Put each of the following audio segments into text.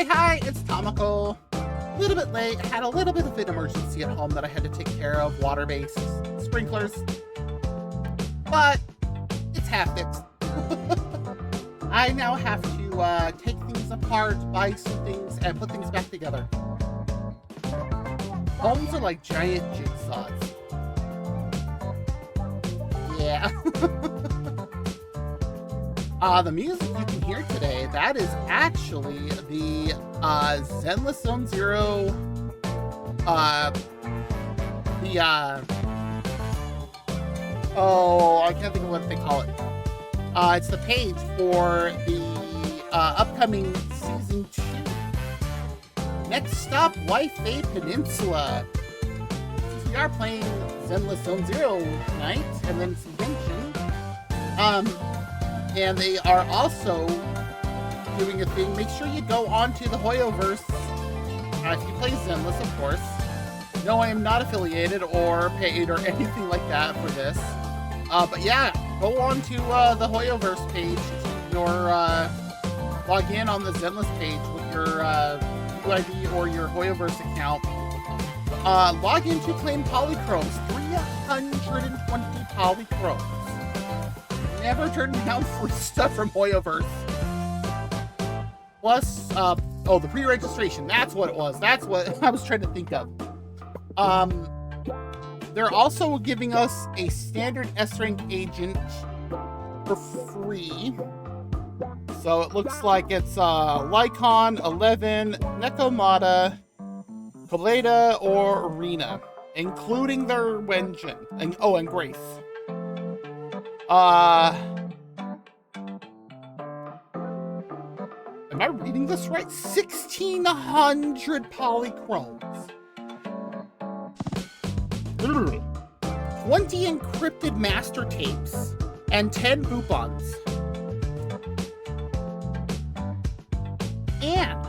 Hi, it's Tama-chan. A little bit late, had a little bit of an emergency at home that I had to take care of, water-based sprinklers. But it's half fixed. I now have to take things apart, buy some things, and put things back together. Homes are like giant jigsaws. Yeah. The music you can hear today, that is actually the Zenless Zone Zero, I can't think of what they call it. It's the page for the upcoming Season 2. Next stop, Waifei Peninsula. Since we are playing Zenless Zone Zero tonight, and then some Genshin, and they are also doing a thing. Make sure you go onto the Hoyoverse if you play Zenless, of course. No, I am not affiliated or paid or anything like that for this. But yeah, go on to the Hoyoverse page to your log in on the Zenless page with your UID or your Hoyoverse account. Log in to claim polychromes, 320 polychromes. Never turned down free stuff from Hoyoverse. Plus, the pre-registration. That's what it was. That's what I was trying to think of. They're also giving us a standard S-rank agent for free. So it looks like it's Lycon, 11, Nekomata, Kaleda, or Arena, including their Wenjin. And Grace. Am I reading this right? 1,600 polychromes. Literally. 20 encrypted master tapes and 10 boopons. And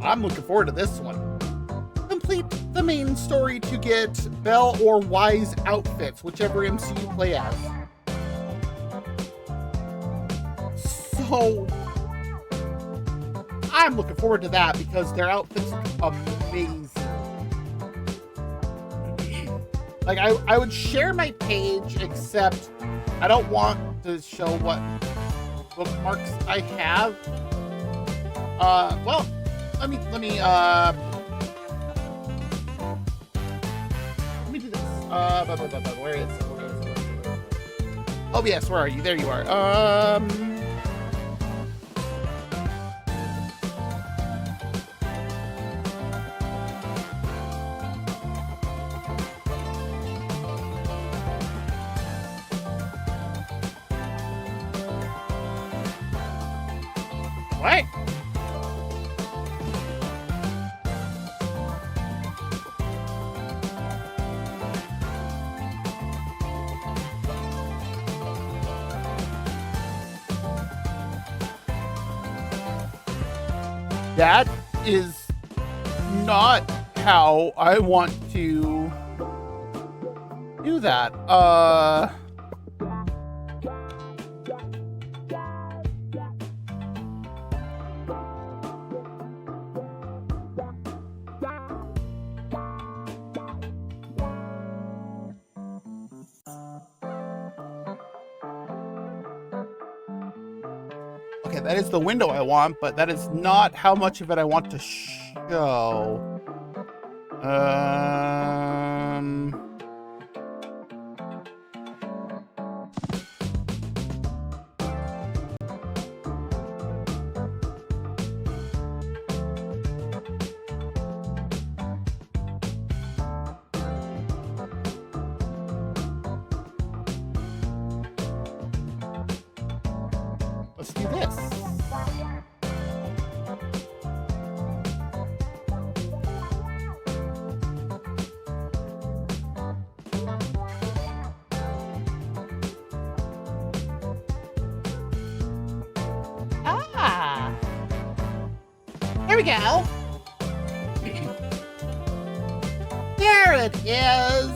I'm looking forward to this one. Complete the main story to get Bell or Wise outfits, whichever MC you play as. So I'm looking forward to that because their outfits are amazing. Like, I would share my page, except I don't want to show what bookmarks I have. Well, let me do this. Where is it? Oh, yes, where are you? There you are. What? That is not how I want to do that. Okay, that is the window I want, but that is not how much of it I want to show. Let's do this. Ah! There we go. There it is.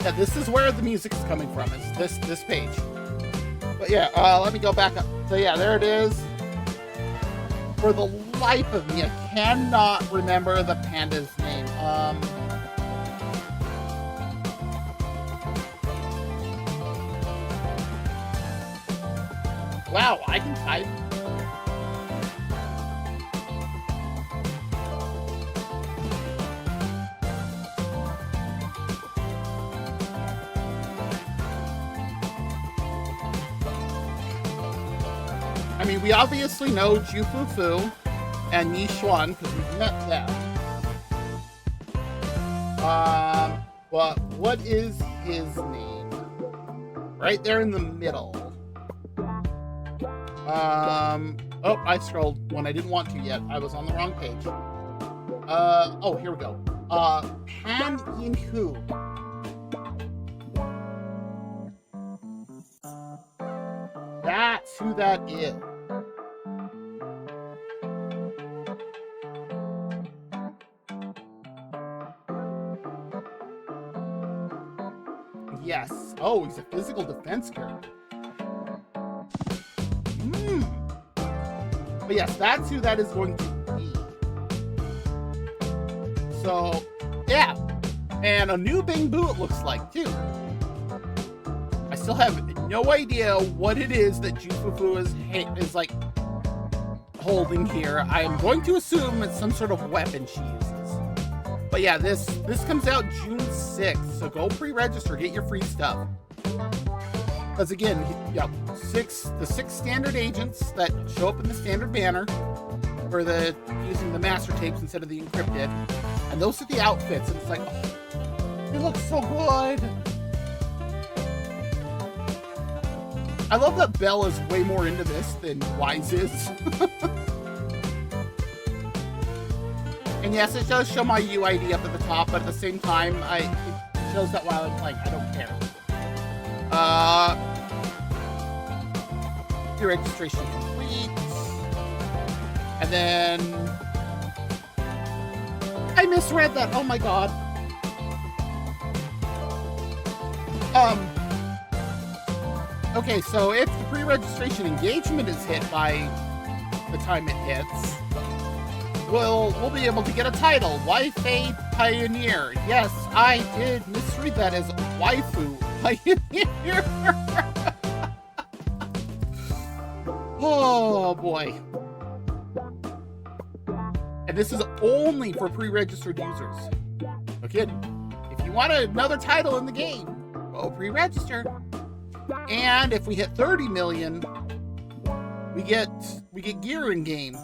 Yeah, this is where the music's coming from. Is this page? But yeah, let me go back up. So yeah, there it is. For the life of me, I cannot remember the panda's name. Wow, I can type. I mean, we obviously know Jufufu and Yishuan because we've met them. But what is his name? Right there in the middle. Oh, I scrolled when I didn't want to yet. I was on the wrong page. Oh, here we go. Pan Yin-hu. That's who that is. Yes. Oh, he's a physical defense character. But yes, that's who that is going to be. So, yeah. And a new Bing Boo it looks like, too. I still have no idea what it is that Jufufu is like holding here. I am going to assume it's some sort of weapon she uses. But yeah, this comes out June 6th, so go pre-register, get your free stuff. Because again, yeah, the six standard agents that show up in the standard banner for using the master tapes instead of the encrypted, and those are the outfits, and it's like, oh, they look so good. I love that Belle is way more into this than Wise is. And yes, it does show my UID up at the top, but at the same time, it shows that while I'm playing, I don't care. Your registration complete. And then I misread that. Oh my god. Okay, so if the pre-registration engagement is hit by the time it hits, we'll be able to get a title, Waifu Pioneer. Yes, I did misread that as Waifu Pioneer. Oh boy. And this is only for pre-registered users. No kidding. If you want another title in the game, go pre-register. And if we hit 30 million, we get gear in game.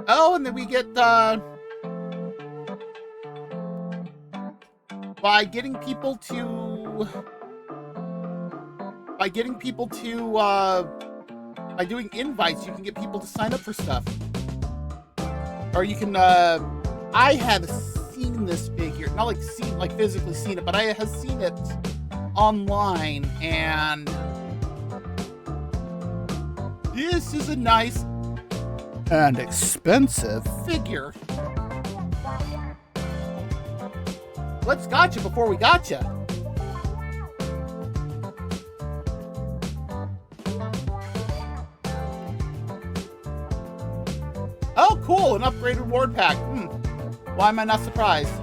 Oh, and then we get by doing invites, you can get people to sign up for stuff. Or you can I have seen this figure, not like physically seen it, but I have seen it online, and this is a nice and expensive figure. Let's gotcha before we gotcha. Oh, cool, an upgraded reward pack. Why am I not surprised?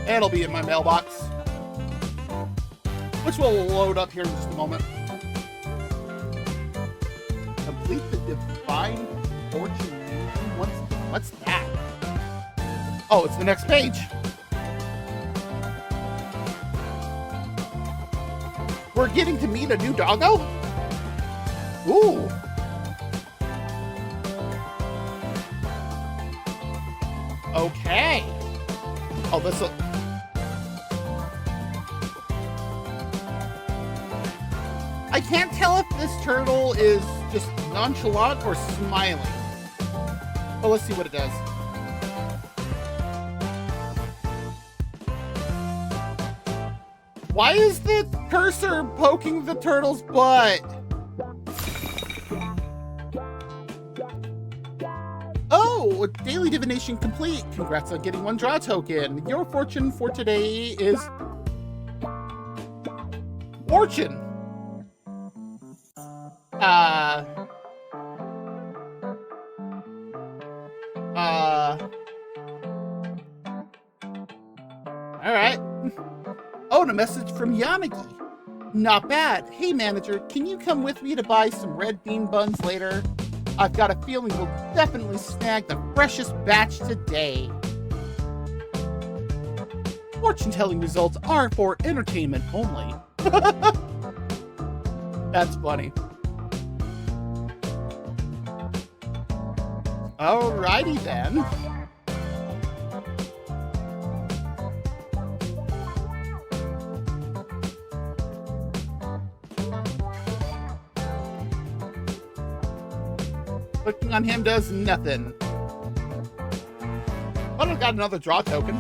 It'll be in my mailbox, which will load up here in just a moment. Complete the Divine Fortune. What's that? Oh, it's the next page. We're getting to meet a new doggo? Ooh. Okay. Oh, this'll... I can't tell if this turtle is just nonchalant or smiling. But let's see what it does. Why is the cursor poking the turtle's butt? Oh! Oh, daily divination complete. Congrats on getting one draw token. Your fortune for today is fortune. All right. Oh, and a message from Yanagi. Not bad. Hey, manager, can you come with me to buy some red bean buns later? I've got a feeling we'll definitely snag the freshest batch today. Fortune-telling results are for entertainment only. That's funny. Alrighty then. Clicking on him does nothing. But I've got another draw token.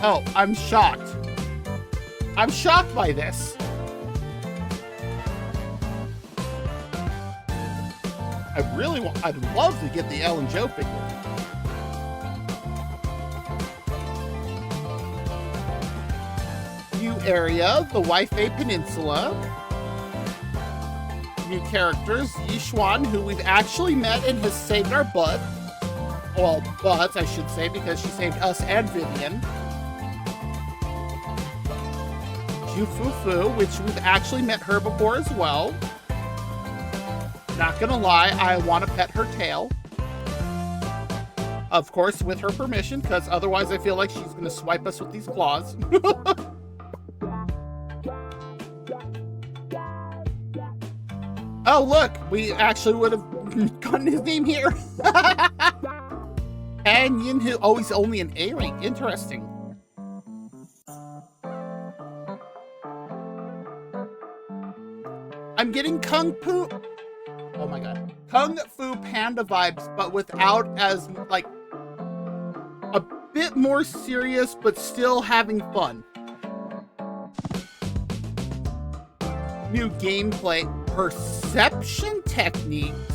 Oh, I'm shocked. I'm shocked by this. I'd love to get the Ellen Joe figure. New area, the Waifei Peninsula. New characters, Yishuan, who we've actually met and has saved our butt. Well, butts, I should say, because she saved us and Vivian. Jufufu, which we've actually met her before as well. Not gonna lie, I want to pet her tail. Of course, with her permission, because otherwise I feel like she's gonna swipe us with these claws. Oh, look, we actually would have gotten his name here. And Yinhu, oh, he's only an A rank. Interesting. I'm getting Kung Fu. Oh my god. Kung Fu Panda vibes, but without as, like, a bit more serious, but still having fun. New gameplay. Perception techniques.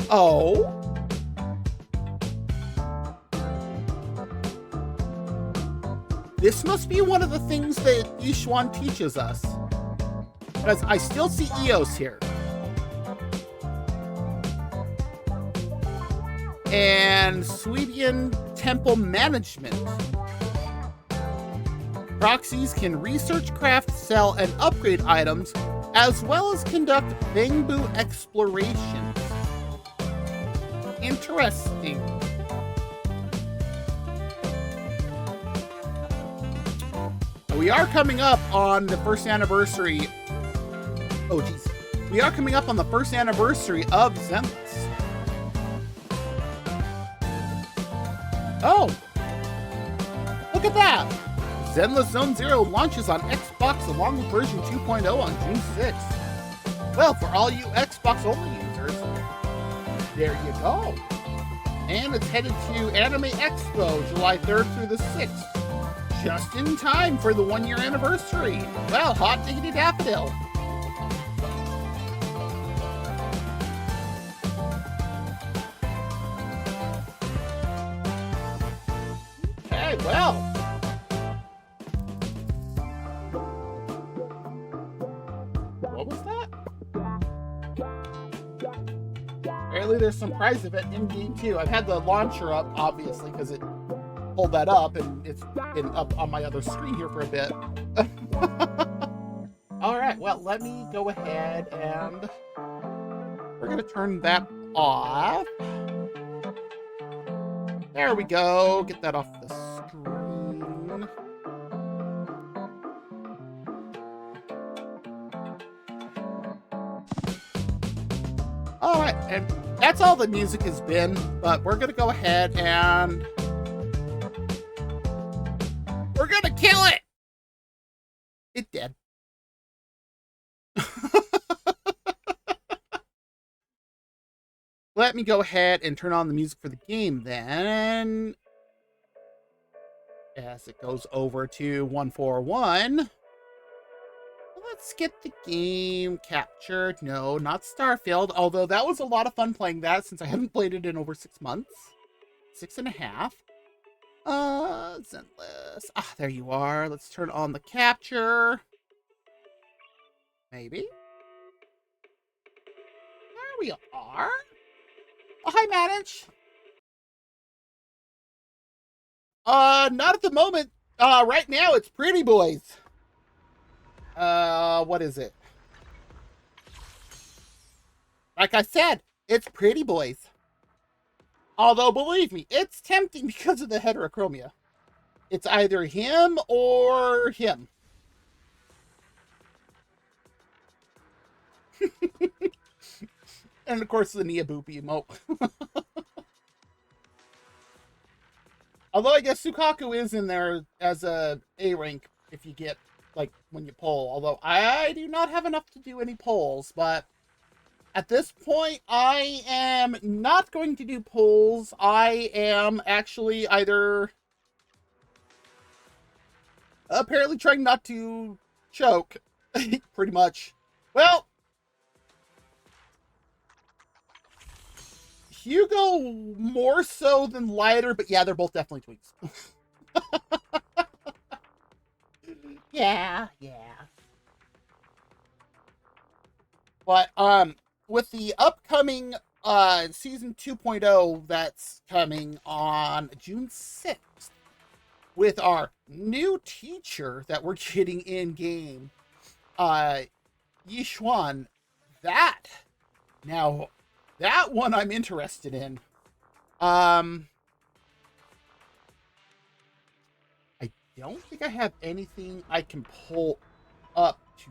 Oh. This must be one of the things that Yishuan teaches us. Because I still see Eos here. And Sweedian Temple Management. Proxies can research, craft, sell, and upgrade items, as well as conduct bamboo explorations. Interesting. We are coming up on the first anniversary. Oh, geez. We are coming up on the first anniversary of Zenless. Oh. Look at that. Zenless Zone Zero launches on Xbox along with version 2.0 on June 6th. Well, for all you Xbox-only users, there you go. And it's headed to Anime Expo July 3rd through the 6th. Just in time for the 1-year anniversary. Well, hot diggity daffodil. Okay, well. What was that? Apparently there's some prize event in game too. I've had the launcher up, obviously, because it pulled that up and it's been up on my other screen here for a bit. All right, well, let me go ahead and we're gonna turn that off. There we go. Get that off the screen. All right, and that's all the music has been, but we're gonna go ahead and we're gonna kill it! It did. Let me go ahead and turn on the music for the game then. as it goes over to 141. Let's get the game captured. No, not Starfield, although that was a lot of fun playing that since I haven't played it in over 6 months. 6.5. Zenless. Ah, there you are. Let's turn on the capture. Maybe. There we are. Oh, hi, Manage. Not at the moment. Right now it's Pretty Boys. What is it? Like I said, it's Pretty Boys. Although, believe me, it's tempting because of the heterochromia. It's either him or him. And of course, the Nia Boopy emote. Although I guess Sukaku is in there as a rank if you get, like, when you pull. Although I do not have enough to do any polls, but at this point, I am not going to do polls. I am actually either apparently trying not to choke, pretty much. Well, Hugo more so than Lighter, but yeah, they're both definitely tweaks. Yeah. But with the upcoming season 2.0 that's coming on June 6th, with our new teacher that we're getting in game, Yishuan, that one I'm interested in. I don't think I have anything I can pull up to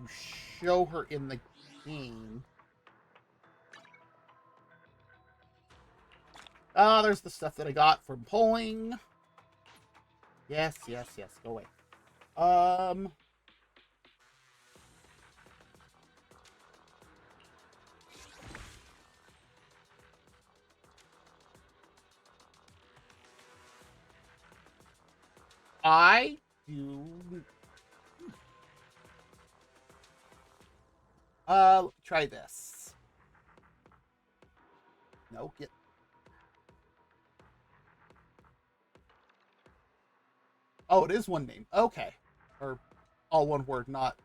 show her in the game. There's the stuff that I got from polling. Yes. Go away. I do. Try this. No, get. Oh, it is one name. Okay. Or all one word, not.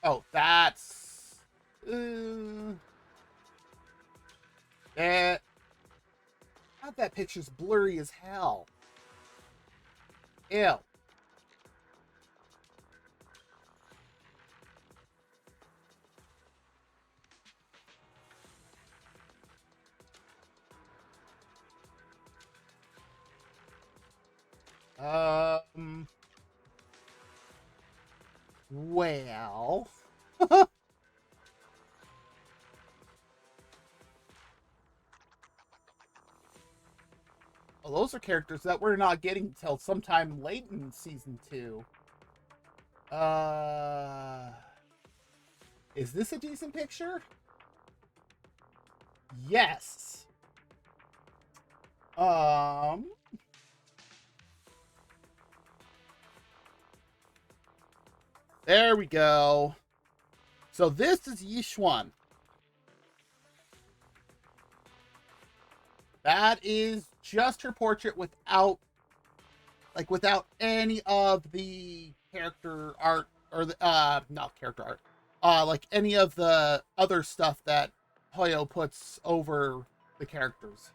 Oh, that's. That. God, that picture's blurry as hell. Ew. Well. Well, those are characters that we're not getting until sometime late in season 2. Is this a decent picture? Yes. There we go. So this is Yishuan. That is just her portrait without any of the character art or the not character art. Like any of the other stuff that Hoyo puts over the characters.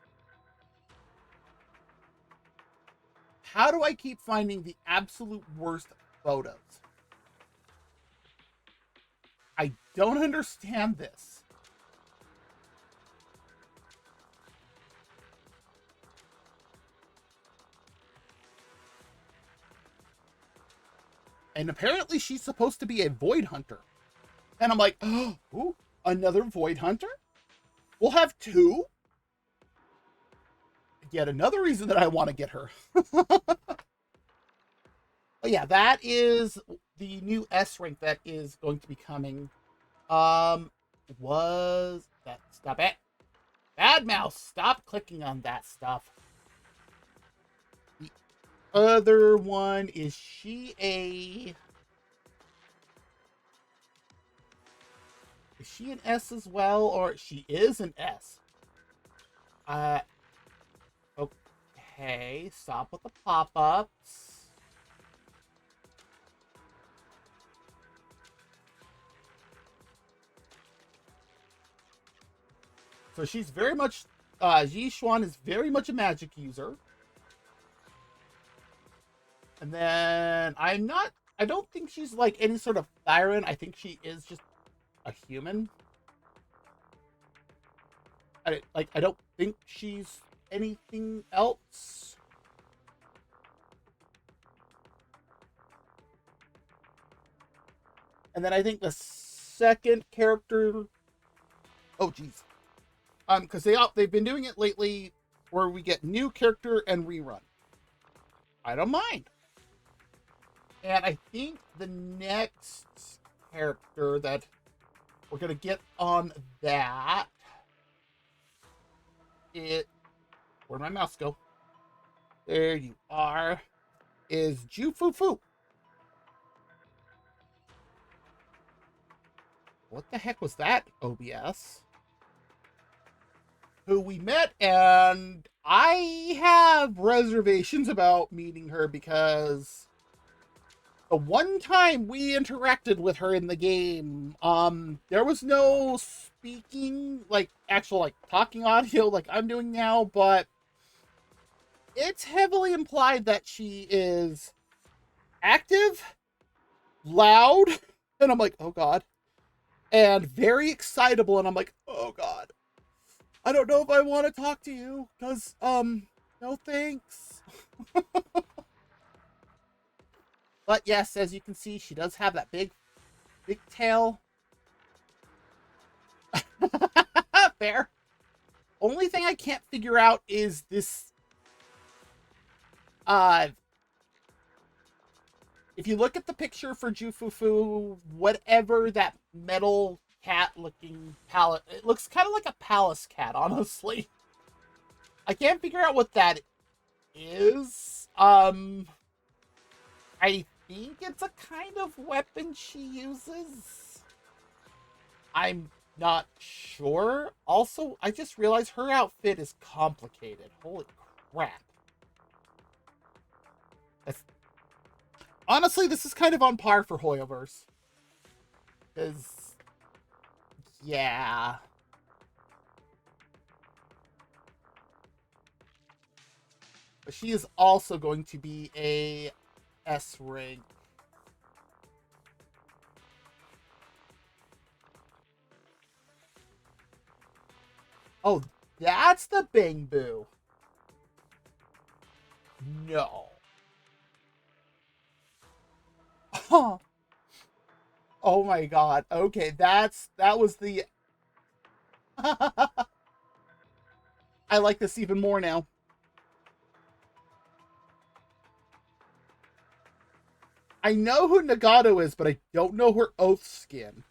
How do I keep finding the absolute worst photos? I don't understand this. And apparently she's supposed to be a void hunter. And I'm like, oh, ooh, another void hunter? We'll have 2? Yet another reason that I want to get her. But yeah, that is the new S rank that is going to be coming. Was that, stop it. Bad mouse, stop clicking on that stuff. The other one, is she a... Is she an S as well? Or she is an S. Okay, stop with the pop-ups. So she's very much, Yi Xuan is very much a magic user. And then I don't think she's like any sort of Thyran. I think she is just a human. I don't think she's anything else. And then I think the second character, oh geez, because they've been doing it lately where we get new character and rerun. I don't mind. And I think the next character that we're gonna get on that, where'd my mouse go? There you are. Is Jufufu. What the heck was that, OBS? Who we met, and I have reservations about meeting her because the one time we interacted with her in the game, there was no speaking, like actual like talking audio like I'm doing now, but it's heavily implied that she is active, loud, and I'm like, oh god, and very excitable, and I'm like, oh god, I don't know if I want to talk to you, because, no thanks. But yes, as you can see, she does have that big tail. Fair. Only thing I can't figure out is this, if you look at the picture for Jufufu, whatever that metal cat-looking palette, it looks kind of like a palace cat, honestly. I can't figure out what that is. I think it's a kind of weapon she uses. I'm not sure. Also, I just realized her outfit is complicated. Holy crap. Honestly, this is kind of on par for Hoyoverse. Because, yeah. But she is also going to be a S rank. Oh, that's the Bing Boo. No. Oh my god. Okay, that was the... I like this even more now. I know who Nagato is, but I don't know her oath skin.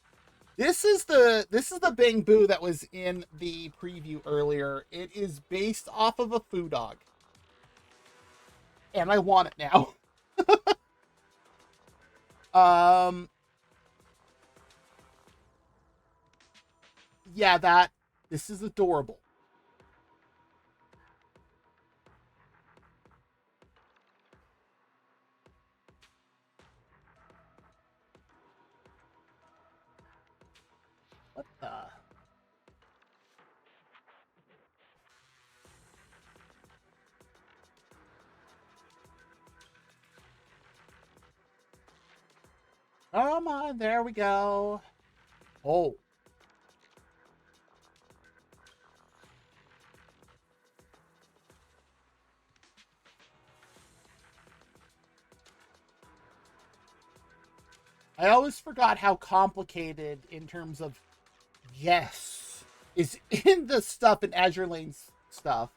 This is the Bang Boo that was in the preview earlier. It is based off of a foo dog. And I want it now. Yeah, this is adorable. What the? Come on, there we go. Oh. I always forgot how complicated in terms of yes is in the stuff in Azure Lane's stuff.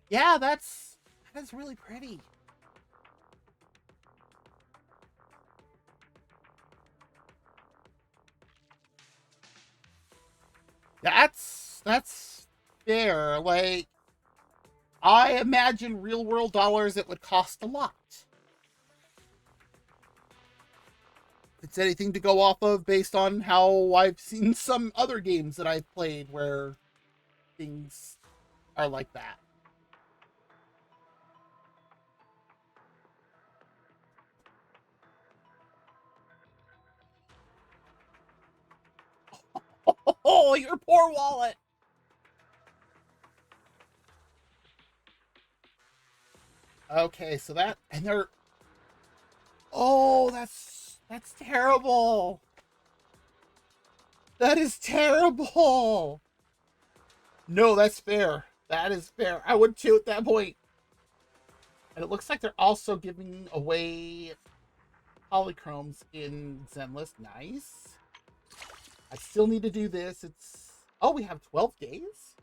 Yeah, that is really pretty. That's fair. Like, I imagine real world dollars it would cost a lot. If it's anything to go off of based on how I've seen some other games that I've played where things are like that. Oh, your poor wallet. Okay, so that and they're oh, that's terrible. That is terrible. No, that's fair. That is fair. I would too at that point. And it looks like they're also giving away polychromes in Zenless. Nice. I still need to do this. It's oh, we have 12 days?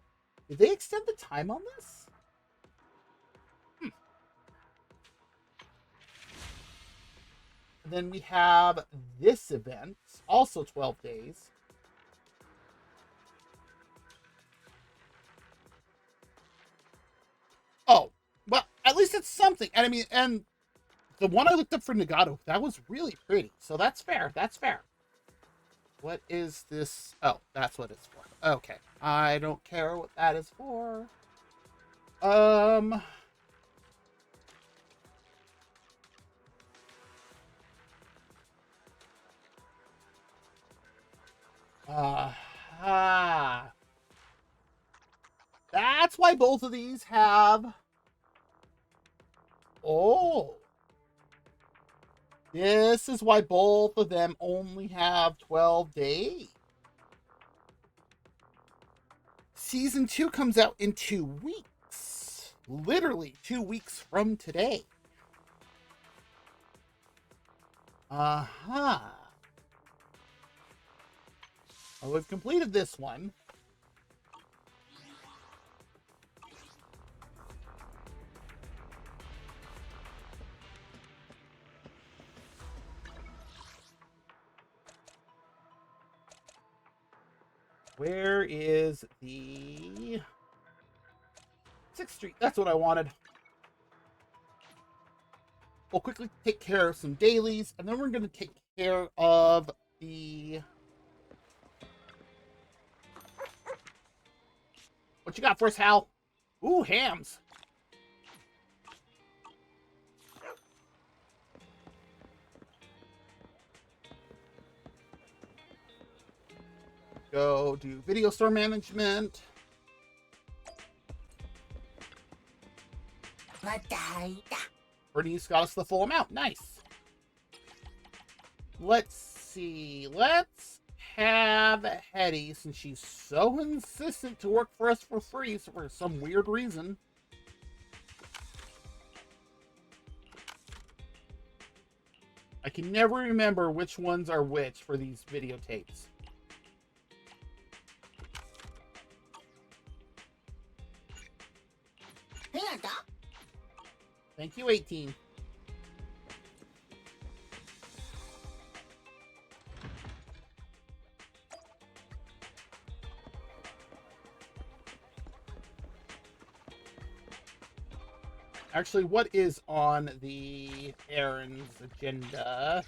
Did they extend the time on this? And then we have this event, also 12 days. Oh, well, at least it's something. And I mean, and the one I looked up for Nagato, that was really pretty. So that's fair. That's fair. What is this? Oh, that's what it's for. Okay. I don't care what that is for. Um. Ah. That's why both of these have. Oh. This is why both of them only have 12 days. Season 2 comes out in 2 weeks. Literally 2 weeks from today. Uh-huh. Oh, we've completed this one. Where is the 6th Street? That's what I wanted. We'll quickly take care of some dailies, and then we're going to take care of the... What you got for us, Hal? Ooh, hams. Go do video store management. Bernice got us the full amount. Nice. Let's see. Let's have Hetty, since she's so insistent to work for us for free for some weird reason. I can never remember which ones are which for these videotapes. Thank you, 18. Actually, what is on the errands agenda?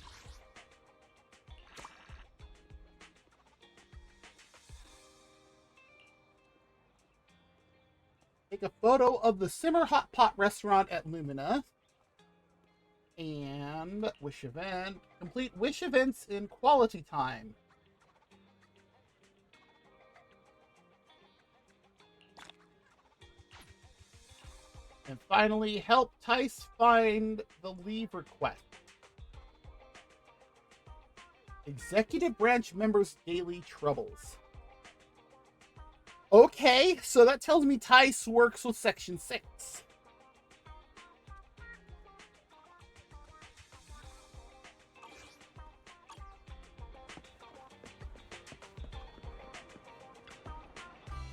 Take a photo of the Simmer Hot Pot restaurant at Lumina. And wish event. Complete wish events in quality time. And finally, help Tice find the leave request. Executive branch members' daily troubles. Okay, so that tells me Tice works with Section 6.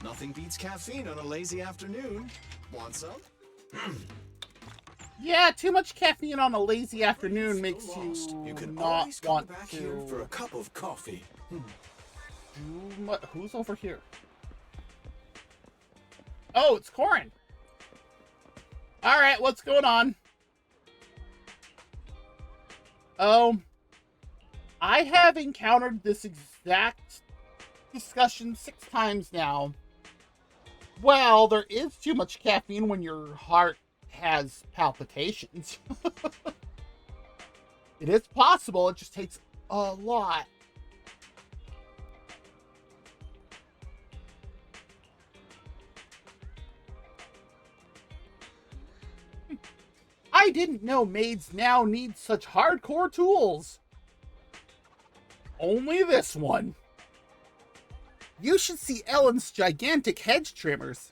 Nothing beats caffeine on a lazy afternoon. Want some? Yeah, too much caffeine on a lazy afternoon makes you can not always come want back to here for a cup of coffee. Who's over here? Oh, it's Corin. All right, what's going on? Oh, I have encountered this exact discussion 6 times now. Well, there is too much caffeine when your heart has palpitations. It is possible, it just takes a lot. I didn't know maids now need such hardcore tools. Only this one. You should see Ellen's gigantic hedge trimmers.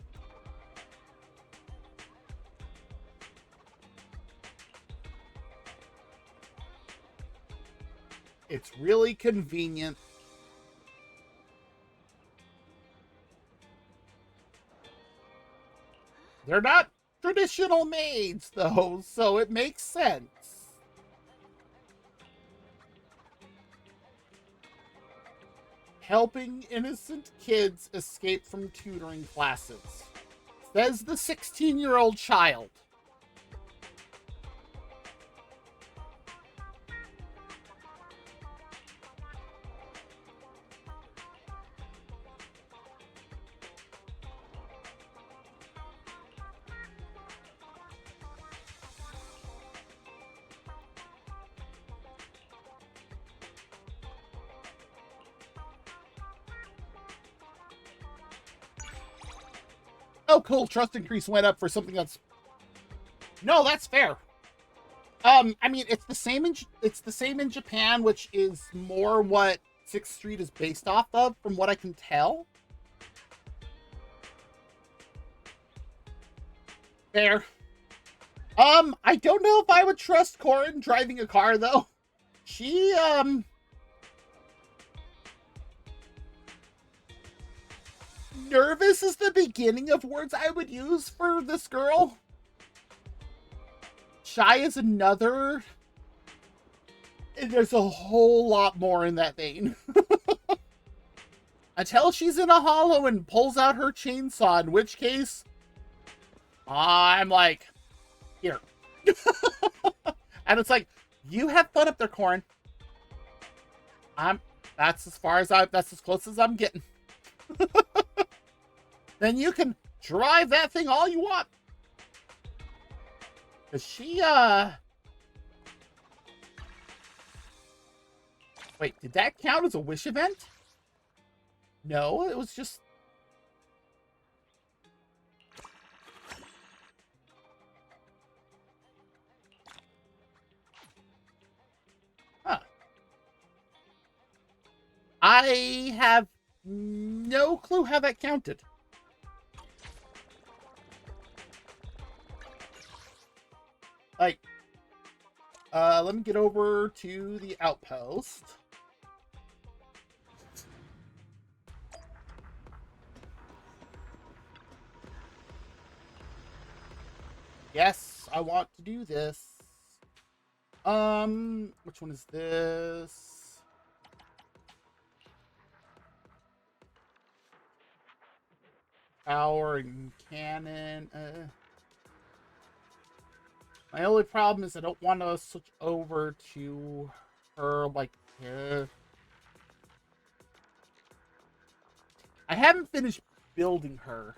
It's really convenient. They're not traditional maids, though, so it makes sense. Helping innocent kids escape from tutoring classes, says the 16-year-old child. Oh, cool. Trust increase went up for something that's... No, that's fair. I mean, it's the same in Japan, which is more what 6th Street is based off of, from what I can tell. Fair. I don't know if I would trust Corin driving a car, though. She, nervous is the beginning of words I would use for this girl. Shy is another. And there's a whole lot more in that vein. Until she's in a hollow and pulls out her chainsaw, in which case, I'm like, here. And it's like, you have fun up there, Corin. That's as close as I'm getting. Then you can drive that thing all you want. Cause she, wait, did that count as a wish event? No, it was just... Huh. I have no clue how that counted. Like, let me get over to the outpost. Yes, I want to do this. Which one is this? Power and cannon. My only problem is I don't want to switch over to her, like, I haven't finished building her.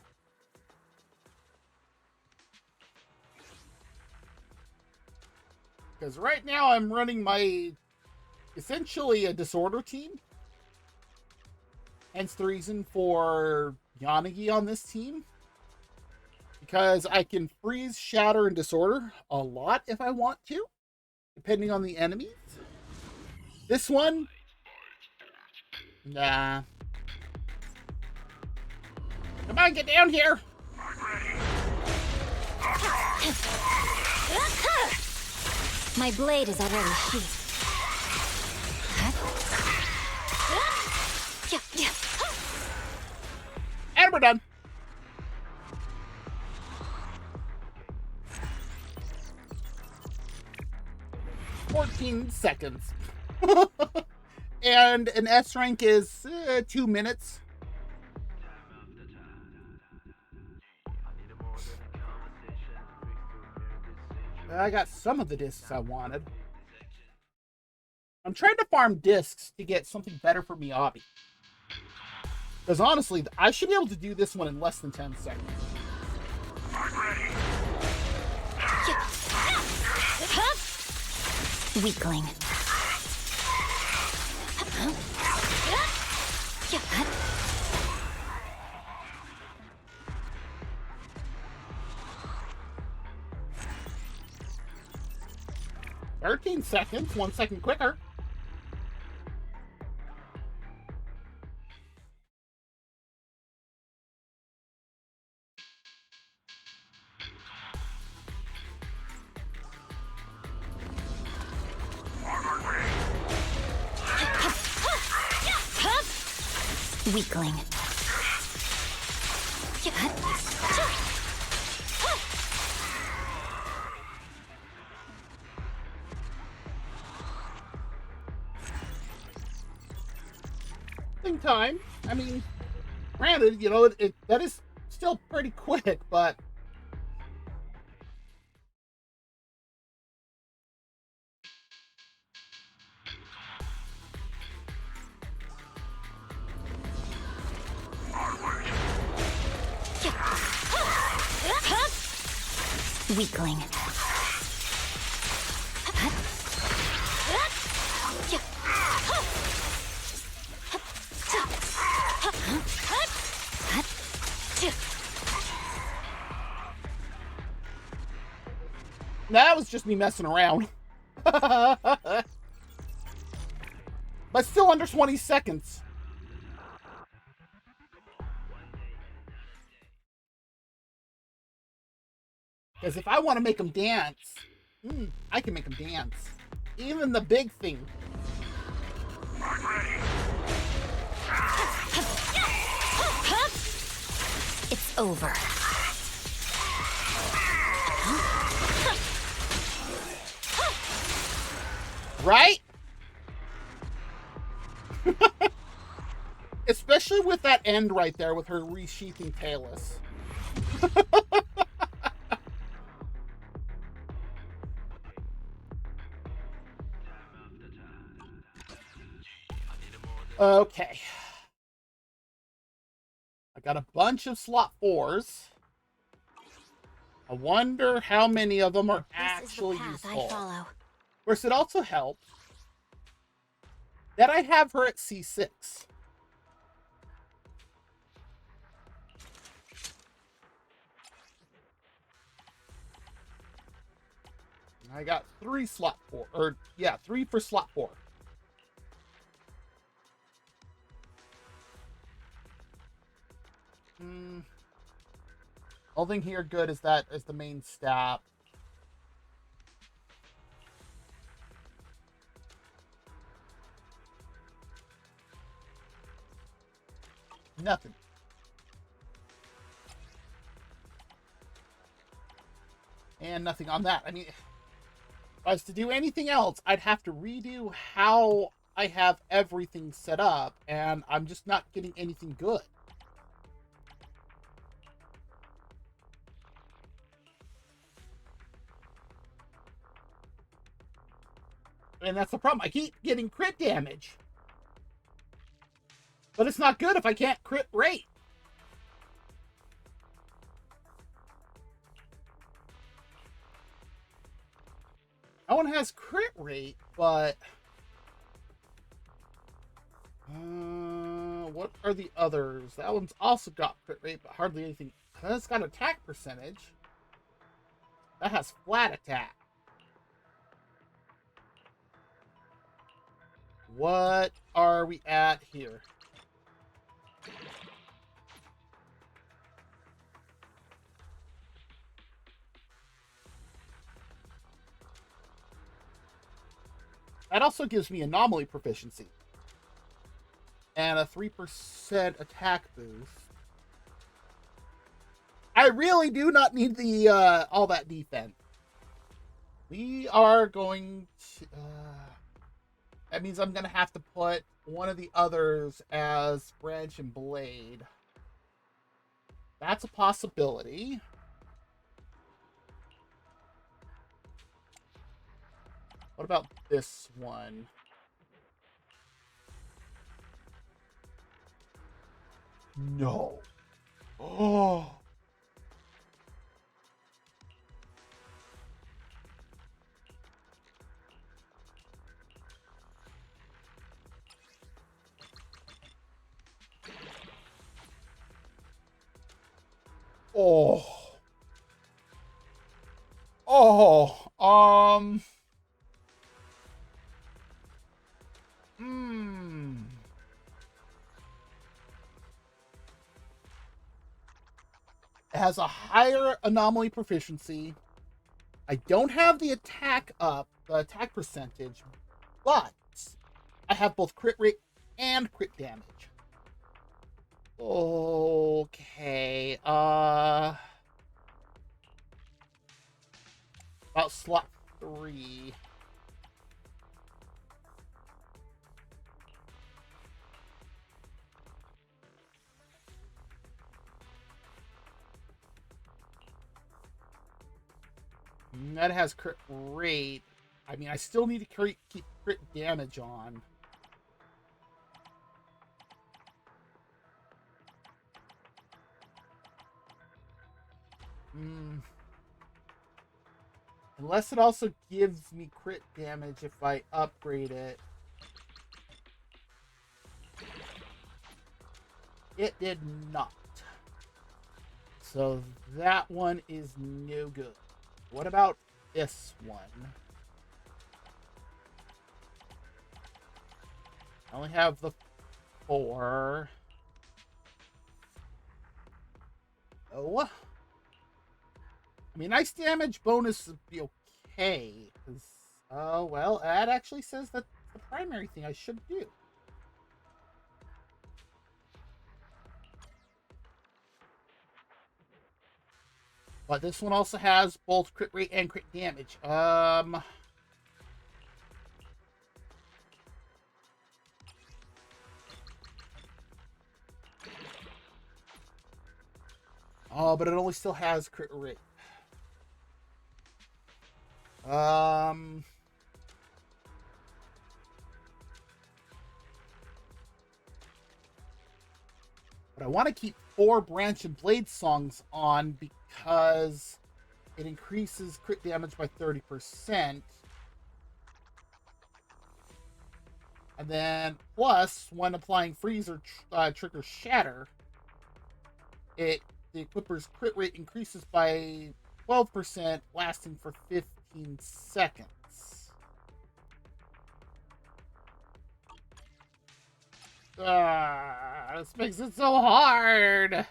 Because right now I'm running my, essentially a disorder team. Hence the reason for Yanagi on this team. Because I can freeze, shatter, and disorder a lot if I want to, depending on the enemies. This one, nah. Come on, get down here. My blade is already sheathed. And we're done. 13 seconds. And an S rank is 2 minutes. I got some of the discs I wanted. I'm trying to farm discs to get something better for Miyabi. Because honestly, I should be able to do this one in less than 10 seconds. Weakling. 13 seconds, 1 second quicker. Weakling. Time. I mean, granted, you know, that is still pretty quick, but Weakling. that was just me messing around. But still under 20 seconds. Because if I want to make them dance, I can make them dance. Even the big thing. It's over. Right? Especially with that end right there with her resheathing Talus. Okay. I got a bunch of slot 4s. I wonder how many of them are actually useful. Of course, it also helps that I have her at C6. And I got 3 slot 4, or yeah, 3 for slot 4. Only thing here good is that is the main stab. Nothing. And nothing on that. I mean, if I was to do anything else, I'd have to redo how I have everything set up, and I'm just not getting anything good. And that's the problem. I keep getting crit damage. But it's not good if I can't crit rate. That one has crit rate, but... what are the others? That one's also got crit rate, but hardly anything. That's got attack percentage. That has flat attack. What are we at here? That also gives me anomaly proficiency. And a 3% attack boost. I really do not need the all that defense. We are going to... that means I'm going to have to put one of the others as Branch and Blade. That's a possibility. What about this one? No. Oh. Oh. Oh. Hmm. It has a higher anomaly proficiency. I don't have the attack up, the attack percentage, but I have both crit rate and crit damage. Okay. About slot 3. That has crit rate. I mean, I still need to keep crit damage on. Unless it also gives me crit damage if I upgrade it. It did not. So that one is no good. What about this one? I only have the 4. Oh. I mean, ice damage bonus would be okay. Because, oh, well, that actually says that the primary thing I should do. But this one also has both crit rate and crit damage. Oh, but it only still has crit rate. But I want to keep 4 Branch and Blade songs on because it increases crit damage by 30%. And then, plus, when applying Freeze or Trigger Shatter, the Equipper's crit rate increases by 12%, lasting for 15 seconds. This makes it so hard.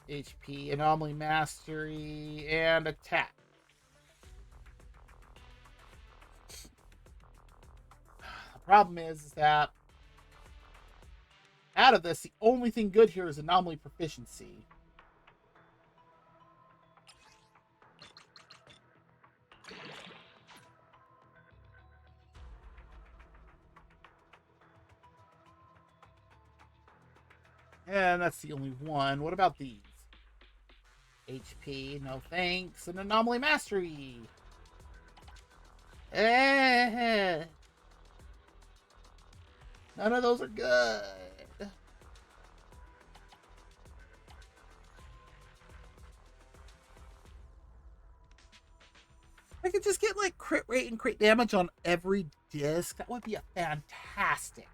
HP, Anomaly Mastery, and Attack. The problem is that out of this, the only thing good here is Anomaly Proficiency. And that's the only one. What about these? HP, no thanks. And Anomaly Mastery. None of those are good. I could just get like crit rate and crit damage on every disc. That would be a fantastic.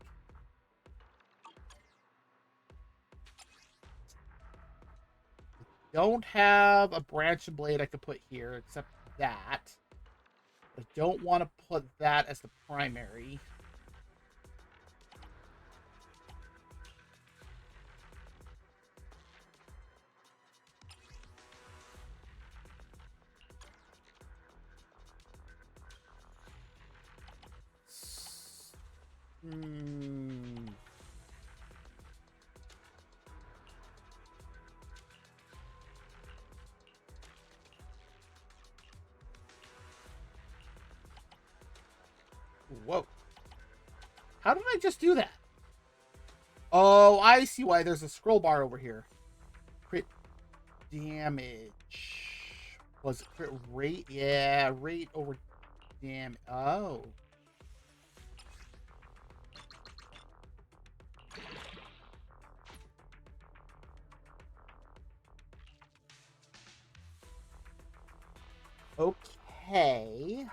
Don't have a Branch and Blade I could put here except that. I don't want to put that as the primary. How did I just do that? Oh, I see why there's a scroll bar over here. Crit damage. Was it crit rate? Yeah, rate over damage. Oh. Okay.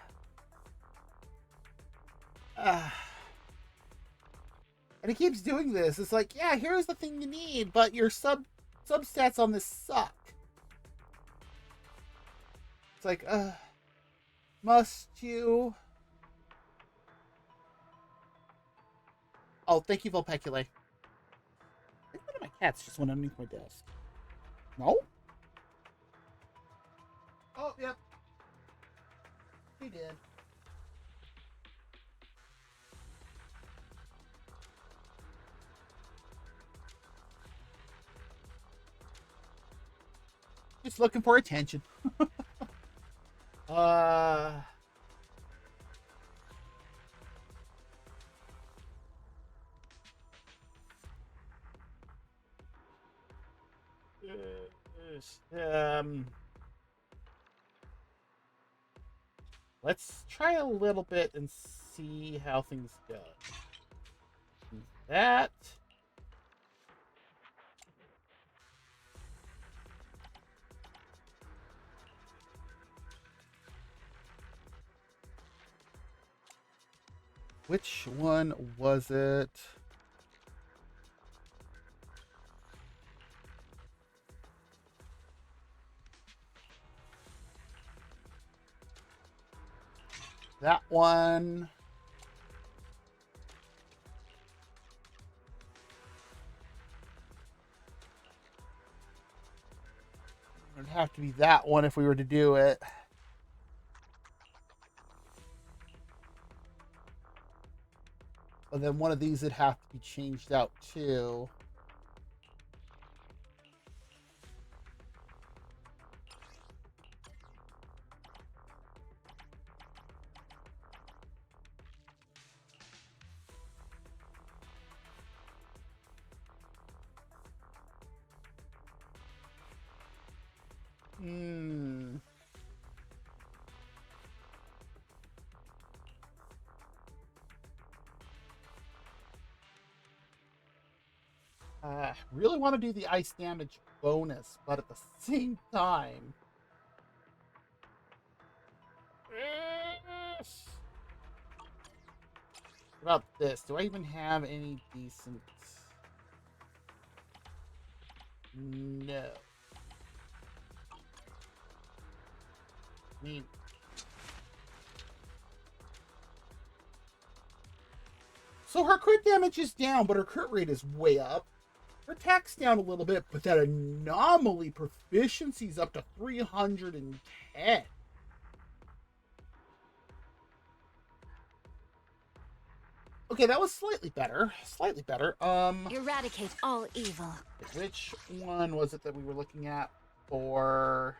And it keeps doing this. It's like, yeah, here's the thing you need, but your substats on this suck. It's like, must you? Oh, thank you, Volpeculae. I think one of my cats just went underneath my desk. No? Oh, yep. He did. Just looking for attention. uh... Um... Let's try a little bit and see how things go. That. Which one was it? That one. It would have to be that one if we were to do it. But then one of these would have to be changed out too. Really want to do the ice damage bonus, but at the same time, what about this? Do I even have any decent? No. I mean, so her crit damage is down, but her crit rate is way up. Her attack's down a little bit, but that anomaly proficiency is up to 310. Okay, that was slightly better. Slightly better. Eradicate all evil. Which one was it that we were looking at for?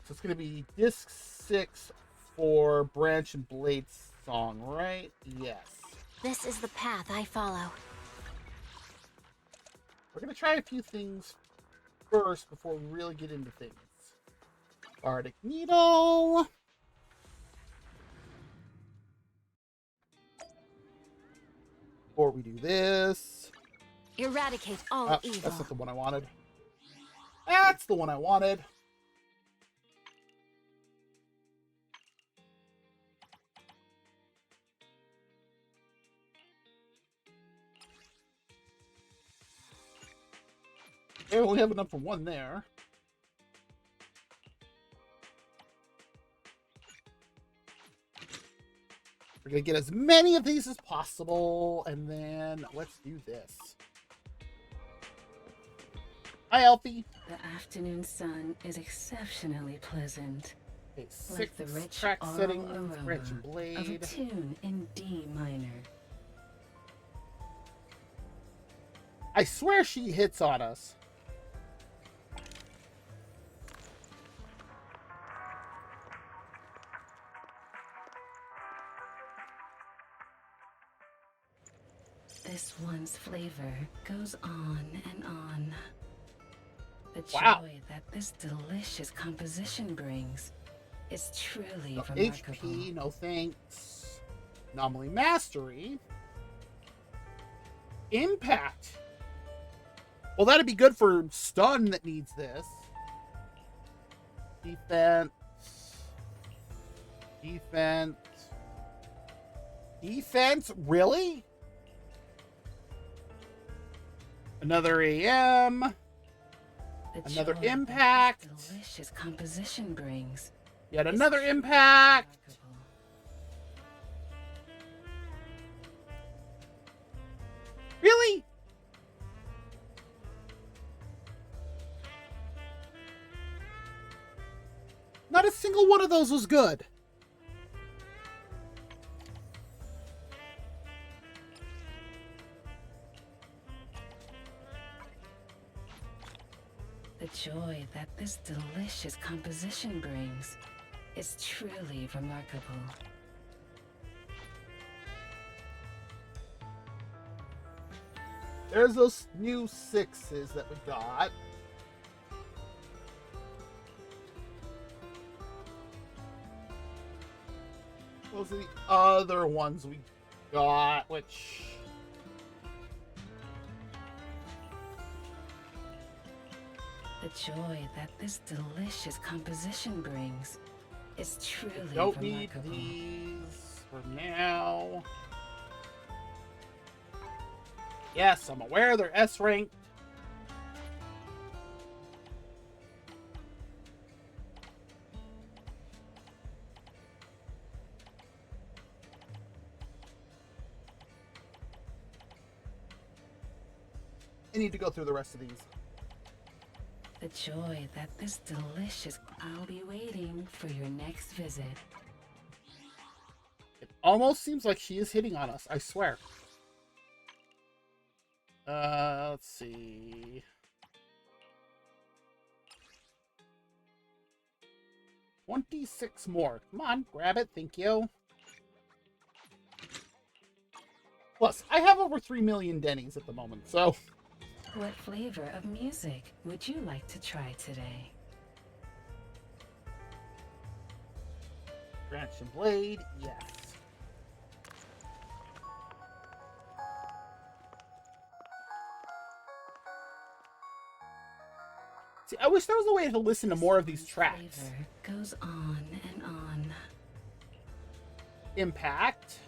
So it's going to be disc 6 for Branch and Blade Song, right? Yes. This is the path I follow. We're going to try a few things first before we really get into things. Bardic Needle. Before we do this. Eradicate all evil. That's not the one I wanted. That's the one I wanted. Okay, we only have enough for one there. We're going to get as many of these as possible, and then let's do this. Hi, Alfie. The afternoon sun is exceptionally pleasant. Okay, Like 6 the rich track aural settings, aroma Branch and of a Blade. tune in D minor. I swear she hits on us. this one's flavor goes on and on. The Wow. joy that this delicious composition brings is truly No remarkable. HP, no thanks. Anomaly Mastery. Impact. Well, that'd be good for stun that needs this. Defense. Defense. Defense? Really? Another AM. The Another joy that impact. this delicious composition brings Yet is another truly impact. remarkable. Really? Not a single one of those was good. The joy that this delicious composition brings is truly remarkable. There's those new 6s that we got. Those are the other ones we got, which... The joy that this delicious composition brings is truly don't need remarkable. these for now. Yes, I'm aware they're S ranked. I need to go through the rest of these. The joy that this delicious... I'll be waiting for your next visit. It almost seems like she is hitting on us, I swear. Let's see. $26 more. Come on, grab it. Thank you. Plus, I have over 3 million Denny's at the moment, so... What flavor of music would you like to try today? Branch and Blade, yes. See, I wish there was a way to listen to more of these tracks. Flavor goes on and on. Impact.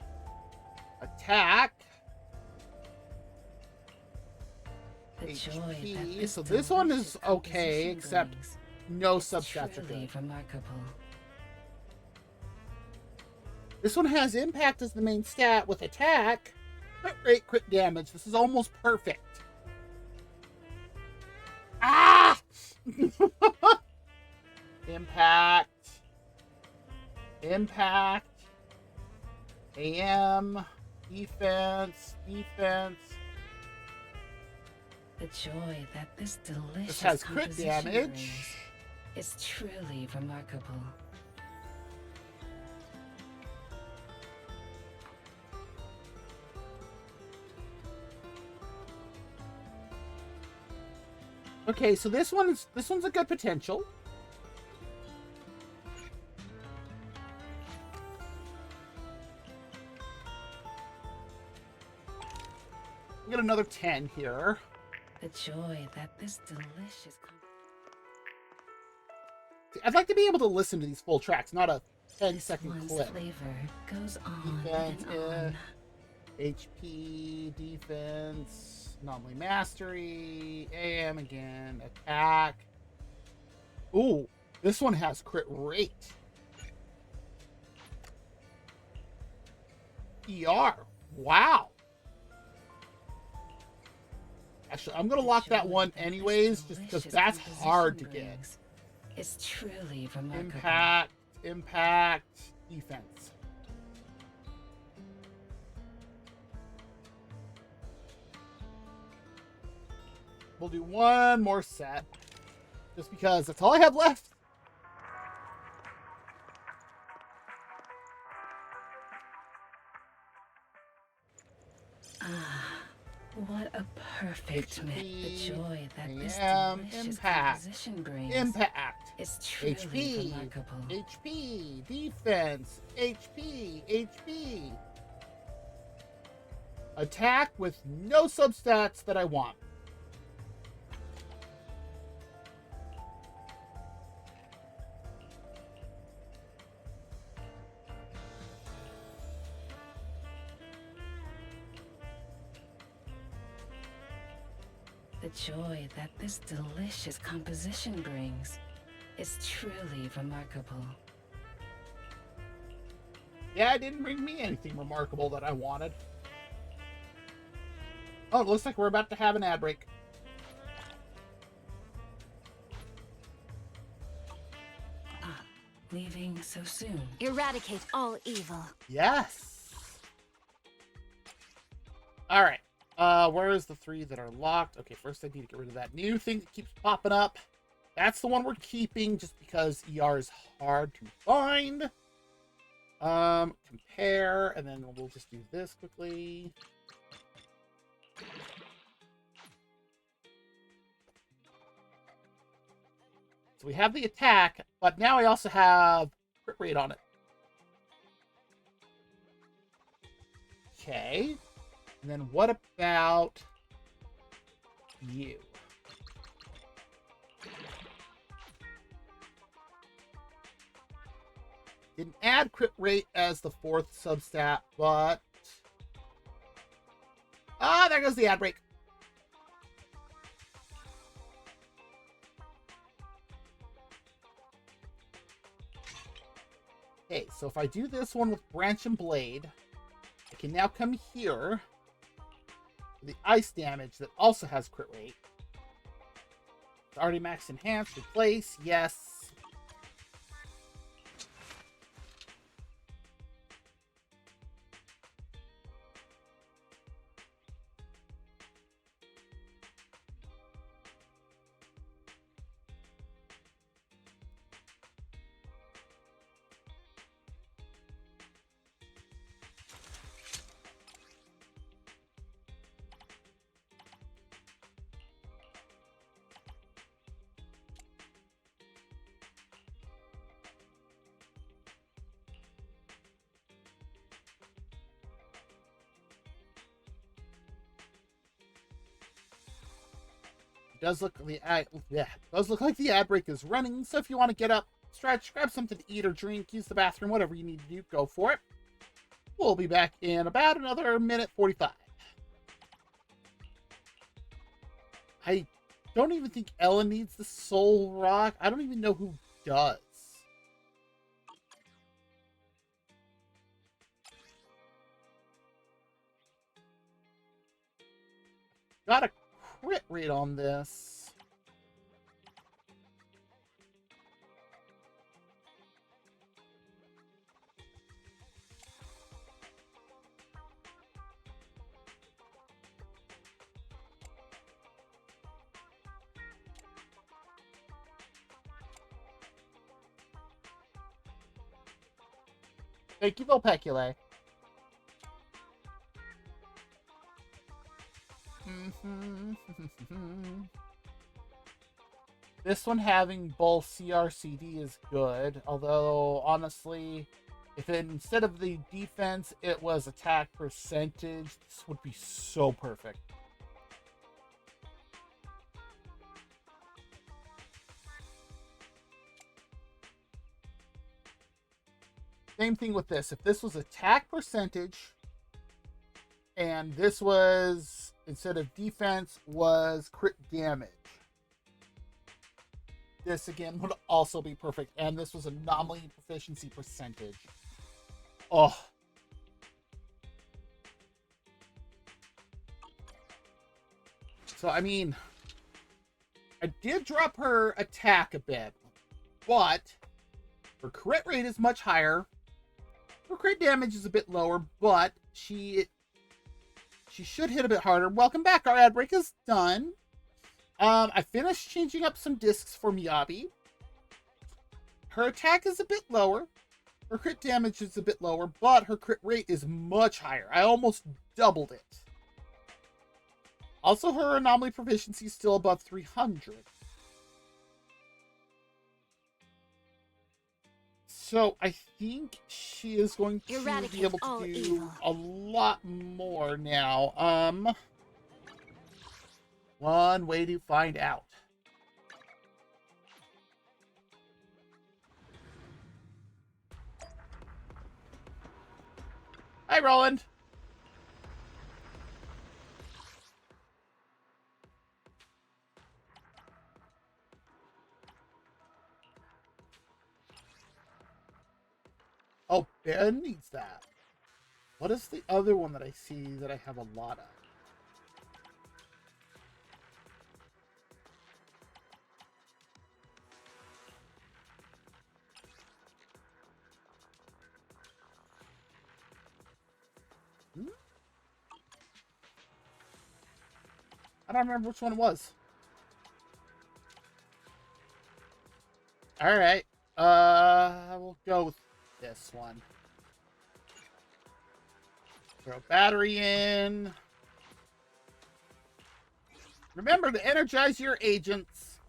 Attack. The joy that HP. this So this one is delicious okay, composition except brings no is substats are truly good. remarkable. This one has impact as the main stat with attack. Crit rate, crit damage. This is almost perfect. Ah! Impact. Impact. AM. Defense. Defense. The joy that this delicious This has crit composition damage. brings is truly remarkable. Okay, so this one's a good potential. We got another 10 here. The joy that this delicious... I'd like to be able to listen to these full tracks, not a 10-second One's clip. flavor goes on Defense, and on. HP, defense, anomaly mastery, AM again, attack. Ooh, this one has crit rate. ER, wow. Actually, I'm gonna lock that one anyways, just because that's hard to get. It's truly remarkable. Impact, impact, defense. We'll do one more set, just because that's all I have left. What a perfect mix. The joy that this delicious impact. composition brings Impact. is truly HP. remarkable. HP. Defense. HP. HP. Attack with no substats that I want. The joy that this delicious composition brings is truly remarkable. Yeah, it didn't bring me anything remarkable that I wanted. Oh, it looks like we're about to have an ad break. Ah, leaving so soon. Eradicate all evil. Yes. All right. Where is the 3 that are locked? Okay, first I need to get rid of that new thing that keeps popping up. That's the one we're keeping just because ER is hard to find. Compare, and then we'll just do this quickly. So we have the attack, but now I also have crit rate on it. Okay. And then what about you? Didn't add crit rate as the 4th substat, but... Ah, there goes the ad break. Okay, so if I do this one with Branch and Blade, I can now come here. The ice damage that also has crit rate. It's already max enhanced. Replace. Yes. Does look like the ad break is running. So if you want to get up, stretch, grab something to eat or drink, use the bathroom, whatever you need to do, go for it. We'll be back in about another minute 45. I don't even think Ella needs the soul rock. I don't even know who does. Got a crit rate on this. Thank you, Volpeculae. This one having both CRCD is good, although honestly, if instead of the defense it was attack percentage, this would be so perfect. Same thing with this. If this was attack percentage and this was, instead of defense, was crit damage, this again would also be perfect. And this was anomaly proficiency percentage. Oh. So, I mean, I did drop her attack a bit, but her crit rate is much higher. Her crit damage is a bit lower, but she should hit a bit harder. Welcome back. Our ad break is done. I finished changing up some discs for Miyabi. Her attack is a bit lower. Her crit damage is a bit lower, but her crit rate is much higher. I almost doubled it. Also, her anomaly proficiency is still above 300. So I think she is going to Eradicate be able to all do evil. a lot more now. One way to find out. Hi, Roland. Oh, Ben needs that. What is the other one that I see that I have a lot of? Hmm? I don't remember which one it was. All right. We'll go with this one. Throw battery in. Remember to energize your agents.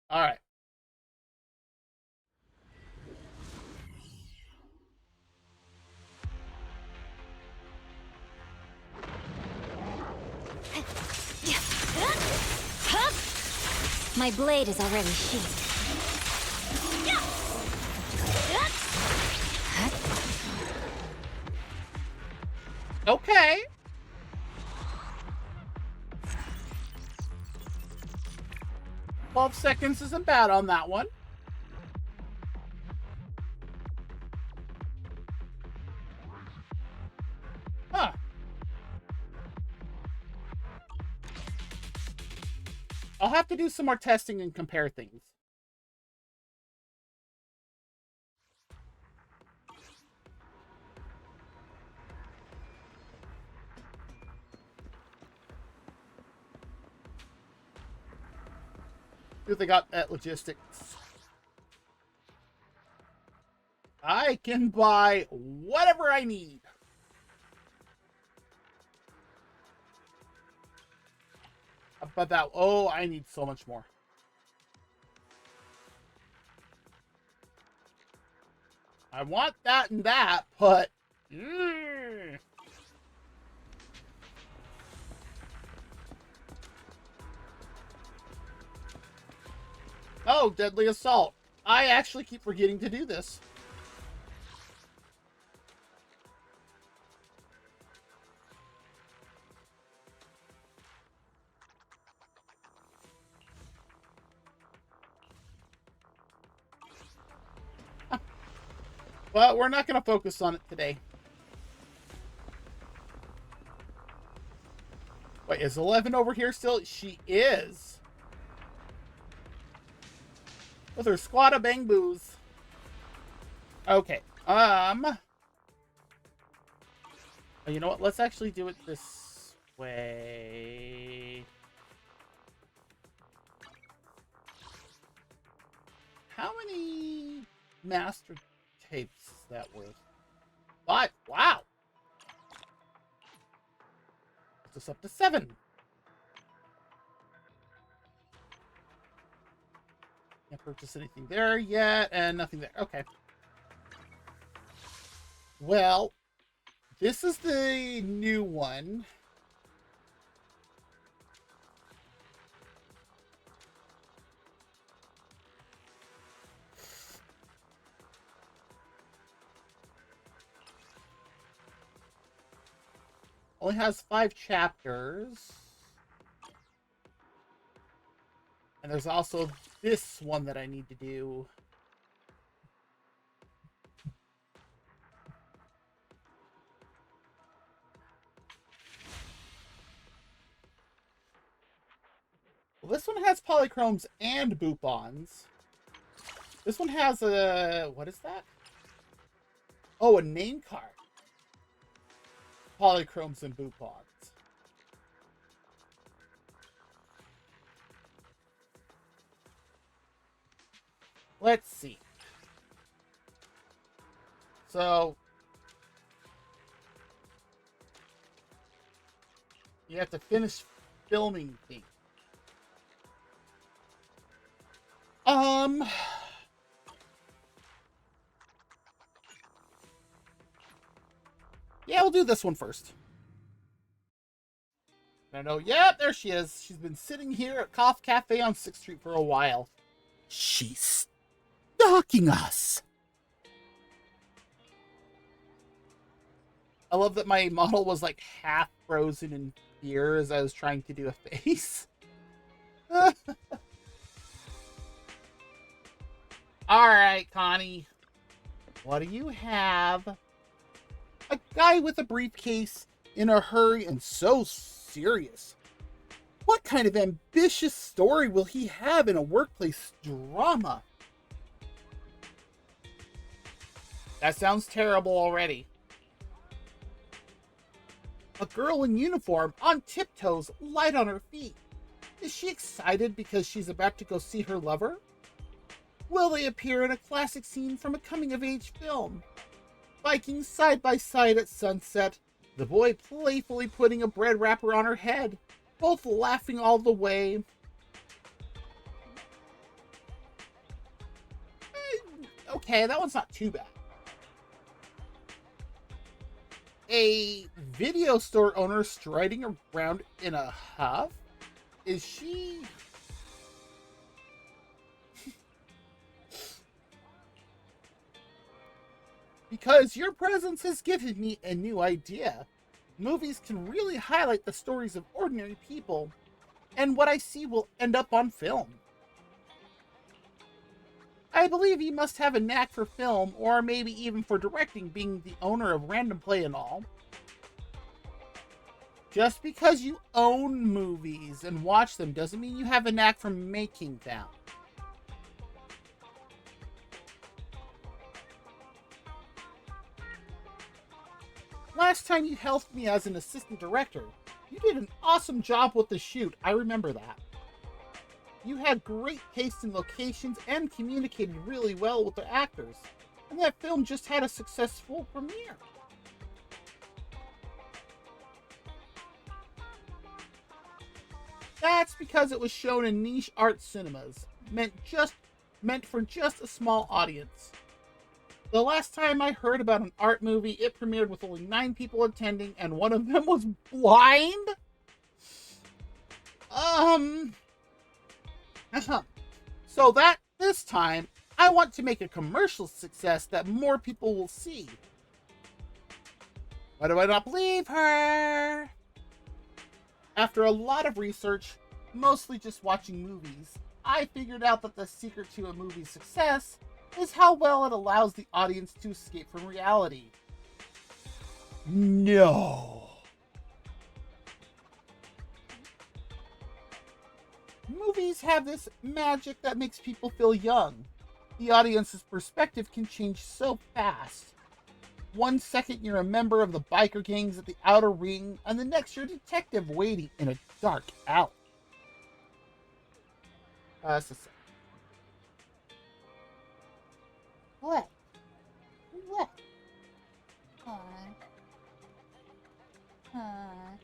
All right. My blade is already sheathed. Okay. $12 isn't bad on that one. Huh. I'll have to do some more testing and compare things. See if they got that logistics. I can buy whatever I need. But that, oh, I need so much more. I want that and that, but... Oh, Deadly Assault. I actually keep forgetting to do this. But we're not going to focus on it today. Wait, is 11 over here still? She is. With her squad of bang boos. Okay. You know what? Let's actually do it this way. How many master tapes is that worth? 5. Wow. Puts us up to 7. Can't purchase anything there yet, and nothing there. Okay. Well, this is the new one. Only has 5 chapters. And there's also this one that I need to do. Well, this one has polychromes and boopons. This one has a... What is that? Oh, a name card. Polychromes and boopons. Let's see. So... You have to finish filming things. Yeah, we'll do this one first. I know. Yep, there she is. She's been sitting here at Cough Cafe on 6th Street for a while. She's stalking us. I love that my model was like half frozen in fear as I was trying to do a face. All right, Connie. What do you have? A guy with a briefcase, in a hurry and so serious. What kind of ambitious story will he have in a workplace drama? That sounds terrible already. A girl in uniform, on tiptoes, light on her feet. Is she excited because she's about to go see her lover? Will they appear in a classic scene from a coming-of-age film? Biking side by side at sunset, the boy playfully putting a bread wrapper on her head, both laughing all the way. Okay, that one's not too bad. A video store owner striding around in a huff? Is she... Because your presence has given me a new idea. Movies can really highlight the stories of ordinary people, and what I see will end up on film. I believe you must have a knack for film, or maybe even for directing, being the owner of Random Play and all. Just because you own movies and watch them doesn't mean you have a knack for making them. Last time you helped me as an assistant director, you did an awesome job with the shoot. I remember that. You had great taste in locations and communicated really well with the actors. And that film just had a successful premiere. That's because it was shown in niche art cinemas, meant for just a small audience. The last time I heard about an art movie, it premiered with only 9 people attending, and one of them was blind? So that this time, I want to make a commercial success that more people will see. Why do I not believe her? After a lot of research, mostly just watching movies, I figured out that the secret to a movie's success is how well it allows the audience to escape from reality. No. Movies have this magic that makes people feel young. The audience's perspective can change so fast. 1 second you're a member of the biker gangs at the outer ring, and the next you're a detective waiting in a dark alley. What? What? Hi. Hi.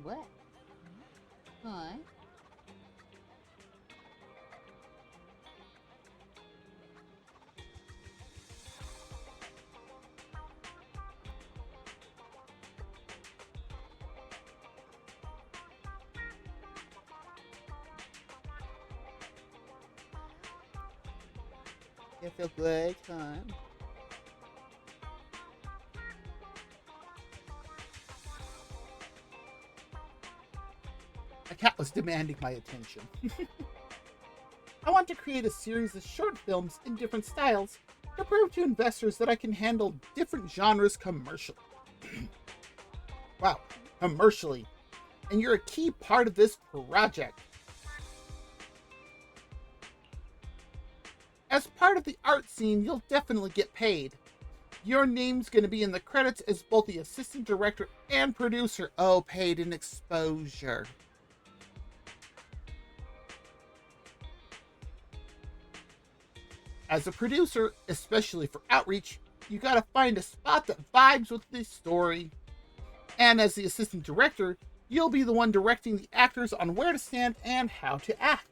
What? What? You feel good, huh? My cat was demanding my attention. I want to create a series of short films in different styles to prove to investors that I can handle different genres commercially. Wow, commercially. And you're a key part of this project. As part of the art scene, you'll definitely get paid. Your name's going to be in the credits as both the assistant director and producer. Oh, paid in exposure. As a producer, especially for outreach, you gotta find a spot that vibes with the story. And as the assistant director, you'll be the one directing the actors on where to stand and how to act.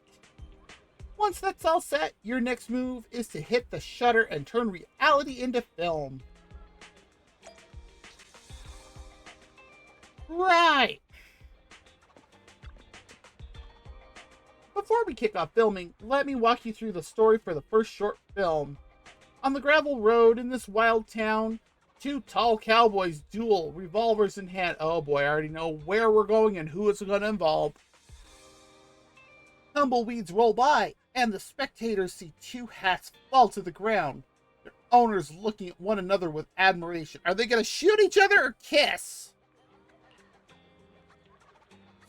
Once that's all set, your next move is to hit the shutter and turn reality into film. Right. Before we kick off filming, let me walk you through the story for the first short film. On the gravel road in this wild town, two tall cowboys duel, revolvers in hand. Oh boy, I already know where we're going and who it's going to involve. Tumbleweeds roll by, and the spectators see two hats fall to the ground. Their owners looking at one another with admiration. Are they going to shoot each other or kiss?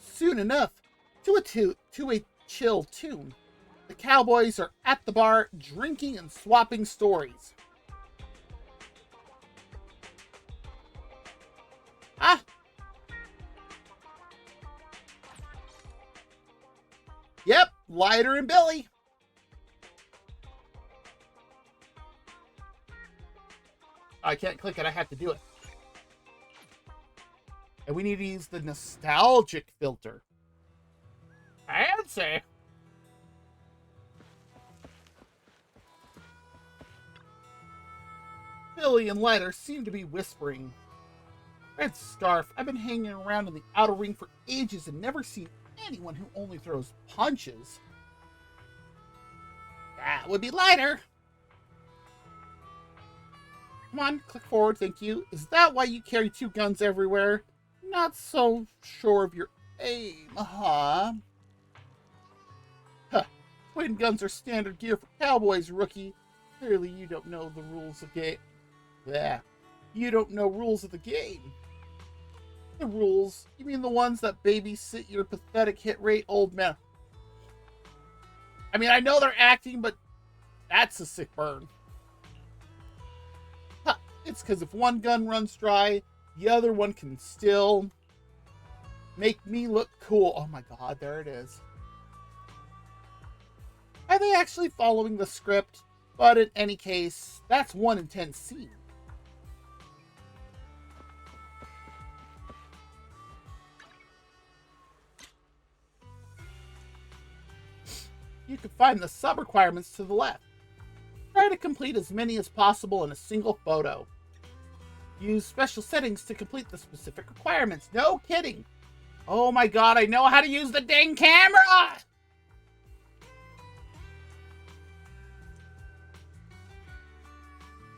Soon enough, to a chill tune, the cowboys are at the bar drinking and swapping stories. Ah! Yep, Lighter and Billy. I can't click it, I have to do it. And we need to use the nostalgic filter. Fancy. Billy and Lighter seem to be whispering. Red Scarf, I've been hanging around in the outer ring for ages and never seen anyone who only throws punches. That would be Lighter. Come on, click forward, thank you. Is that why you carry two guns everywhere? Not so sure of your aim, huh? Huh. Twin guns are standard gear for cowboys, rookie. Clearly you don't know the rules of game. Yeah. You don't know rules of the game. The rules? You mean the ones that babysit your pathetic hit rate old man? I mean, I know they're acting, but that's a sick burn. Huh. It's because if one gun runs dry, the other one can still make me look cool. Oh my god, there it is. Are they actually following the script? But in any case, that's one intense scene. You can find the sub-requirements to the left. Try to complete as many as possible in a single photo. Use special settings to complete the specific requirements. No kidding. Oh my god, I know how to use the dang camera!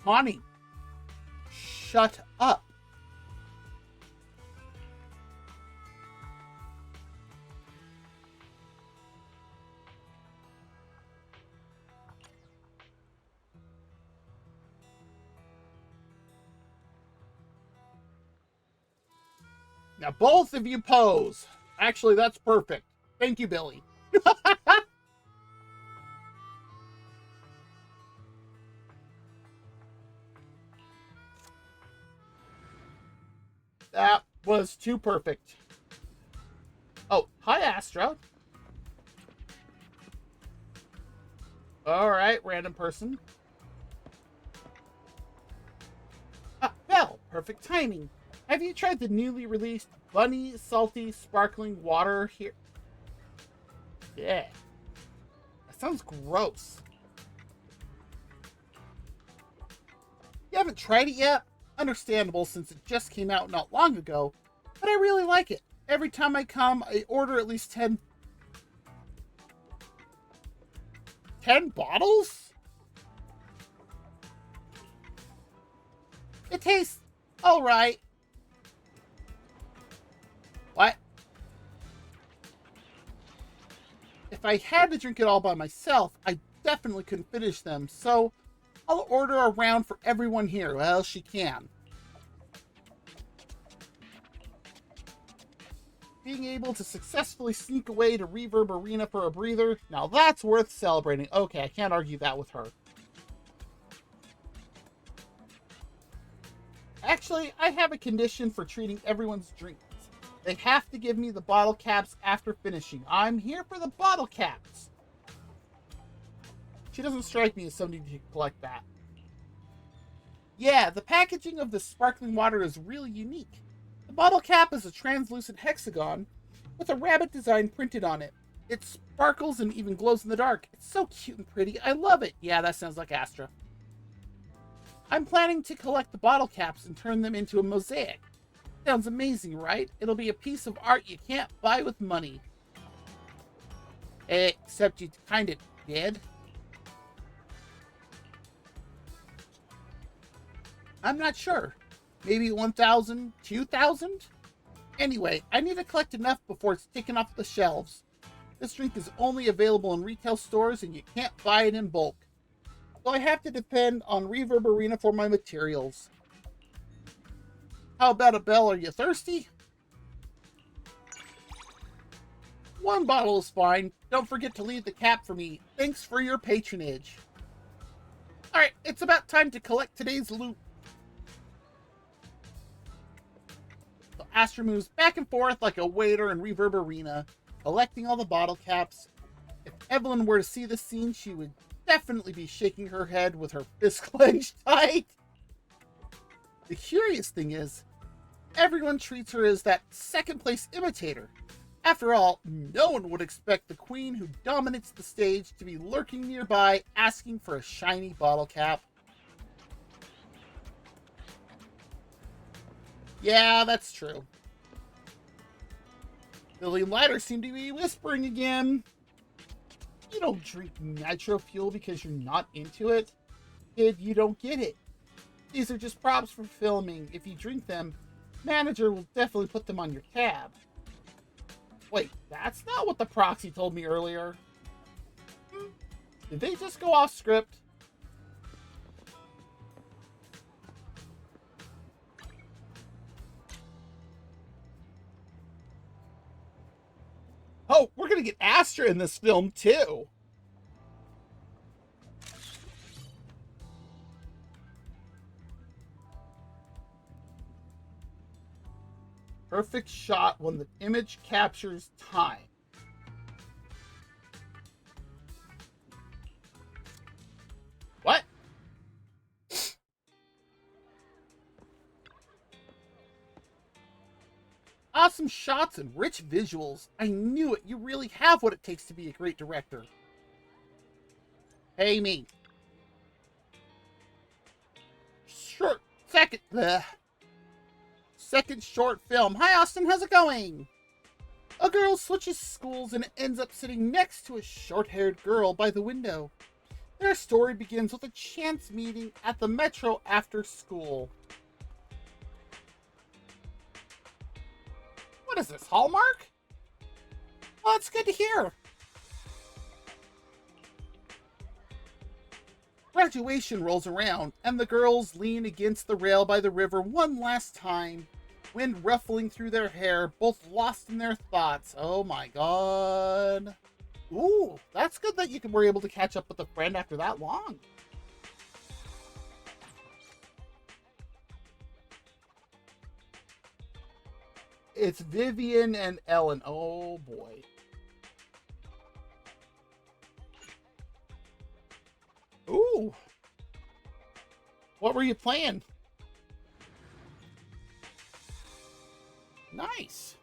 Connie, shut up. Now both of you pose. Actually, that's perfect. Thank you, Billy. That was too perfect. Oh, hi, Astra. All right, random person. Ah, Belle, perfect timing. Have you tried the newly released Bunny, salty, sparkling water here. Yeah. That sounds gross. You haven't tried it yet? Understandable since it just came out not long ago, but I really like it. Every time I come, I order at least 10 bottles? It tastes alright. What? If I had to drink it all by myself, I definitely couldn't finish them, so I'll order a round for everyone here. Well, she can. Being able to successfully sneak away to Reverb Arena for a breather, now that's worth celebrating. Okay, I can't argue that with her. Actually, I have a condition for treating everyone's drinks. They have to give me the bottle caps after finishing. I'm here for the bottle caps. She doesn't strike me as somebody to collect that. Yeah, the packaging of the sparkling water is really unique. The bottle cap is a translucent hexagon with a rabbit design printed on it. It sparkles and even glows in the dark. It's so cute and pretty. I love it. Yeah, that sounds like Astra. I'm planning to collect the bottle caps and turn them into a mosaic. Sounds amazing, right? It'll be a piece of art you can't buy with money. Except you kind of did. I'm not sure. Maybe 1,000, 2,000? Anyway, I need to collect enough before it's taken off the shelves. This drink is only available in retail stores and you can't buy it in bulk. So I have to depend on Reverb Arena for my materials. How about a bell? Are you thirsty? One bottle is fine. Don't forget to leave the cap for me. Thanks for your patronage. Alright, it's about time to collect today's loot. So Astra moves back and forth like a waiter in Reverb Arena, collecting all the bottle caps. If Evelyn were to see this scene, she would definitely be shaking her head with her fist clenched tight. The curious thing is, everyone treats her as that second place imitator. After all, no one would expect the queen who dominates the stage to be lurking nearby asking for a shiny bottle cap. Yeah, that's true. Lily and Ladder seem to be whispering again. You don't drink nitro fuel because you're not into it. Kid, you don't get it. These are just props for filming. If you drink them, manager will definitely put them on your tab. Wait, that's not what the proxy told me earlier. Did they just go off script? Oh, we're gonna get Astra in this film too. Perfect shot when the image captures time. What? Awesome shots and rich visuals. I knew it. You really have what it takes to be a great director. Hey, me. Short second. Bleh. Second short film. Hi, Austin. How's it going? A girl switches schools and ends up sitting next to a short-haired girl by the window. Their story begins with a chance meeting at the metro after school. What is this, Hallmark? Well, it's good to hear. Graduation rolls around, and the girls lean against the rail by the river one last time. Wind ruffling through their hair, both lost in their thoughts. Oh my god. Ooh, that's good that you were able to catch up with a friend after that long. It's Vivian and Ellen. Oh boy. Ooh. What were you playing? Nice.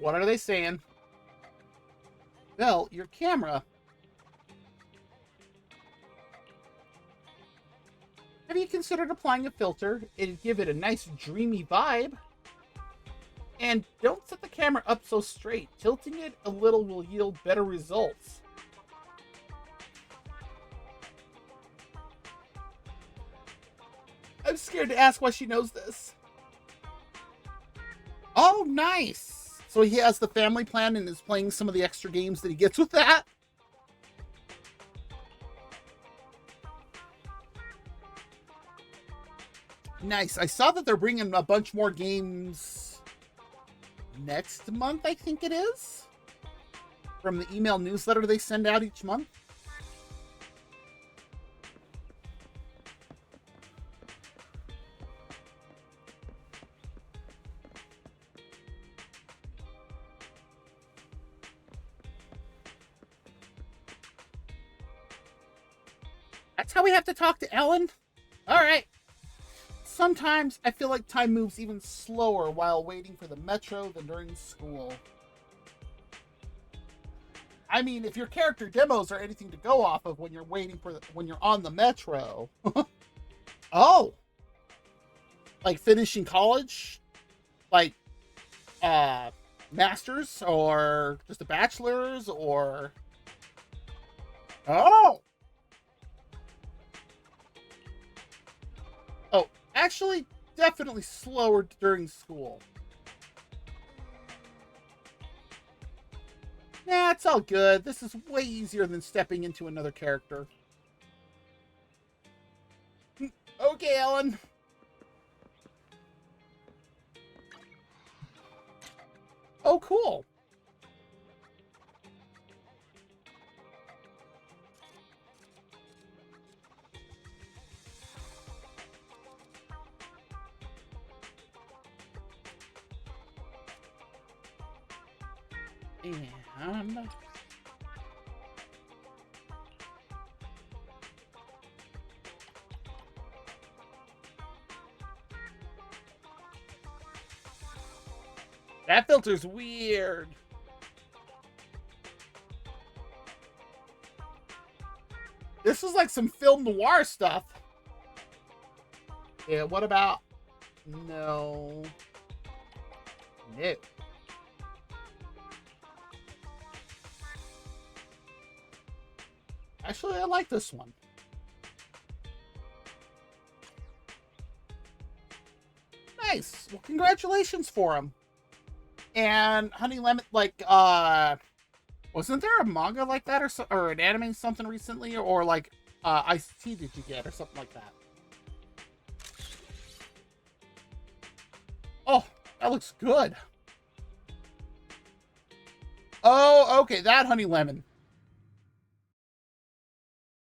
What are they saying? Belle, your camera. Have you considered applying a filter? It'd give it a nice dreamy vibe. And don't set the camera up so straight. Tilting it a little will yield better results. I'm scared to ask why she knows this. Oh, nice. So he has the family plan and is playing some of the extra games that he gets with that. Nice. I saw that they're bringing a bunch more games next month, I think it is. From the email newsletter they send out each month. That's how we have to talk to Ellen? All right. Sometimes I feel like time moves even slower while waiting for the metro than during school. I mean, if your character demos are anything to go off of when you're waiting for when you're on the metro. Oh. Like finishing college? Like masters or just a bachelor's or Oh. Oh, actually, definitely slower during school. Nah, it's all good. This is way easier than stepping into another character. Okay, Ellen. Oh, cool. And that filter's weird. This is like some film noir stuff. Yeah, what about... No. No. Actually, I like this one. Nice. Well, congratulations for him. And Honey Lemon, like, wasn't there a manga like that or an anime something recently? Or like, Iced Tea did you get or something like that? Oh, that looks good. Oh, okay, that Honey Lemon.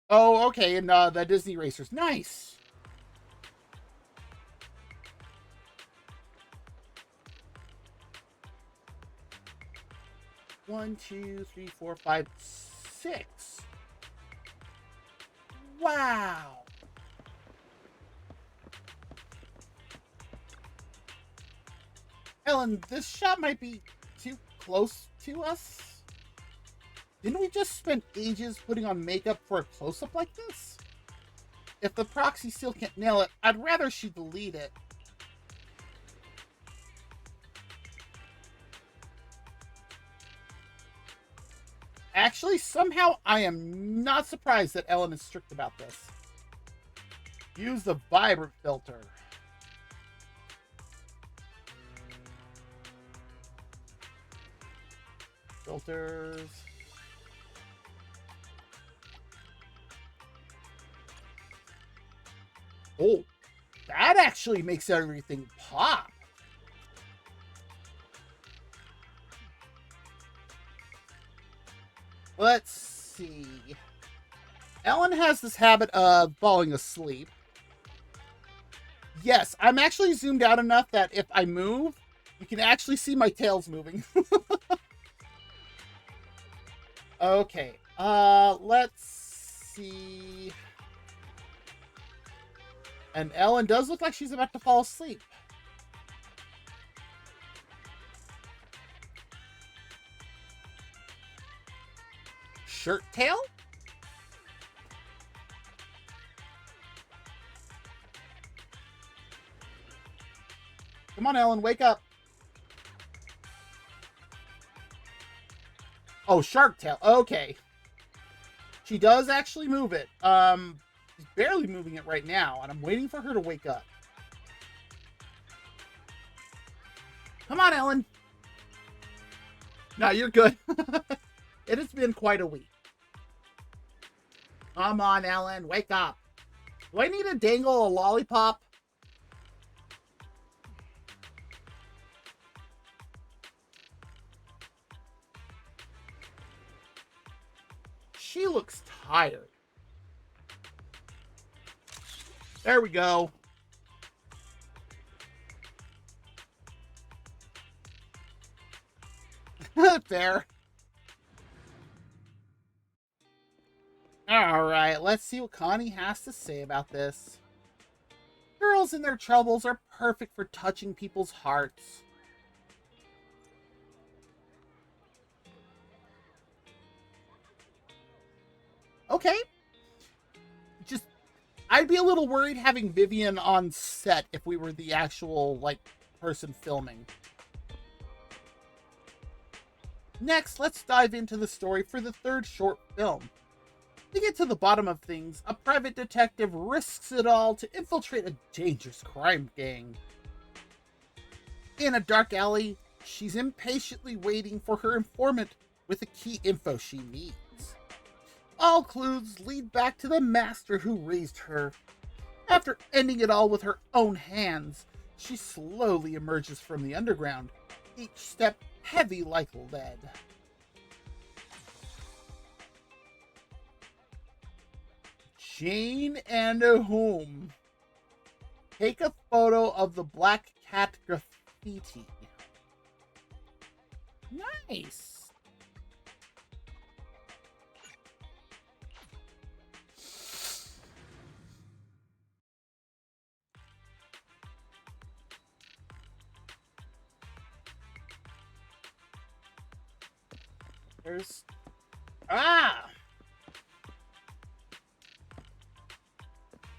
Oh, okay, and the Disney Racers. Nice. One, two, three, four, five, six. Wow. Ellen, this shot might be too close to us. Didn't we just spend ages putting on makeup for a close-up like this? If the proxy still can't nail it, I'd rather she delete it. Actually, somehow I am not surprised that Ellen is strict about this. Use the vibrant filter. Filters. Oh, that actually makes everything pop. Let's see. Ellen has this habit of falling asleep. Yes, I'm actually zoomed out enough that if I move, you can actually see my tails moving. Okay, let's see. And Ellen does look like she's about to fall asleep. Shirt tail? Come on, Ellen, wake up. Oh, shark tail. Okay. She does actually move it. She's barely moving it right now, and I'm waiting for her to wake up. Come on, Ellen. No, you're good. It has been quite a week. Come on, Ellen, wake up. Do I need to dangle a lollipop? She looks tired. There we go. There. Alright, let's see what Connie has to say about this. Girls in their troubles are perfect for touching people's hearts. Okay. Just, I'd be a little worried having Vivian on set if we were the actual, like, person filming. Next, let's dive into the story for the third short film. To get to the bottom of things, a private detective risks it all to infiltrate a dangerous crime gang. In a dark alley, she's impatiently waiting for her informant with the key info she needs. All clues lead back to the master who raised her. After ending it all with her own hands, she slowly emerges from the underground, each step heavy like lead. Jane and whom? Take a photo of the black cat graffiti. Nice. There's... Ah!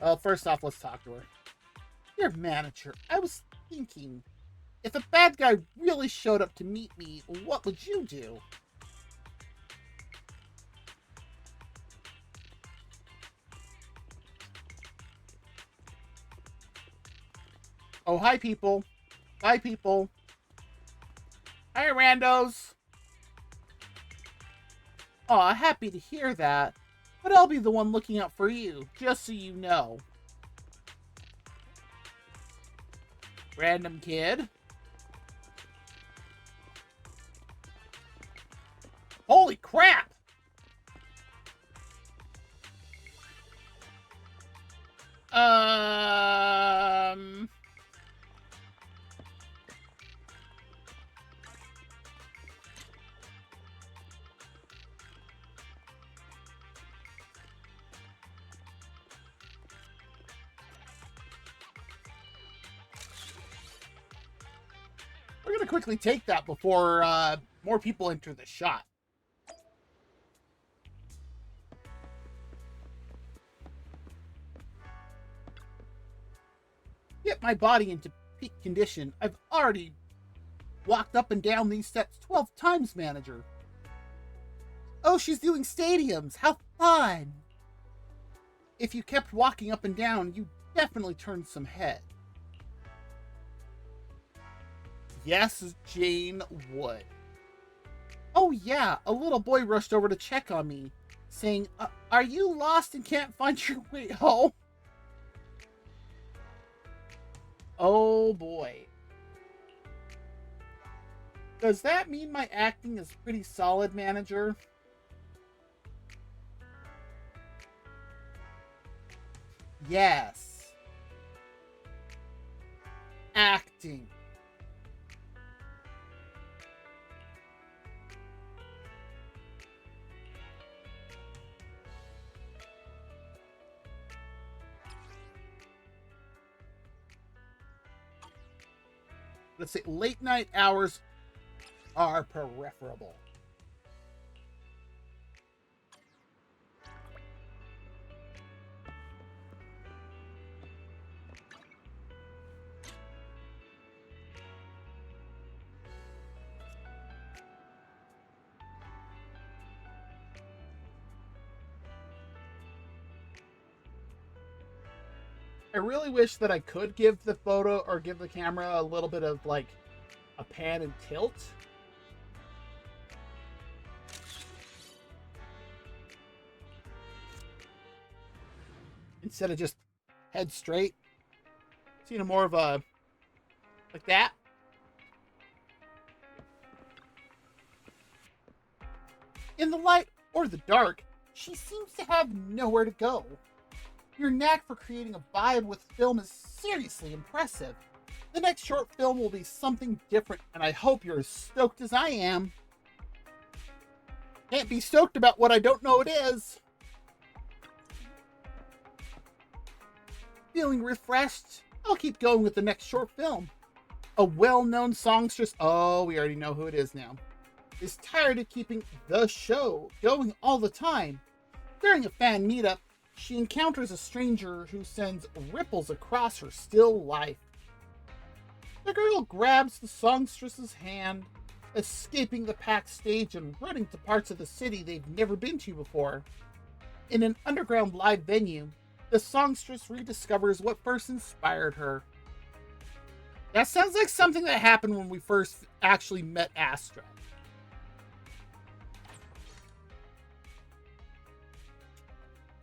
Well, first off, let's talk to her. Dear manager, I was thinking, if a bad guy really showed up to meet me, what would you do? Oh, hi, people. Bye, people. Hi, randos. Aw, happy to hear that. But I'll be the one looking out for you, just so you know. Random kid. Holy crap! We're gonna quickly take that before more people enter the shot. Get my body into peak condition. I've already walked up and down these steps 12 times, manager. Oh, she's doing stadiums. How fun. If you kept walking up and down, you'd definitely turn some head. Yes, Jane would. Oh yeah, a little boy rushed over to check on me, saying, are you lost and can't find your way home? Oh boy. Does that mean my acting is pretty solid, manager? Yes. Acting. let's say late night hours are preferable. I really wish that I could give the photo or give the camera a little bit of like a pan and tilt. Instead of just head straight. Seeing more of a, like that. In the light or the dark, she seems to have nowhere to go. Your knack for creating a vibe with film is seriously impressive. The next short film will be something different, and I hope you're as stoked as I am. Can't be stoked about what I don't know it is. Feeling refreshed? I'll keep going with the next short film. A well-known songstress, oh, we already know who it is now, is tired of keeping the show going all the time. During a fan meetup, she encounters a stranger who sends ripples across her still life. The girl grabs the songstress's hand, escaping the packed stage and running to parts of the city they've never been to before. In an underground live venue, the songstress rediscovers what first inspired her. That sounds like something that happened when we first actually met Astra.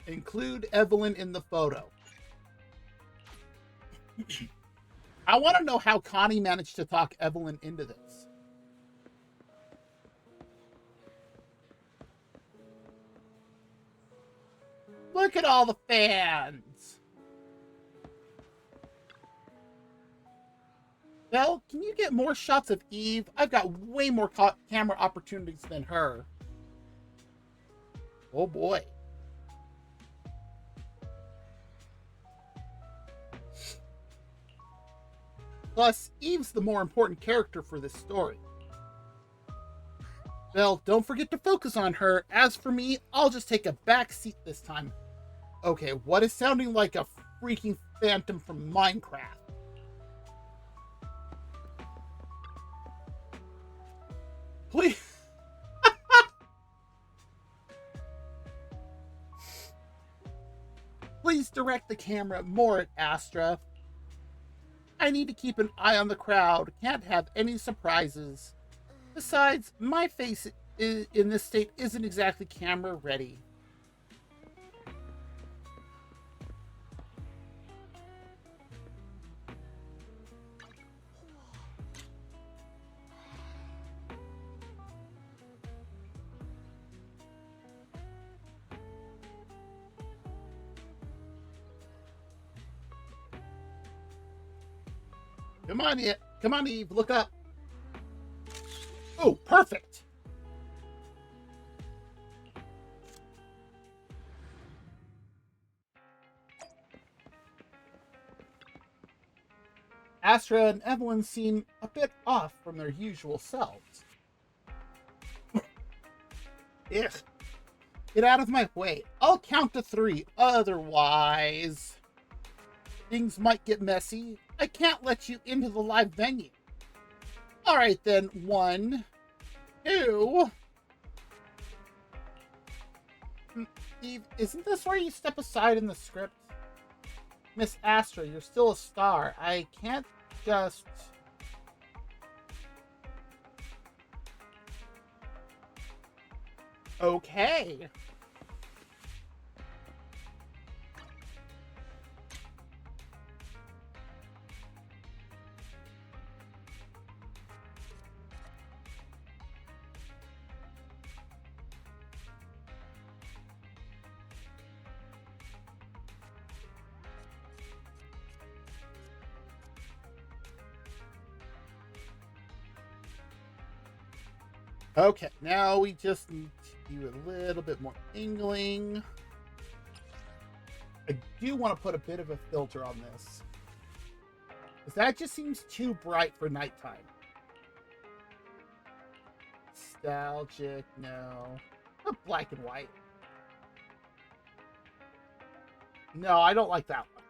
Include Evelyn in the photo. I want to know how Connie managed to talk Evelyn into this. Look at all the fans. Belle, can you get more shots of Eve? I've got way more camera opportunities than her. Oh boy. Plus, Eve's the more important character for this story. Well, don't forget to focus on her. As for me, I'll just take a back seat this time. Okay, what is sounding like a freaking phantom from Minecraft? Please. Please direct the camera more at Astra. I need to keep an eye on the crowd. Can't have any surprises. Besides, my face in this state isn't exactly camera ready. Come on, Eve. Come on, Eve. Look up. Oh, perfect. Astra and Evelyn seem a bit off from their usual selves. Ugh. Get out of my way. I'll count to 3. Otherwise, things might get messy. I can't let you into the live venue. All right, then. 1, 2. Eve, isn't this where you step aside in the script? Miss Astra, you're still a star. I can't just... Okay. Okay, now we just need to do a little bit more angling. I do want to put a bit of a filter on this. Because that just seems too bright for nighttime. Nostalgic, no. Black and white. No, I don't like that one.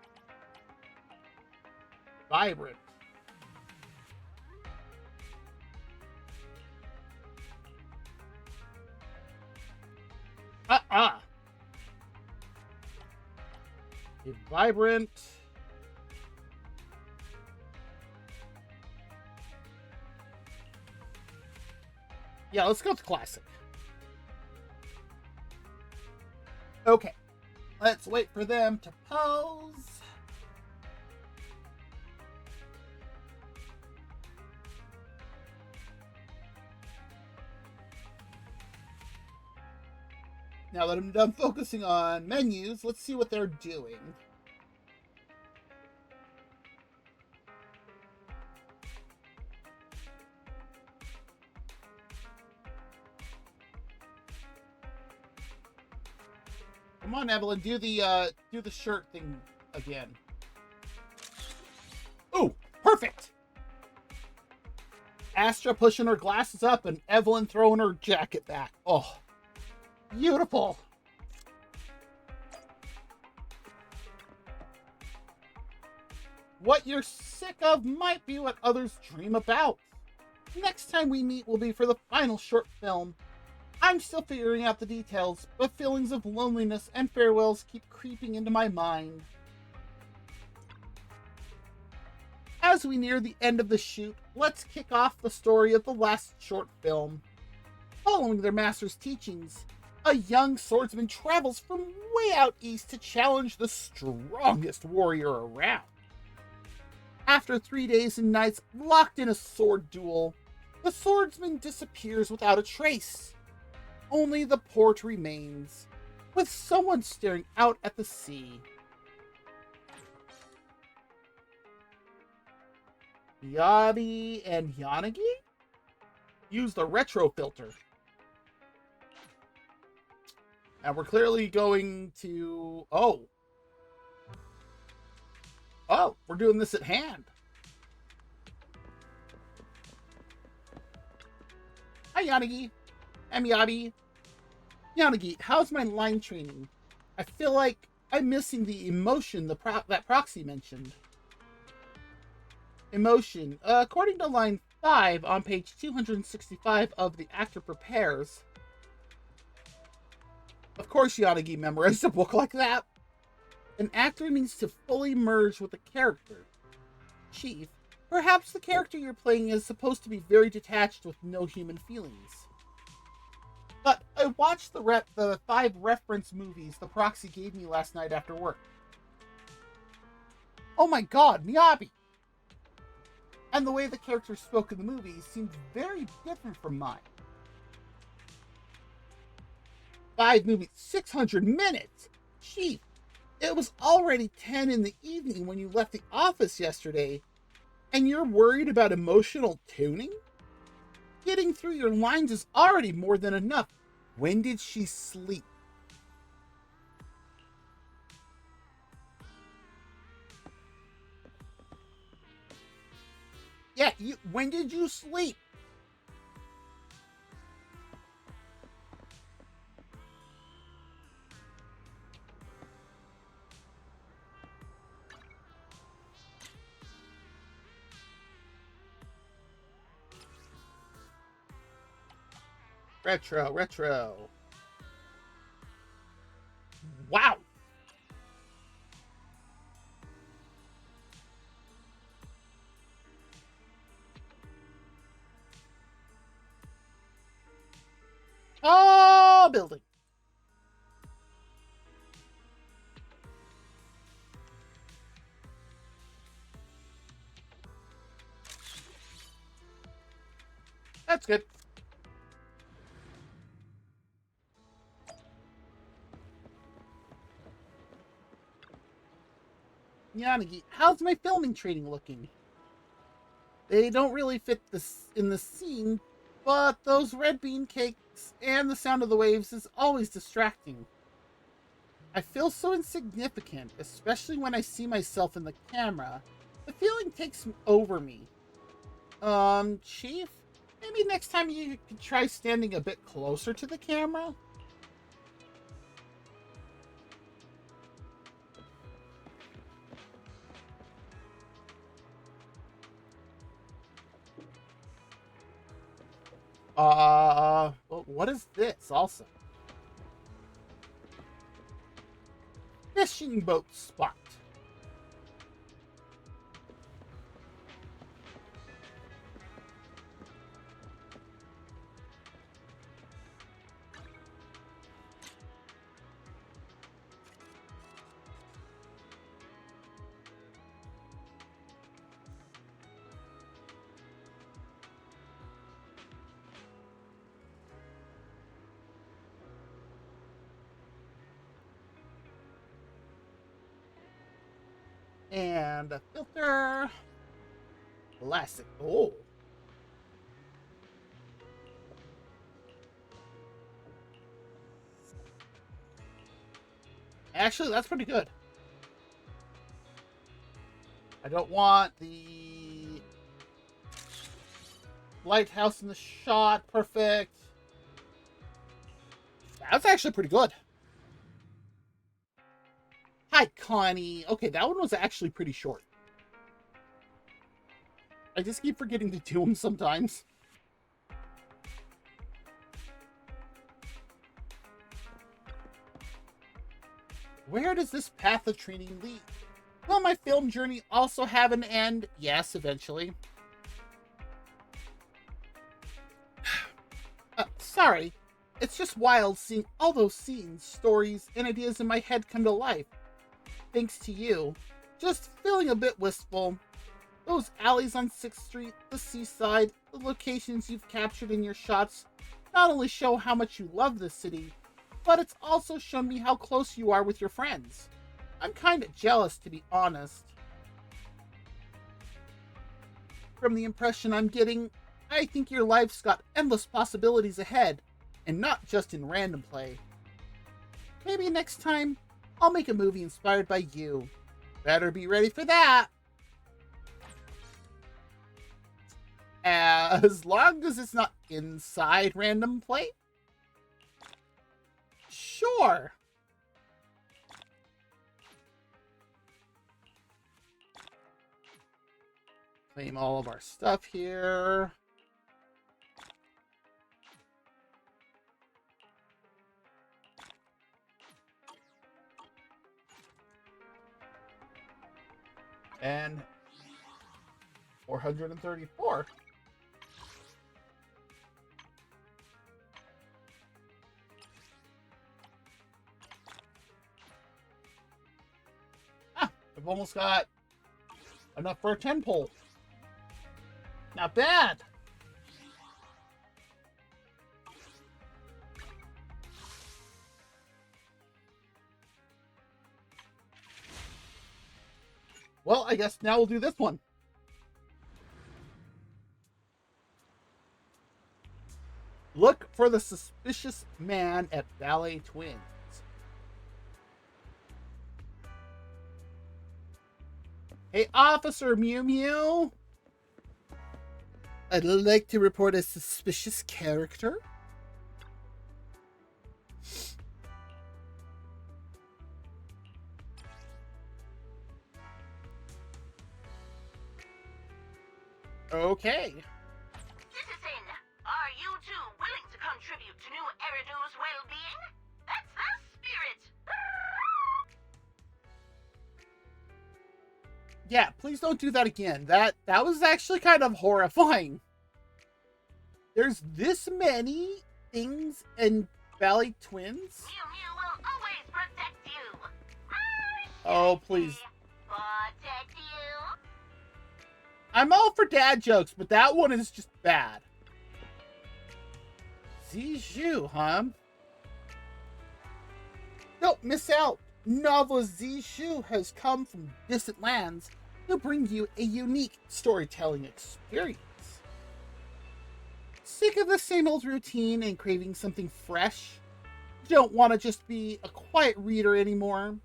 Vibrant. Vibrant. Yeah, let's go with classic. Okay. Let's wait for them to pose. Now that I'm done focusing on menus, let's see what they're doing. Come on, Evelyn, do the shirt thing again. Ooh, perfect. Astra pushing her glasses up and Evelyn throwing her jacket back. Oh, beautiful. What you're sick of might be what others dream about. Next time we meet will be for the final short film. I'm still figuring out the details, but feelings of loneliness and farewells keep creeping into my mind. As we near the end of the shoot, let's kick off the story of the last short film. Following their master's teachings, a young swordsman travels from way out east to challenge the strongest warrior around. After 3 days and nights locked in a sword duel, the swordsman disappears without a trace. Only the port remains, with someone staring out at the sea. Yabi and Yanagi? Use the retro filter. And we're clearly going to... Oh, we're doing this at hand. Hi, Yanagi. I'm Yabi. Yanagi, how's my line training? I feel like I'm missing the emotion that Proxy mentioned. Emotion. According to line 5 on page 265 of The Actor Prepares. Of course Yanagi memorized a book like that. An actor needs to fully merge with the character. Chief, perhaps the character you're playing is supposed to be very detached with no human feelings. But I watched the 5 reference movies the Proxy gave me last night after work. Oh my god, Miyabi! And the way the characters spoke in the movies seemed very different from mine. 5 movies, 600 minutes! Chief, it was already 10 in the evening when you left the office yesterday, and you're worried about emotional tuning? Getting through your lines is already more than enough. When did she sleep? Yeah, when did you sleep? Retro. Wow. Oh, building. That's good. Yanagi, how's my filming training looking? They don't really fit in the scene, but those red bean cakes and the sound of the waves is always distracting. I feel so insignificant, especially when I see myself in the camera, The feeling takes over me. Chief, maybe next time you could try standing a bit closer to the camera? Well, what is this also? Fishing boat spot. And a filter. Classic. Oh. Actually, that's pretty good. I don't want the lighthouse in the shot. Perfect. That's actually pretty good. Hi, Connie. Okay, that one was actually pretty short. I just keep forgetting to do them sometimes. Where does this path of training lead? Will my film journey also have an end? Yes, eventually. Sorry. It's just wild seeing all those scenes, stories, and ideas in my head come to life. Thanks to you. Just feeling a bit wistful. Those alleys on 6th Street, the seaside, the locations you've captured in your shots not only show how much you love this city, but it's also shown me how close you are with your friends. I'm kinda jealous, to be honest. From the impression I'm getting, I think your life's got endless possibilities ahead, and not just in random play. Maybe next time, I'll make a movie inspired by you. Better be ready for that! As long as it's not inside random play? Sure! Claim all of our stuff here. And 434. I've almost got enough for a 10 pole. Not bad. Well, I guess now we'll do this one. Look for the suspicious man at Ballet Twins. Hey, Officer Mew Mew. I'd like to report a suspicious character. Okay. Citizen, are you two willing to contribute to New Eridu's well-being? That's the spirit! Yeah, please don't do that again. That was actually kind of horrifying. There's this many things in Ballet Twins? Mew Mew will always protect you! Oh, please. Protect you! I'm all for dad jokes, but that one is just bad. Zizhu, huh? Don't miss out. Novel Zizhu has come from distant lands to bring you a unique storytelling experience. Sick of the same old routine and craving something fresh? Don't want to just be a quiet reader anymore?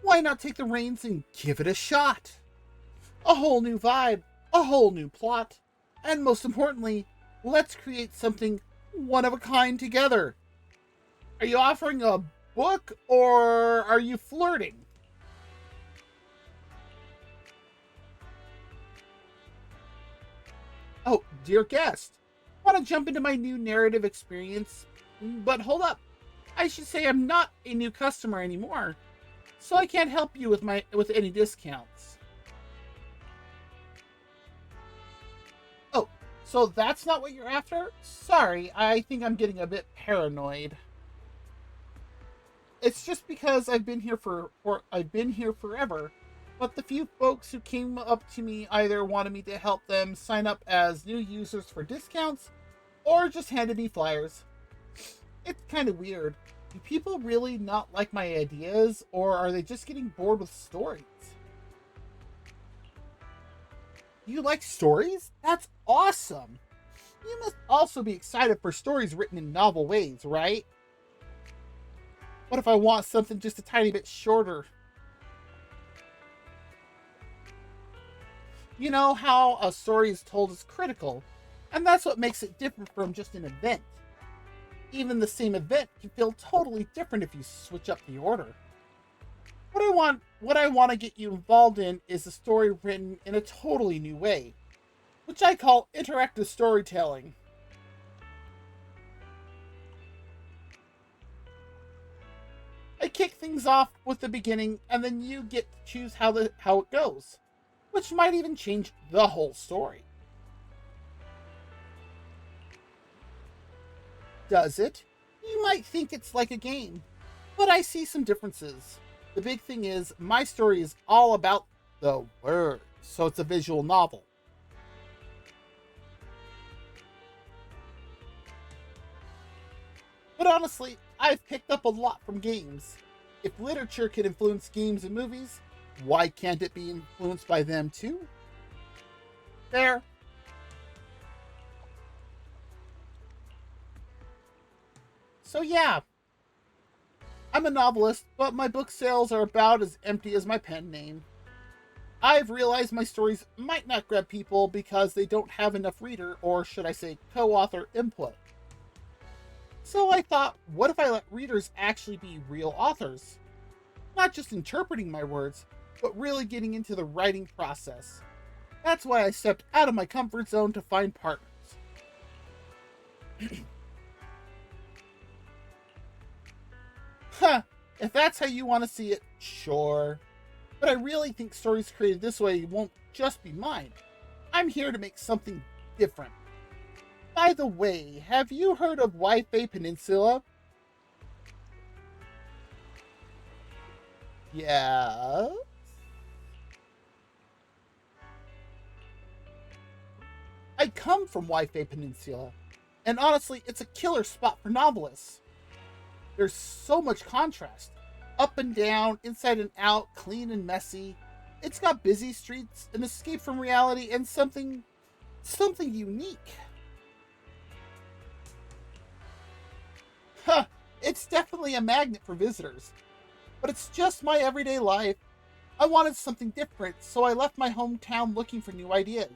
Why not take the reins and give it a shot? A whole new vibe, a whole new plot, and most importantly, let's create something one of a kind together. Are you offering a book or are you flirting? Oh, dear guest, want to jump into my new narrative experience? But hold up. I should say I'm not a new customer anymore, so I can't help you with any discounts. Oh, so that's not what you're after? Sorry, I think I'm getting a bit paranoid. It's just because I've been here forever, but the few folks who came up to me either wanted me to help them sign up as new users for discounts or just handed me flyers. It's kind of weird. Do people really not like my ideas, or are they just getting bored with stories? You like stories? That's awesome! You must also be excited for stories written in novel ways, right? What if I want something just a tiny bit shorter? You know how a story is told is critical, and that's what makes it different from just an event. Even the same event can feel totally different if you switch up the order. What I want to get you involved in is a story written in a totally new way, which I call interactive storytelling. I kick things off with the beginning, and then you get to choose how it goes, which might even change the whole story. Does it? You might think it's like a game, but I see some differences. The big thing is, my story is all about the words, so it's a visual novel. But honestly, I've picked up a lot from games. If literature can influence games and movies, why can't it be influenced by them too? There. So yeah, I'm a novelist, but my book sales are about as empty as my pen name. I've realized my stories might not grab people because they don't have enough reader, or should I say co-author input. So I thought, what if I let readers actually be real authors? Not just interpreting my words, but really getting into the writing process. That's why I stepped out of my comfort zone to find partners. Huh, if that's how you want to see it, sure. But I really think stories created this way won't just be mine. I'm here to make something different. By the way, have you heard of Wi-Fi Peninsula? Yeah. I come from Wi-Fi Peninsula, and honestly, it's a killer spot for novelists. There's so much contrast. Up and down, inside and out, clean and messy. It's got busy streets, an escape from reality, and something unique. Huh, it's definitely a magnet for visitors. But it's just my everyday life. I wanted something different, so I left my hometown looking for new ideas.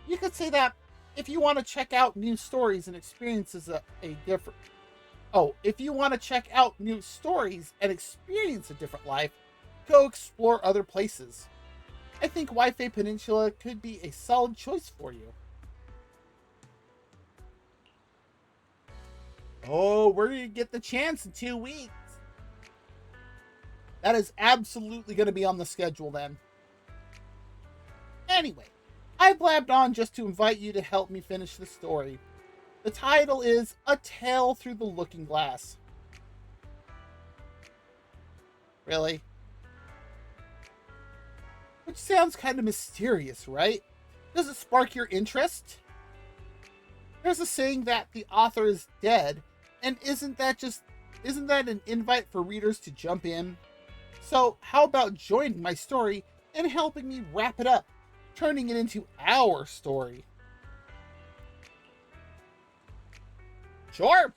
You could say that if you want to check out new stories and experiences if you want to check out new stories and experience a different life, go explore other places. I think Wi-Fi Peninsula could be a solid choice for you. Oh, we're going to get the chance in 2 weeks. That is absolutely going to be on the schedule then. Anyway, I blabbed on just to invite you to help me finish the story. The title is A Tale Through the Looking Glass. Really? Which sounds kind of mysterious, right? Does it spark your interest? There's a saying that the author is dead, and isn't that an invite for readers to jump in? So how about joining my story and helping me wrap it up, turning it into our story? Sure.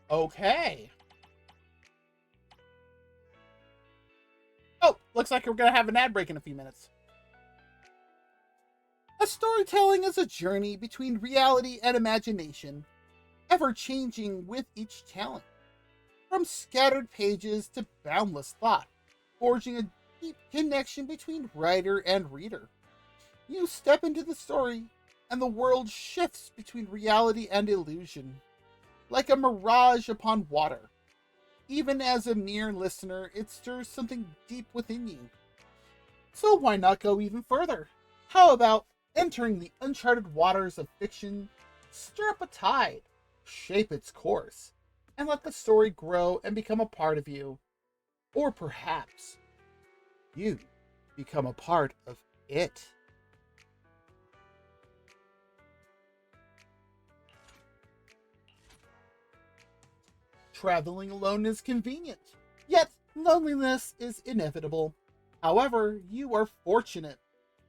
Okay. Oh, looks like we're going to have an ad break in a few minutes. A storytelling is a journey between reality and imagination, ever changing with each telling. From scattered pages to boundless thought, forging a deep connection between writer and reader. You step into the story, and the world shifts between reality and illusion, like a mirage upon water. Even as a mere listener, it stirs something deep within you. So why not go even further? How about entering the uncharted waters of fiction, stir up a tide, shape its course, and let the story grow and become a part of you? Or perhaps you become a part of it. Traveling alone is convenient, yet loneliness is inevitable. However, you are fortunate.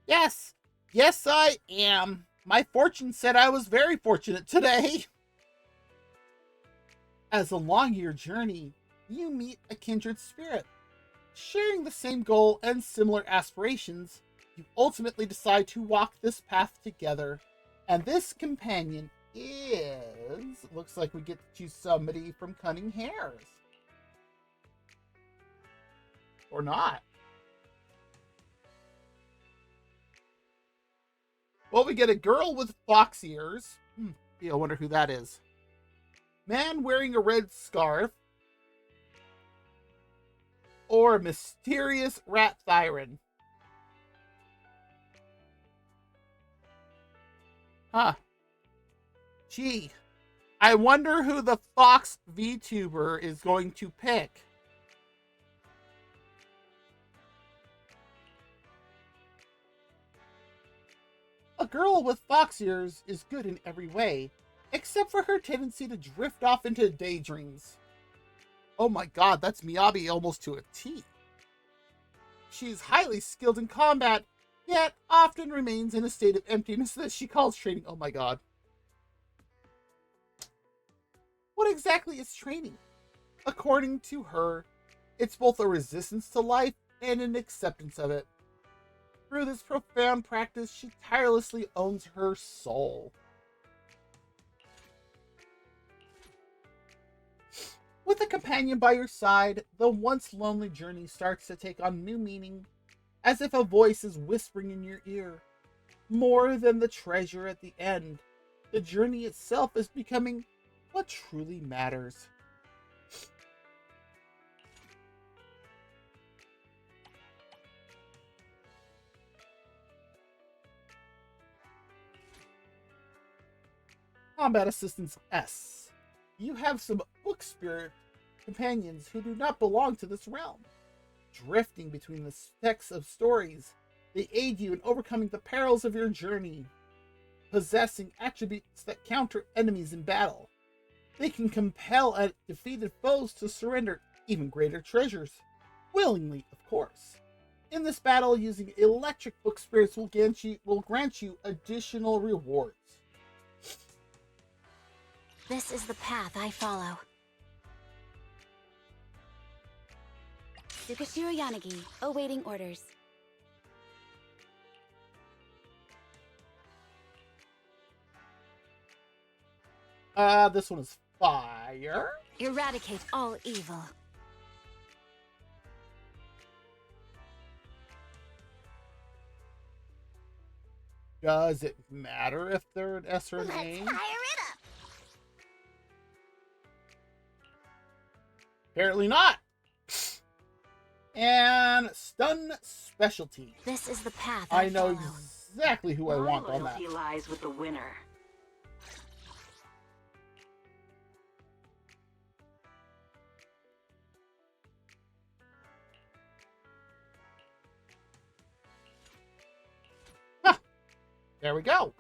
Yes, yes, I am. My fortune said I was very fortunate today. As along your journey, you meet a kindred spirit. Sharing the same goal and similar aspirations, you ultimately decide to walk this path together. And this companion is... Looks like we get to choose somebody from Cunning Hairs. Or not. Well, we get a girl with fox ears. Yeah, I wonder who that is. Man wearing a red scarf. Or a mysterious rat siren. Huh. Gee, I wonder who the Fox VTuber is going to pick. A girl with fox ears is good in every way, except for her tendency to drift off into daydreams. Oh my god, that's Miyabi almost to a T. She's highly skilled in combat, yet often remains in a state of emptiness that she calls training. Oh my god. What exactly is training? According to her, it's both a resistance to life and an acceptance of it. Through this profound practice, she tirelessly owns her soul. With a companion by your side, the once lonely journey starts to take on new meaning, as if a voice is whispering in your ear. More than the treasure at the end, the journey itself is becoming what truly matters. Combat Assistance S. You have some book spirit companions who do not belong to this realm. Drifting between the stacks of stories, they aid you in overcoming the perils of your journey. Possessing attributes that counter enemies in battle, they can compel defeated foes to surrender even greater treasures. Willingly, of course. In this battle, using electric book spirits will grant you additional rewards. This is the path I follow. Tsukashiro Yanagi, awaiting orders. This one is fire. Eradicate all evil. Does it matter if they're an S or an A? Let's fire it up. Apparently not. And stun specialty. This is the path I know follow. exactly who I My want on that. loyalty lies with the winner. Huh. There we go.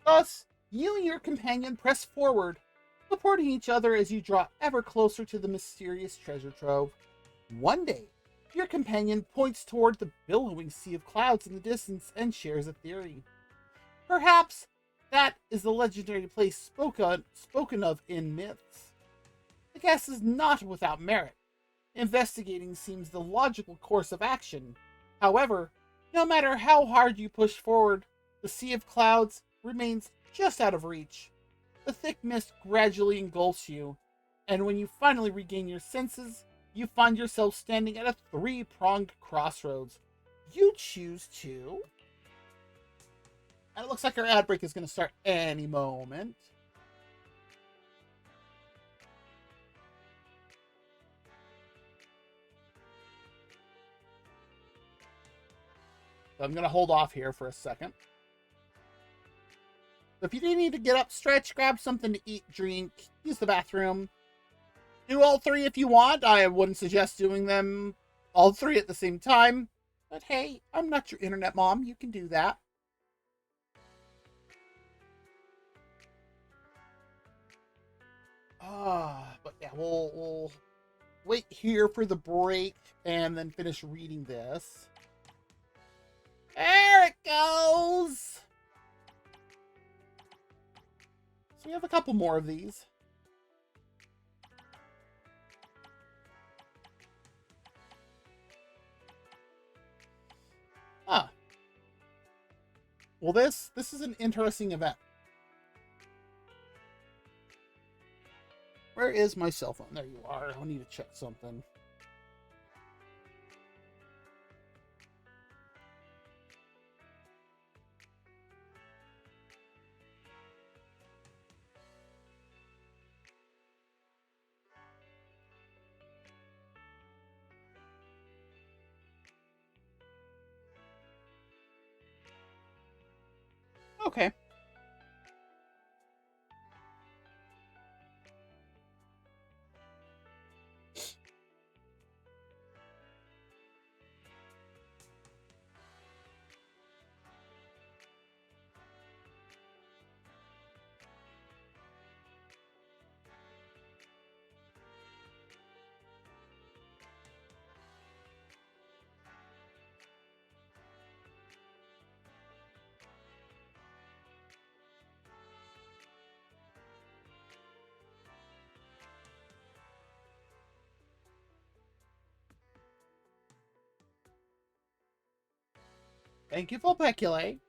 Thus, you and your companion press forward, supporting each other as you draw ever closer to the mysterious treasure trove. One day, your companion points toward the billowing sea of clouds in the distance and shares a theory. Perhaps that is the legendary place spoken of in myths. The guess is not without merit. Investigating seems the logical course of action. However, no matter how hard you push forward, the sea of clouds remains just out of reach. The thick mist gradually engulfs you, and when you finally regain your senses, you find yourself standing at a three-pronged crossroads. You choose to... And it looks like our ad break is going to start any moment. So I'm going to hold off here for a second. So if you do need to get up, stretch, grab something to eat, drink, use the bathroom, do all three if you want. I wouldn't suggest doing them all three at the same time. But hey, I'm not your internet mom. You can do that. But yeah, we'll wait here for the break and then finish reading this. There it goes! So we have a couple more of these. Ah. Well, this is an interesting event. Where is my cell phone? There you are. I need to check something. Okay. Thank you for Pecule.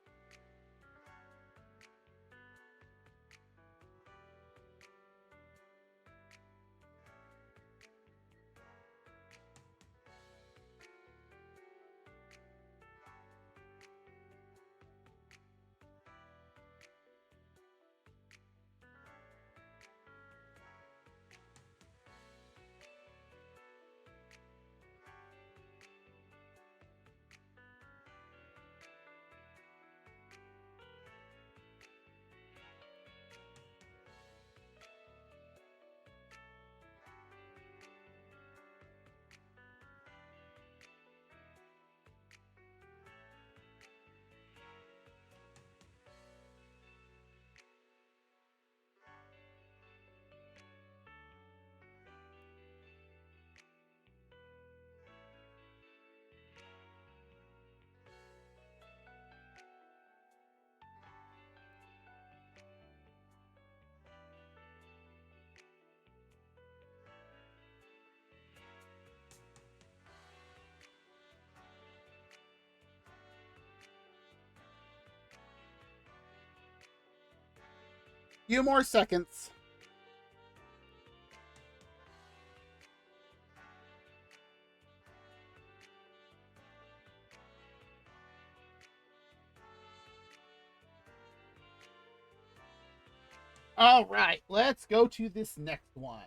Few more seconds. All right, let's go to this next one.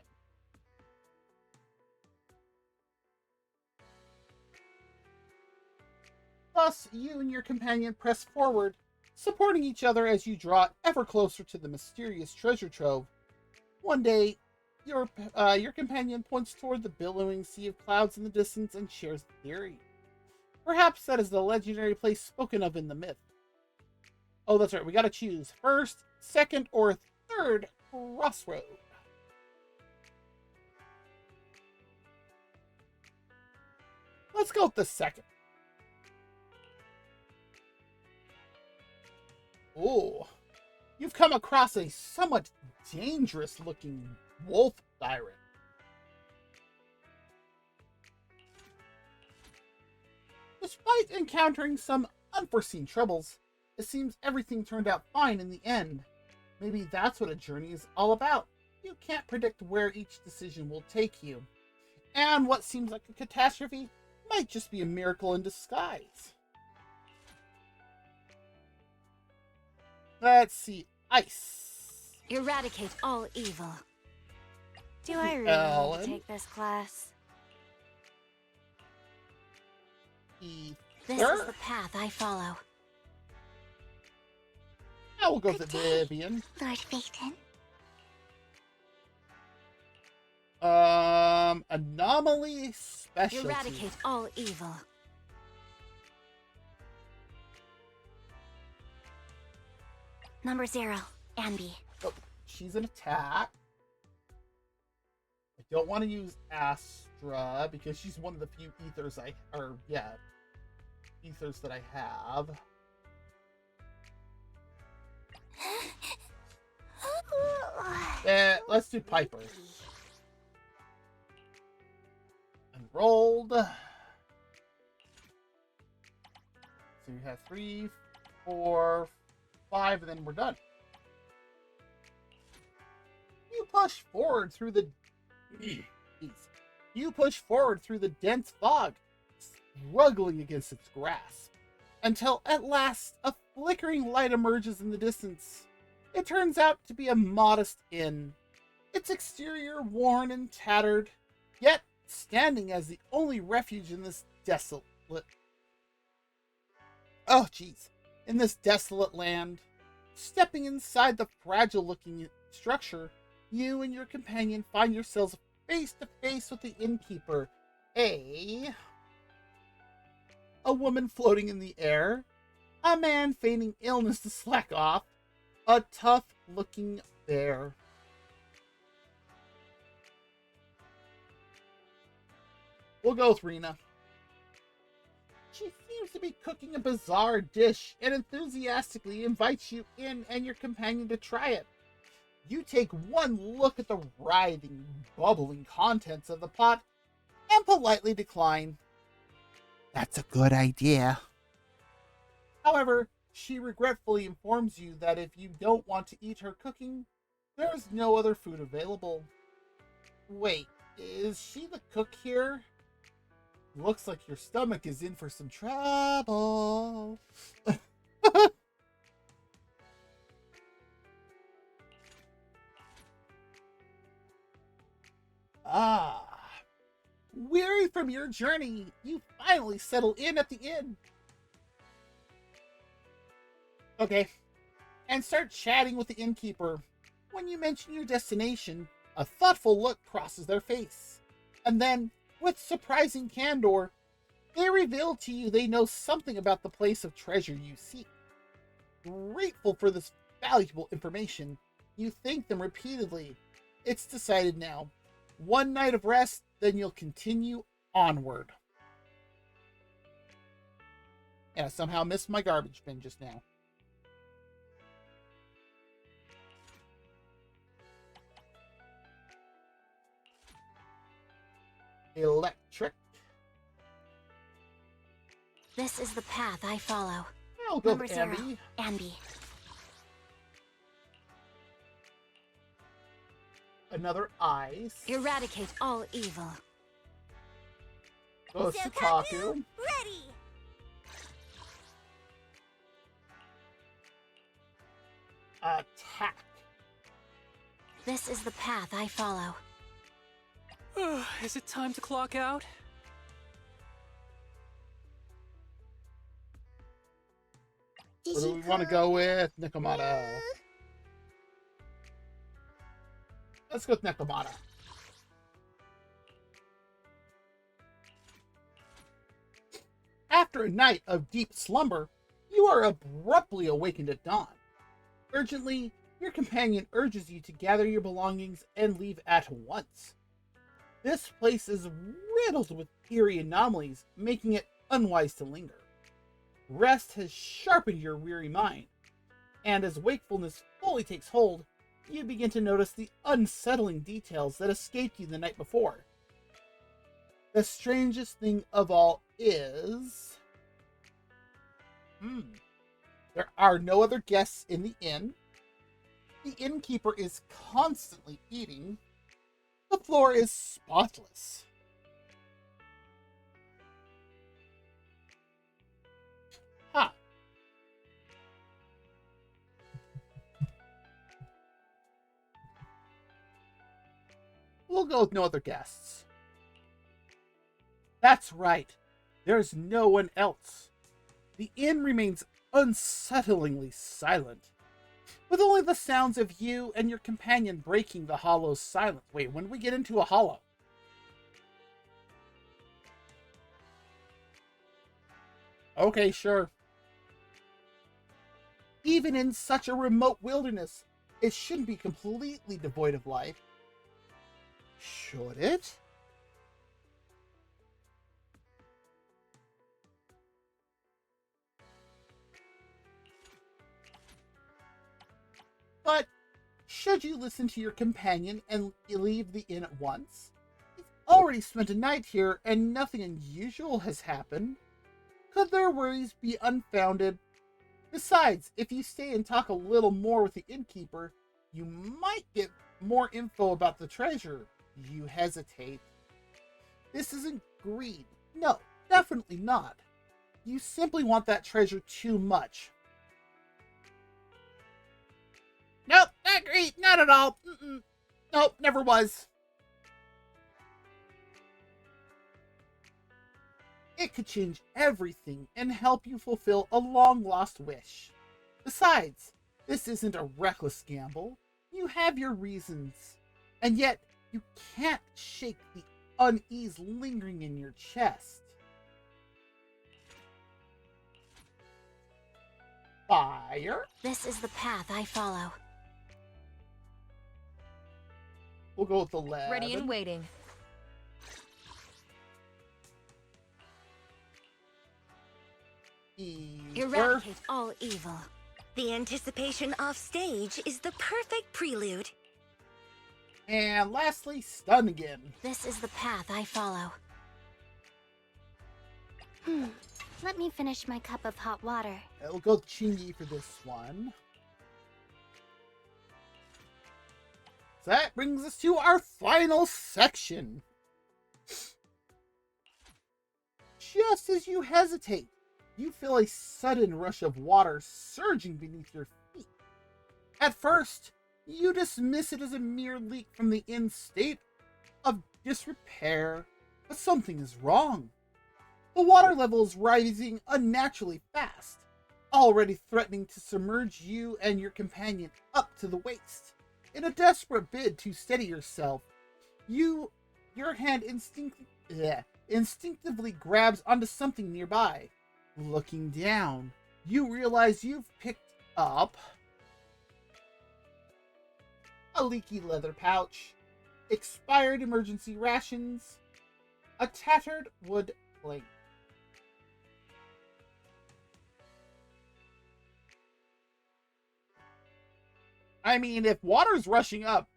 Thus, you and your companion press forward, supporting each other as you draw ever closer to the mysterious treasure trove. One day, your companion points toward the billowing sea of clouds in the distance and shares the theory. Perhaps that is the legendary place spoken of in the myth. Oh, that's right, we gotta choose first, second, or third crossroad. Let's go with the second. Oh, you've come across a somewhat dangerous-looking wolf siren. Despite encountering some unforeseen troubles, it seems everything turned out fine in the end. Maybe that's what a journey is all about. You can't predict where each decision will take you. And what seems like a catastrophe might just be a miracle in disguise. Let's see. Ice. Eradicate all evil. Do I really need to take this class? Ether. This is the path I follow. I will go with Vivian. Lord Phaeton. Anomaly specialty. Eradicate all evil. Number 0, Ambi. Oh, she's an attack. I don't want to use Astra because she's one of the few ethers ethers that I have. Let's do Piper. Enrolled. So you have 3, 4, 5, and then we're done. You push forward through the dense fog, struggling against its grasp, until at last a flickering light emerges in the distance. It turns out to be a modest inn, its exterior worn and tattered, yet standing as the only refuge in this desolate land. Stepping inside the fragile-looking structure, you and your companion find yourselves face to face with the innkeeper, a woman floating in the air, a man feigning illness to slack off, a tough-looking bear. We'll go with Rena. She seems to be cooking a bizarre dish and enthusiastically invites you in and your companion to try it. You take one look at the writhing, bubbling contents of the pot and politely decline. That's a good idea. However, she regretfully informs you that if you don't want to eat her cooking, there is no other food available. Wait, is she the cook here? Looks like your stomach is in for some trouble. Weary from your journey, you finally settle in at the inn. Okay, and start chatting with the innkeeper. When you mention your destination, a thoughtful look crosses their face. And then, with surprising candor, they reveal to you they know something about the place of treasure you seek. Grateful for this valuable information, you thank them repeatedly. It's decided now. One night of rest, then you'll continue onward. And I somehow missed my garbage bin just now. Electric. This is the path I follow. I'll go Number with 0, Ambi. Ambi. Another ice. Eradicate all evil. Go Sakaku. Ready! Attack. This is the path I follow. Is it time to clock out? What do we want to go with? Nekomata. Let's go with Nekomata. After a night of deep slumber, you are abruptly awakened at dawn. Urgently, your companion urges you to gather your belongings and leave at once. This place is riddled with eerie anomalies, making it unwise to linger. Rest has sharpened your weary mind, and as wakefulness fully takes hold, you begin to notice the unsettling details that escaped you the night before. The strangest thing of all is, There are no other guests in the inn. The innkeeper is constantly eating. The floor is spotless. Huh. We'll go with no other guests. That's right. There's no one else. The inn remains unsettlingly silent, with only the sounds of you and your companion breaking the hollow's silence. Wait, when do we get into a hollow? Okay, sure. Even in such a remote wilderness, it shouldn't be completely devoid of life. Should it? But should you listen to your companion and leave the inn at once? He's already spent a night here and nothing unusual has happened. Could their worries be unfounded? Besides, if you stay and talk a little more with the innkeeper, you might get more info about the treasure. You hesitate. This isn't greed. No, definitely not. You simply want that treasure too much. Nope, not greed, not at all. Nope, never was. It could change everything and help you fulfill a long-lost wish. Besides, this isn't a reckless gamble. You have your reasons. And yet, you can't shake the unease lingering in your chest. Fire. This is the path I follow. We'll go with 11. Ready and waiting. Eradicate all evil. The anticipation off stage is the perfect prelude. And lastly, stun again. This is the path I follow. Let me finish my cup of hot water. We'll go Chingy for this one. So that brings us to our final section. Just as you hesitate, you feel a sudden rush of water surging beneath your feet. At first, you dismiss it as a mere leak from the inn's state of disrepair, but something is wrong. The water level is rising unnaturally fast, already threatening to submerge you and your companion up to the waist. In a desperate bid to steady yourself, your hand instinctively grabs onto something nearby. Looking down, you realize you've picked up a leaky leather pouch, expired emergency rations, a tattered wood plank. I mean, if water's rushing up,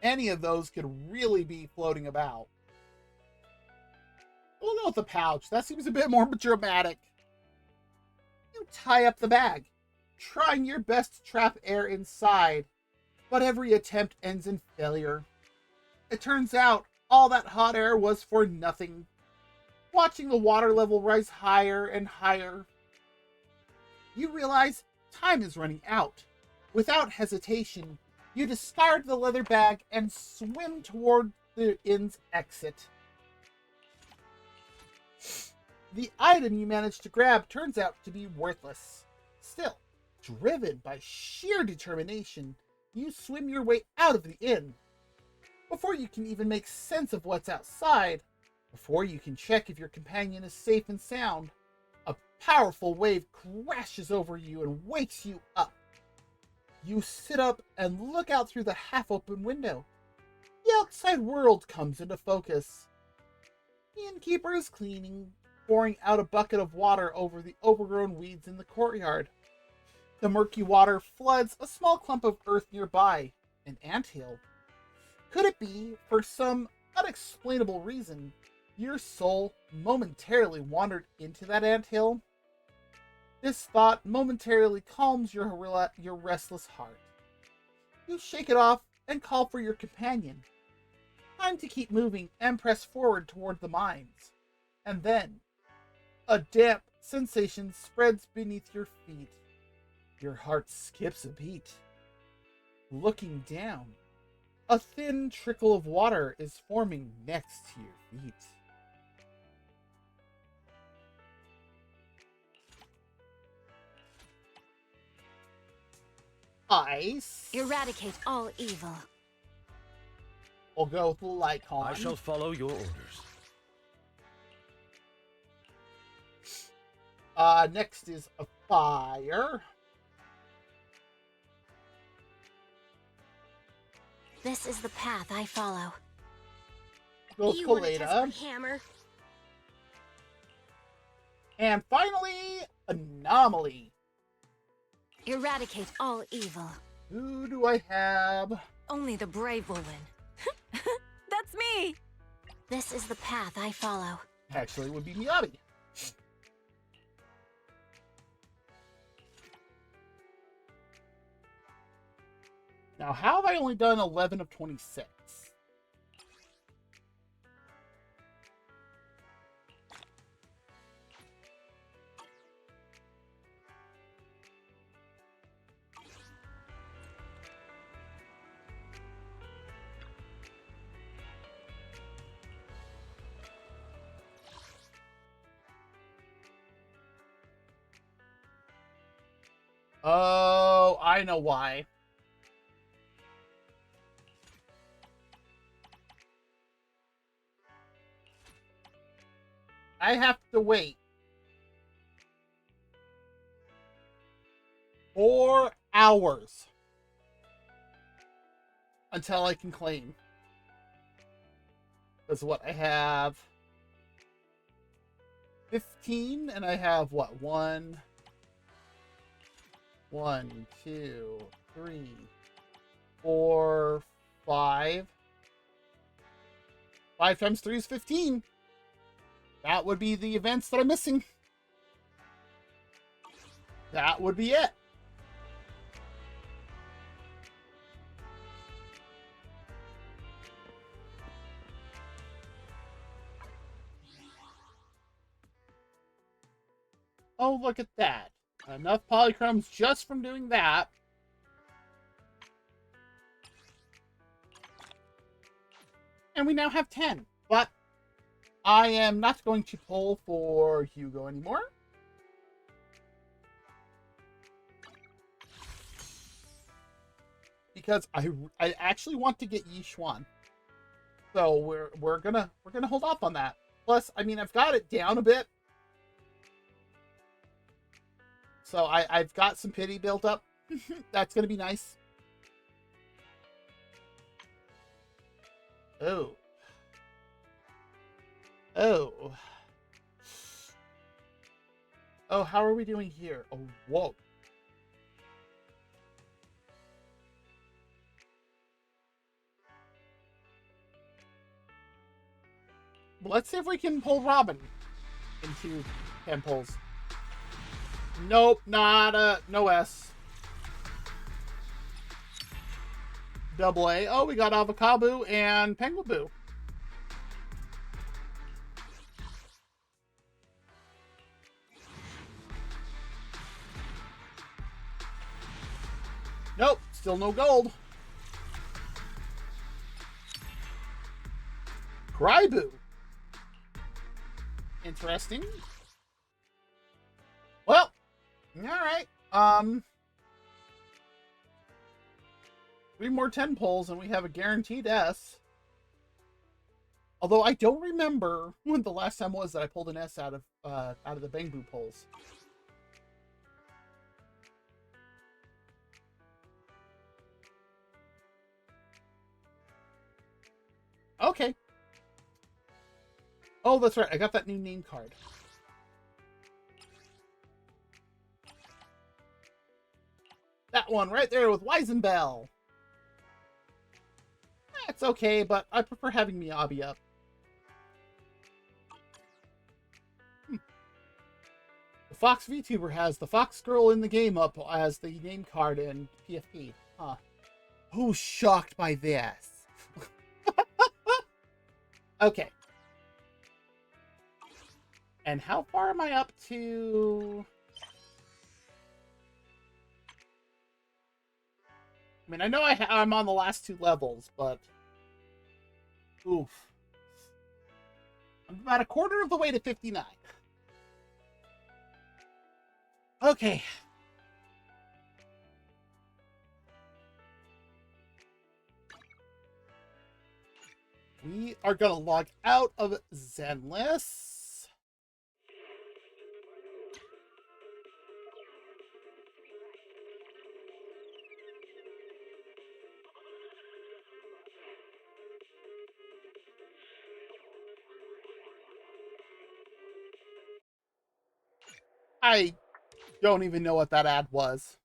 any of those could really be floating about. We'll go with the pouch. That seems a bit more dramatic. You tie up the bag, trying your best to trap air inside, but every attempt ends in failure. It turns out all that hot air was for nothing. Watching the water level rise higher and higher, you realize time is running out. Without hesitation, you discard the leather bag and swim toward the inn's exit. The item you managed to grab turns out to be worthless. Still, driven by sheer determination, you swim your way out of the inn. Before you can even make sense of what's outside, before you can check if your companion is safe and sound, a powerful wave crashes over you and wakes you up. You sit up and look out through the half-open window. The outside world comes into focus. The innkeeper is cleaning, pouring out a bucket of water over the overgrown weeds in the courtyard. The murky water floods a small clump of earth nearby, an anthill. Could it be, for some unexplainable reason, Your soul momentarily wandered into that anthill. This thought momentarily calms your restless heart. You shake it off and call for your companion. Time to keep moving and press forward toward the mines. And then, a damp sensation spreads beneath your feet. Your heart skips a beat. Looking down, a thin trickle of water is forming next to your feet. Ice. Eradicate all evil. We'll go with the Lycon. I shall follow your orders. Next is a fire. This is the path I follow. Go with You want to test my Kaleda. hammer? And finally, Anomaly. Eradicate all evil. Who do I have? Only the brave will win. That's me! This is the path I follow. Actually, it would be Miyabi. Now, how have I only done 11 of 26? Oh, I know why. I have to wait 4 hours until I can claim. That's what I have. 15, and I have what? 1, 2, 3, 4, 5. 5 times 3 is 15. That would be the events that I'm missing. That would be it. Oh, look at that. Enough polychromes just from doing that. And we now have 10. But I am not going to pull for Hugo anymore. Because I actually want to get Yi Xuan. So we're gonna hold off on that. Plus, I mean, I've got it down a bit. So I've got some pity built up. That's gonna be nice. Oh. Oh. Oh, how are we doing here? Oh, whoa. Let's see if we can pull Robin into 10 pulls. Nope, not no S. Double A. Oh, we got Avocado and Penguaboo. Nope, still no gold. Crybu. Interesting. Well, alright. 3 more 10 pulls and we have a guaranteed S. Although I don't remember when the last time was that I pulled an S out of the Bangbu pulls. Okay. Oh, that's right. I got that new name card. That one right there with Weizenbell. That's okay, but I prefer having Miyabi up. Fox VTuber has the Fox Girl in the game up as the name card in PFP. Huh. Who's shocked by this? Okay. And how far am I up to? I mean, I know I'm on the last 2 levels, but oof. I'm about a quarter of the way to 59. Okay. We are going to log out of Zenless. I don't even know what that ad was.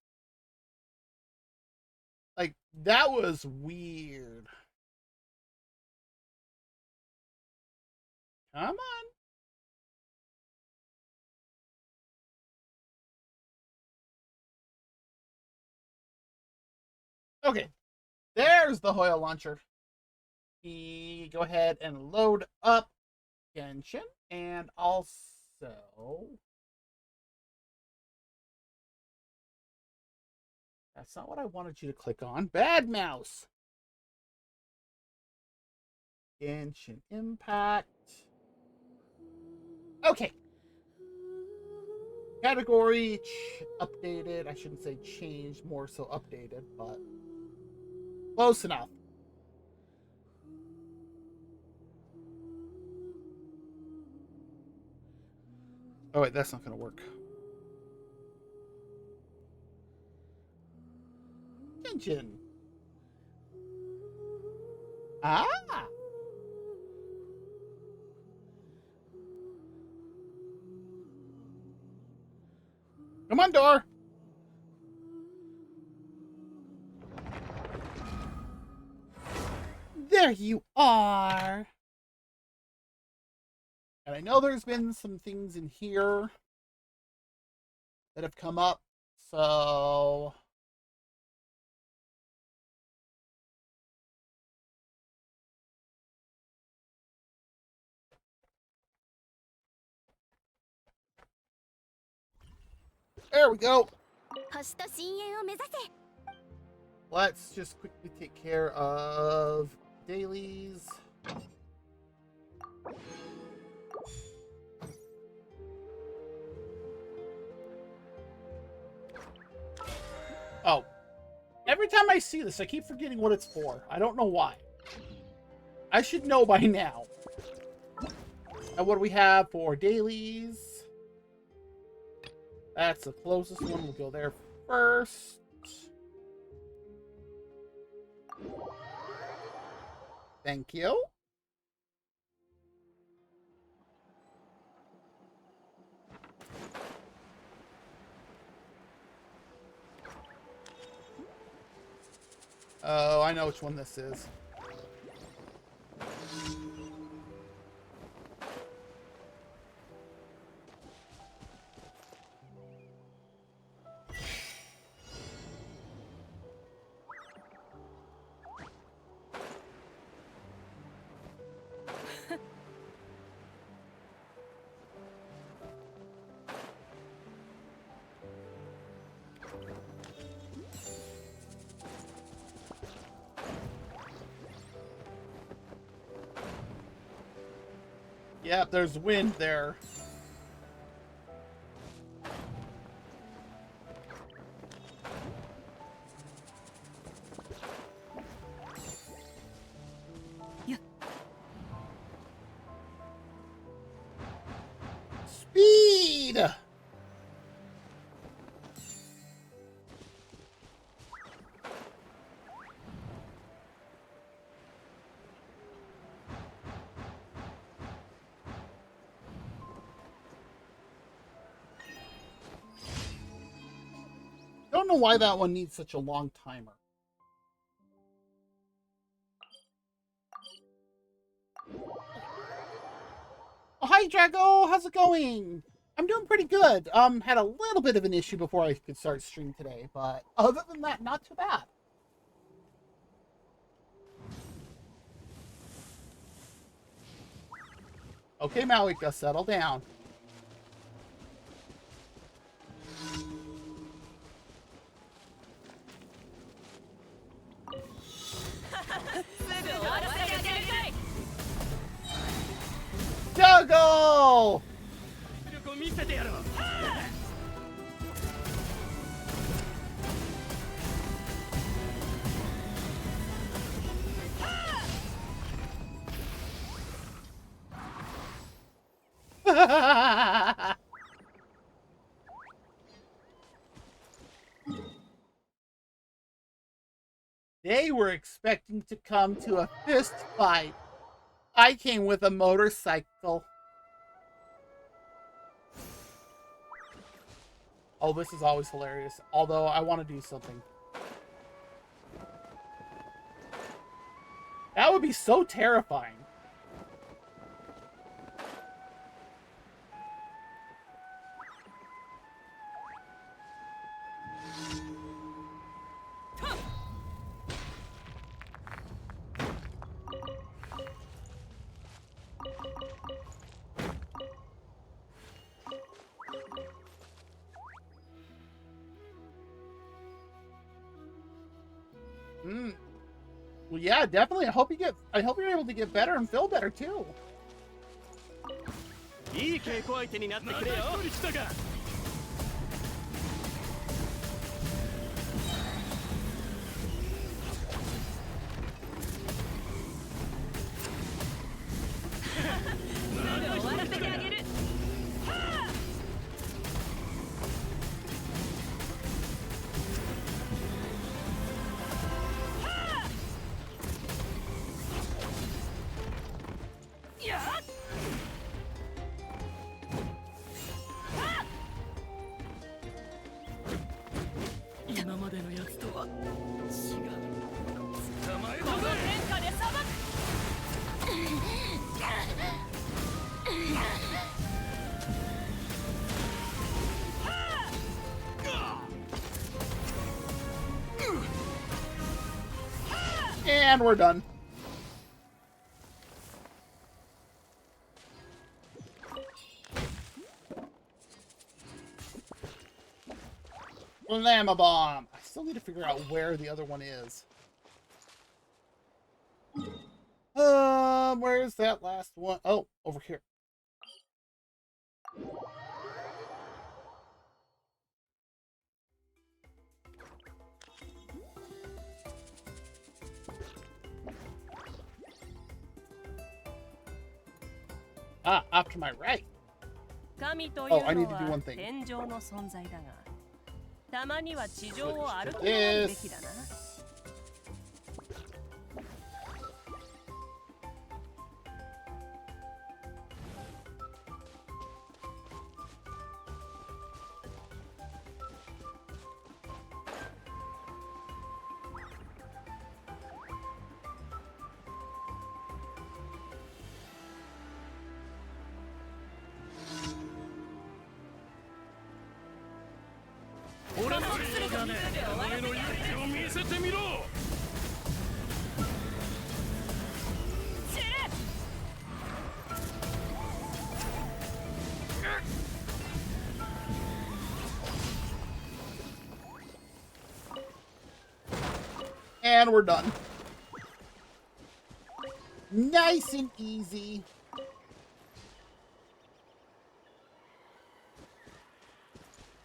Like, that was weird. Come on. Okay. There's the Hoyle launcher. We go ahead and load up Genshin. And also... That's not what I wanted you to click on. Bad mouse. Genshin Impact. Okay. Category updated. I shouldn't say changed, more so updated, but close enough. Oh wait, that's not going to work. Genshin. Ah! Come on, door! There you are! And I know there's been some things in here that have come up, so... There we go! Let's just quickly take care of dailies. Oh. Every time I see this, I keep forgetting what it's for. I don't know why. I should know by now. And what do we have for dailies? That's the closest one. We'll go there first. Thank you. Oh, I know which one this is. Yep, there's wind there. Yeah. Speed! Don't know why that one needs such a long timer. Oh, hi, Drago! How's it going? I'm doing pretty good. Had a little bit of an issue before I could start stream today, but other than that, not too bad. Okay, Malika, settle down. Juggle! They were expecting to come to a fist fight. I came with a motorcycle. Oh, this is always hilarious. Although I want to do something. That would be so terrifying. Well, yeah, definitely. I hope you're able to get better and feel better too. And we're done. Llama bomb. I still need to figure out where the other one is. Where's that last one? Oh, over here. Ah, off to my right. Oh, I need to do one thing. This. And we're done. Nice and easy.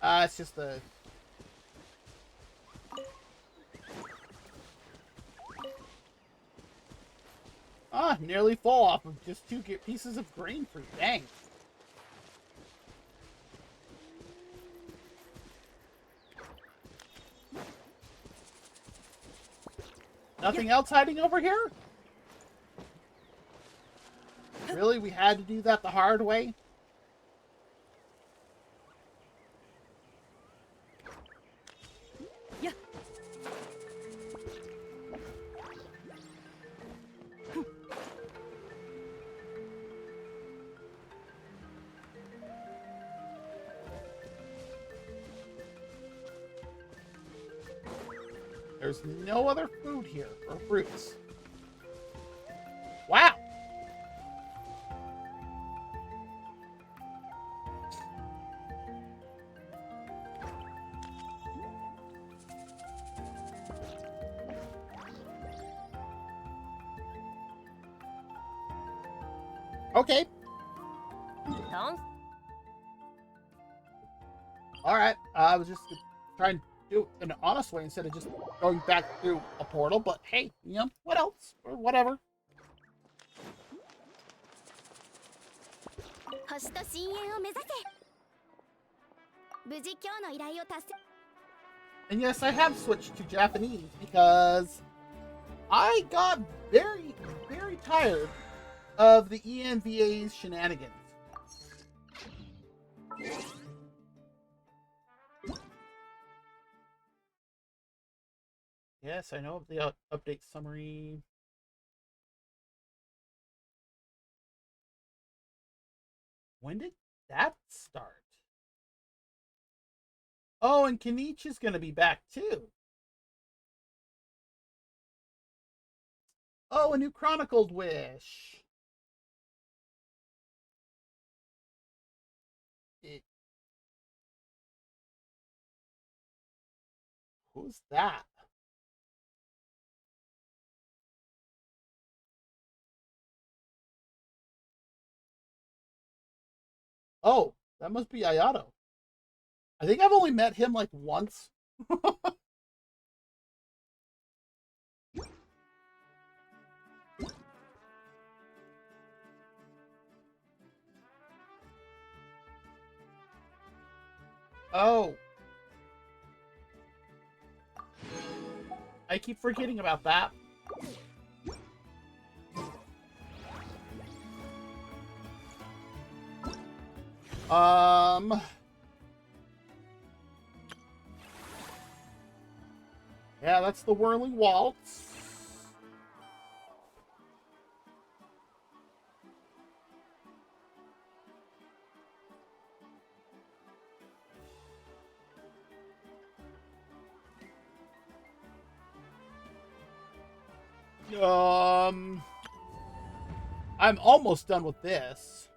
It's just the... nearly full off of just 2 pieces of grain fruit. Dang. Nothing else hiding over here? Really? We had to do that the hard way? Yeah. There's no other food here, or fruits. Wow! Okay. Alright, I was just trying to do it in an honest way instead of just going back through a portal, but hey, you know, what else? Or whatever. And yes, I have switched to Japanese because I got very, very tired of the ENVA's shenanigans. Yes, I know of the update summary. When did that start? Oh, and Kenichi's gonna be back too. Oh, a new Chronicled Wish. Who's that? Oh, that must be Ayato. I think I've only met him like once. Oh. I keep forgetting about that. Yeah, that's the Whirling Waltz. I'm almost done with this.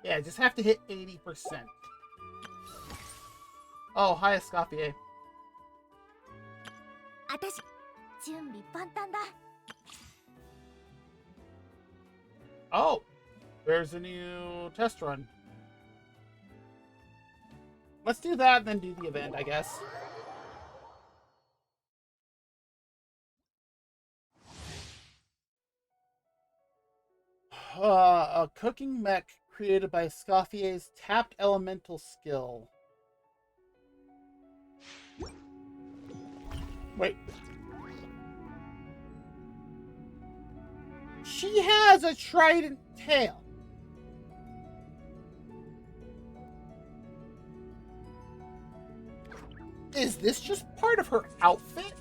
Yeah, just have to hit 80%. Oh, hi, Escoffier. Oh, there's a new test run. Let's do that and then do the event, I guess. A cooking mech created by Escoffier's tapped elemental skill. Wait. She has a trident tail. Is this just part of her outfit?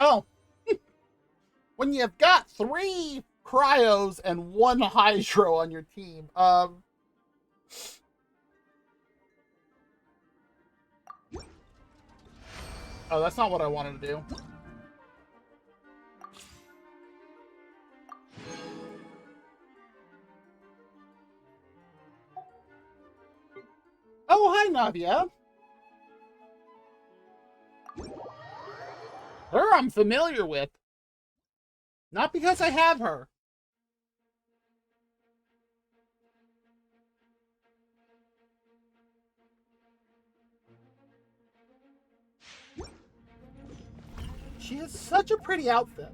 Oh. When you've got 3 cryos and 1 hydro on your team. Oh, that's not what I wanted to do. Oh, hi, Navia. Her I'm familiar with. Not because I have her. She has such a pretty outfit.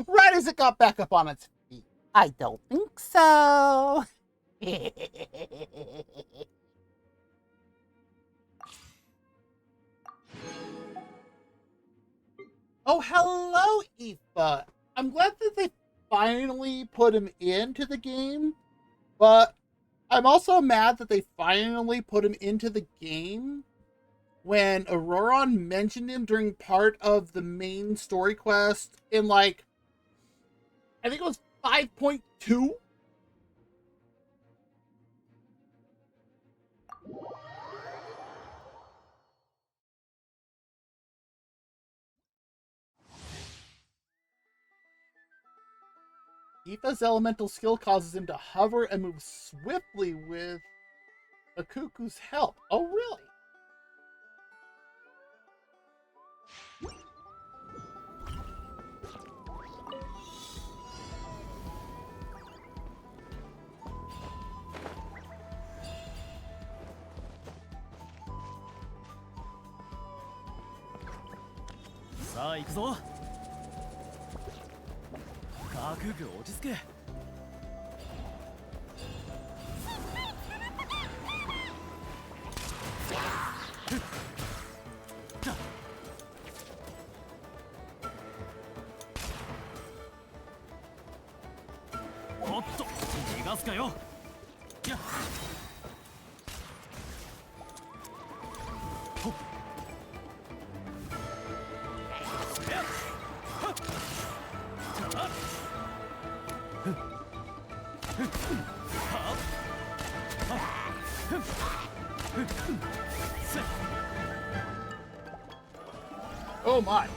Right as it got back up on its feet. I don't think so. Oh, hello, Aoife. I'm glad that they finally put him into the game, but I'm also mad that they finally put him into the game when Auroron mentioned him during part of the main story quest in, like, I think it was 5.2. Aoife's elemental skill causes him to hover and move swiftly with a cuckoo's help. Oh, really? Oh my.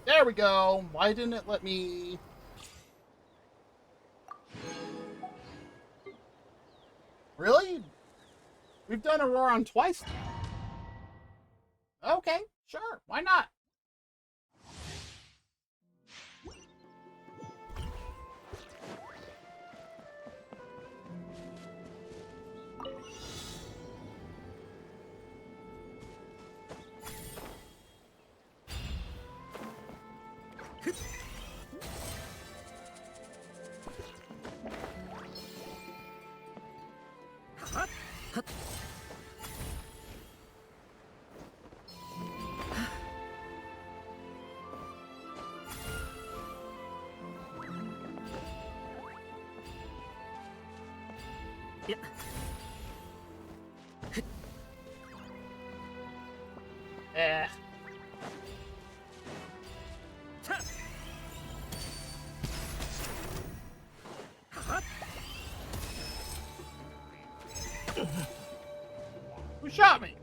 There we go. Why didn't it let me... Really? We've done Auroron twice now. Okay, sure. Why not? Eh. Who shot me?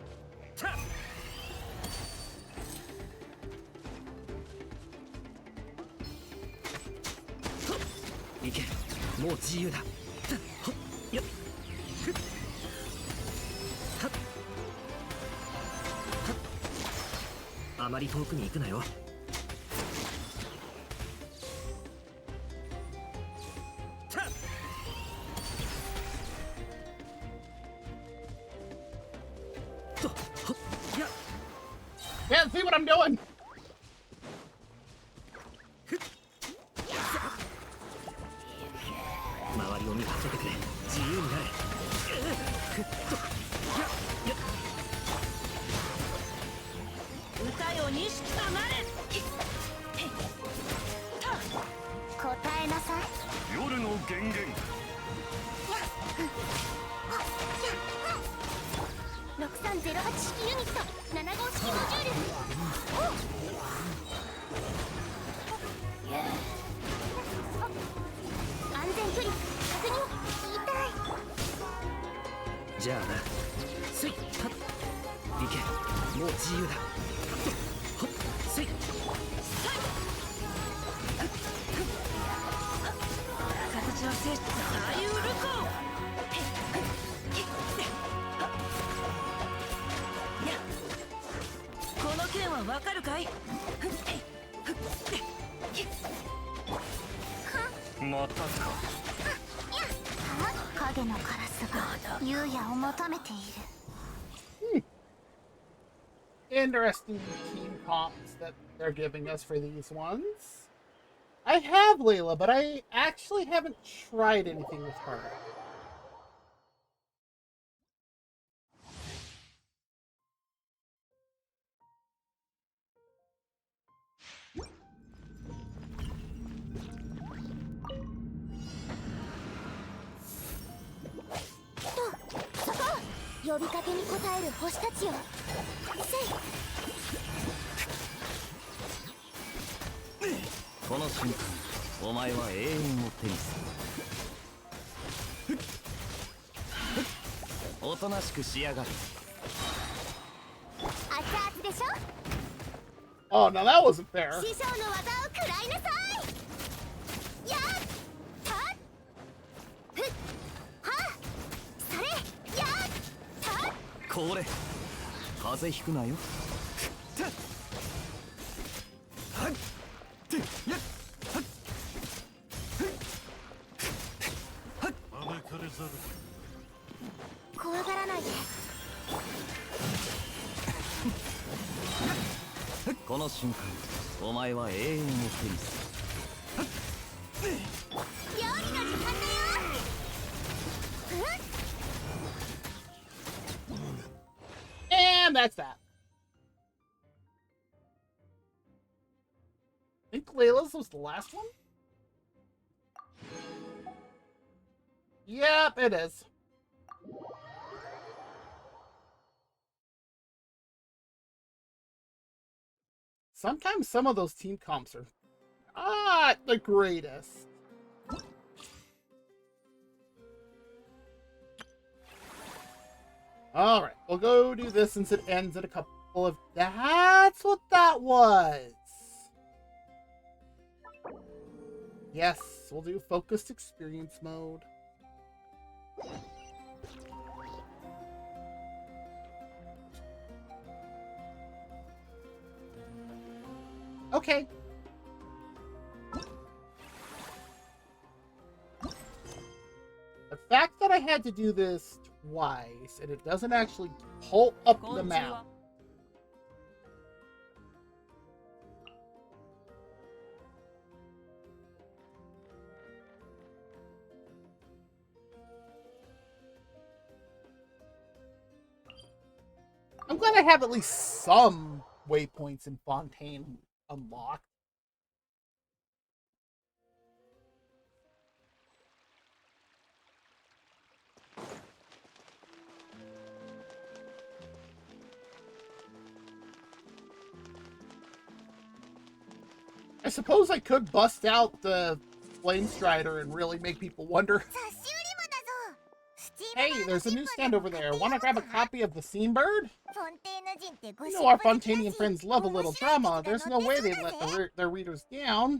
行け、もう自由だ。ほっよっふっはっはっ、あまり遠くに行くなよ。Can't see what I'm doing. 周りを見張っててくれ。自由になれ。ふっとやっやっ。歌よ錦となれ。答えなさい。夜の源源。6308式ユニット7号式モジュール。安全距離確認。痛い。じゃあな。スイッはっ行け、もう自由だ。ほっスイッ形を制した大ウルコ。この剣はわかるかい？またか。影のカラスが優也を求めている。Interesting team comps that they're giving us for these ones. I have Layla, but I actually haven't tried anything with her. So, 呼びかけに応える星たちよ。この瞬間、お前は永遠を手にする。おとなしくしやがる。熱々でしょ。 Oh, no, that wasn't fair. 師匠の技を食らいなさい。やったふっはそれやったこれ風邪ひくなよ。怖がらないで。この瞬間、お前は永遠を手にする。料理の時間だよ。And that's that. I think Layla's was the last one? Yep, it is. Sometimes some of those team comps are not the greatest. Alright, we'll go do this since it ends in a couple of... That's what that was! Yes, we'll do focused experience mode. Okay. The fact that I had to do this twice and it doesn't actually pull up the map. I'm glad I have at least some waypoints in Fontaine unlocked. I suppose I could bust out the Flame Strider and really make people wonder. 雑誌売りもだぞ。スチーム Hey, 版の there's a ジ new ップ stand で over も there. 買って Want to やろう grab a か。 copy of the Seam Bird? フォンテーヌ人ってゴ You シ know ッ our プ好きだ Fontanian し、 friends love a 面 little 白い drama. 記 There's 事 no が way 載って they'd そうだ let ぜ。their readers down.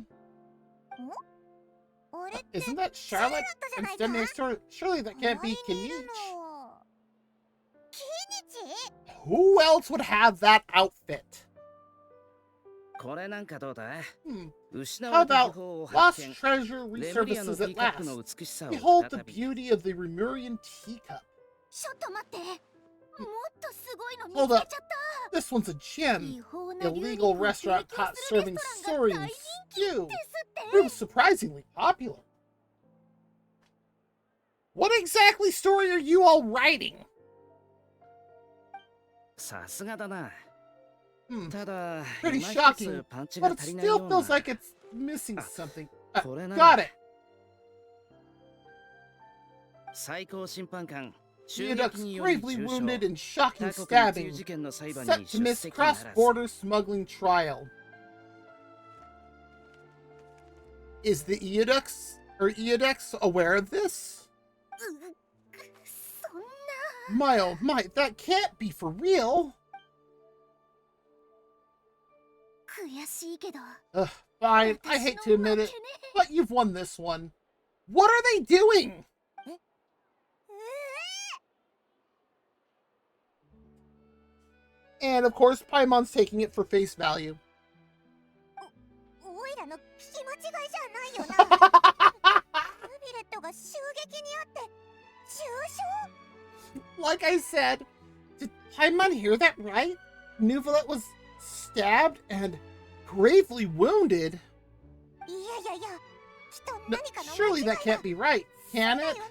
あれって Isn't that シャーロッ Charlotte? トじゃ And ないか。 Stemney, surely that can't 周 be りにいる Kenichi. の。キニチ？ Who else would have that outfit? これなんかどうだ？ Hmm. 失 How われた秘 about 宝を Lost 発見。 Treasure レムリアの resurfaces ティ at ーカップ last? の美しさを Behold the 再び。 beauty of the Remurian teacup. ちょっと待って。もっとすごいの見 Hold つけ up. ちゃった。 This one's a gem. 違法な牛 Illegal 肉を提 restaurant 供 caught する serving レストラン soaring が大人気 stew. ですって。 It was surprisingly popular. What exactly story are you all writing? さすがだな。 Hmm. ただ、 Pretty 今一 shocking, つパンチ but が it 足りないよ still うな。 feels like it's missing something. これな Got ら it. 最高審判官、襲 Eodux 撃により gravely 重 wounded 傷。 in shocking 他国密輸 stabbing, 事件の裁判 set に to 出 miss 席ならず。 cross-border smuggling trial. Is the Eodux aware of this? そんな。 My oh my, that can't be for real. 悔しいけど。 Ugh, fine, I hate to admit it, but you've won this one. What are they doing? And of course, Paimon's taking it for face value. おいらの聞き間違いじゃないよな。ルビレットが襲撃にあって重傷。 Like I said, did Paimon hear that right? Nuvolet was stabbed and gravely wounded. いやいやいや、きっと No, 何かの surely 間違 that いだ。 can't be right, can だ it? よ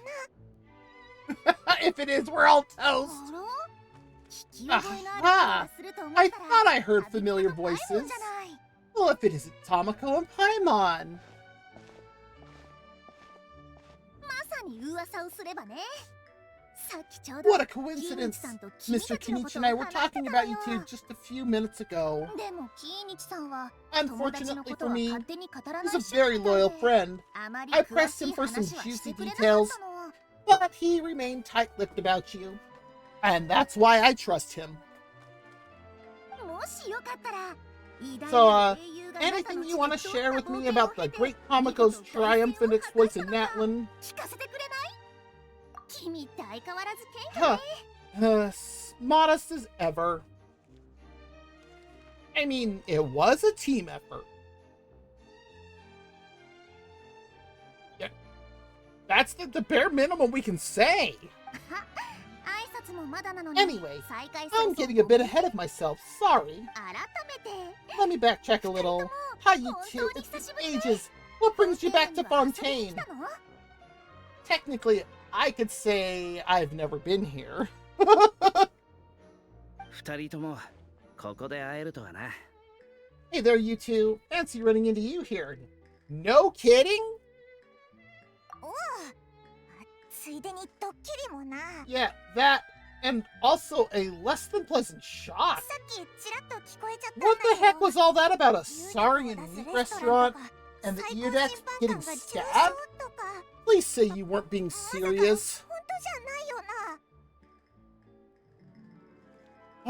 If it is, we're all な。 toast. あら？聞き覚えのある声がすると思った I ら thought I heard 旅 familiar 人のパイモン voices. じゃない。 Well, if it isn't Tamako and Paimon. まさに噂をすればね。さっきちょうど What a キーニチ coincidence. さんと君 Mr. たちのこ Kenichi と and を I were 話して talking た about の you よ。 two just a few minutes ago. でもキーニチさんは友達の Unfortunately こと for は me, 勝手に語ら he's な a い人だ very ったん loyal で、 friend, あまり I 詳 pressed し him い for some 話はし juicy てくれなかっ details, たの。 but he remained tight-lipped about you. And that's why I trust him. もしよかったら、偉大 So, な英雄があなた anything の you 地 want で to どん share な with 冒 me 険を about 経 the て great Tamako's 見事凱旋 triumph and を exploits 果 in たしたのか Natlan? 聞かせてくれない？君って相変わらず謙虚 Huh. ね。Modest as ever. I mean, it was a team effort. Yeah. That's the bare minimum we can say. 挨拶もまだなのに Anyway, 再開 I'm getting a bit ahead of myself. Sorry. 改めて Let me backtrack a little. Hi, you two. It's been ages. What brings you back to フォンテーヌに Fontaine? は遊びに来たの？ Technically, I could say I've never been here. 二人ともここで会えるとはな。 Hey there, you two. Fancy running into you here. No kidding? おう。ついでにドッキリもな。 Yeah, that, and also a less than pleasant shot. さっきちらっと聞こえちゃったんだ What け the ど。 heck was all that about a 牛 sorry 肉を and 出す meat レストラン restaurant とか and the 最高 Eodex 審判 getting 官が重傷 stabbed? とか。 Please say you weren't being まさか serious. 本当じゃないよな。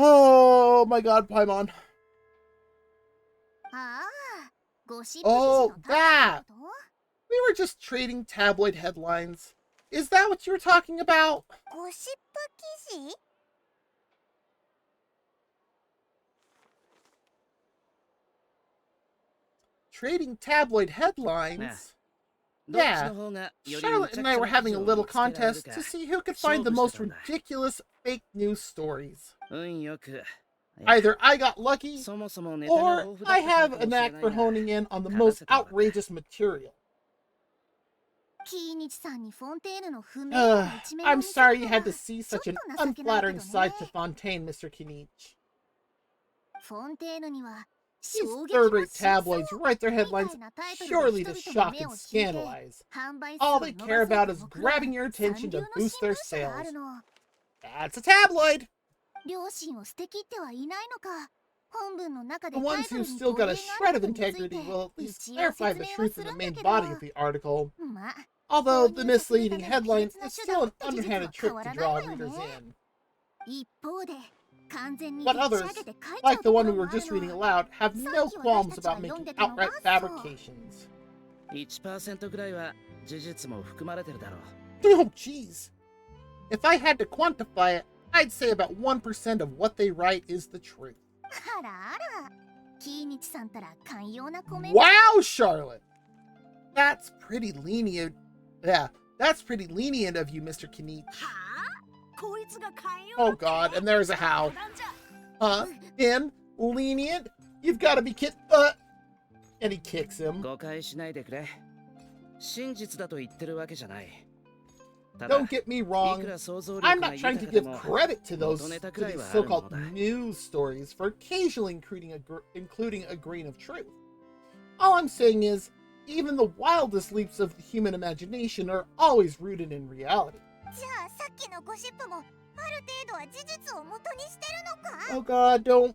Oh my god, Paimon. ああ、ゴシップ記事 Oh, のタイ that! トル We were just trading tabloid headlines. Is that what you were talking about? ゴシップ記事？ Trading tabloid headlines? どっちの方がより Charlotte and I were having a little contest to see who could find the most 勝負してたんだ。 ridiculous fake news stories. 運よく。 Either I got lucky, そもそもネタが or 豊富だ I ったから have か a もしれ knack ない for が honing in on the 勝た most せてもらった。 outrageous material. キーニチさんにフォンテーヌの不明な Ugh, 一面を I'm 見せ sorry る you のは had to see ちょっ such と an 情けないけ unflattering ど side ね。 to Fontaine, Mr. Kinich. フォンテーヌには These 衝撃の third-rate 真相 tabloids write their み headlines たいなタイトルで purely 人 to 々 shock の目 and を引いて scandalize. 販売数 All を they 伸 care ば about そう is と目論 grabbing む your 三 attention 流 to の boost 新 their 聞社があ sales. るの。 That's a tabloid. 両親を捨てきってはいないのか。The ones who've still got a shred of integrity will at least clarify the truth in the main body of the article, although the misleading headline is still an underhanded trick to draw readers in. But others, like the one we were just reading aloud, have no qualms about making outright fabrications. 1% ぐらいは事実も含まれてるだろう。Oh, jeez. If I had to quantify it, I'd say about 1% of what they write is the truth. Wow, Charlotte! That's pretty lenient. Yeah, that's pretty lenient of you, Mr. Kinich. Oh god, and there's a how. Huh? Him? Lenient? You've got to be kidding. And he kicks him. 誤解しないでくれ。真実だと言ってるわけじゃない。 Don't get me wrong, I'm not trying to give credit to these so-called news stories for occasionally including a grain of truth. All I'm saying is, even the wildest leaps of the human imagination are always rooted in reality. Oh god, don't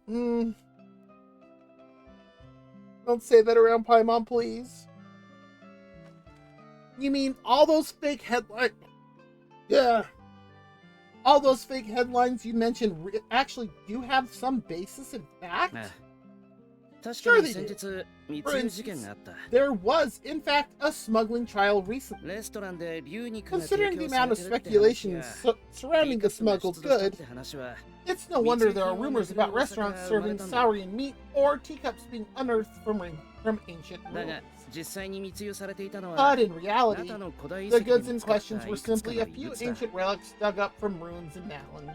say that around Paimon, please. You mean all those fake headlines? Yeah. All those fake headlines you mentioned actually do have some basis in fact? Sure they do. For instance, there was, in fact, a smuggling trial recently. Considering the amount of speculation surrounding the smuggled good, it's no wonder there are rumors about restaurants serving saurian meat or teacups being unearthed from ancient ruins. But in reality, the goods in question were simply a few ancient relics dug up from ruins in Natlan.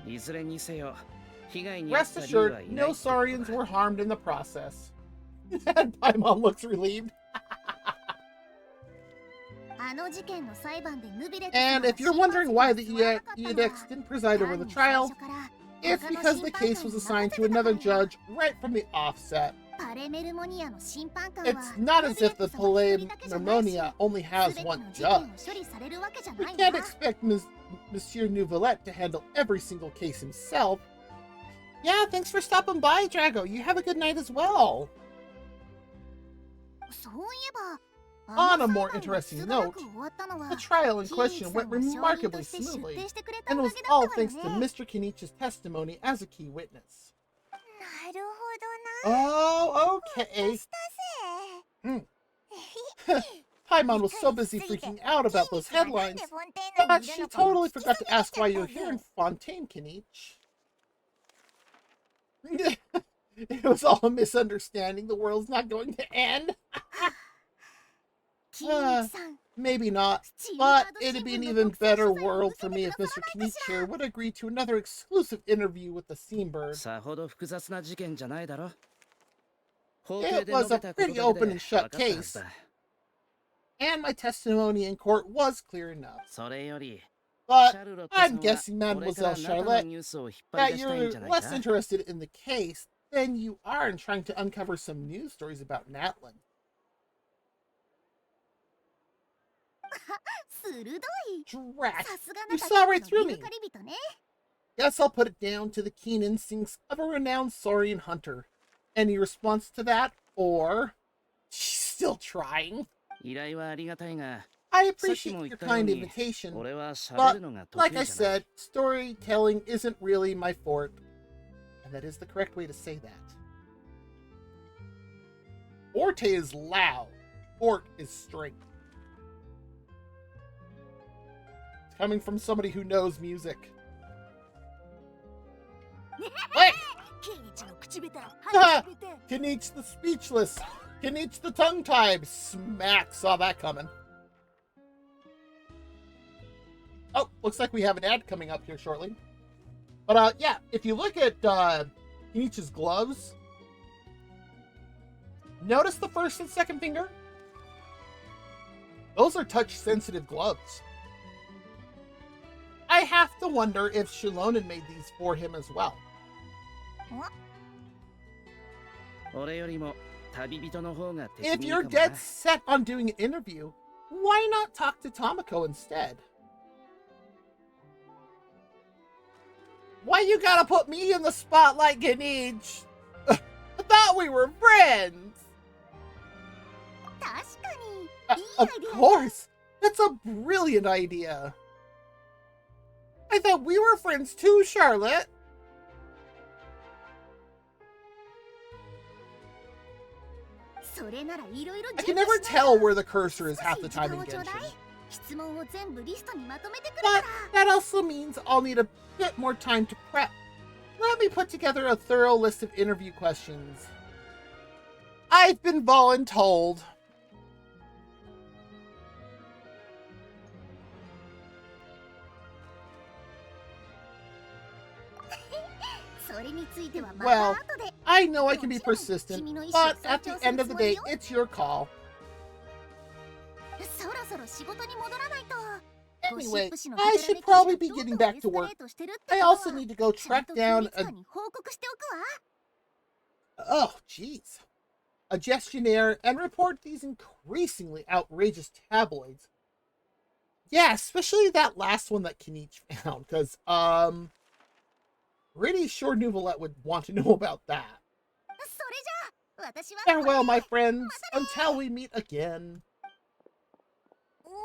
Rest assured, no saurians were harmed in the process. And Paimon looks relieved. And if you're wondering why the Edex didn't preside over the trial, it's because the case was assigned to another judge right from the offset. It's not as if the Palaemonia only has one judge. We can't expect Monsieur Nouvelette to handle every single case himself. Yeah, thanks for stopping by, Drago. You have a good night as well. On a more interesting note, the trial in question went remarkably smoothly, and was all thanks to Mr. Kenichi's testimony as a key witness. Oh, okay. Paimon was so busy freaking out about those headlines, but she totally forgot to ask why you're here in Fontaine, Kenich. It was all a misunderstanding. The world's not going to end. Maybe not, but it'd be an even better world for me if Mr. Kinich here would agree to another exclusive interview with the Seambird. It was a pretty open and shut case, and my testimony in court was clear enough. But I'm guessing, Mademoiselle Charlotte, that you're less interested in the case than you are in trying to uncover some news stories about Natlan. Drat! You saw right through me! Guess I'll put it down to the keen instincts of a renowned saurian hunter. Any response to that? Or... she's still trying? I appreciate your kind invitation, but like I said, storytelling isn't really my forte. And that is the correct way to say that. Forte is loud. Fort is strength. It's coming from somebody who knows music. What? Kinich the speechless. Kinich the tongue-tied. Smack. Saw that coming. Oh, looks like we have an ad coming up here shortly. But, yeah, if you look at Kenich's gloves, notice the first and second finger? Those are touch-sensitive gloves. I have to wonder if Shilonen made these for him as well. If you're dead set on doing an interview, why not talk to Tamako instead? Why you gotta put me in the spotlight, Kinich? thought we were friends! 確かにいい Of アイデアね course! That's a brilliant idea! I thought we were friends too, Charlotte! それならいろいろ I 準 can 備 never しな tell よ where the cursor is 少 half し the 時 time 間 in をちょうだい Genshin. 質問を全部リストにまとめてくるか But ら that also means I'll need a bit more time to prep. Let me put together a thorough list of interview questions. I've been voluntold. それについてはま Well, た後で I know I can be persistent, but at the end of the day, it's your call. そろそろ仕事に戻らないと Anyway, ゴシップ誌の I デタラ should メ記事 probably が be どんどん getting back to エスカレ work. ートしてるって I こと also は need to go ちゃん track と down 秘密 a... 課に報告しておくわ Oh, jeez. A gestionnaire and report these increasingly outrageous tabloids. Yeah, especially that last one that Kenichi found, because, pretty sure Nouvellette would want to know about that. それじゃあ私は Farewell, my friends, until we meet again. おお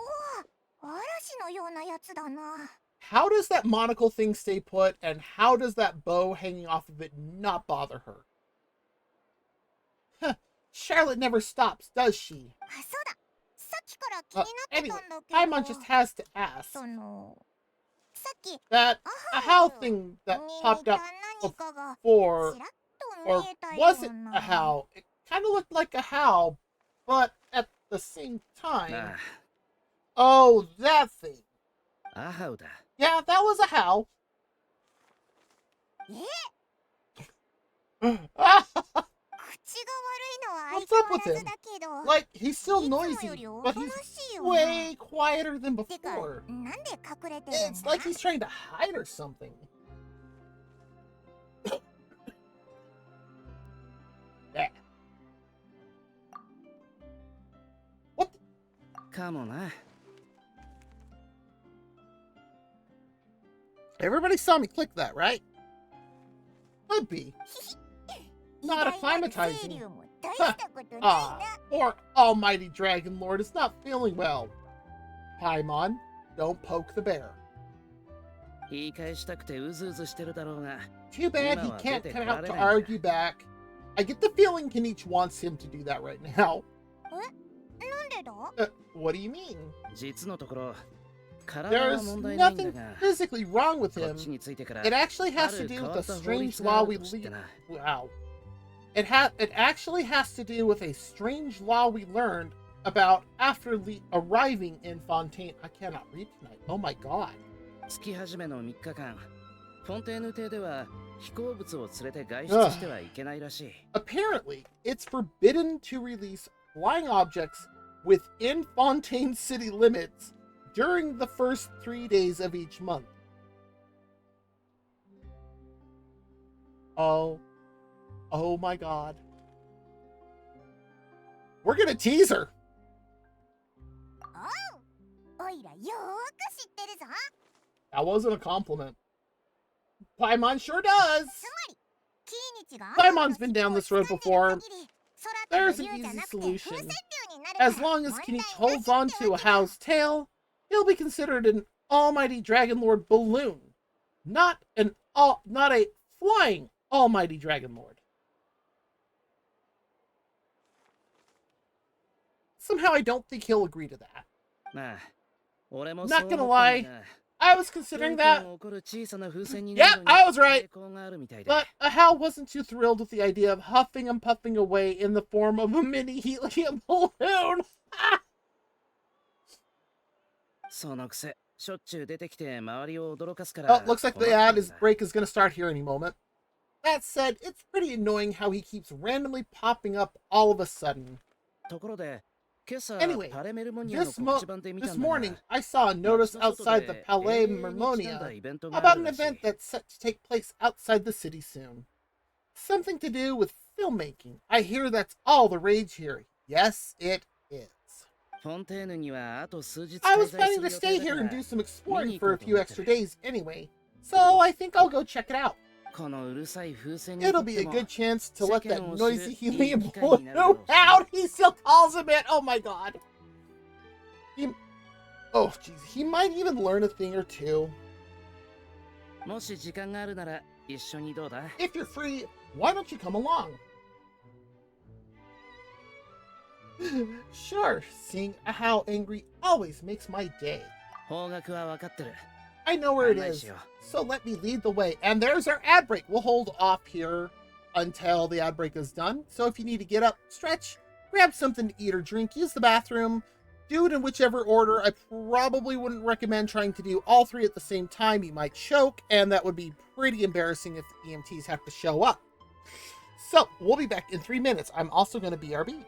嵐のようなやつだな How does that monocle thing stay put, and how does that bow hanging off of it not bother her? Huh, Charlotte never stops, does she? あそうださっきから気になってた Anyway, んだけど Paimon just has to ask. そのさっき That ア a ハ how ウ thing that に似 popped た up 何かが before, ちらっと or 見えた was よ it う a な how? It kind of looked like a how, but at the same time... あ Oh, that thing. あアハウだ Yeah, that was a how. 口が悪いのは What's 相 up with 変わら him? ずだけど Like, he's still いつも noisy, よりお but とな he's しいよな way quieter than てか before. なんで隠れてるん It's だ like he's trying to hide or something. Yeah. What? かもな Everybody saw me click that, right? Could be. Not 偉大な acclimatizing. 清流も大したことないな Ah, poor almighty Dragon Lord is not feeling well. Paimon, don't poke the bear. 言い返したくてうずうずしてるだろうが Too bad he can't come out to argue back. I get the feeling Kenichi wants him to do that right now. なんでだ What do you mean? 実のところ体は There's 問題ないんだ nothing が physically wrong with こっ him. ちについてから It actually あ has to る do 変 with わ a った法 strange 律が law あ we ると知って lead. な Wow. It actually has to do with a strange law we learned about after arriving in Fontaine. I cannot read tonight. Oh my god. 月始めの3日間フォンテーヌ邸では飛行物を連れて外出してはいけないらしい Apparently, it's forbidden to release flying objects within Fontaine city limits during the first 3 days of each month. Oh my god. We're gonna tease her. おいらよーく知ってるぞ That wasn't a compliment. Paimon sure does. キーニチが Paimon's been down this road before. 空 There's 飛 an ぶ竜じゃ easy なくて solution. 風船竜になる As から long as 問 Kenichi 題 holds な on しって to a わけだ how's tail, he'll be considered an almighty Dragon Lord balloon, not a flying almighty Dragon Lord. Somehow I don't think he'll agree to that. まあ俺も Not そう gonna 思ったん lie, だが I was considering that, 起こる小さな風船に Yep, なるのに I was right. 抵抗があるみたい but だ a Hal wasn't too thrilled with the idea of huffing and puffing away in the form of a mini helium balloon. そのくせしょっちゅう出てきて周りを驚かすから Oh, looks like the 困ってん ad だ break is going to start here any moment. That said, it's pretty annoying how he keeps randomly popping up all of a sudden. ところで今朝 Anyway, パレメルモニアの This 告知版で見た this んだが morning, I saw a notice 街の外 outside で the Palais 永遠にちなんだ Mermonia イベントがあ about る an らしい event that's set to take place outside the city soon. Something to do with filmmaking. I hear that's all the rage here. Yes, it is. フォンテーヌにはあと数日 I 滞 was 在す planning る to 予 stay 定だ here か and ら do some exploring Mini for a few Coco extra days anyway, so I think I'll go check it out. このうるさい風船に It'll とっ be て a も good chance to let that 世間を知る noisy いい helium 機会になるだろうし balloon out. He still calls him it. Oh my god. Oh jeez, he might even learn a thing or two. もし時間があるなら一緒にどうだ If you're free, why don't you come along? Sure, seeing how angry always makes my day. 方角は分かってる I know where it Nice, is, yeah. so let me lead the way. And there's our ad break. We'll hold off here until the ad break is done. So if you need to get up, stretch, grab something to eat or drink, use the bathroom, do it in whichever order. I probably wouldn't recommend trying to do all three at the same time. You might choke, and that would be pretty embarrassing if the EMTs have to show up. So we'll be back in 3 minutes. I'm also going to BRB.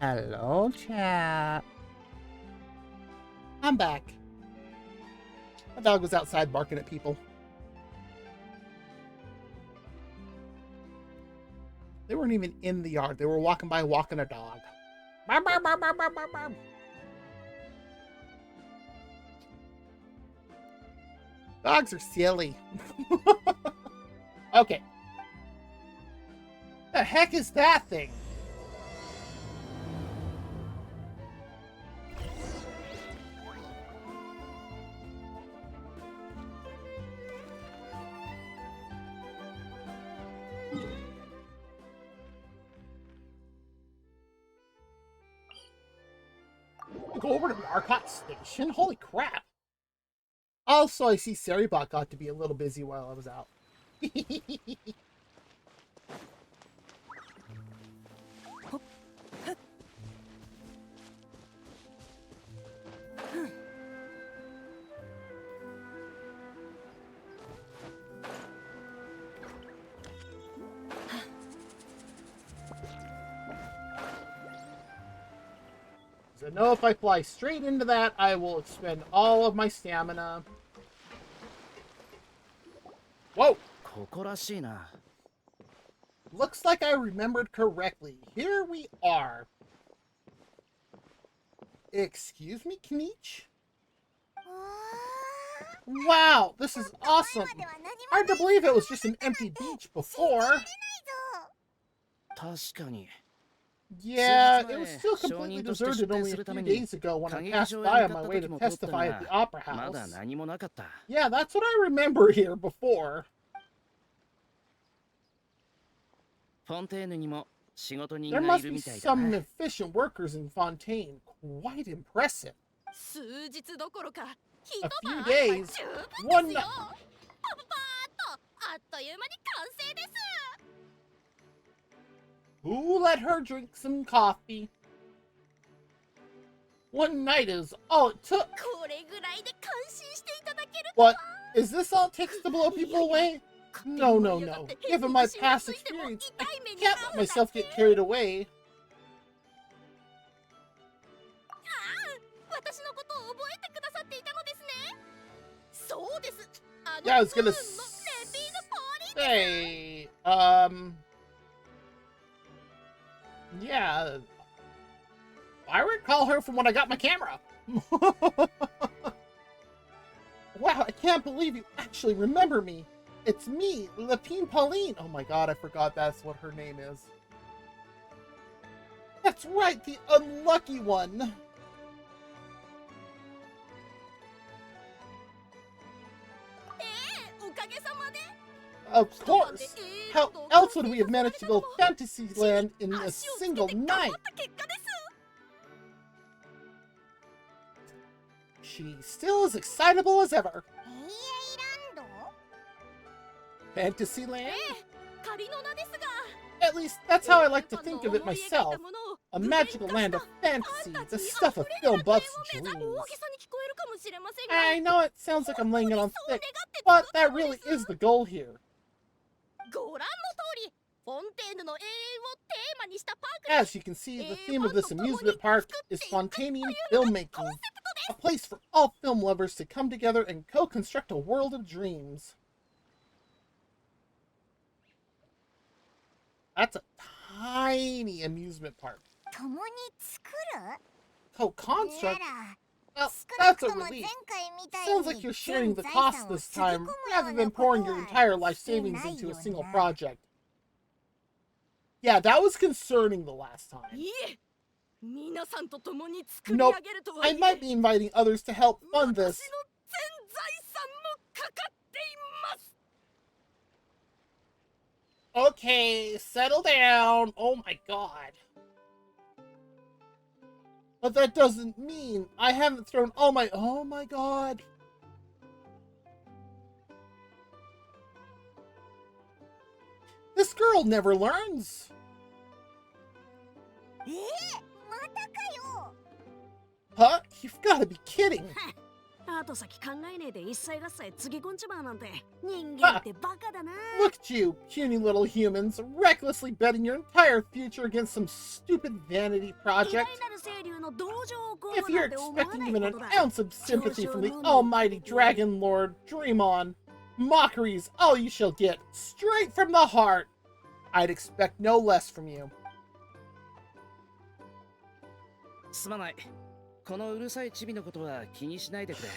Hello, chat. I'm back. My dog was outside barking at people. They weren't even in the yard. They were walking by walking a dog. Bark, bark, bark, bark, bark, bark, bark. Dogs are silly. Okay. The heck is that thing? Go over to the Arcot station? Holy crap. Also, I see Seribot got to be a little busy while I was out. I know if I fly straight into that, I will expend all of my stamina. Whoa! ここらしいな。 Looks like I remembered correctly. Here we are. Excuse me, Kniech? Wow, this is awesome. Hard to believe it was just an empty beach before. 確かに。 Yeah, it was still completely deserted only a few days ago when I passed by on my way to testify at the Opera まだ House. 何もなかった。 Yeah, that's what I remember here before. フォンテーヌにも仕事人 There がい must る be みたいだ some な。 efficient workers in Fontaine. Quite impressive. 数日どころか A few days, one night. パパパーっとあっという間に完成です Who let her drink some coffee? One night is all it took. これぐらいで感心していただける What? Is this all it takes to blow people away? No, no, no. Given my past experience, I can't let myself get carried away. 私のことを覚えてくださっていたのですねそうです Yeah, I was gonna レピーのポーリー say, yeah, I recall her from when I got my camera. Wow, I can't believe you actually remember me. It's me, Lapine Pauline. Oh my god, I forgot that's what her name is. That's right, the unlucky one. Of course. How else would we have managed to build Fantasyland in a single night? She still as excitable as ever. Fantasyland? At least, that's how I like to think of it myself. A magical land of fantasy, the stuff of film buffs' dreams. I know it sounds like I'm laying it on thick, but that really is the goal here. ご覧の通りフォンテーヌの永遠をテーマにしたパーク As you can see, the theme of this amusement park is Fontainian filmmaking, a place for all film lovers to come together and co-construct a world of dreams. That's a tiny amusement park. 共に作る Co-construct? Well, that's a relief. Sounds like you're sharing the cost this time, rather than pouring your entire life savings into a single project. Yeah, that was concerning the last time. いえ皆さんと共に作り Nope, 上げるとはい I え might be inviting others to help fund 私の this. 全財産もかかっています Okay, settle down. Oh my god. But that doesn't mean I haven't thrown all my... Oh my god. This girl never learns. またかよ Huh? You've got to be kidding. Look at you, puny little humans, recklessly betting your entire future against some stupid vanity project. If you're expecting even an ounce of sympathy from the almighty Dragon Lord, dream on. Mockery's all you shall get, straight from the heart. I'd expect no less from you. すまない。このうるさいチビのことは気にしないでくれ。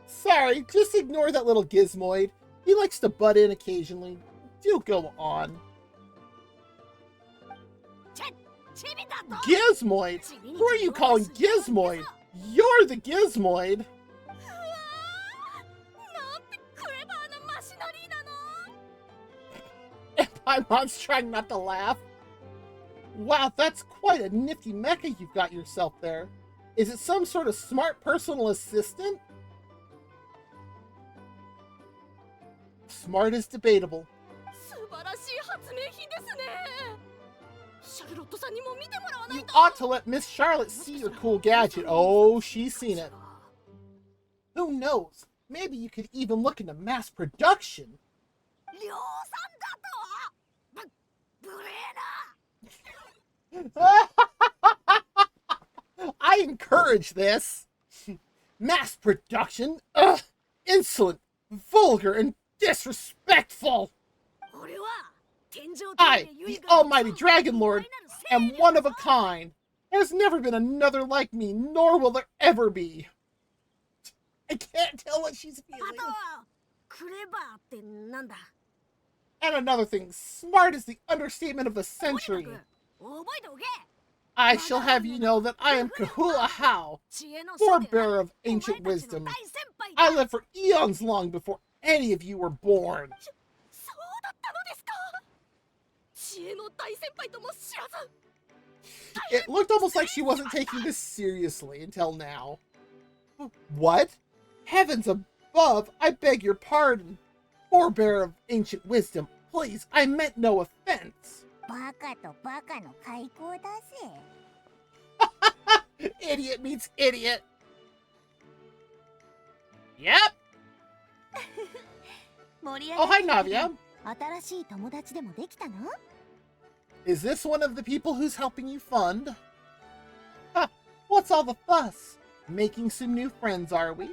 Sorry, just ignore that little gizmoid. He likes to butt in occasionally. Do go on. Gizmoid? Who are you calling Gizmoid? You're the Gizmoid. And Paimon's trying not to laugh. Wow, that's quite a nifty mecha you've got yourself there. Is it some sort of smart personal assistant? Smart is debatable. You ought to let Miss Charlotte see your cool gadget. Oh, she's seen it. Who knows? Maybe you could even look into mass production. I encourage this. Mass production? Ugh! Insolent, vulgar, and disrespectful! I, the almighty Dragon Lord, am one of a kind. There's never been another like me, nor will there ever be. I can't tell what she's feeling. And another thing, smart is the understatement of the century. I shall have you know that I am Kahula Hao, forebearer of ancient wisdom. I lived for eons long before any of you were born. It looked almost like she wasn't taking this seriously until now. What? Heavens above, I beg your pardon. Forebearer of ancient wisdom, please, I meant no offense. Idiot meets idiot. Yep. Oh, hi, Navia. Is this one of the people who's helping you fund? Huh, what's all the fuss? Making some new friends, are we?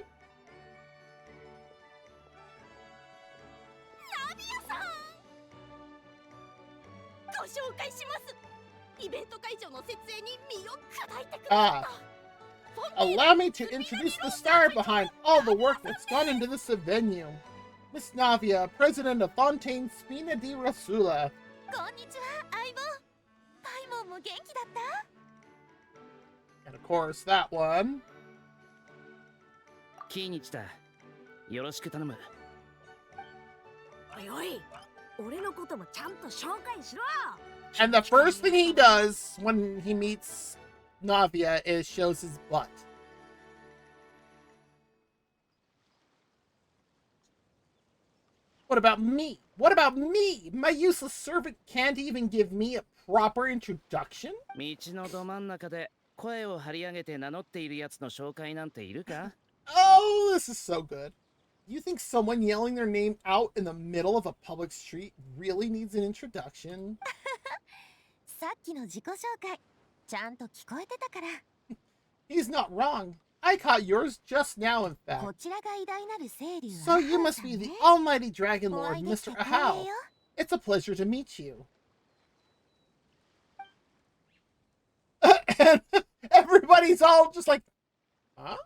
Allow me to introduce the star behind all the work that's gone into this venue. Miss Navia, president of Fontaine Spina di Rasula. And of course, that one. And the first thing he does when he meets Navia is shows his butt. What about me? What about me? My useless servant can't even give me a proper introduction? Oh, this is so good. You think someone yelling their name out in the middle of a public street really needs an introduction? He's not wrong. I caught yours just now, in fact. So you must be the almighty Dragon Lord, Mr. Ahau. It's a pleasure to meet you. And everybody's all just like, huh?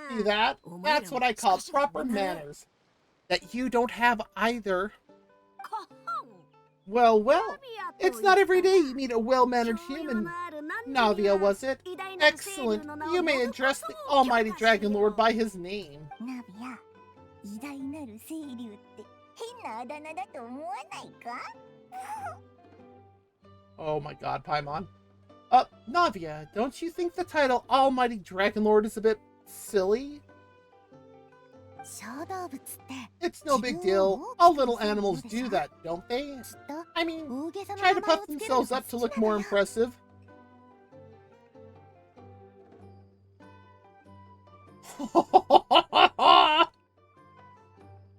See that? That's what I call proper manners. That you don't have either. Well, it's not every day you meet a well-mannered human. Navia, was it? Excellent. You may address the almighty Dragon Lord by his name. Oh my god, Paimon. Navia, don't you think the title Almighty Dragon Lord is a bit silly? It's no big deal. All little animals do that, don't they? I mean, try to puff themselves up to look more impressive.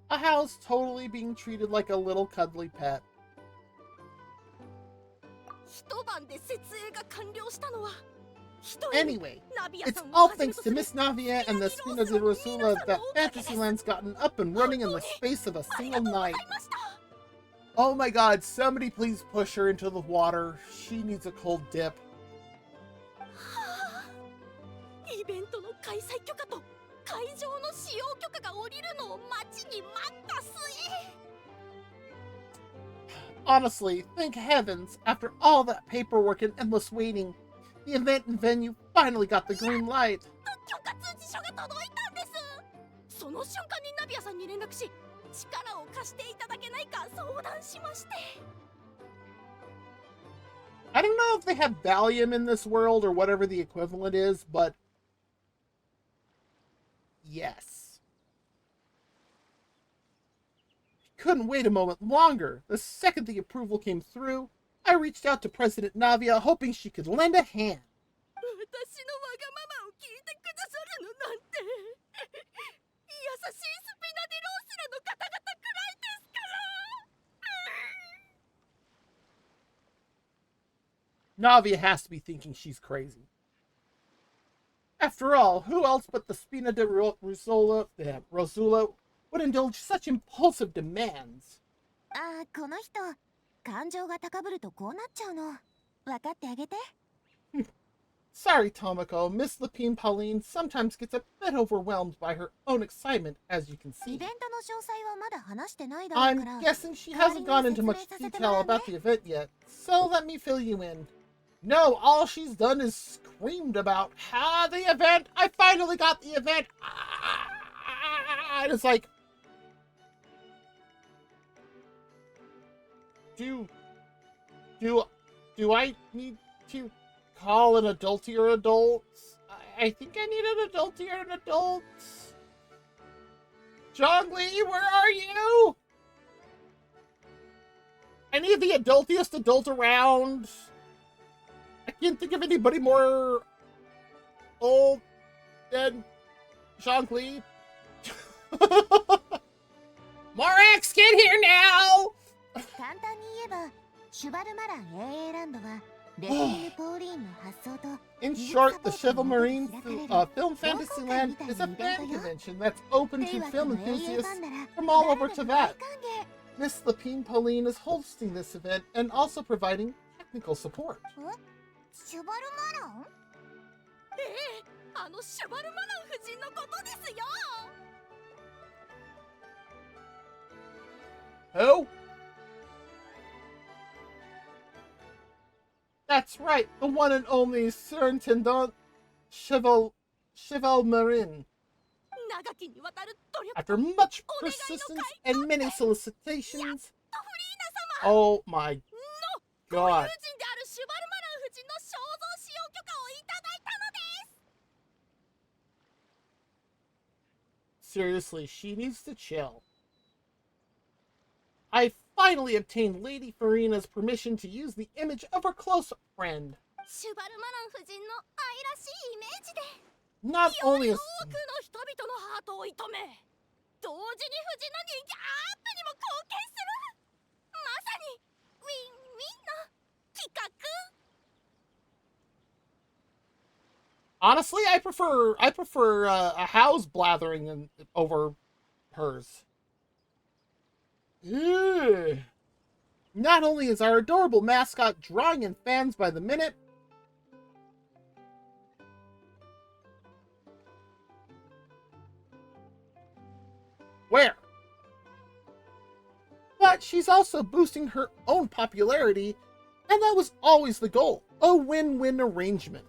A house totally being treated like a little cuddly pet. Anyway, it's all thanks to Miss Navia and the Spina de Rosula that Fantasyland's gotten up and running in the space of a single night. Oh my god, somebody please push her into the water. She needs a cold dip. Honestly, thank heavens, after all that paperwork and endless waiting, the event and venue finally got the green light. I don't know if they have Valium in this world or whatever the equivalent is, but yes. Couldn't wait a moment longer. The second the approval came through, I reached out to President Navia hoping she could lend a hand. Navia has to be thinking she's crazy. After all, who else but the Spina de Rosula would indulge such impulsive demands? Sorry, Tomoko. Miss Lapine Pauline sometimes gets a bit overwhelmed by her own excitement, as you can see. I'm guessing she hasn't gone into much detail about the event yet, so let me fill you in. No, all she's done is screamed about, the event! I finally got the event! And it's like, do I need to call an adultier adult? I think I need an adultier adult. Zhongli, where are you? I need the adultiest adult around. I can't think of anybody more old than Zhongli. Morax, get here now! In short, the Cheval Marine Film Fantasyland is a fan convention that's open to film enthusiasts from all over Tibet. Miss Lapine Pauline is hosting this event and also providing technical support. Who? That's right, the one and only Surintendant Cheval Marin. After much persistence and many solicitations, oh my god. Seriously, she needs to chill. I finally obtained Lady Farina's permission to use the image of her close friend. Not only is... Honestly, I prefer a house blathering over hers. Ugh. Not only is our adorable mascot drawing in fans by the minute, but she's also boosting her own popularity, and that was always the goal, a win-win arrangement.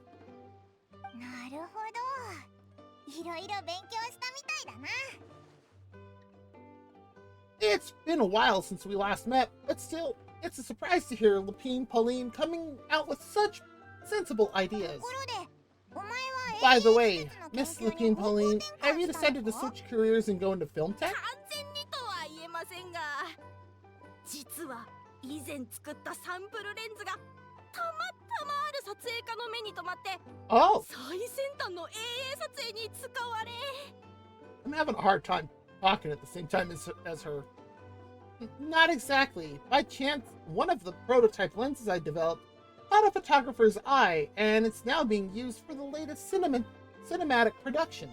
It's been a while since we last met, but still, it's a surprise to hear Lapine Pauline coming out with such sensible ideas. By the way, Miss Lupine Pauline, have you decided to switch careers and go into film tech? 完全にとは言えませんが、実は以前作ったサンプルレンズがたまたまある撮影家の目に留まって Oh, 最先端の AA 撮影に使われ。 I'm having a hard time talking at the same time as her. Not exactly. By chance, one of the prototype lenses I developed caught a photographer's eye, and it's now being used for the latest cinematic productions.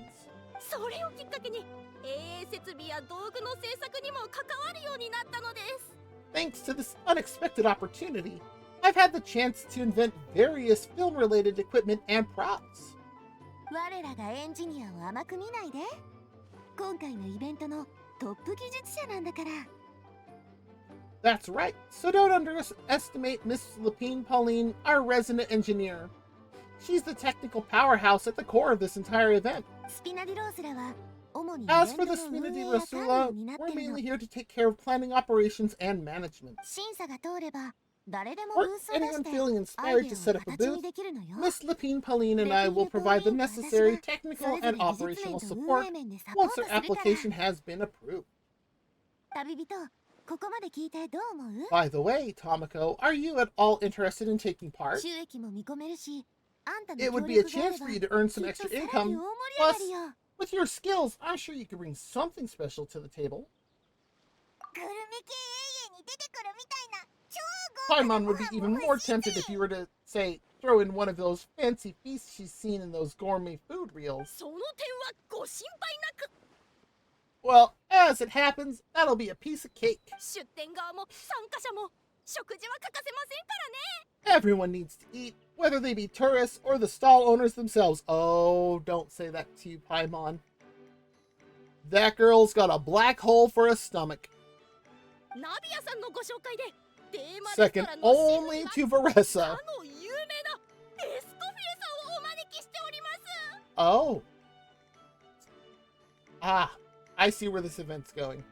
それをきっかけに AA 設備や道具の制作にも関わるようになったのです。 Thanks to this unexpected opportunity, I've had the chance to invent various film-related equipment and props. 我らがエンジニアを甘く見ないで。今回のイベントのトップ技術者なんだから。 That's right, so don't underestimate Miss Lupine Pauline, our resident engineer. She's the technical powerhouse at the core of this entire event. スピナディロースらは主にイベン As ト for の the 運 Smina 営 di や管 Rasula, 理を担っ we're てるの。 mainly here to take care of planning operations and management. 審査が通れば誰でも For ブースを出 anyone して feeling アイ inspired デ to ア set を up a 形 booth, にできるのよ。 Miss Lupine Pauline and I will provide the necessary technical and operational support once our application has been approved. 旅人、ここまで聞いてどう思う？ By the way, Tamako, are you at all interested in taking part? 収益も見込めるし、あんたの It 協 would be a 力があれ chance ば for you to earn き some っと extra さらに income. 大盛り上がりよ。 With your skills, I'm sure you could bring something special to the table. グルメ系永遠に出てくるみたいな超豪華な Paimon ご would be 飯 even も more 欲しい tempted if you were to, say, throw in one of those fancy feasts she's seen in those gourmet food reels. その点はご心配なく。 Well, as it happens, that'll be a piece of cake. 出店側も参加者も食事は欠かせませんからね。 Everyone needs to eat, whether they be tourists or the stall owners themselves. Oh, don't say that to you, Paimon. That girl's got a black hole for a stomach. ナビアさんのご紹介でテーマレスト Second ランのシェフ only が to か Varesa. の有名なエスコフィエさんをお招きしております。 Oh. Ah, I see where this event's going.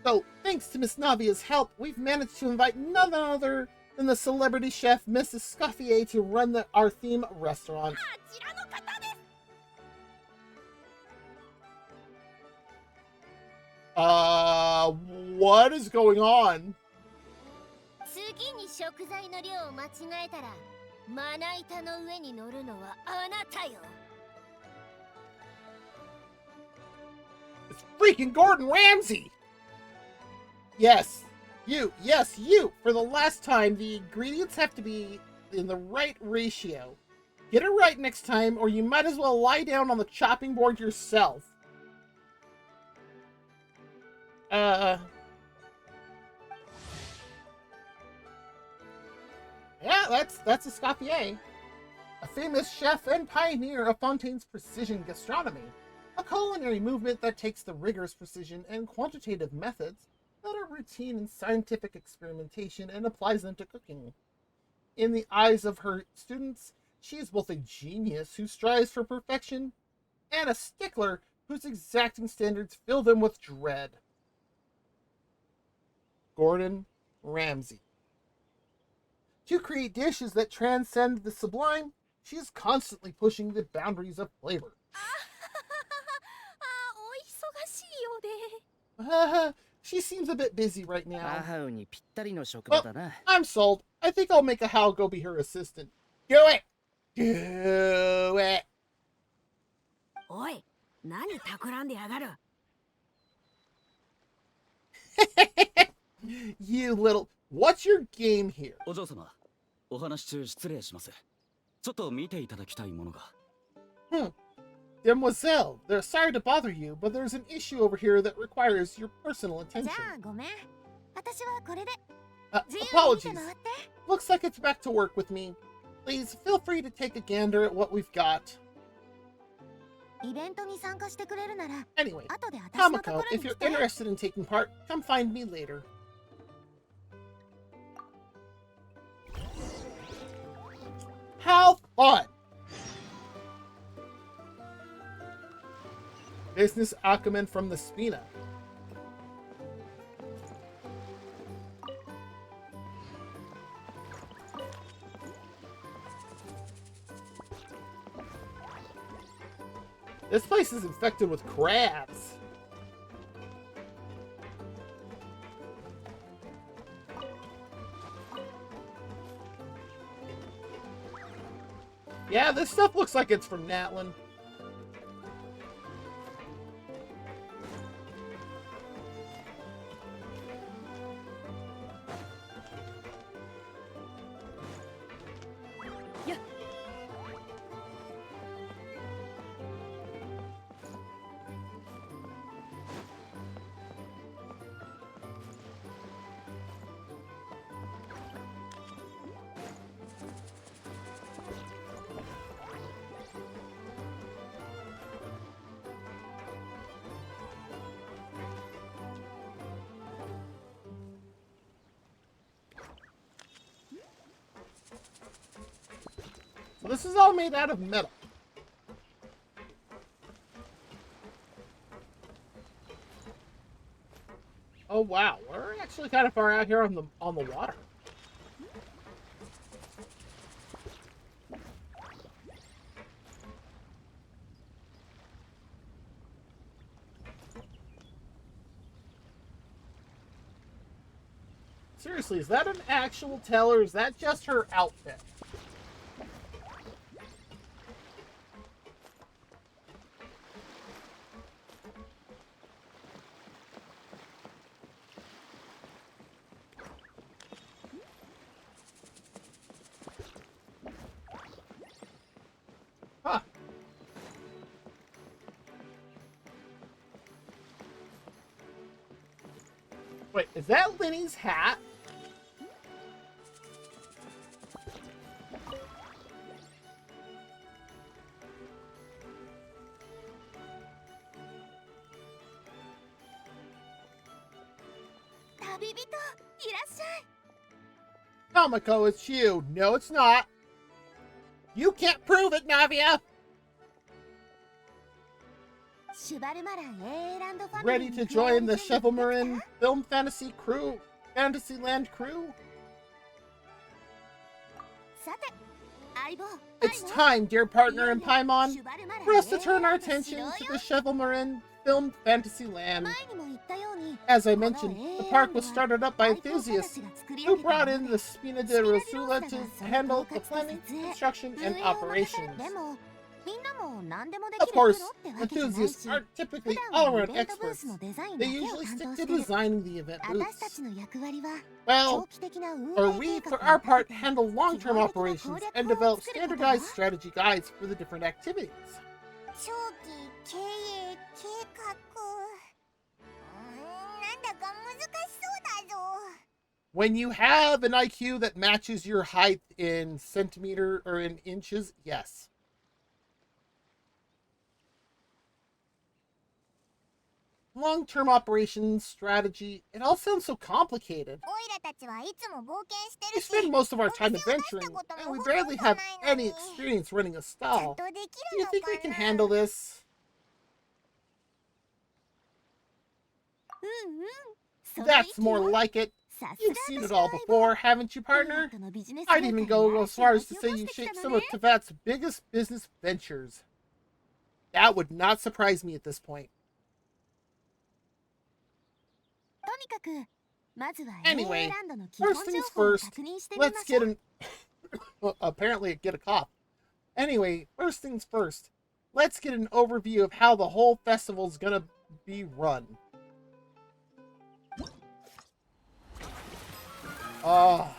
So, thanks to Miss Navia's help, we've managed to invite none other than the celebrity chef Mrs. Scoffier to run our theme restaurant. あちらの方です。 What is going on? 次に食材の量を間違えたらまな板の上に乗るのはあなたよ。 It's freaking Gordon Ramsay! Yes, you. For the last time, the ingredients have to be in the right ratio. Get it right next time, or you might as well lie down on the chopping board yourself. Yeah, that's a Scoffier, a famous chef and pioneer of Fontaine's precision gastronomy, a culinary movement that takes the rigorous precision and quantitative methods that are routine in scientific experimentation and applies them to cooking. In the eyes of her students, she is both a genius who strives for perfection and a stickler whose exacting standards fill them with dread. Gordon Ramsay. To create dishes that transcend the sublime, she is constantly pushing the boundaries of flavor. お忙しいようで。 She seems a bit busy right now. 母にぴったりの職場だな。 I'm sold. I think I'll make a Hal go be her assistant. Do it! Do it! おい、何企んでやがる。 You little... What's your game here? お嬢様、お話中失礼します。ちょっと見ていただきたいものが。Demoiselle, they're sorry to bother you, but there's an issue over here that requires your personal じ attention. ゃあごめん。私はこれで。 Apologies. Looks like it's back to work with me. Please feel free to take a gander at what we've got. イベントに参加してくれるなら、 Anyway, 後で私のとこ Tamako, ろに if 来 you're て。 interested in taking part, come find me later. How fun! Business acumen from the Spina. This place is infected with crabs. Yeah, this stuff looks like it's from Natlin. So this is all made out of metal. Oh wow, we're actually kind of far out here on the water. Seriously, is that an actual tell or is that just her outfit? Huh. Wait, is that Linny's hat? Tamako, it's you. No, it's not. You can't prove it, Navia. Ready to join the Chevalmarin Film Fantasyland crew? It's time, dear partner in Paimon, for us to turn our attention to the Chevalmarin Film Fantasyland. As I mentioned, the park was started up by enthusiasts who brought in the Spina de Rosula to handle the planning, construction, and operations. Of course, enthusiasts aren't typically all-around experts. They usually stick to designing the event booths. Well, or we, for our part, handle long-term operations and develop standardized strategy guides for the different activities. When you have an IQ that matches your height in centimeter or in inches, yes. Long-term operations strategy, it all sounds so complicated. We spend most of our time adventuring, and we barely have any experience running a stall. Do you think we can handle this? That's more like it. You've seen it all before, haven't you, partner? I'd even go as far as to say you shaped some of Tevat's biggest business ventures. That would not surprise me at this point. Anyway, first things first, let's get an... apparently get a cough. Anyway, first things first, let's get an overview of how the whole festival's gonna be run. Oh.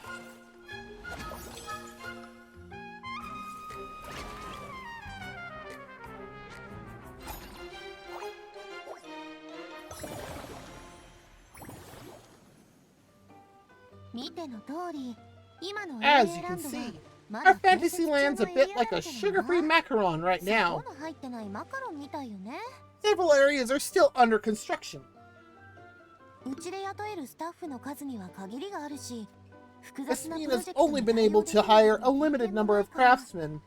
As you can see, our Fantasyland's a bit like a sugar-free macaron right now. Several areas are still under construction. Esmina's only been able to hire a limited number of craftsmen.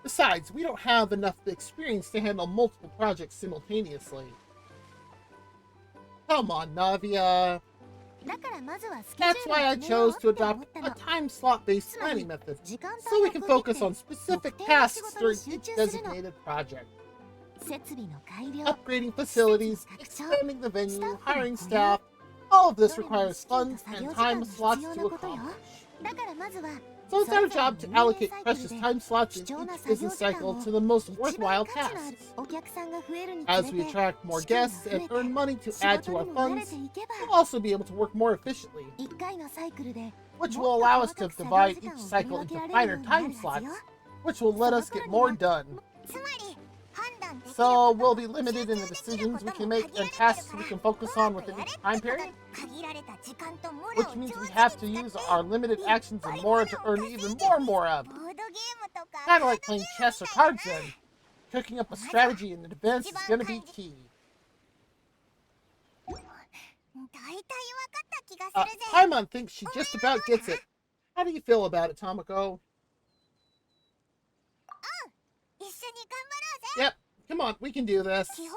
Besides, we don't have enough experience to handle multiple projects simultaneously. Come on, Navia. That's why I chose to adopt a time slot-based planning method, so we can focus on specific tasks during each designated project. upgrading facilities, expanding the venue, hiring staff. All of this requires funds and time slots to accomplish. So it's our job to allocate precious time slots in each business cycle to the most worthwhile tasks. As we attract more guests and earn money to add to our funds, we'll also be able to work more efficiently, which will allow us to divide each cycle into finer time slots, which will let us get more done. So we'll be limited in the decisions we can make and tasks we can focus on within each time period, which means we have to use our limited actions and more to earn even more of. Kind of like playing chess or cards then. Cooking up a strategy in advance is going to be key. Paimon thinks she just about gets it. How do you feel about it, Tamako? Yep, come on, we can do this. You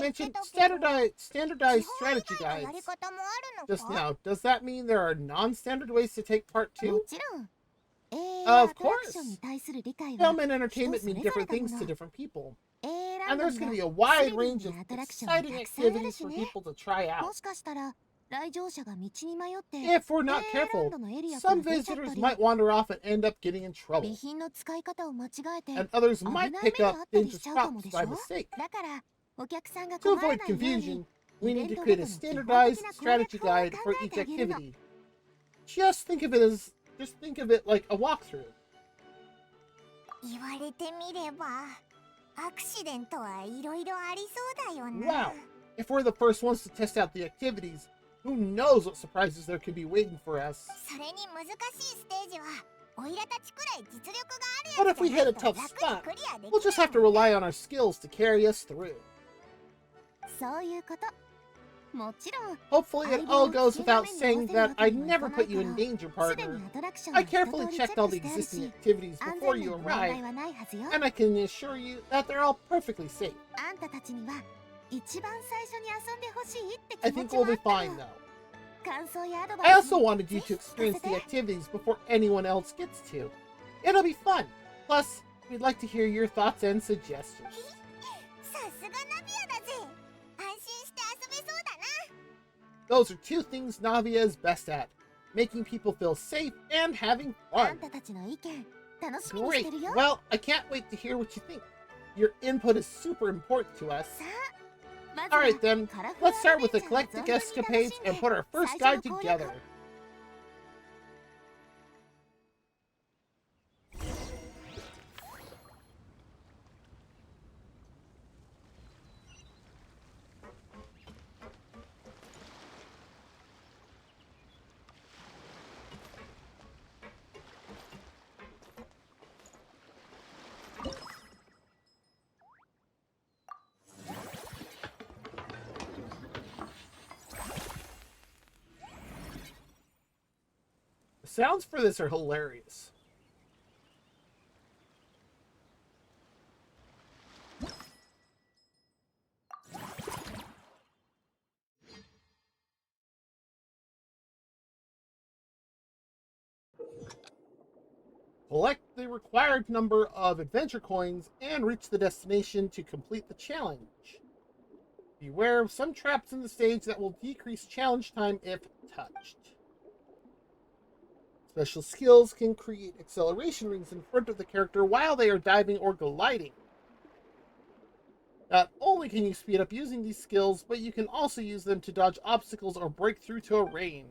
mentioned standardized strategy guides just now. Does that mean there are non-standard ways to take part too? Of course. Film and entertainment mean different things to different people. And there's going to be a wide range of exciting activities for people to try out. If we're not careful, some visitors might wander off and end up getting in trouble. And others might pick up dangerous props by mistake. To avoid confusion, we need to create a standardized strategy guide for each activity. Just think of it like a walkthrough. Wow! If we're the first ones to test out the activities, who knows what surprises there could be waiting for us. But if we hit a tough spot, we'll just have to rely on our skills to carry us through. Hopefully it all goes without saying that I'd never put you in danger, partner. I carefully checked all the existing activities before you arrived, and I can assure you that they're all perfectly safe. I think we'll be fine, though. I also wanted you to experience the activities before anyone else gets to. It'll be fun. Plus, we'd like to hear your thoughts and suggestions. Those are two things Navia is best at: making people feel safe and having fun. Great! Well, I can't wait to hear what you think. Your input is super important to us. Alright then, let's start with eclectic escapades and put our first guide together. The sounds for this are hilarious. Collect the required number of adventure coins and reach the destination to complete the challenge. Beware of some traps in the stage that will decrease challenge time if touched. Special skills can create acceleration rings in front of the character while they are diving or gliding. Not only can you speed up using these skills, but you can also use them to dodge obstacles or break through terrain.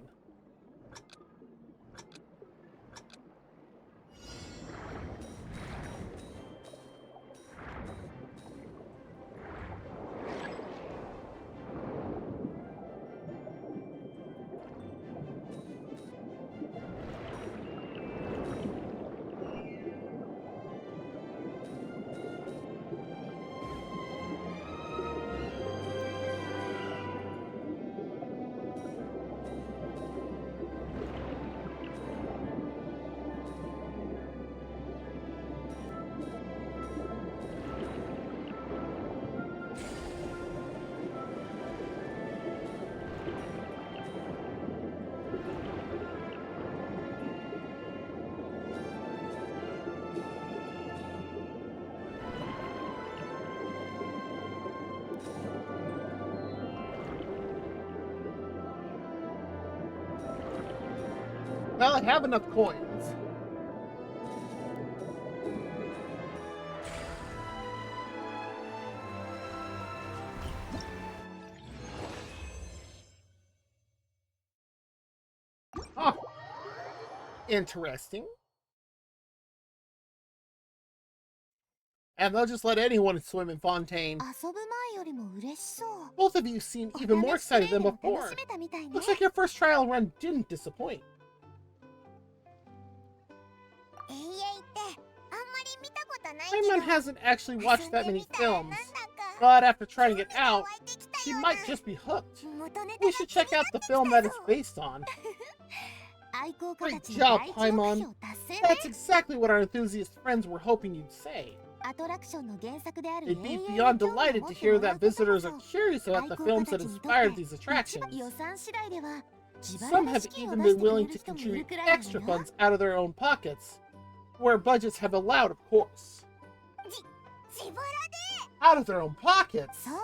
Well, I have enough coins. Huh. Interesting. And they'll just let anyone swim in Fontaine. 遊ぶ前よりも嬉しそう。 Both of you seem even more excited than お試しプレイを before. 楽しめたみたいね。 Looks like your first trial run didn't disappoint. 永遠ってあんまり見たことない Raymond けど hasn't actually 遊 watched ん that で many みたらなん films, だか but after trying it 興味が out, 湧いてきた she よう might な just be hooked. 元ネタ We が should 気に check な out って the きた film that ぞ it's based on. 愛好家た Great ちの job, 第一目 Paimon. 標達成ね That's exactly what our enthusiast friends were hoping you'd say. アトラクションの原作である They'd be 永遠に beyond 興味を delighted 持 to って hear もら that うことこ visitors そ are curious 愛 about the 好家 films た that ちにとっ inspired て these 一番 attractions. 予算次第では自腹 Some で have 資金を even 出し been てくれ willing る to 人もいる contribute くらいなの extra よ funds out of their own pockets, where budgets have allowed, of course. 自腹で Out of their own pockets! そう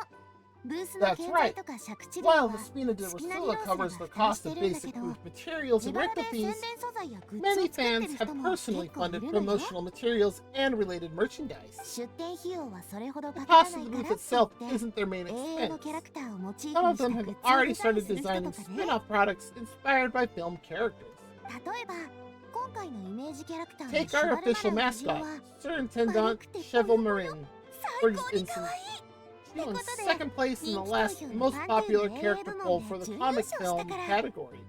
ブースの That's 建 right. 材とか借地料 While は the Spina de 好きな利 Rosula 用者が covers the 負担 cost して of るんだけ basic ど booth materials 自 and 腹で rental 宣 fees, 伝素材やグッズを many 作って fans る人 have も personally 結構い funded るのよ promotional materials and related merchandise. 出店費用はそれほど The かからな cost い of the か booth らって itself 言って isn't their main 永遠のキャラ expense. クターをモチー Some フに of した them グ have ッズを already デザイン started する人 designing とかね spin-off products inspired by film characters. 例えば今回のイメージキャラクターの Take シュ our バルマラ official ン夫人 mascot, は Surintendant Cheval Marin, 最 for 高に可 instance, 愛い still in ってことで second place in the 人気投 last 票の most ファン popular という character 英語 poll 部 for 門 the で準優 comic 勝した film から category,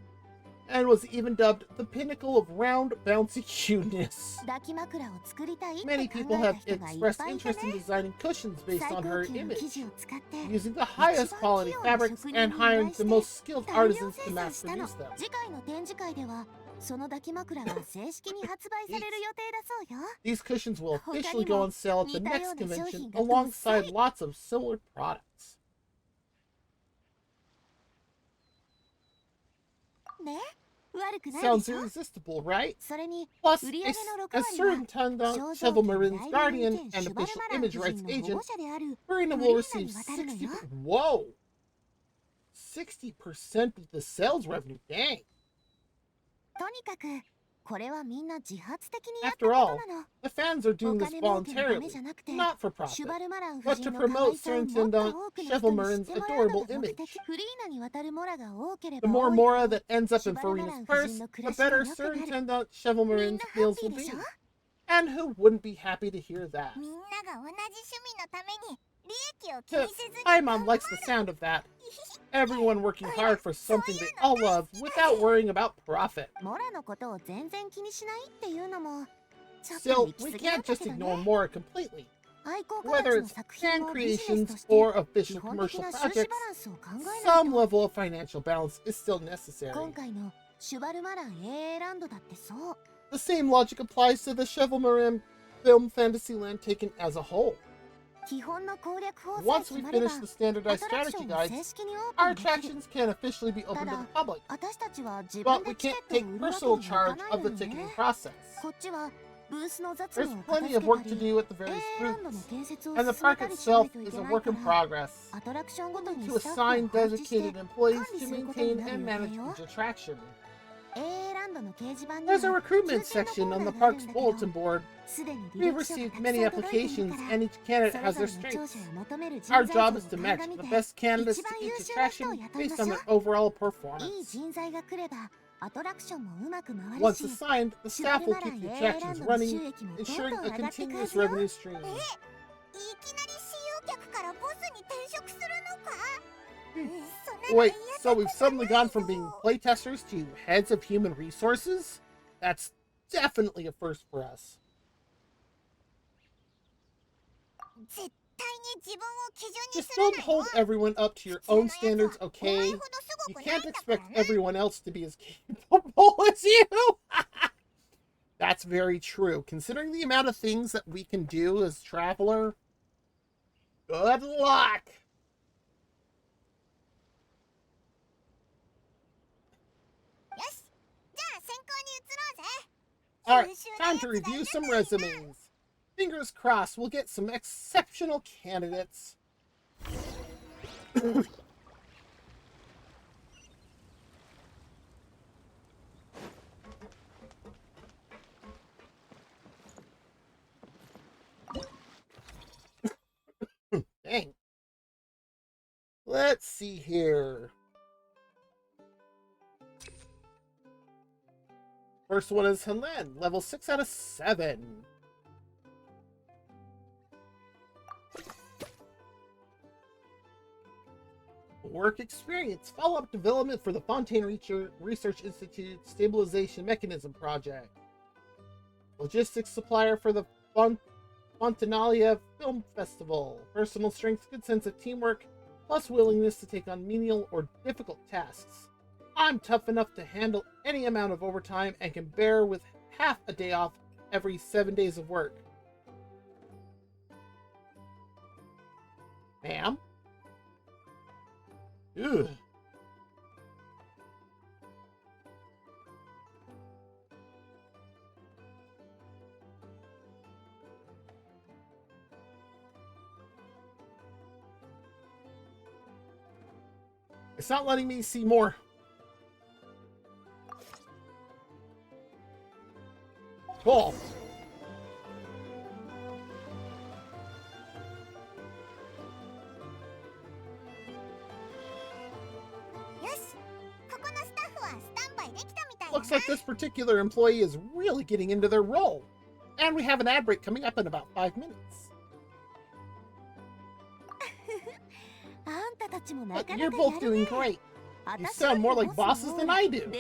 and was even dubbed the pinnacle of round, bouncy cuteness. 抱き枕を作りたいって Many 考 people えた have 人がいっ expressed ぱいいた interest ね in designing cushions based 最 on 高 her 級の image, 生地を使って using the highest quality fabrics and hiring the most skilled 大量 artisans 生 to 産 mass したの produce them. 次回の展示会ではその抱き枕が正式に発売される予定だそうよ These cushions will 他にも officially go on sale at the 似たよう next な商 convention 品がどっさり alongside lots of similar products. ね悪くないで Sounds しょ irresistible, right? それに Plus, 売り上げの as 6割は Surintendant 肖 Cheval 像権 Marin's 代 guardian 理人 and シュバル official マラン image 夫 rights 人の保 agent, 護者である Farina フ will リーナ receive に渡るの 60%. よ Whoa! 60% of the sales revenue. Dang. とにかくこれはみんな自発的にやった After こ all, となの the fans are お doing this 金儲けのため voluntarily, じゃなくて not for シュ profit. バルマラン夫 but 人 to の可 promote 愛さをもっと Surintendant 多くの Cheval 人に知 Marin's ってもらうの adorable が目 image. 的フリーナに渡るモラが多けれ The ば more 多い Mora that ends up in Shibari Farina's Maran purse,夫人の暮 the らしが better 良くなる Surintendant Cheval みん Marin's なハッ meals ピ will ーで be. しょ And who wouldn't be happy to hear that? みんなが同じ趣味のために利益を気に Huh, せずに Paimon likes the sound of that. Everyone working hard for something they all love without worrying about profit. モラのことを全然気にしないっていうのもちょっと Still, 行き we 過ぎなん can't だ just けど ignore ね Mora completely. 愛好家た Whether ちの it's 作品 fan をビジネ creations スとして or 基 official 本的 commercial な収支 projects, バランスを考えない some と level of financial balance is still necessary. 今回のシュバルマラン AA ランドだってそう The same logic applies to the Cheval Marin film Fantasyland taken as a whole. 基本の攻略法さえ Once 決 we まれば finish the standardized アトラクショ strategy ンを guides, 正式にオー our プンできる attractions can officially be open to the public. 私たちは自 But 分 we でチケ can't ット take を売るわけ personal にはいか charge ない of の the よ ticketing ね process. こっちはブースの雑 There's 務を片 plenty 付 of け work た to り do at the various AA ランド booths, の建設を and 進 the め park たりしない itself とい is け a ない work か in ら progress. アトラクションごとに To スタッフを assign 配置して dedicated employees 管理 to することに maintain なる and 予 manage 定よ each attraction. AA ランドの掲示板に There's a は recruitment 抽選 section のコー on ナ the ーがあるん park's だけど bulletin board. すでに履 We've 歴書が received たく many さん届いている applications, から and each candidate それ has ぞ their れの聴 strengths. 者が求める人 Our 材 job 像 is を to 鑑 match み the て best candidates 一 to 番優 each 秀な人を attraction 雇いま based しょ on う their overall いい performance. 人材が来ればアトラクションもうまく回る Once し assigned, the シュバ staff ル will マラ keep ン the AA ラン attractions ドの running, 収益もどん ensuring どん a 上がってくは continuous ずよ revenue stream. いきなり使用客からボスに転職するのか、そんなの Wait, 嫌 so だ we've suddenly gone from being playtesters to heads of human resources? That's definitely a first for us. 絶対に自分を基準に Just する don't な hold よ everyone up to your own standards, お okay? 前ほどす You ごくない can't んだから expect ね everyone else to be as capable as you! That's very true. Considering the amount of things that we can do as Traveler, good luck! よしじゃあ選考に移ろうぜ Alright, 優秀な time やつ to がい review る some といいな resumes. Fingers crossed, we'll get some exceptional candidates. see here. First one is Helen, level 6 out of 7. Work experience. Follow-up development for the Fontaine Research Institute Stabilization Mechanism Project. Logistics supplier for the Fontanalia Film Festival. Personal strength, good sense of teamwork, plus willingness to take on menial or difficult tasks. I'm tough enough to handle any amount of overtime and can bear with half a day off every 7 days of work. Ma'am? Ugh. It's not letting me see more. Cool. Looks like this particular employee is really getting into their role. And we have an ad break coming up in about 5 minutes. Look, you're both doing great. You sound more like bosses than I do.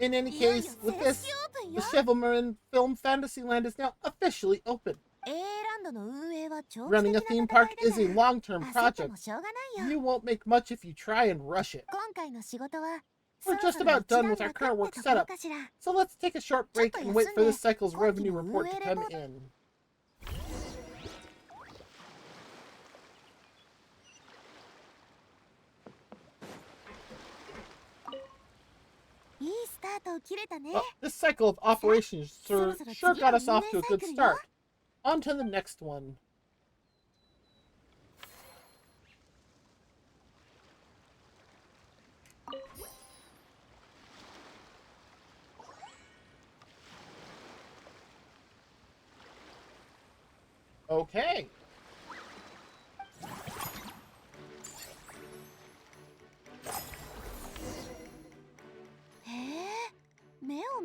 In any case, with this, the Chevalmarin Film Fantasyland is now officially open. Running a theme park is a long-term project. You won't make much if you try and rush it. We're just about done with our current work setup, so let's take a short break and wait for this cycle's revenue report to come in. Well, this cycle of operations sure got us off to a good start. On to the next one. Okay.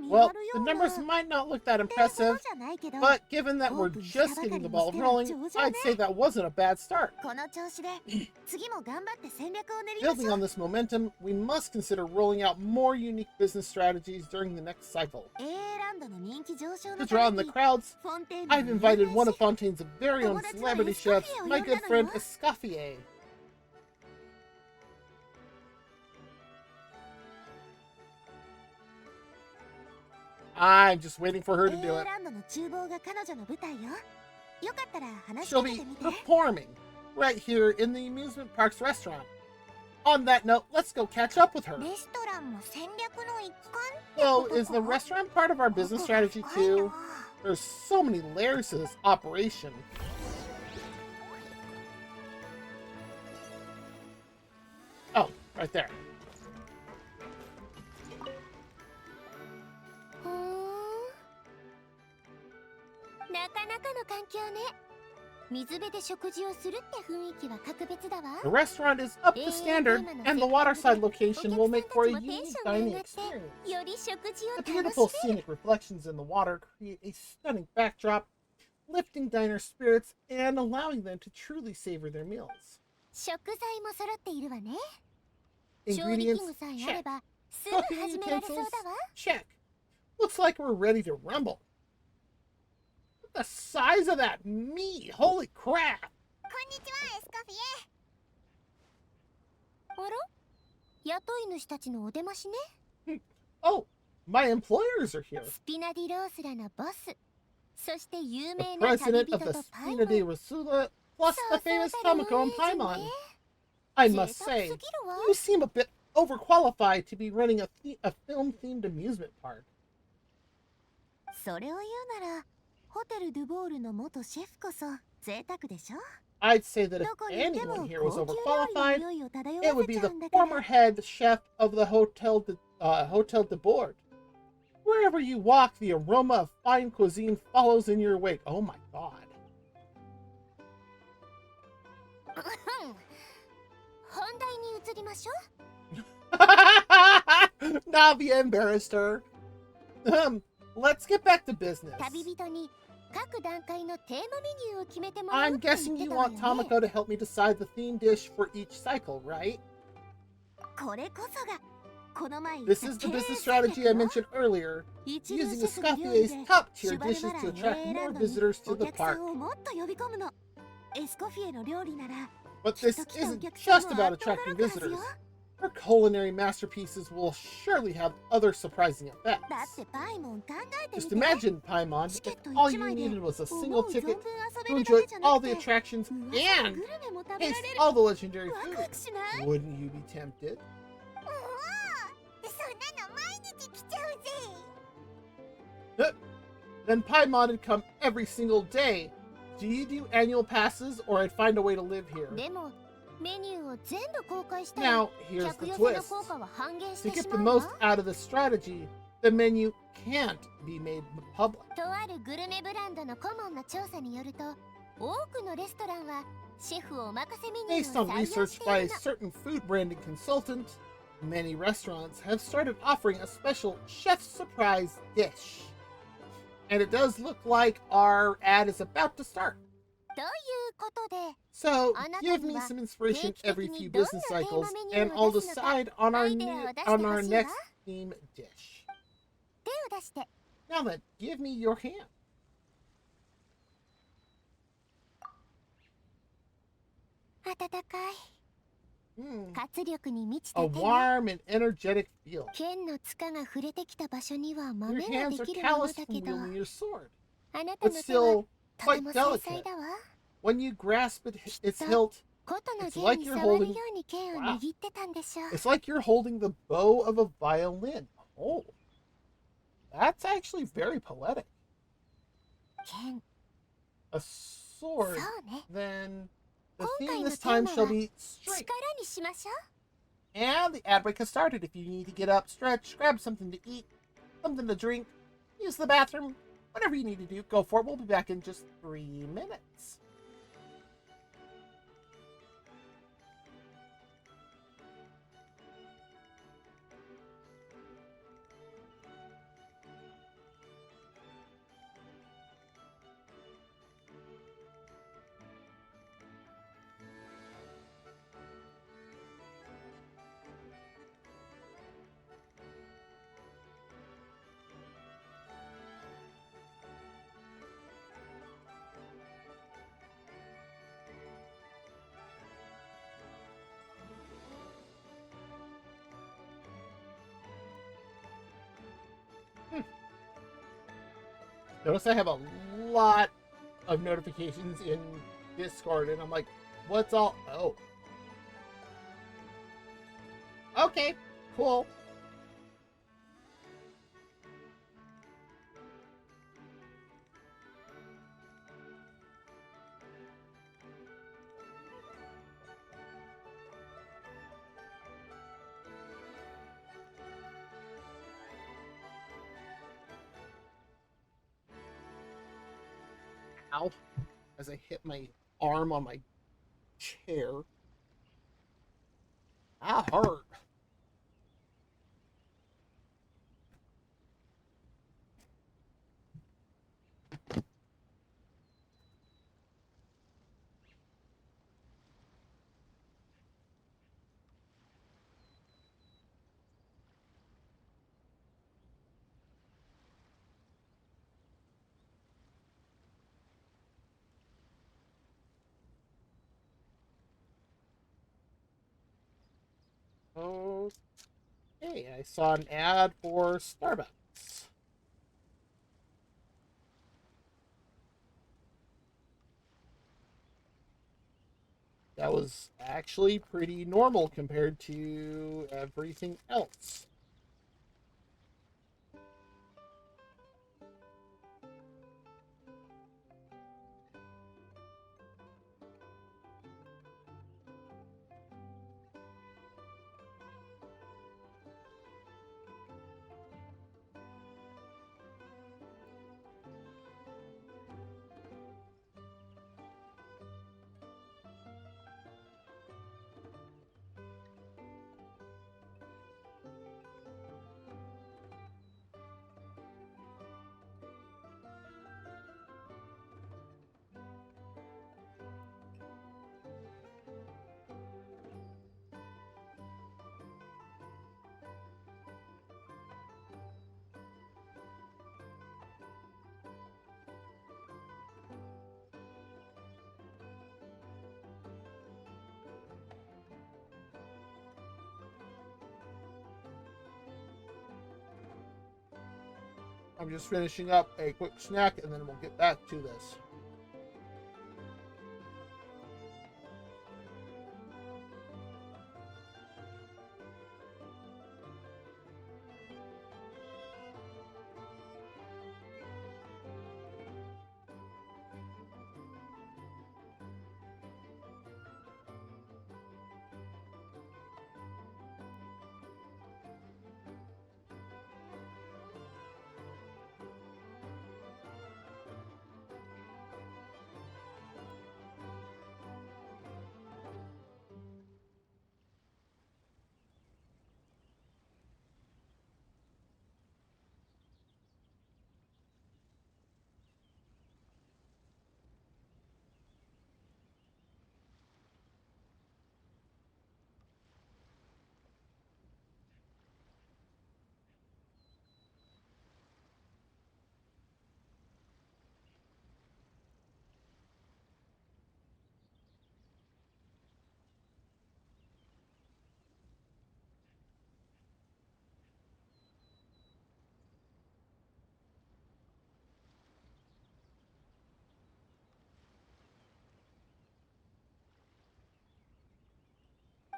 Well, the numbers might not look that impressive, but given that we're just getting the ball rolling, I'd say that wasn't a bad start. Building on this momentum, we must consider rolling out more unique business strategies during the next cycle. To draw in the crowds, I've invited one of Fontaine's very own celebrity chefs, my good friend Escoffier. I'm just waiting for her to do it. She'll be performing right here in the amusement park's restaurant. On that note, let's go catch up with her. So, is the restaurant part of our business strategy too? There's so many layers to this operation. Oh, right there. The restaurant is up to standard, and the waterside location will make for a unique dining experience. The beautiful scenic reflections in the water create a stunning backdrop, lifting diner spirits and allowing them to truly savor their meals. Ingredients, check. Cooking utensils, check. Looks like we're ready to rumble. The size of that meat! Holy crap! Oh, my employers are here. The president of the Spina de Rosula, plus the famous Tama-chan and Paimon. I must say, you seem a bit overqualified to be running a film-themed amusement park. I'd say that if anyone here was overqualified, it would be the former head chef of the Hotel de Bord. Wherever you walk, the aroma of fine cuisine follows in your wake. Oh my god. 本題に移りましょ Navi embarrassed her. Let's get back to business. う。旅人に各段階のテーマメニューを決めてもらう I'm と言っ guessing て you たわよ want ね。 Tamako to help me decide the theme dish for each cycle, right? これこそがこの前言っ This た is the 経営 business 戦略 strategy I よ。 mentioned earlier, 一流 using シェフの料理 Escoffier's で top シ tier ュバル dishes マラ to ン attract ネーラ more ンドに visitors お to the 客さ park. んをもっと呼び込むの。エスコフィエの料理なら But きっ this と来たお isn't 客さん just も about あっと驚 attracting くはず visitors. よ。 Her culinary masterpieces will surely have other surprising だっ effects. てパイモン考えてみ Just て。 imagine, Paimon, if チケット all 1 you 枚で needed was a 思 single う存分 ticket 遊 to べる enjoy だけじゃな all く the て attractions 噂の and グルメも食べら taste れる。 all the legendary ワク food. ワクしない？ Wouldn't you be tempted? おお、そんなの毎日来ちゃうぜ。 Then Paimon would come every single day. Do you do annual passes, or I'd find a way to live here? でもメニューを全部公開したら Now, here's 客 the 寄せの twist. 効果は半減し To て get し the まう most わ。 out of the strategy, the menu can't be made public. とあるグルメブランドの顧問の調査によると、多くのレストランはシェフお任せメニュ Based ーを on 採用 research して by い a るの。 certain food branding consultant, many restaurants have started offering a special chef's surprise dish. And it does look like our ad is about to start. ということで、 So あなた give に me は some inspiration 定期的 every に few どんな business テー cycles, マメニュー and を I'll 出すのか decide on our アイデアを出して on ほ our しいわ。 next theme dish. 手を出して。 Now then, give me your hand. 温かい Hmm. 活力に満ち A た手が warm and energetic feel. 剣の塚が触れてきた場所には Your 豆が hands で are きるもの calloused だ from けど、 wielding your sword, あなた but の手は still とて quite も繊 delicate. 細だわ。 When you grasp its きっと hilt, 琴の It's 弦 like に you're 触る holding- ように剣を Wow. 握ってたんでしょう。 it's like you're holding the bow of a violin. Oh, that's actually very poetic. 剣、 A そ sword. うね。 Then the 今 theme 回の this テー time マ shall は be strength. 力にしましょう。 And the ad break has started. If you need to get up, stretch, grab something to eat, something to drink, use the bathroom, whatever you need to do, go for it. We'll be back in just 3 minutes. Notice I have a lot of notifications in Discord, and I'm like, what's all... Oh. Okay, cool. Ow. As I hit my arm on my chair. That hurt. Okay, I saw an ad for Starbucks. That was actually pretty normal compared to everything else. I'm just finishing up a quick snack and then we'll get back to this.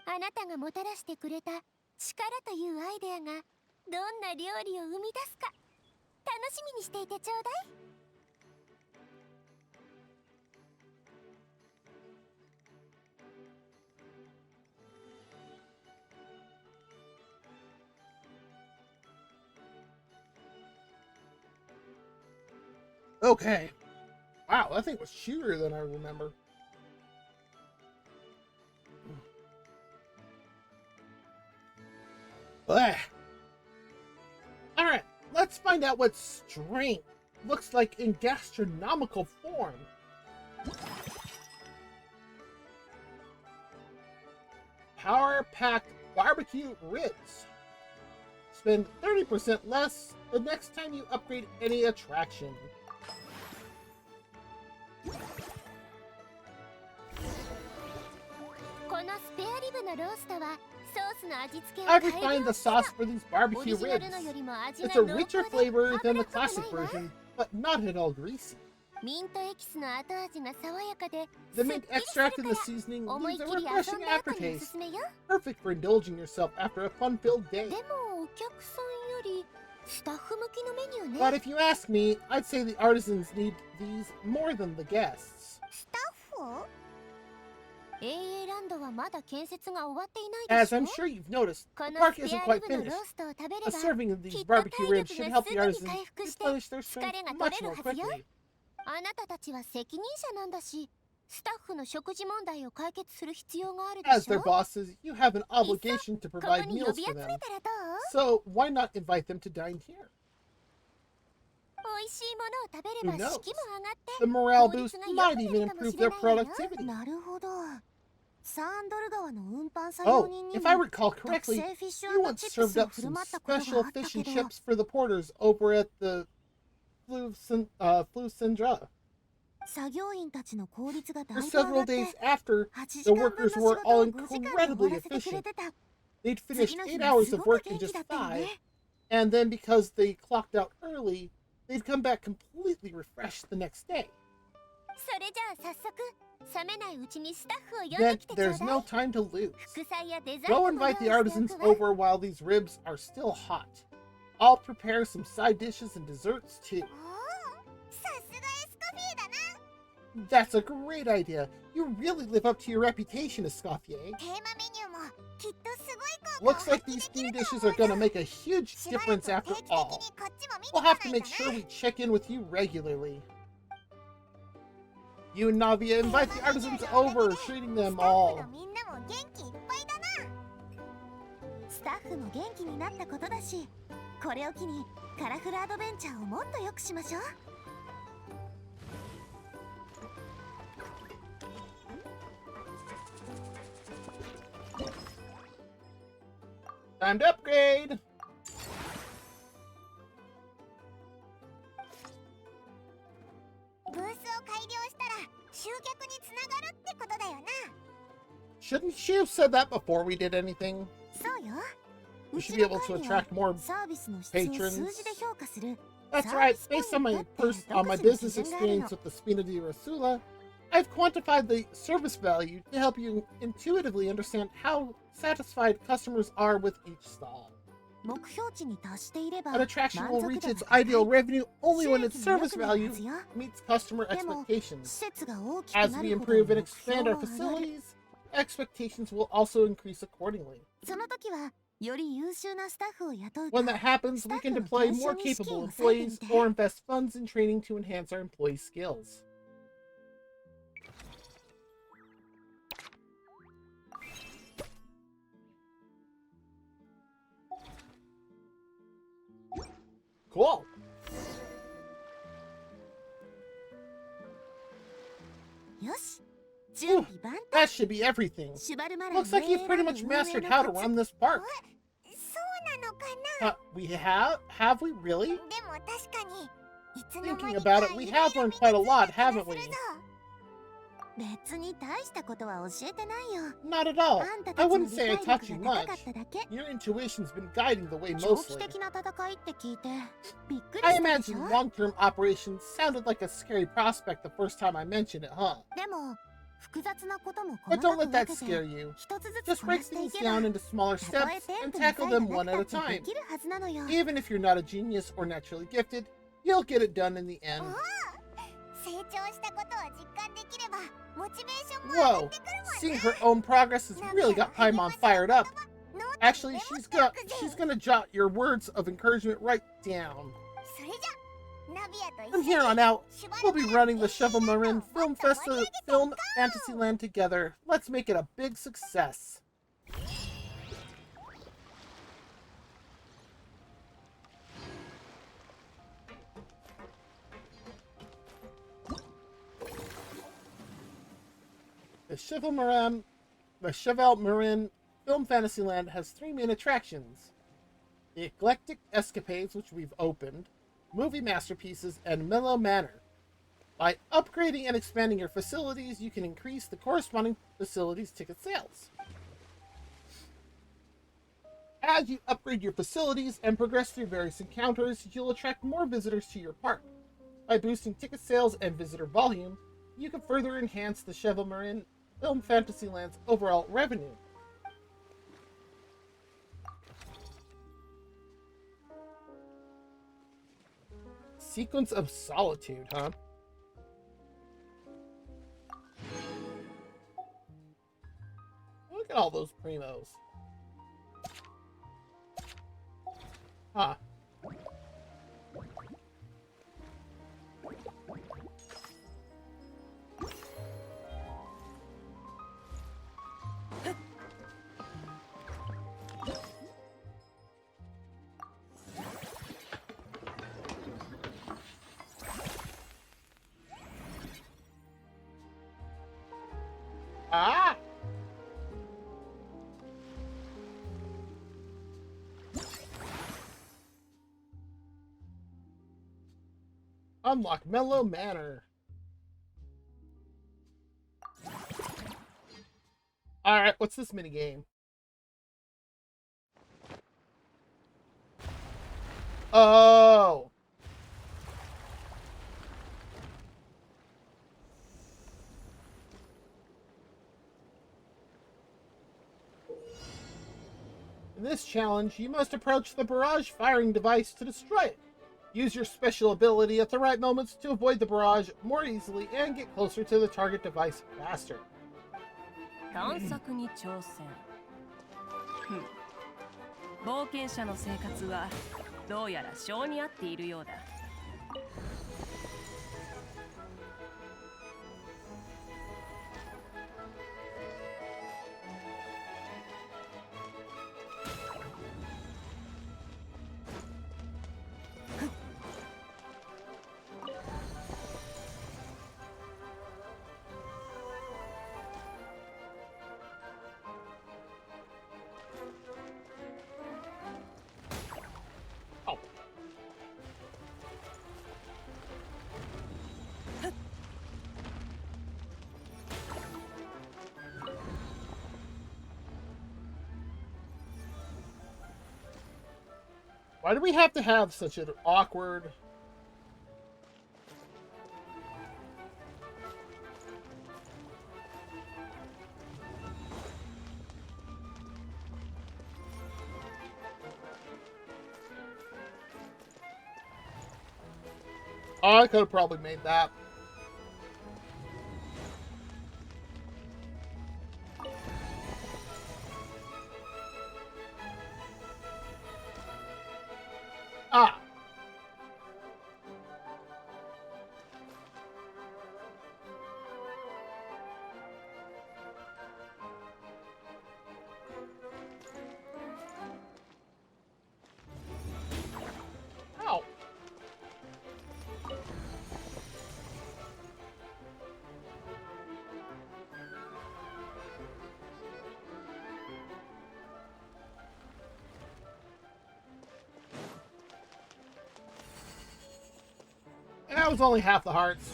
「あなたがもたらしてくれた力というアイデアがどんな料理を生み出すか楽しみにしていてちょうだい」。Okay. Wow, that thing was shorter than I remember. Blech. Alright, let's find out what strength looks like in gastronomical form. Power-packed barbecue ribs. Spend 30% less the next time you upgrade any attraction. I've refined the sauce for these barbecue ribs. It's a richer flavor than the classic version, but not at all greasy. The mint extract in the seasoning leaves a refreshing aftertaste, perfect for indulging yourself after a fun-filled day. But if you ask me, I'd say the artisans need these more than the guests. As I'm sure you've noticed, the park isn't quite finished. A serving of these barbecue ribs should help the artisans replenish their strength much more quickly. As their bosses, you have an obligation to provide meals for them. So why not invite them to dine here? Who knows? The morale boost might even improve their productivity. Oh, if I recall correctly, you once served up some special fish and chips for the porters over at the Flusindra. For several days after, the workers were all incredibly efficient. They'd finished 8 hours of work in just 5, and then because they clocked out early, they'd come back completely refreshed the next day. Then there's no time to lose. Go invite the artisans over while these ribs are still hot. I'll prepare some side dishes and desserts too. That's a great idea. You really live up to your reputation, Escoffier. Looks like these theme dishes are gonna make a huge difference after all. We'll have to make sure we check in with you regularly. You and Navia invite the artisans over, treating them all. Time to upgrade! Shouldn't you have said that before we did anything? We should be able to attract more patrons. That's right. Based on my business experience with the Spina di Rosula, I've quantified the service value to help you intuitively understand how satisfied customers are with each stall. An attraction will reach its ideal revenue only when its service value meets customer expectations. As we improve and expand our facilities, expectations will also increase accordingly. When that happens, we can deploy more capable employees or invest funds in training to enhance our employee skills. Cool. Ooh, that should be everything. Looks like you've pretty much mastered how to run this park. We have? Have we really? Thinking about it, we have learned quite a lot, haven't we? Not at all. I wouldn't say I taught you much. Your intuition's been guiding the way mostly. I imagine long-term operations sounded like a scary prospect the first time I mentioned it, huh? But don't let that scare you. Just break things down into smaller steps and tackle them one at a time. Even if you're not a genius or naturally gifted, you'll get it done in the end. Whoa! Seeing her own progress has really got Paimon fired up. Actually, she's gonna jot your words of encouragement right down. From here on out, we'll be running the Cheval Marin Film Fantasyland together. Let's make it a big success. The Cheval Marin Film Fantasyland has 3 main attractions: the Eclectic Escapades, which we've opened, Movie Masterpieces, and Mellow Manor. By upgrading and expanding your facilities, you can increase the corresponding facilities' ticket sales. As you upgrade your facilities and progress through various encounters, you'll attract more visitors to your park. By boosting ticket sales and visitor volume, you can further enhance the Cheval Marin Film Fantasyland's overall revenue. Sequence of Solitude, huh? Look at all those primos. Huh. Ah! Unlock Mellow Manor. Alright, what's this minigame? Oh! In this challenge, you must approach the barrage firing device to destroy it. Use your special ability at the right moments to avoid the barrage more easily and get closer to the target device faster. 探索に挑戦。冒険者の生活はどうやら性に合っているようだ。Why do we have to have such an awkward Oh, I could have probably made that. Ah. Ow. And that was only half the hearts.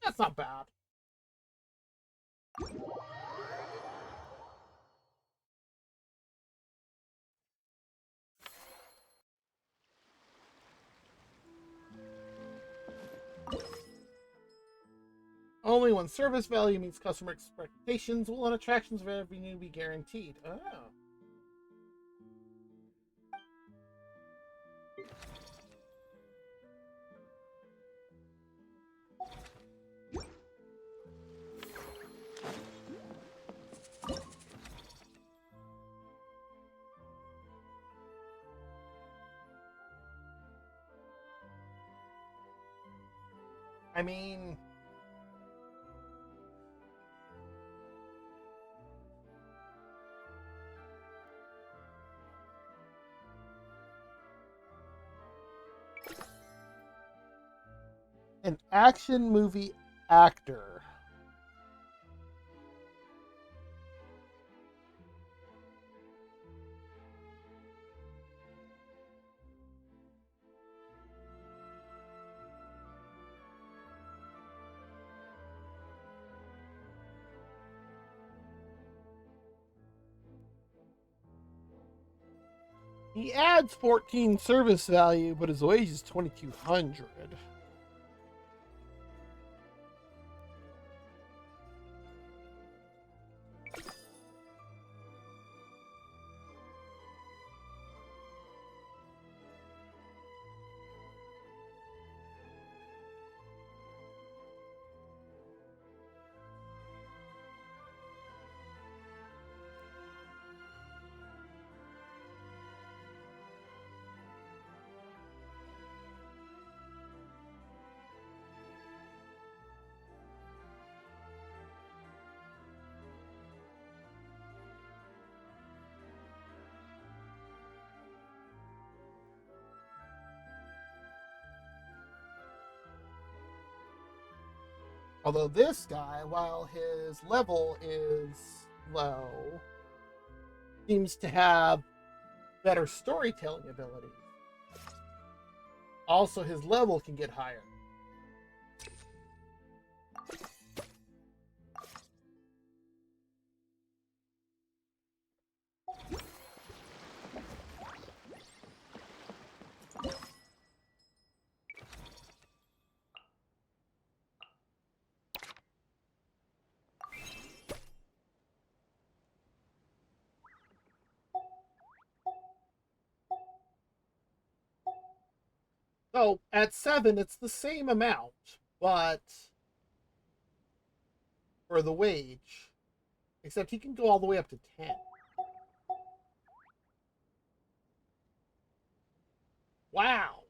That's not bad. Only when service value meets customer expectations will an attractions revenue be guaranteed. Oh. I mean, an action movie actor. He adds 14 service value, but his wage is 2,200. Although this guy, while his level is low, seems to have better storytelling abilities. Also, his level can get higher. So at 7, it's the same amount, but for the wage, except he can go all the way up to 10. Wow.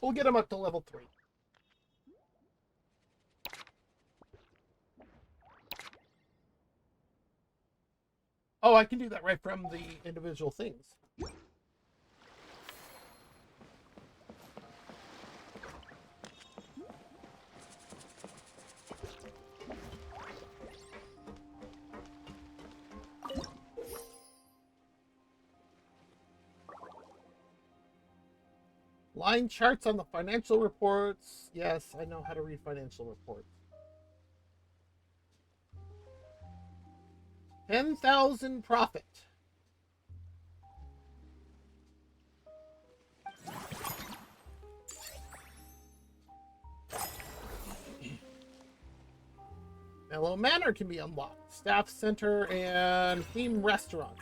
We'll get him up to level 3. Oh, I can do that right from the individual things. Line charts on the financial reports. Yes, I know how to read financial reports. 10,000 profit. Mellow Manor can be unlocked. Staff center and theme restaurant.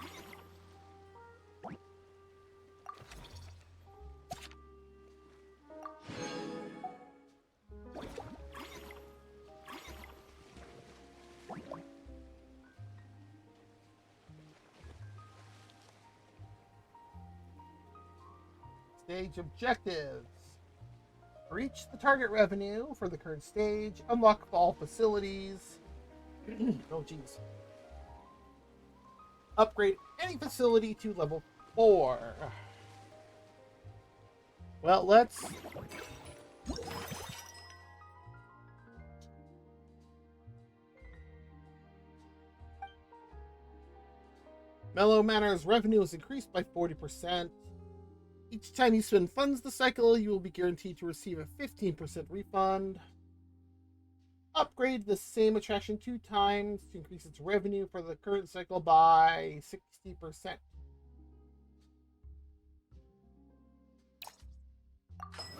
Stage objectives. Reach the target revenue for the current stage. Unlock all facilities. Oh, geez. Upgrade any facility to level 4. Well, let's... Mellow Manor's revenue is increased by 40%. Each time you spend funds the cycle, you will be guaranteed to receive a 15% refund. Upgrade the same attraction 2 times to increase its revenue for the current cycle by 60%.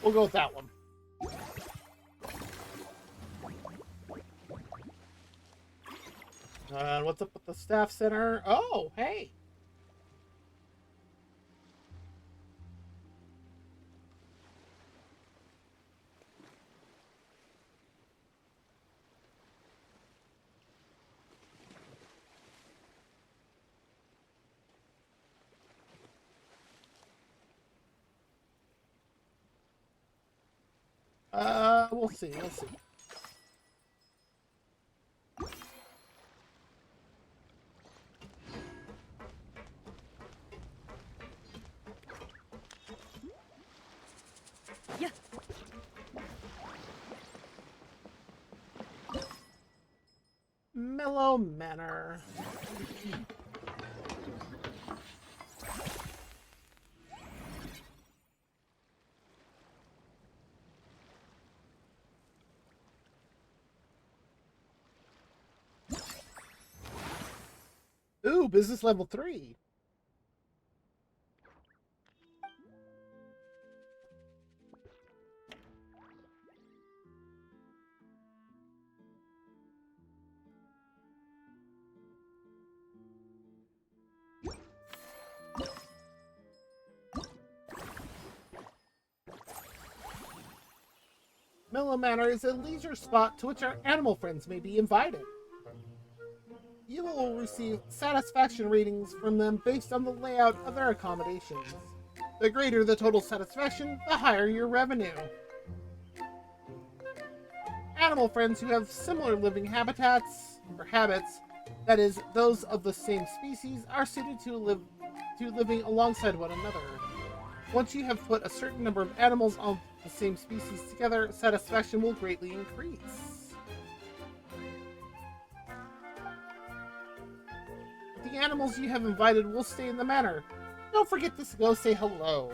We'll go with that one. And what's up with the staff center? Oh, hey. We'll see, we'll see. Yeah. Mellow Manor. Ooh, business level 3. Mellow Manor is a leisure spot to which our animal friends may be invited. You will receive satisfaction ratings from them based on the layout of their accommodations. The greater the total satisfaction, the higher your revenue. Animal friends who have similar living habitats, or habits, that is, those of the same species, are suited to living alongside one another. Once you have put a certain number of animals of the same species together, satisfaction will greatly increase. The animals you have invited will stay in the manor. Don't forget to go say hello.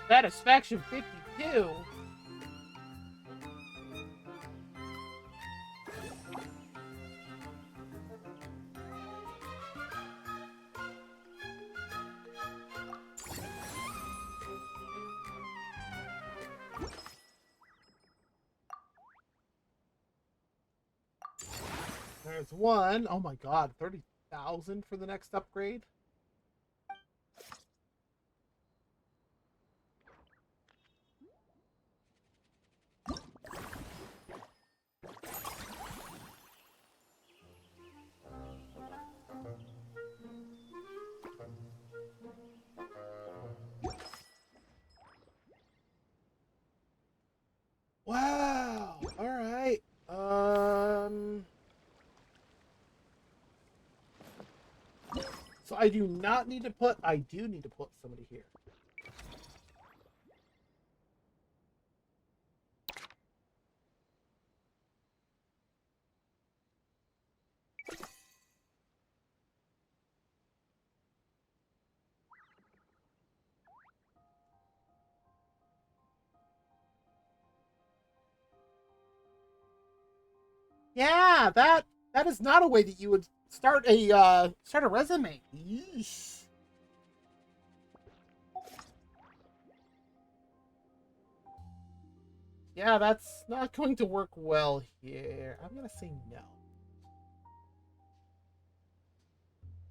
Satisfaction 52. There's one. Oh my god, 30,000 for the next upgrade. Wow. I do not need to put, I do need to put somebody here. Yeah, that is not a way that you would start a resume. Yeesh. Yeah, that's not going to work well here. I'm gonna say no.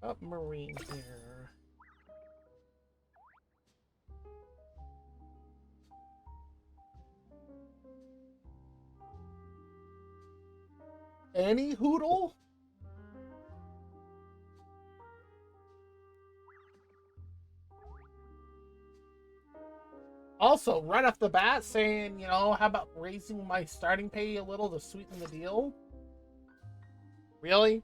Oh, Marine here. Any hoodle? Also, right off the bat, saying, you know, how about raising my starting pay a little to sweeten the deal? Really?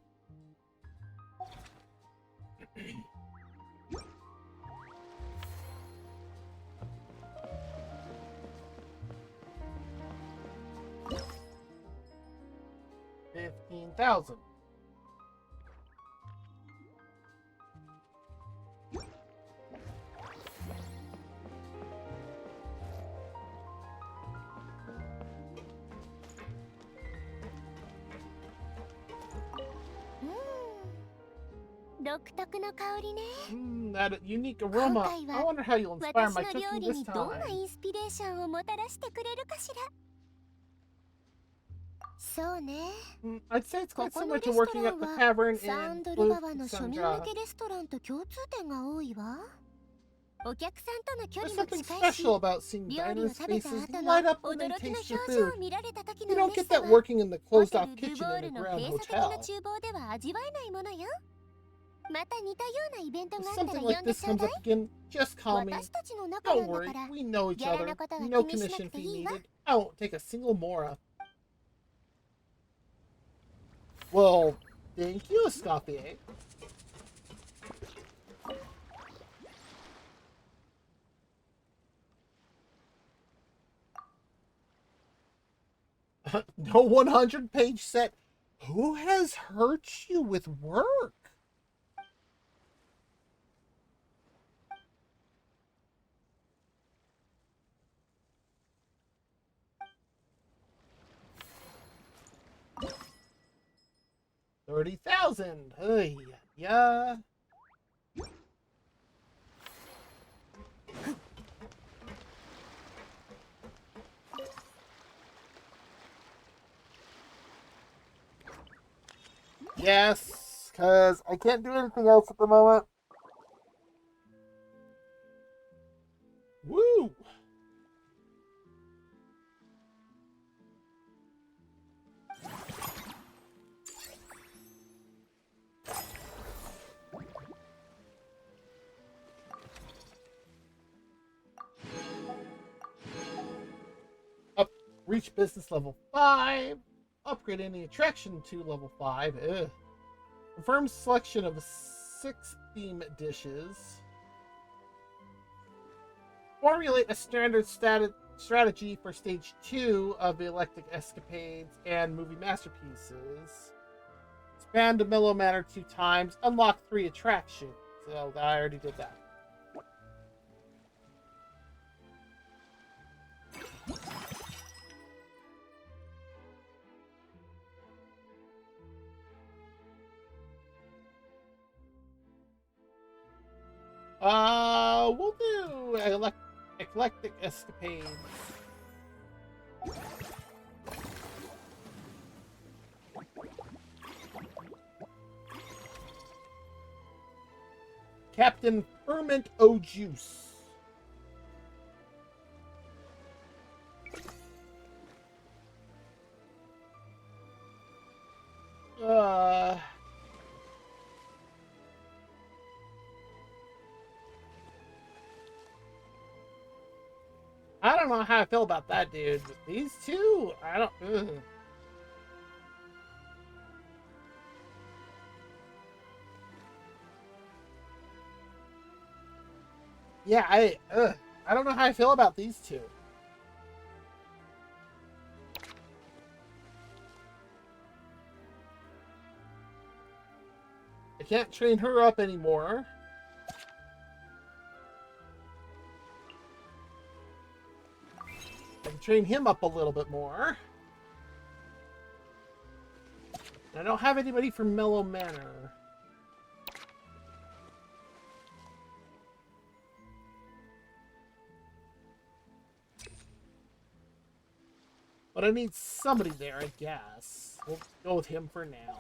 $15,000. That unique aroma. I wonder how you'll inspire my cooking this time. I'd say it's quite similar to working at the tavern in Sandra. There's something special about seeing diners' faces light up when they taste your food. You don't get that working in the closed-off kitchen in a Grand Hotel. If something like this comes up again, just call me. Don't worry, we know each other. No commission fee needed. I won't take a single mora. Well, thank you, Escoffier. No 100-page set. Who has hurt you with work? $30,000. Hey, yeah. Yes, because I can't do anything else at the moment. Woo! Reach business level 5. Upgrade any attraction to level 5. Ugh. Confirm selection of 6 theme dishes. Formulate a standard strategy for stage 2 of the Electric Escapades and movie masterpieces. Expand to Mellow Manor 2 times. Unlock 3 attractions. So I already did that. We'll do Eclectic Escapades. Captain Ferment O Juice. I don't know how I feel about that, dude. But these two, I don't. Ugh. Yeah, I don't know how I feel about these two. I can't train her up anymore. I can train him up a little bit more. I don't have anybody from Mellow Manor. But I need somebody there, I guess. We'll go with him for now.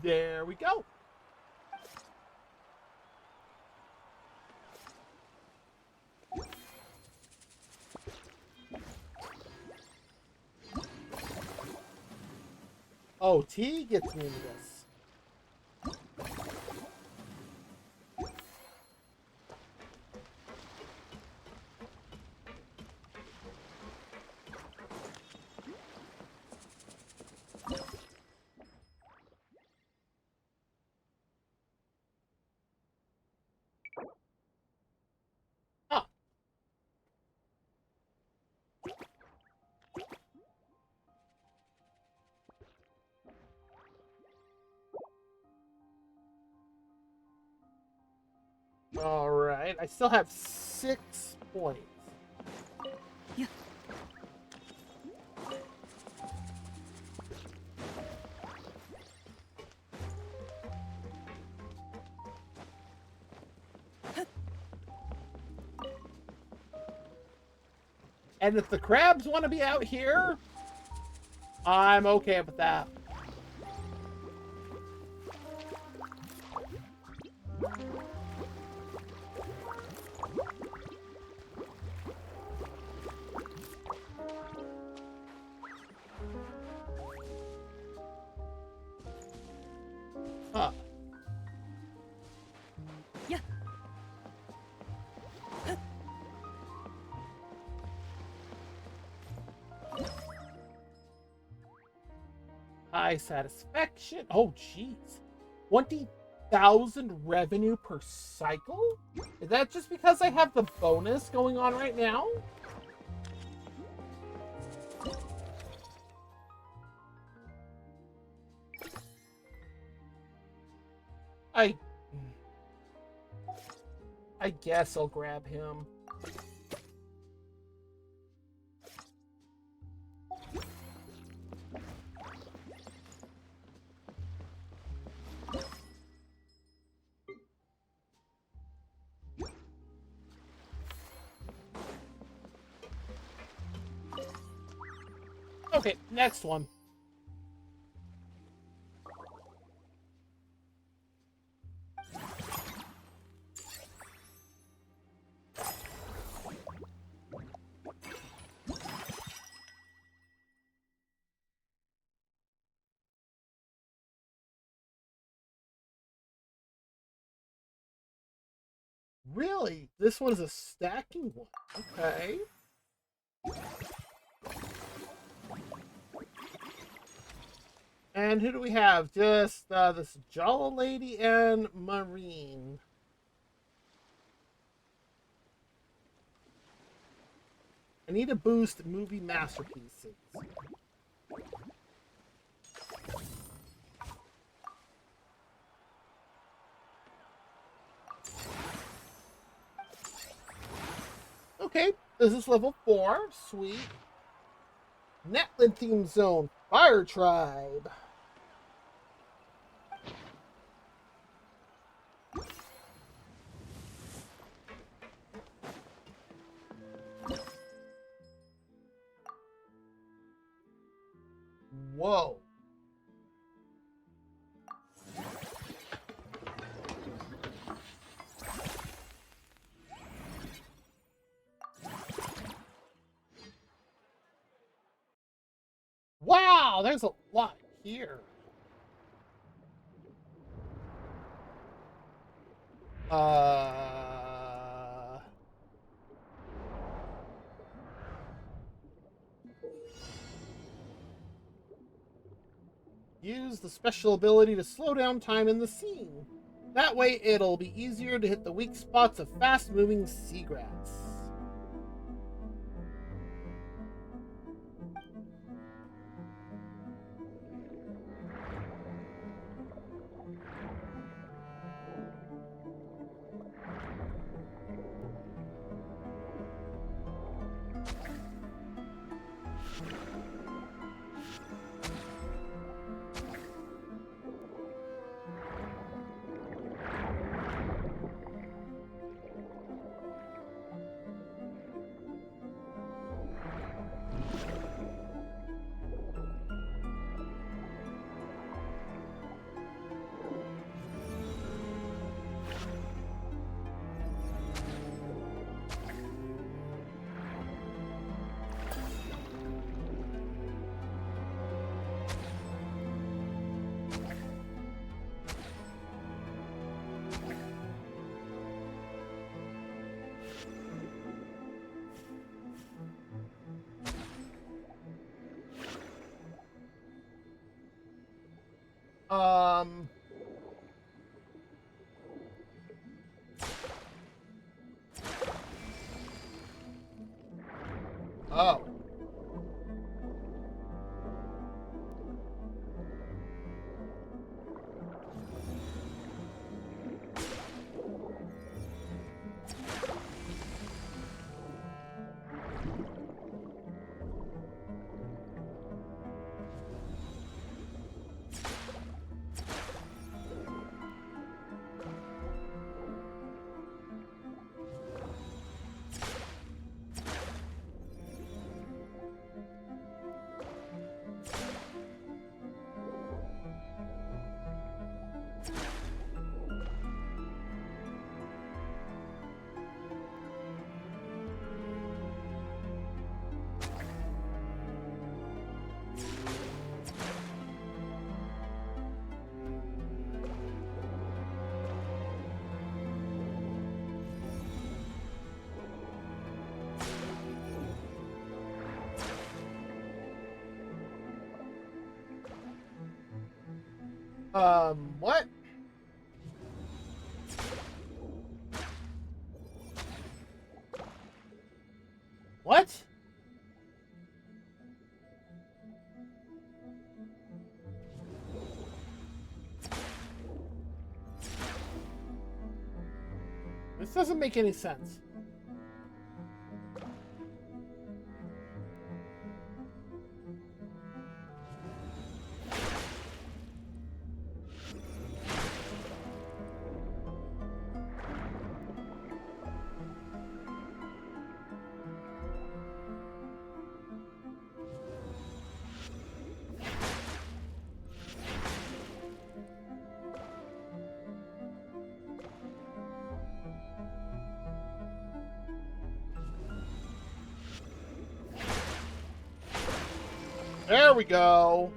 There we go. Oh, T gets me into this. Oh. All right, I still have 6 points. Yeah. And if the crabs want to be out here, I'm okay with that. Huh. Yeah. High satisfaction. Oh, jeez. 20,000 revenue per cycle? Is that just because I have the bonus going on right now? I guess I'll grab him. Okay, next one. Really? This one's a stacking one. Okay. And who do we have? Just this Jala Lady and Marine. I need to boost movie masterpieces. Okay, this is level 4. Sweet. Netland theme zone. Fire Tribe. Whoa. Wow, there's a lot here. Use the special ability to slow down time in the scene. That way it'll be easier to hit the weak spots of fast-moving seagrass. Oh. What? What? This doesn't make any sense. There we go.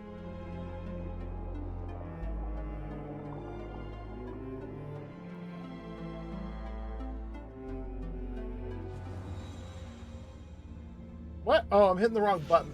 What? Oh, I'm hitting the wrong button.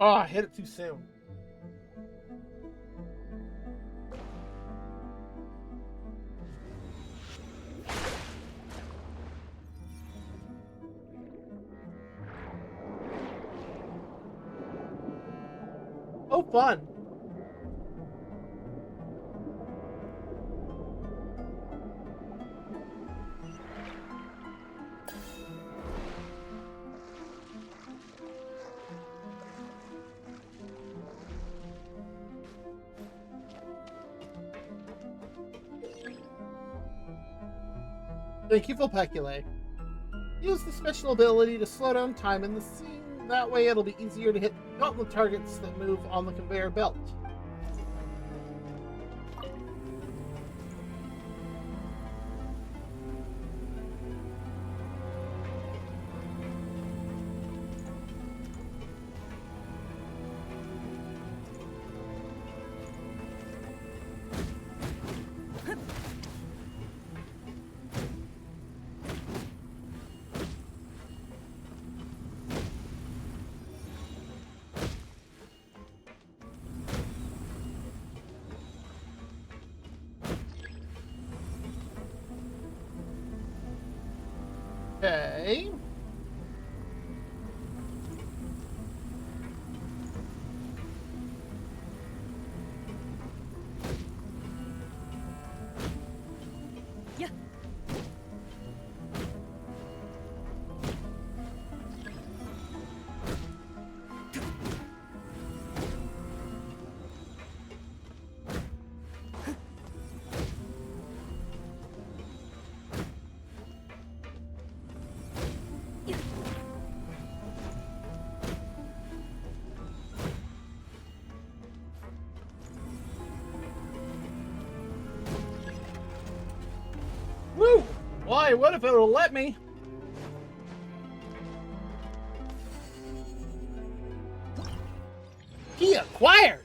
Oh, I hit it too soon. Oh, fun. Thank you, Vulpeculae. Use the special ability to slow down time in the scene. That way it'll be easier to hit gauntlet targets that move on the conveyor belt. Okay. Yeah. Woo! Why? What if it'll let me? He acquired!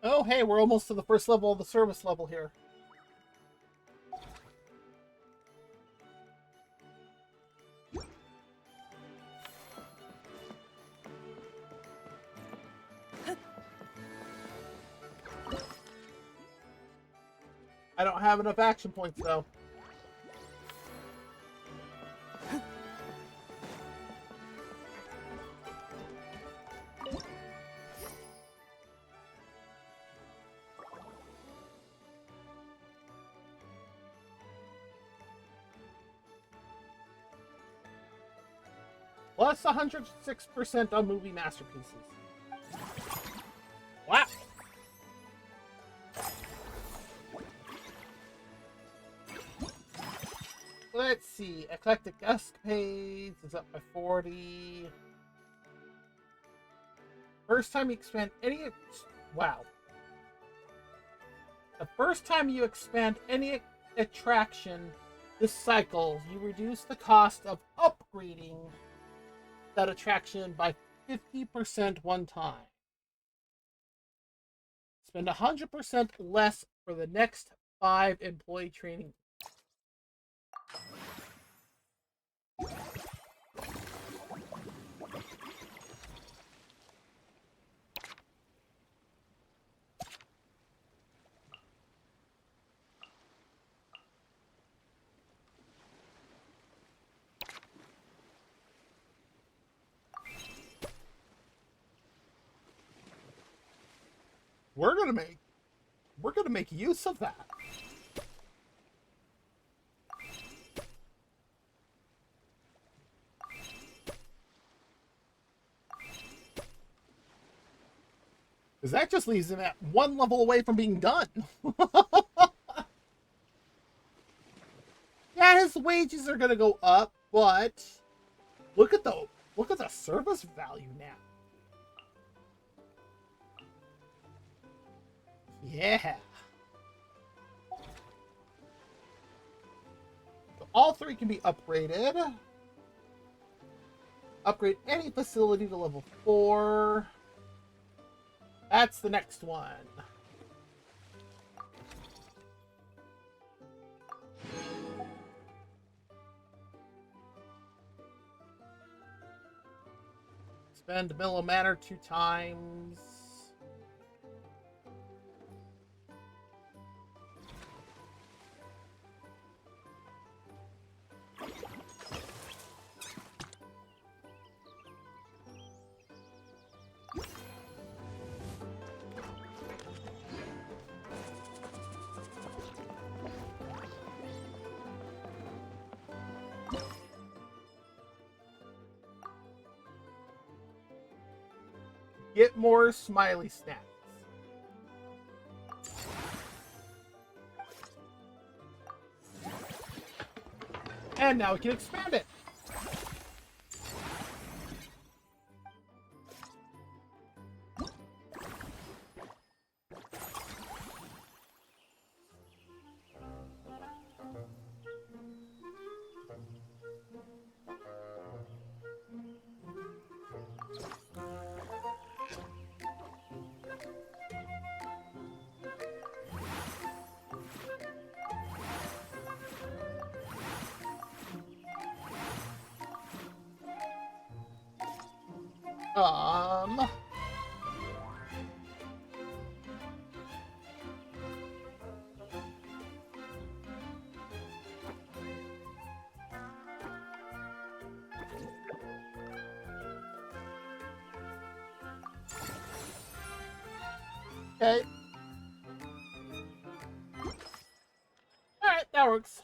Oh, hey, we're almost to the first level of the service level here. I don't have enough action points, though. Plus 106% on movie masterpieces. Wow. Let's see. Eclectic escapades is up by 40. First time you expand any... Wow. The first time you expand any attraction this cycle, you reduce the cost of upgrading that attraction by 50% one time. Spend 100% less for the next 5 employee training. We're gonna make use of that. Because that just leaves him at 1 level away from being done. Yeah, his wages are gonna go up, but look at the service value now. Yeah. So all 3 can be upgraded. Upgrade any facility to level 4. That's the next one. Spend Mellow Manor 2 times. Get more smiley snaps. And now we can expand it. Um. Okay. Alright, that works.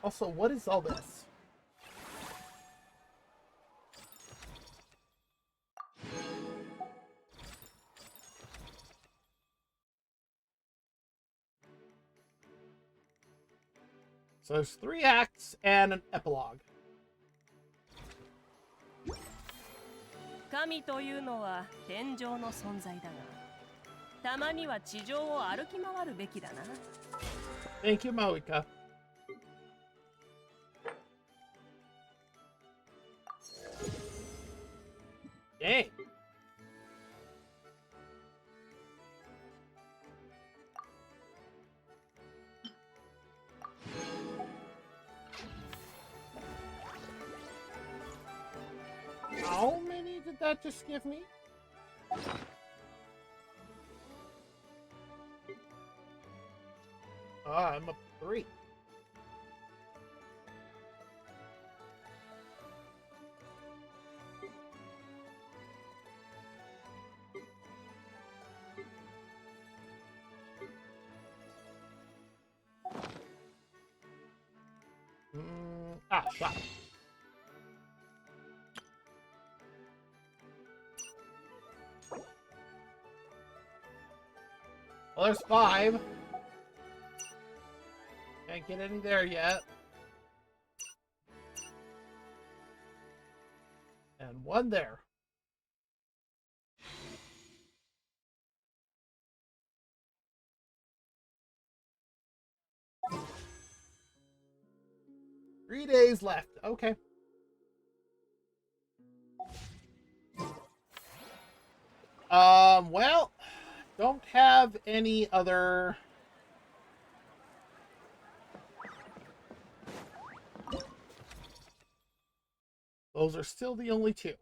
Also, what is all this? So there's 3 acts and an epilogue. 神というのは天上の存在だが、たまには地上を歩き回るべきだな。Thank you, Moika. Dang. How many did that just give me? I'm up 3. Shot. Well, there's 5. Can't get any there yet. And 1 there. Three days left. Okay. Well, don't have any other. Those are still the only 2.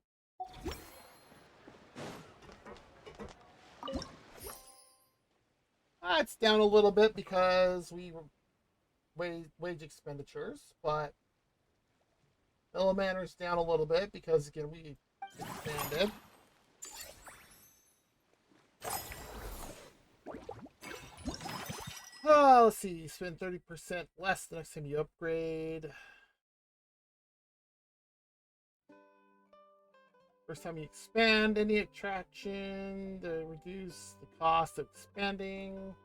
It's down a little bit because we wage expenditures, but Millimanor's down a little bit because again we expanded. Oh, let's see. You spend 30% less the next time you upgrade. First time you expand any attraction, to reduce the cost of expanding.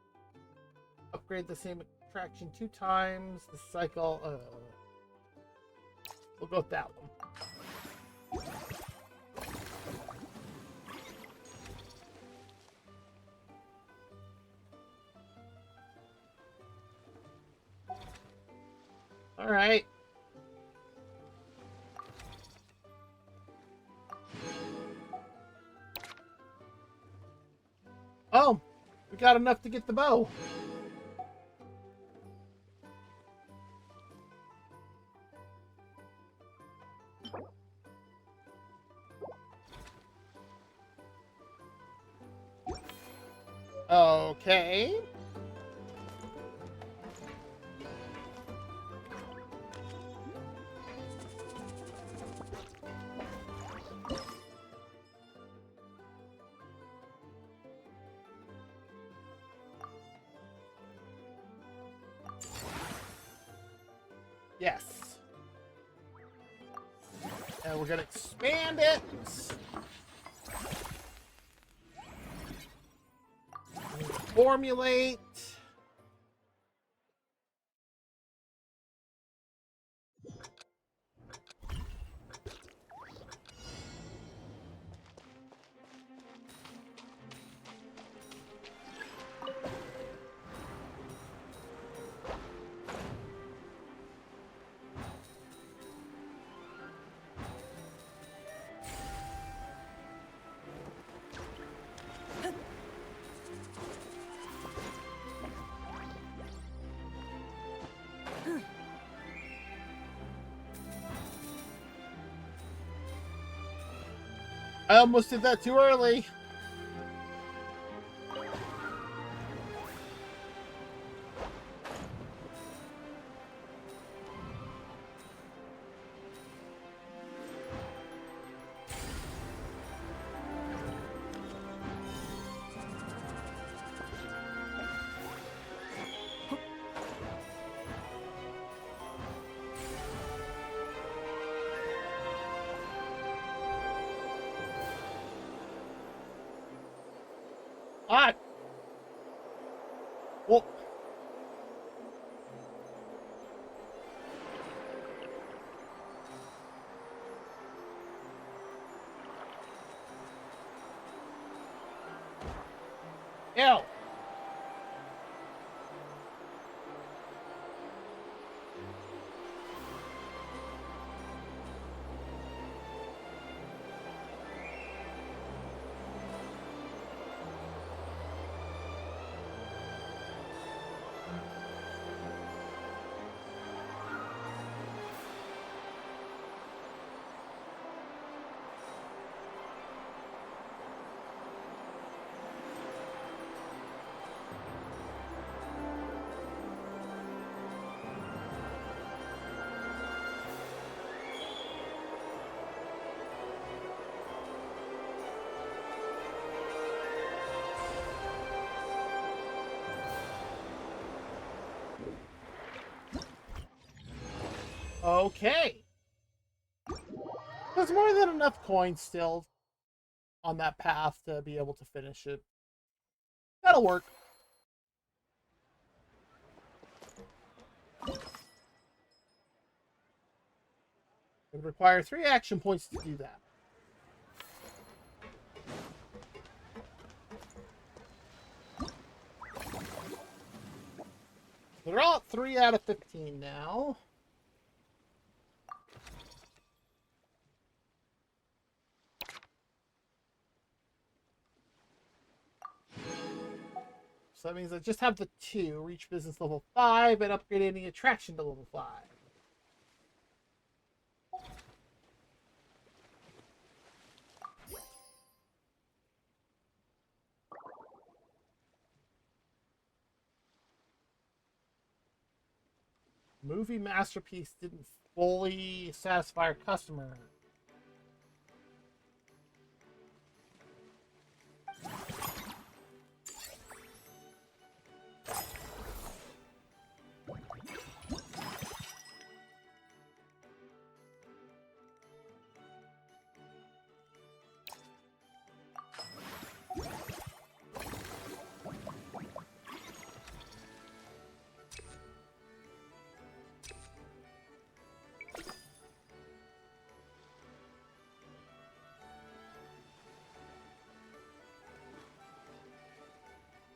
Upgrade the same attraction 2 times. The cycle. We'll go with that one. All right. Oh, we got enough to get the bow. Okay. Yes. And we're gonna expand it. Formulate. I almost did that too early. Ah! Well... Ew! Okay. There's more than enough coins still on that path to be able to finish it. That'll work. It would require 3 action points to do that. They're all at 3 out of 15 now. So that means I just have the 2, reach business level 5, and upgrade any attraction to level 5. Movie masterpiece didn't fully satisfy our customer.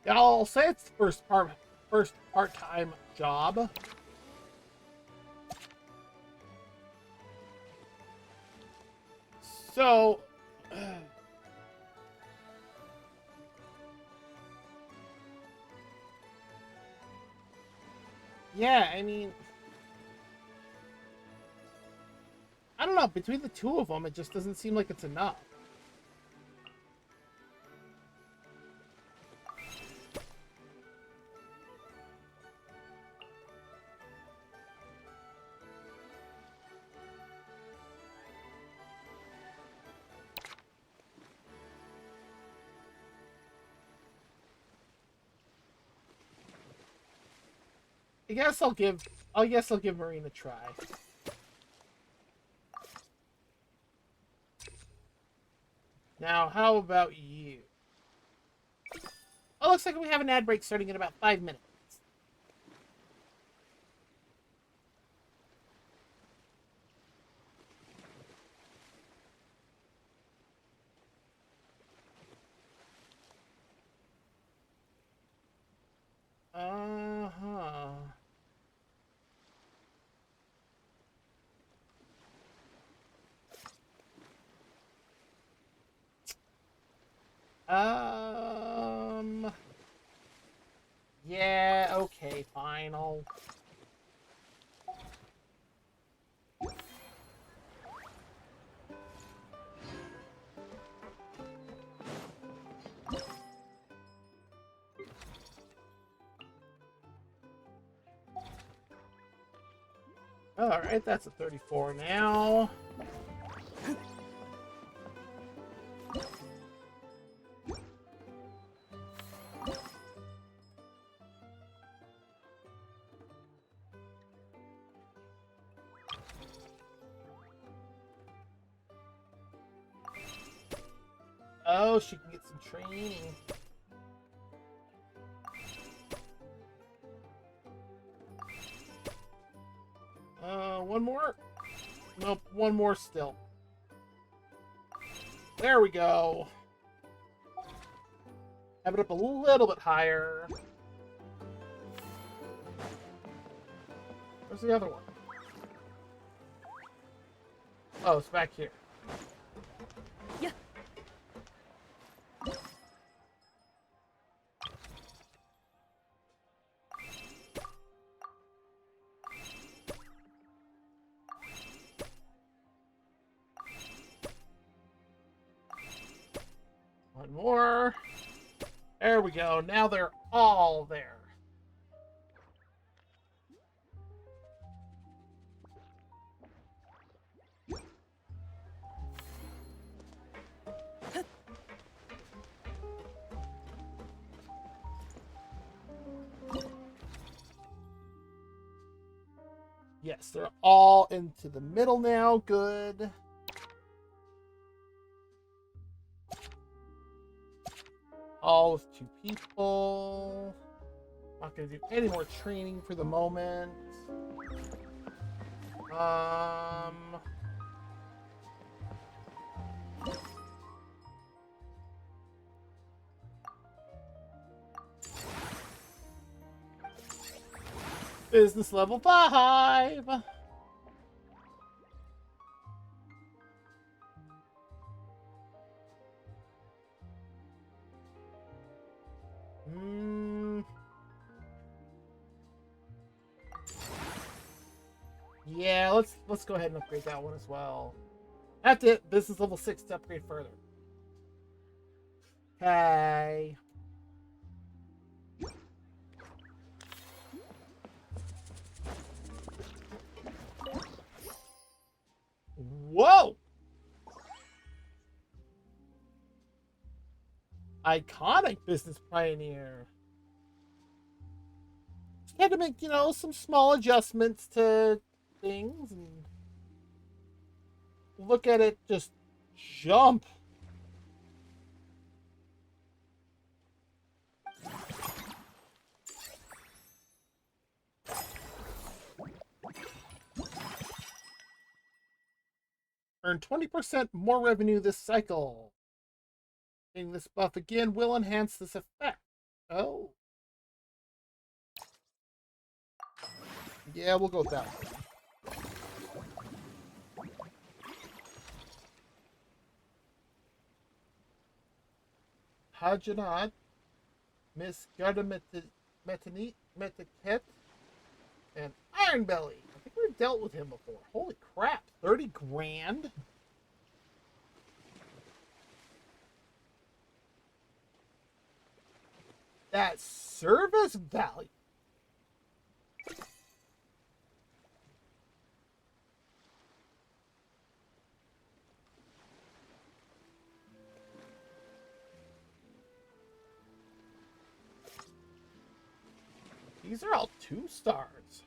Yeah, I'll say it's the first part-time job. So, yeah, I mean, I don't know, between the two of them, it just doesn't seem like it's enough. I guess I'll give Marine a try. Now, how about you? Oh, looks like we have an ad break starting in about 5 minutes. Uh-huh. Yeah, okay, fine, I'll... Alright, that's a 34 now. Oh, she can get some training. One more? Nope, one more still. There we go. Have it up a little bit higher. Where's the other one? Oh, it's back here. Yeah. One more. There we go. Now they're all there. Yes, they're all into the middle now. Good. All with 2 people. Not going to do any more training for the moment. Business level 5. Yeah, let's go ahead and upgrade that one as well. I have to hit business level 6 to upgrade further. Okay. Whoa! Iconic business pioneer. Had to make, some small adjustments to things and look at it just jump. Earn 20% more revenue this cycle. Getting this buff again will enhance this effect. Oh. Yeah, we'll go with that one. Hajanat, Miss Gardametanit, Metaket, and Iron Belly. I think we've dealt with him before. Holy crap, 30 grand? That service value. These are all 2 stars.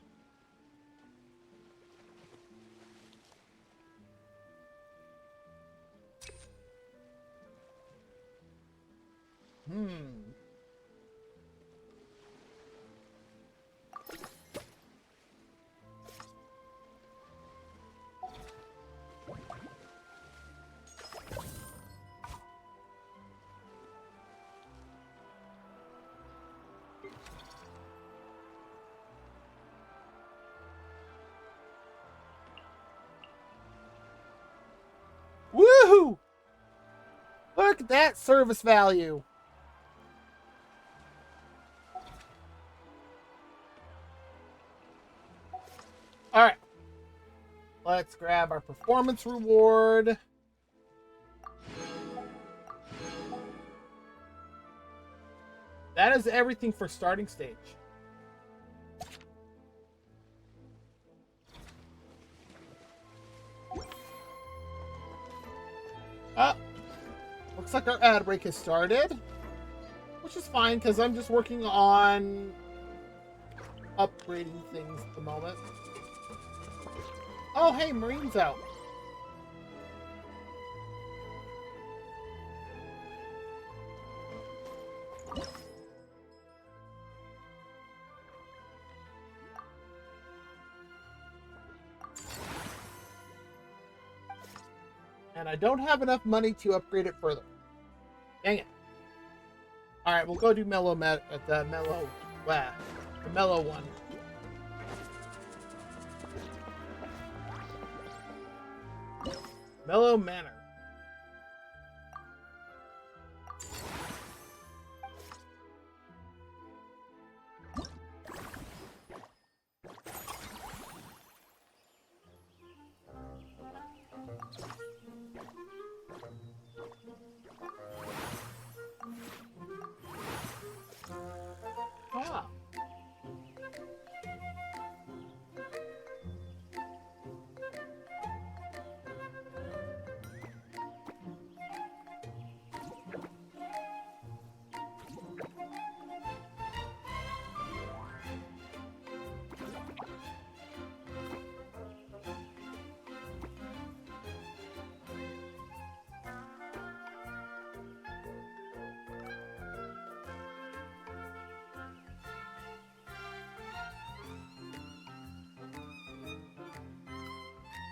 Woohoo! Look at that service value. All right. Let's grab our performance reward. That is everything for starting stage. Looks like our ad break has started, which is fine because I'm just working on upgrading things at the moment. Oh, hey, Marine's out. And I don't have enough money to upgrade it further. Dang it. Alright, we'll go do the mellow one. Mellow Manor. Ah.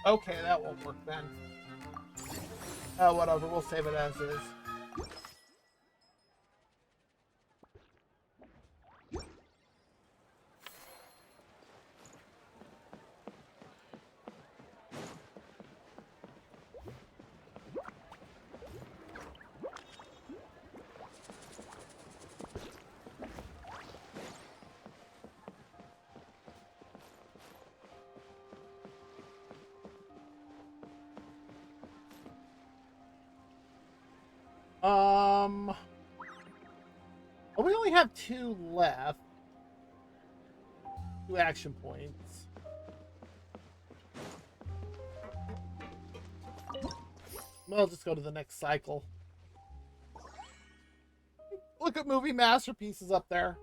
Okay, that won't work then. Whatever, we'll save it as is. Well, we only have 2 left. 2 action points. Well, I'll just go to the next cycle. Look at movie masterpieces up there.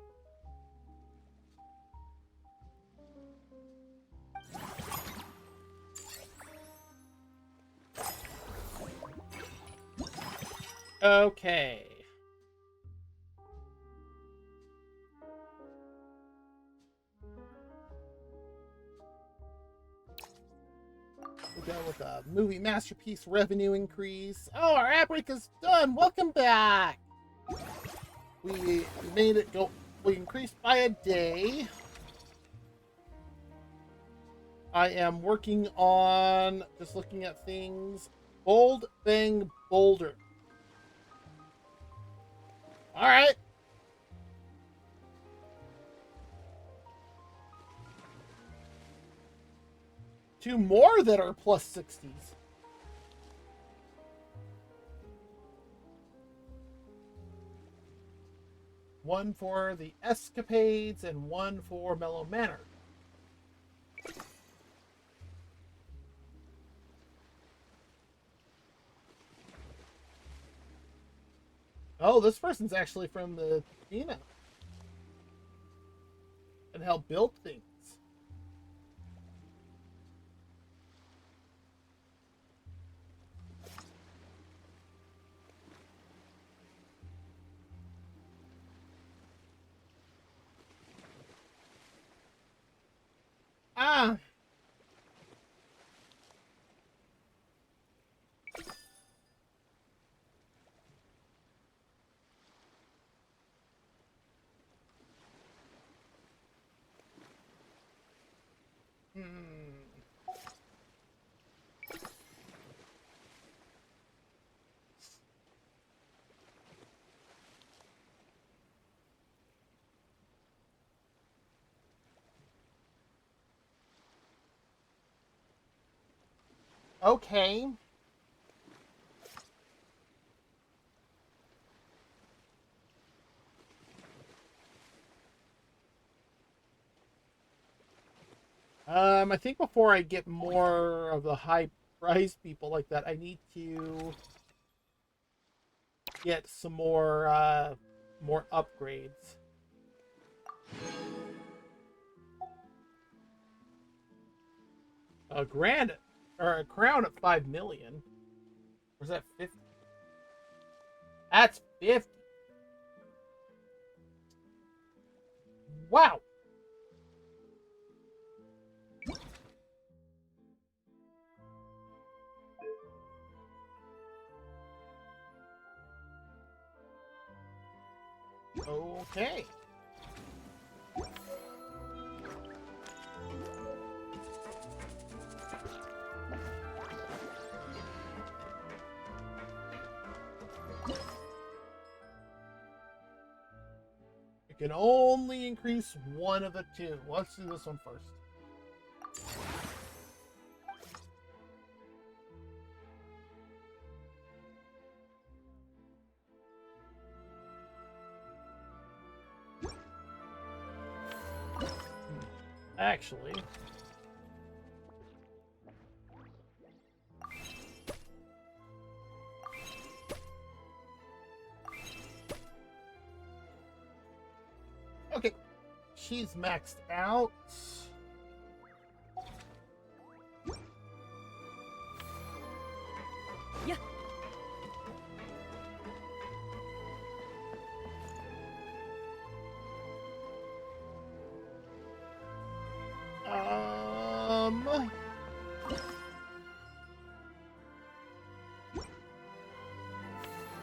Okay. We'll go with a movie masterpiece revenue increase. Oh, our ad break is done. Welcome back. We made it go. We increased by a day. I am working on just looking at things. Bold Bang Boulder. All right. Two more that are plus 60s. One for the Escapades and one for Mellow Manor. Oh, this person's actually from the Tina and helped build things. Ah. Okay. I think before I get more of the high price people like that, I need to get some more upgrades. A crown at 5 million. Or is that 50? That's 50. Wow. Okay. You can only increase one of the two. Let's do this one first. Actually, okay, she's maxed out. Yeah.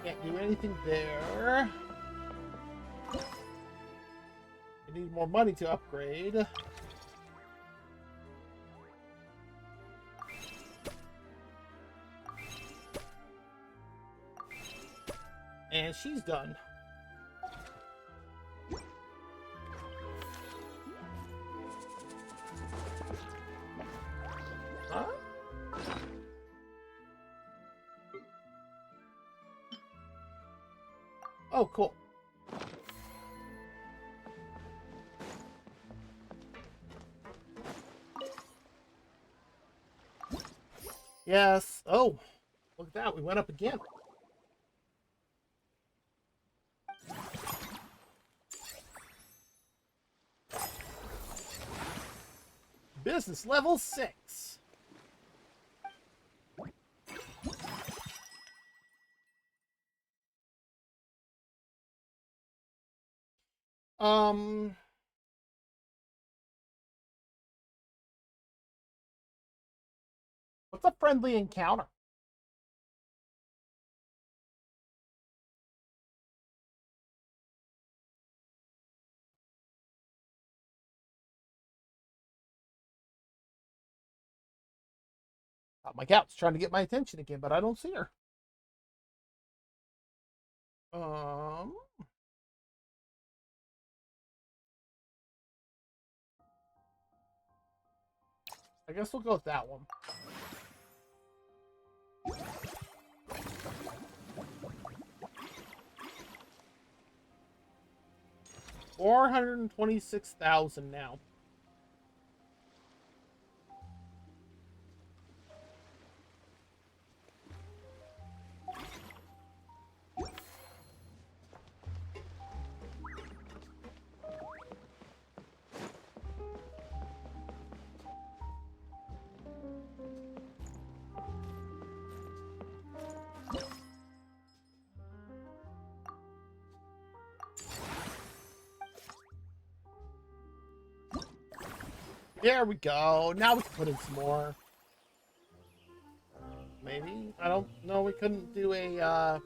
Can't do anything there. I need more money to upgrade. And she's done. Huh? Oh, cool. Yes. Oh, look at that. We went up again. Business level 6. What's a friendly encounter? My cat's trying to get my attention again, but I don't see her. I guess we'll go with that one. $426,000 now. There we go. Now we can put in some more. Maybe? I don't know. We couldn't do a,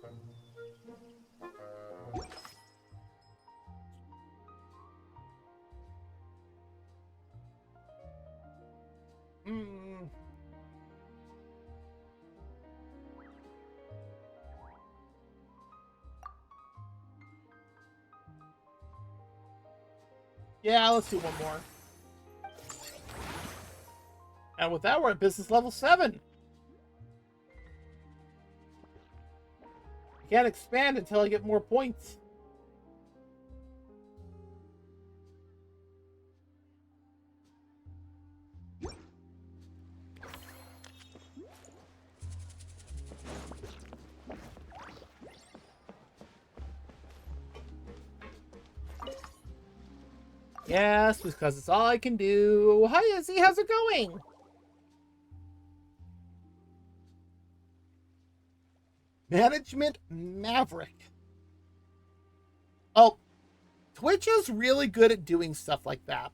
Yeah, let's do one more. And with that, we're at business level 7. I can't expand until I get more points. Yes, because it's all I can do. Hi, Izzy. How's it going? Management Maverick. Oh, Twitch is really good at doing stuff like that.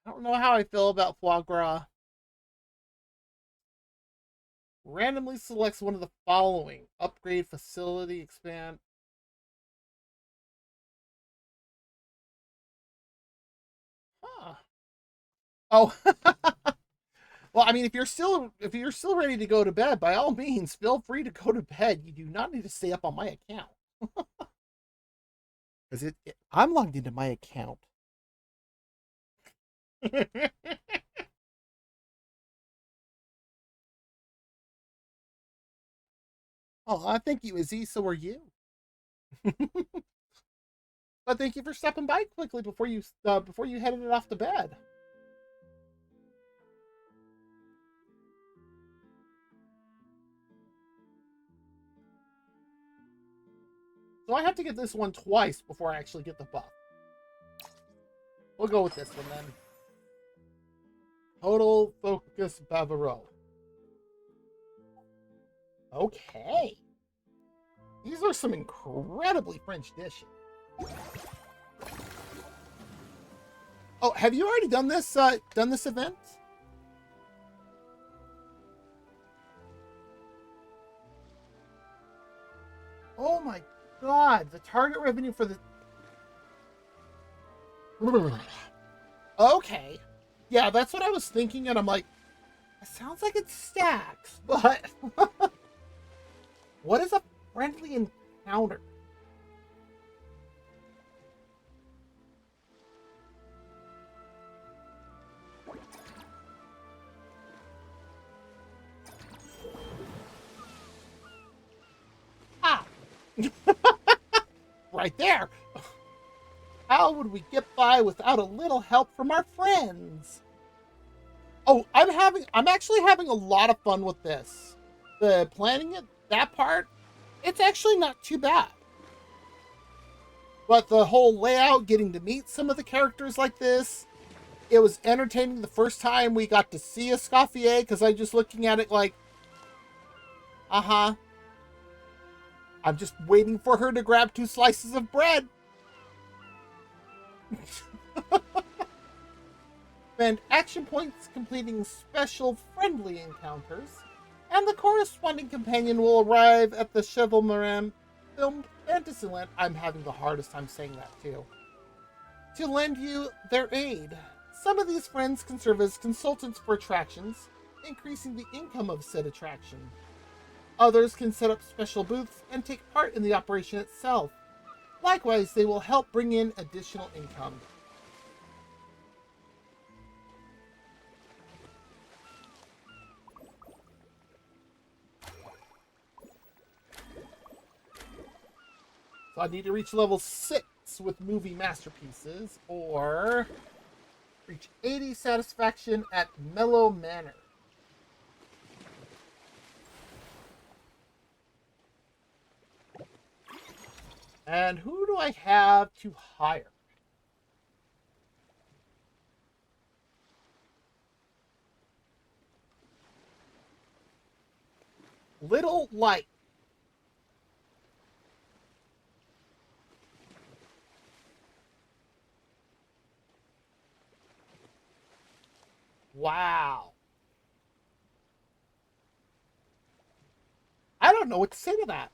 I don't know how I feel about foie gras. Randomly selects one of the following. Upgrade facility, expand. Huh. Oh. Well, I mean, if you're still ready to go to bed, by all means, feel free to go to bed. You do not need to stay up on my account. Because I'm logged into my account. Oh, thank you, Izzy. So are you. But thank you for stopping by quickly before you headed it off to bed. So I have to get this one twice before I actually get the buff. We'll go with this one then. Total Focus Bavarois. Okay. These are some incredibly French dishes. Oh, have you already done this event? Oh my god, the target revenue for the... Okay. Yeah, that's what I was thinking, and I'm like, it sounds like it stacks, but... What is a friendly encounter? Ah! Right there! How would we get by without a little help from our friends? Oh, I'm actually having a lot of fun with this. The planning it, that part, it's actually not too bad. But the whole layout, getting to meet some of the characters like this, it was entertaining the first time we got to see a Escoffier, because I just looking at it like, uh-huh. I'm just waiting for her to grab 2 slices of bread. Spend action points completing special friendly encounters, and the corresponding companion will arrive at the Cheval filmed Fantasyland. I'm having the hardest time saying that too. To lend you their aid. Some of these friends can serve as consultants for attractions, increasing the income of said attraction. Others can set up special booths and take part in the operation itself. Likewise, they will help bring in additional income. So I need to reach level 6 with movie masterpieces, or reach 80 satisfaction at Mellow Manor. And who do I have to hire? Little Light. Wow. I don't know what to say to that.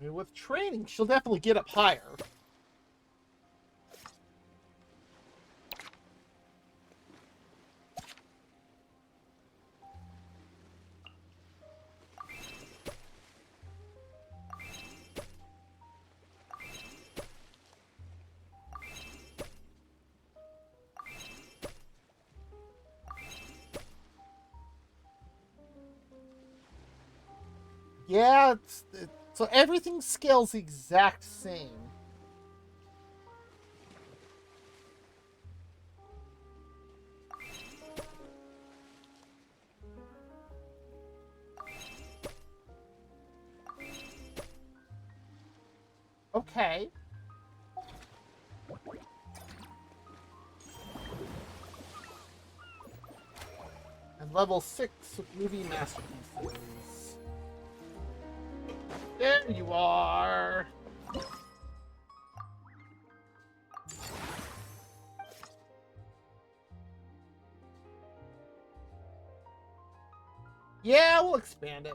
I mean, with training, she'll definitely get up higher. Yeah, so everything scales the exact same. Okay. And level 6 with movie masterpieces. There you are. Yeah, we'll expand it.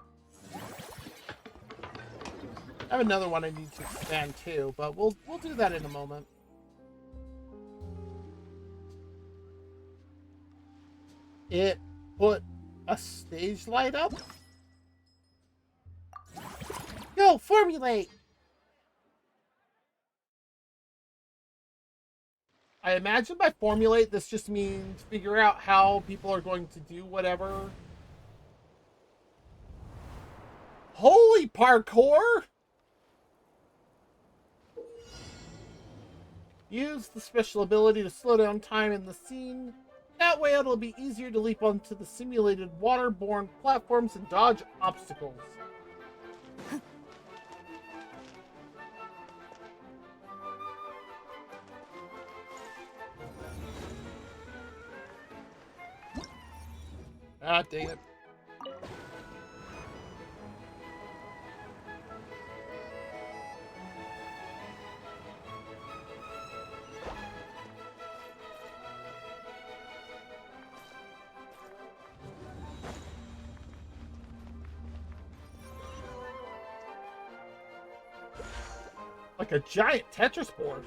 I have another one I need to expand too, but we'll do that in a moment. It put a stage light up? Go, formulate! I imagine by formulate, this just means figure out how people are going to do whatever. Holy parkour! Use the special ability to slow down time in the scene. That way it'll be easier to leap onto the simulated waterborne platforms and dodge obstacles. Ah, dang it. Like a giant Tetris board.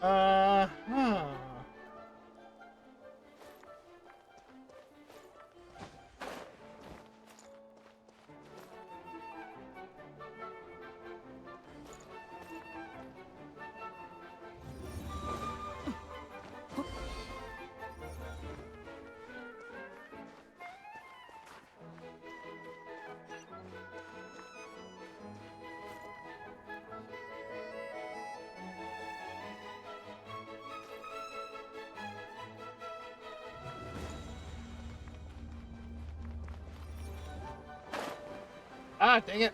Huh. Ah, dang it.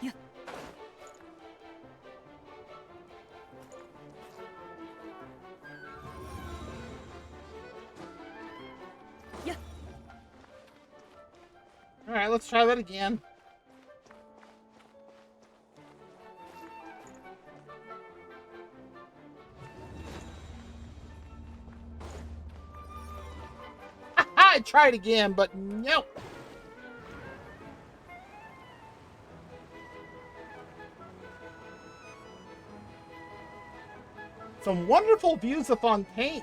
Yeah. Yeah. All right, let's try that again. I tried again, but nope. Some wonderful views of Fontaine.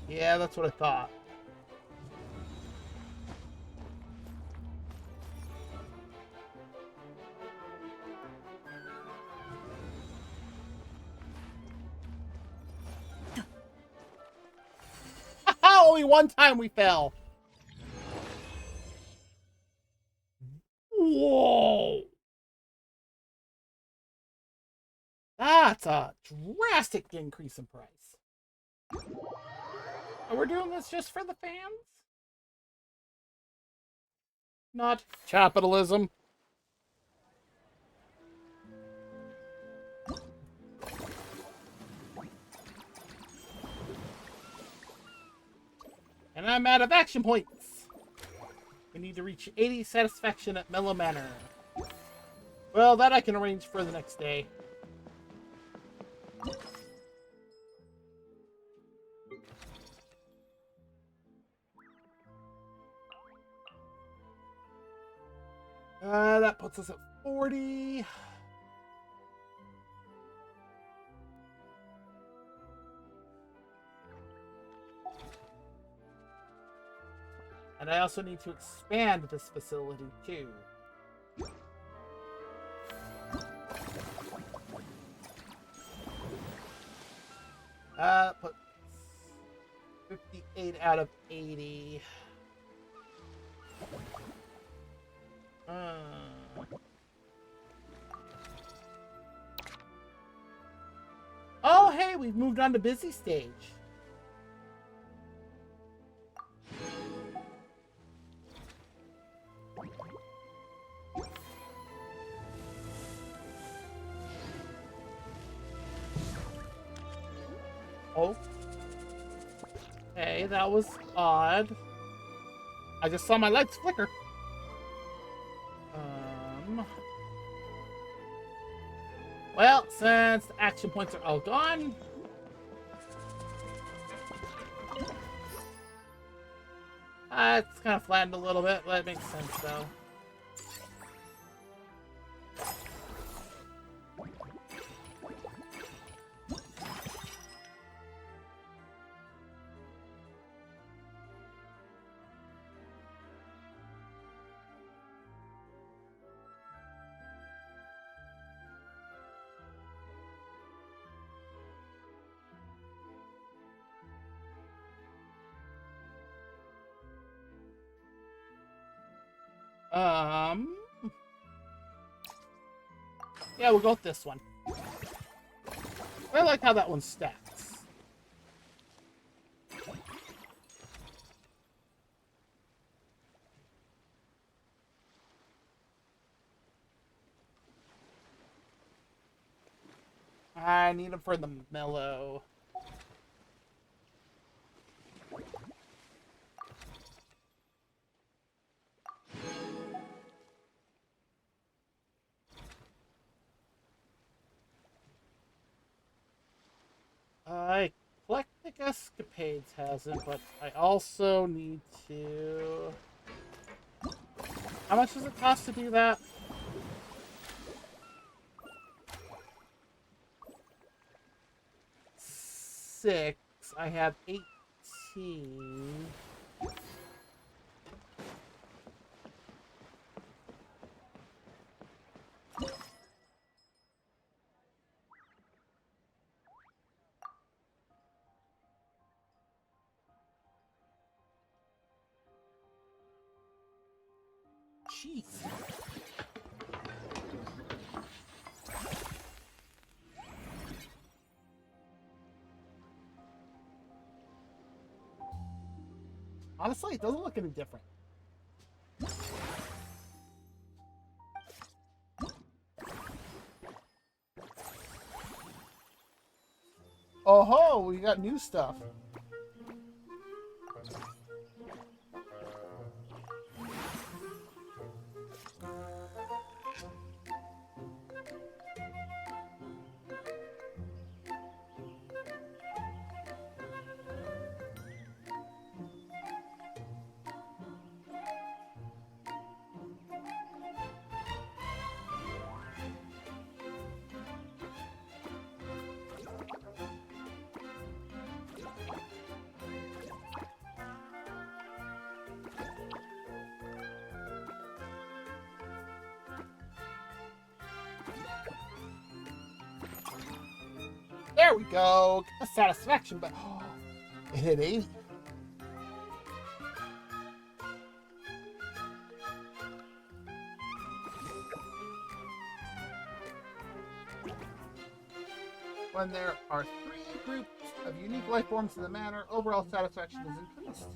Yeah, that's what I thought. Only one time we fell. Whoa. That's a drastic increase in price. And we're doing this just for the fans? Not capitalism. And I'm out of action points. We need to reach 80 satisfaction at Mellow Manor. Well, that I can arrange for the next day. That puts us at 40. And I also need to expand this facility too. Put 58 out of 80. Oh, hey, we've moved on to busy stage. Oh. Hey, that was odd. I just saw my lights flicker. Well, since the action points are all gone, it's kind of flattened a little bit, but it makes sense though. Yeah, we'll go with this one. I like how that one stacks. I need them for the mellow. Eclectic Escapades hasn't, but I also need to... How much does it cost to do that? $6. I have 18. Jeez. Honestly, it doesn't look any different. Oh ho, we got new stuff. There we go. A satisfaction, but oh, it hit 80. When there are 3 groups of unique life forms in the manor, overall satisfaction is increased.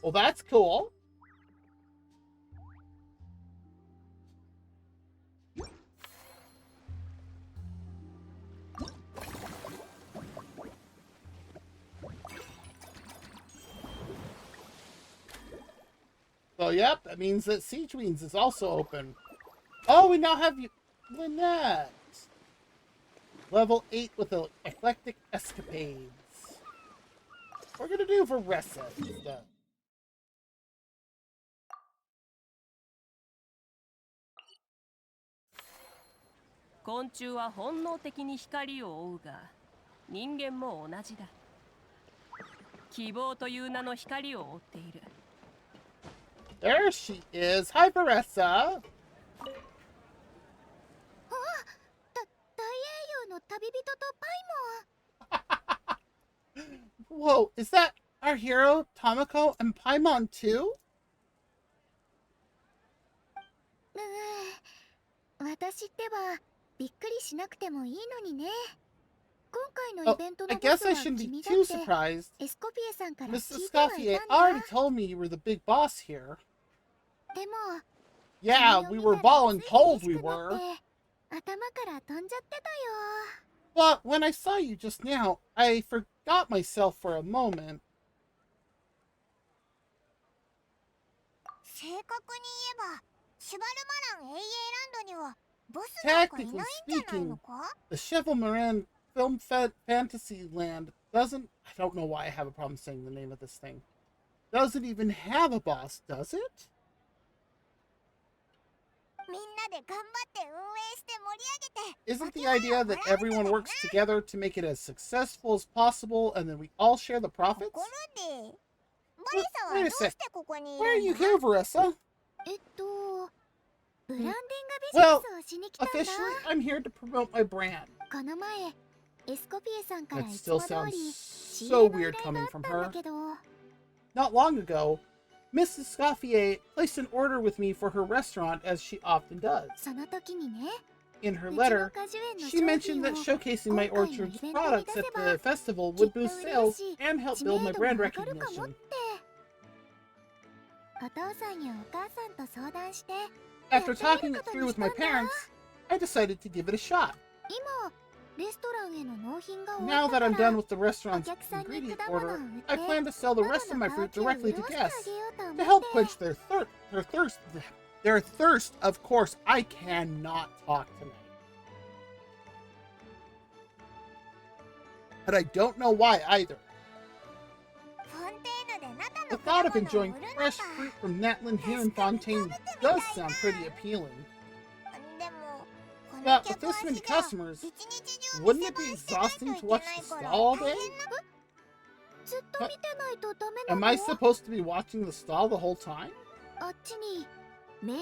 Well, that's cool. So, yep, that means that Siege Queens is also open. Oh, we now have Lynette. Level 8 with eclectic escapades. We're gonna do Varessa instead.昆虫は本能的に光を追うが、人間も同じだ。希望という名の光を追っている。There she is. Hi, Varessa. 大英雄の旅人とパイ Whoa, is that our hero, Tamako, and Paimon too? 私ってばびっくりしなくてもいいのにね。今回のイベント I のボ guess ス I は shouldn't be 君だ too って surprised. エスコピエさんから聞 Mrs. いてはいた Scoffier んだ。 already told me you were the big boss here. でも Yeah, we were voluntold we were. 頭から飛んじゃってたよ。 But when I saw you just now, I forgot myself for a moment. 正確に言えばシュバルマラン AA ランドにはボスなんかいないんじゃないのか？ The Cheval Film Fantasy Land doesn't... I don't know why I have a problem saying the name of this thing. Doesn't even have a boss, does it? みんなで頑張って運営して盛り上げて。 Isn't the idea that everyone works together to make it as successful as possible and then we all share the profits? ところで、バリさんは Wait ど a うし sec. てここにい Why are る you の？ here, Varessa? ブランディングビジネスをしに来たんだ。 Officially, I'm here to promote my brand. この前エスコピエさんから That いつも still 通 sounds り so 仕入れ weird の依頼 coming があっ from たんだ her. けど、 Not long ago, Mrs. Scoffier placed an order with me for her restaurant as she often does. その時にね、 In her うちの letter, 果樹園の she 商 mentioned 品 that を showcasing my 今回の orchard's イベントに products 出せ at ば the festival きっ would と boost 売れる sales し and help 知 build 名 my 度も brand 上がるかもっ recognition. て。お父さんやお母さんと相談して After talking it through with my parents, I decided to give it a shot. 今レストランへの納品が終 Now わった that か I'm ら done with the restaurant's お客さんに ingredient 果物を order, 売って I plan to sell the 喉 rest of の my 渇 fruit きを directly 潤 to してあ guests げようと思 to っ help て。 quench their thirst. Of course, I cannot talk tonight. But I don't know why either. フォンテーヌで中 The の thought 果 of 物を enjoying 売るのか。 fresh fruit from Natland here in Fontaine does sound pretty appealing. でもこの But 客 with this 足 many が customers, 一日中 wouldn't 店 it be 番してないと exhausting い to け watch ない the から stall all 大 day? 変な。ずっと見てないとダメな Am の？ I supposed to be watching the stall the whole time? あっちに名園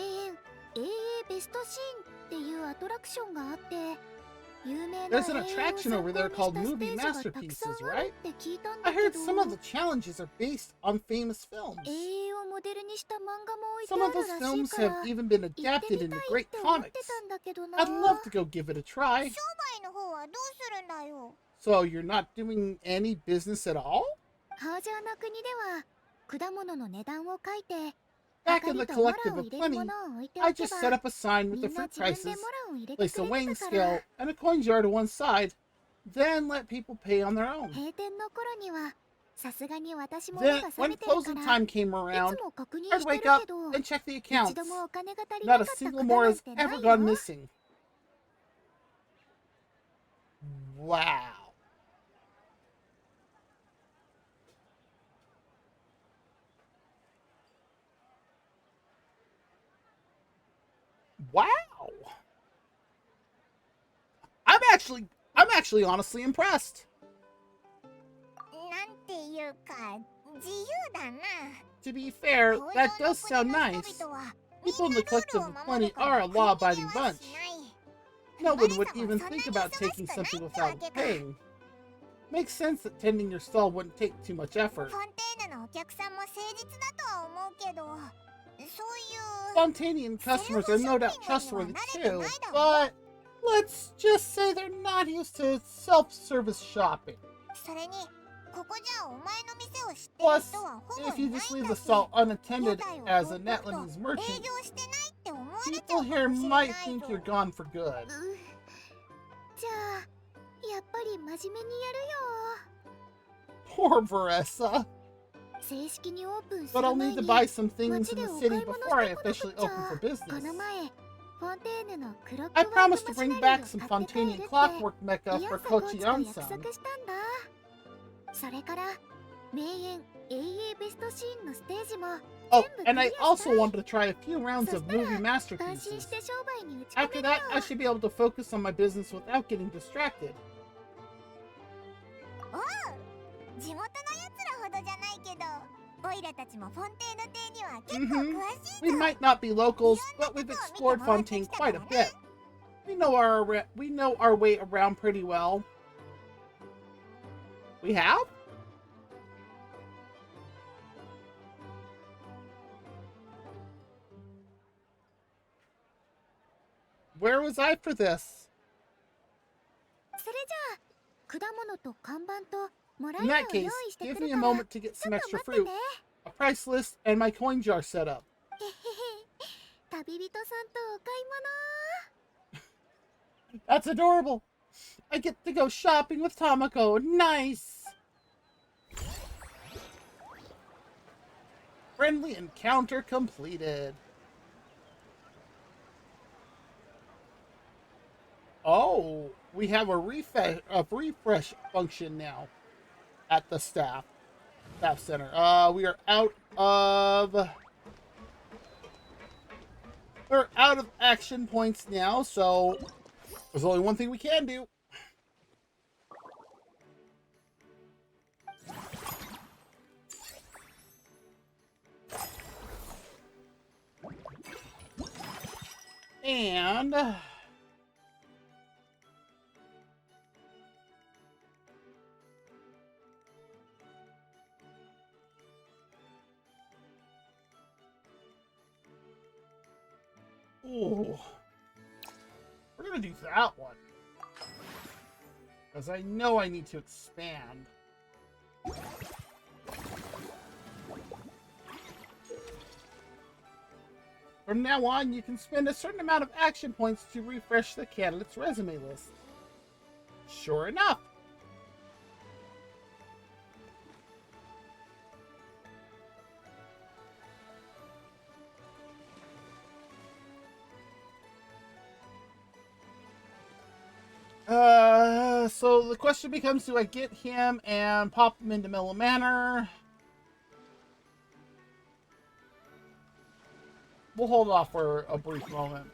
AA ベストシーンっていうアトラクションがあって有名な There's an 栄養を attraction 参 over 考 there に called したス movie テージがたくさん masterpieces, ある right? って聞いたんだ I け heard ど some of the challenges are based on famous films. 栄養をモデルにした漫画も置いて Some あ of る those らしい films から have even been 行って adapted みた into い great って思って comics. たんだけどな。 I'd love to go give it a try. 商売の方はどうするんだよ。 So you're not doing any business at all? ハージャーな国では果物の値段を書いて Back 量 in り the とモラ collective を of 入れるも plenty, のを置いて I おけ just ば set up a sign み with ん the な fruit 自分で prices, モラを入れて place く a れ weighing るか scale ら and a coin jar to one side, then let people pay on their own. 閉店の頃にはさすがに私も目 Then, が覚 when めてるか closing ら time came い around, つも確認 I'd してる wake け up ど and check the 一 accounts. 度もお金が足りな Not か a った single こと more なん has てない ever よ。 gone missing. Wow. Wow. I'm actually honestly impressed. なんていうか自由だな。 To be fair, 紅 that 葉の does sound 国の nice. 人々は People in み the んなルー collective ルを of 守 plenty るから are a 国 law-abiding には bunch. しない。 No バリ one さ would んは even そんな think に about 忙し taking くない something ってわ without けか。 paying. Makes sense that tending your stall wouldn't take too much effort. フォンテーヌのお客さんも誠実だとは思うけど、そういう Fontanian customers are no doubt trustworthy too, but let's just say they're not used to self-service shopping. それにここじゃお前の店を知ってる Plus, 人はほぼ if い you ない just ん leave だ the し、 stall 屋 unattended 台を as 放 a っておくと Netlandese 営 merchant, 業してないって思われちゃ people うか here もしれ might ない think ぞ。 you're gone for good. じゃあやっぱり真面目にやるよ。 Poor Varessa. 正式にオープンす But る I'll 前 need to に buy some 街 things で in the お city 買い物 before I したこと officially とっち open for ゃ business. この前フォンテーヌのクロック I ワーク promised to マシ bring ナリー back を some 買って帰る Fontanian って clockwork mecha イア for ンサコーチと Kochi-san. 約束したんだ。それから名演 AA ベストシーンのステージも Oh, 全部ク and リ I アした also い。 wanted to try a few rounds そ of したら movie 安心 masterpieces. して商売に打ち込 After める that, よ。 I should be able to focus on my business without getting distracted. おう、地元のやつらほどじゃないけど、オイラたちもフォンテーヌ邸には結構 Mhm. 詳しい We ぞ。 might not be locals, but we've explored Fontaine quite a bit. We know our way around pretty well. We have? Where was I for this? それじゃあ、果物と看板ともらい In を that 用 case, 意して give く me る a から、 moment to get ちょ some っと extra 待って fruit, て。 a price list, and my coin jar set up. へへへ、旅人さんとお買い物。 That's adorable. I get to go shopping with Tamako. Nice. Friendly encounter completed. Oh, we have a refresh function now at the staff center. We're out of action points now, so there's only one thing we can do. And oh, we're gonna do that one because I know I need to expand. From now on, you can spend a certain amount of action points to refresh the candidate's resume list. Sure enough. So the question becomes, do I get him and pop him into Mellow Manor? We'll hold off for a brief moment.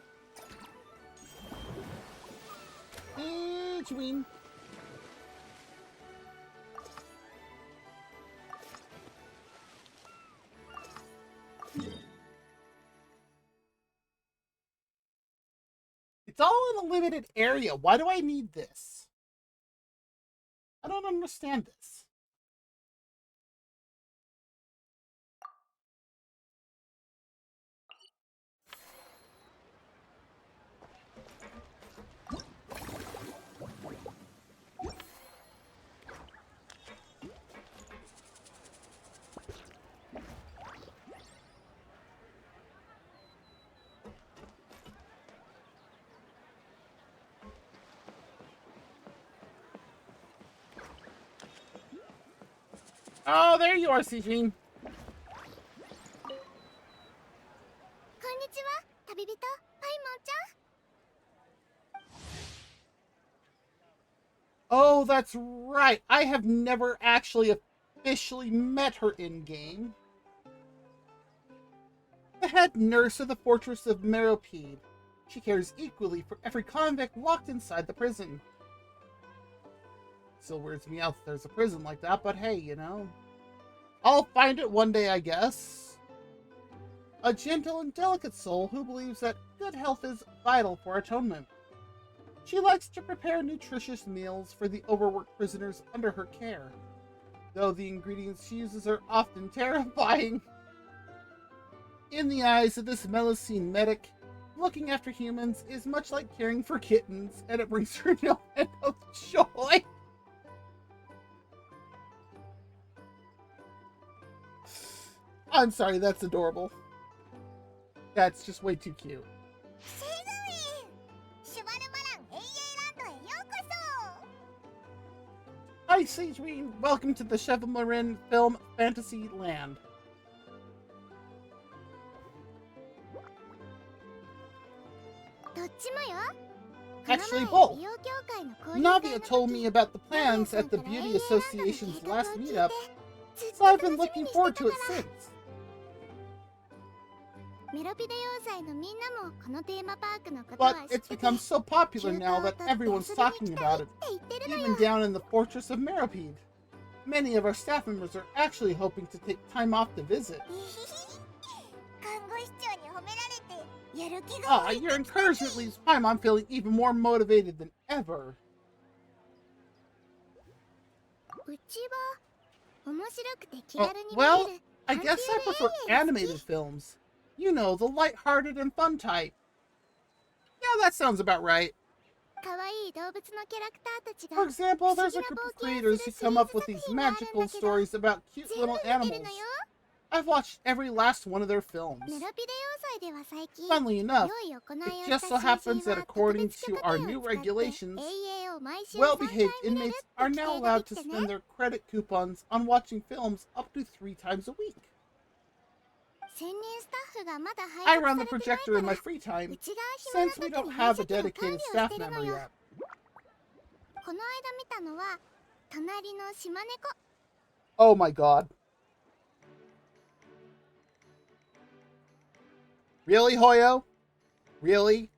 Between. It's all in a limited area. Why do I need this? I don't understand this. Oh, there you are, Sijin. こんにちは、旅人、パイモンちゃん。 Oh, that's right. I have never actually officially met her in-game. The head nurse of the fortress of Meropide. She cares equally for every convict locked inside the prison. Still weirds me out that there's a prison like that, but hey, you know. I'll find it one day, I guess. A gentle and delicate soul who believes that good health is vital for atonement. She likes to prepare nutritious meals for the overworked prisoners under her care, though the ingredients she uses are often terrifying. In the eyes of this Melusine medic, looking after humans is much like caring for kittens, and it brings her no end of joy. I'm sorry, that's adorable. That's just way too cute. シーズウィン、シュバルマラン AA ランドへようこそ。Hi, Hi, Sage Green. Welcome to the Chevalier Film Fantasy Land. Actually, both. Navia told me about the plans at the Beauty Association's last meetup, so I've been looking forward to it since. But it's become so popular now that everyone's talking about it, even down in the Fortress of Meropide. Many of our staff members are actually hoping to take time off to visit. Your encouragement leaves Paimon feeling even more motivated than ever. Well, I guess I prefer animated films. You know, the light-hearted and fun type. Yeah, that sounds about right. For example, there's a group of creators who come up with these magical stories about cute little animals. I've watched every last one of their films. Funnily enough, it just so happens that according to our new regulations, well-behaved inmates are now allowed to spend their credit coupons on watching films up to 3 times a week. I run the projector in my free time, since we don't have a dedicated staff member yet. Oh my god. Really, Hoyo? Really?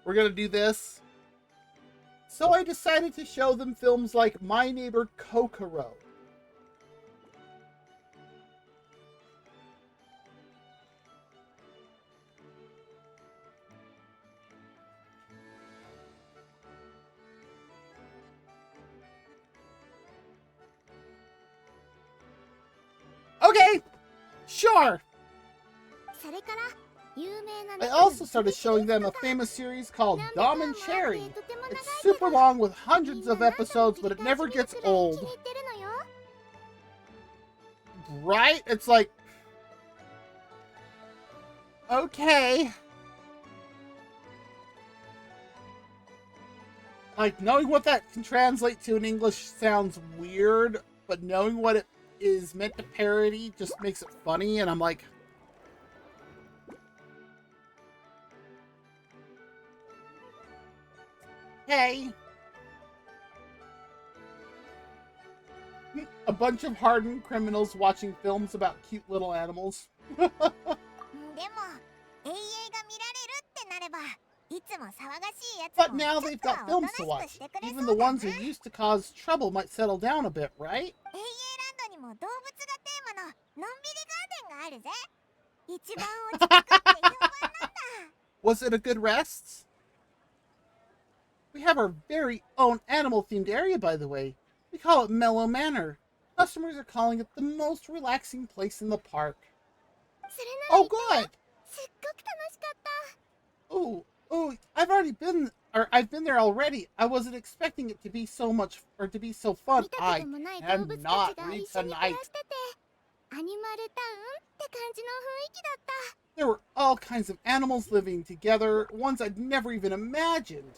We're gonna do this? So I decided to show them films like My Neighbor Kokoro. Okay, sure. I also started showing them a famous series called Dom and Cherry. It's super long with hundreds of episodes, but it never gets old. Right? It's like... Okay. Like, knowing what that can translate to in English sounds weird, but knowing what it is meant to parody just makes it funny, and I'm like... Hey! A bunch of hardened criminals watching films about cute little animals. But now they've got films to watch. Even the ones who used to cause trouble might settle down a bit, right? Was it a good rest? We have our very own animal-themed area, by the way. We call it Mellow Manor. Customers are calling it the most relaxing place in the park. Oh, good! Oh, I've been there already. I wasn't expecting it to be so much, or to be so fun. I cannot read tonight. There were all kinds of animals living together, ones I'd never even imagined.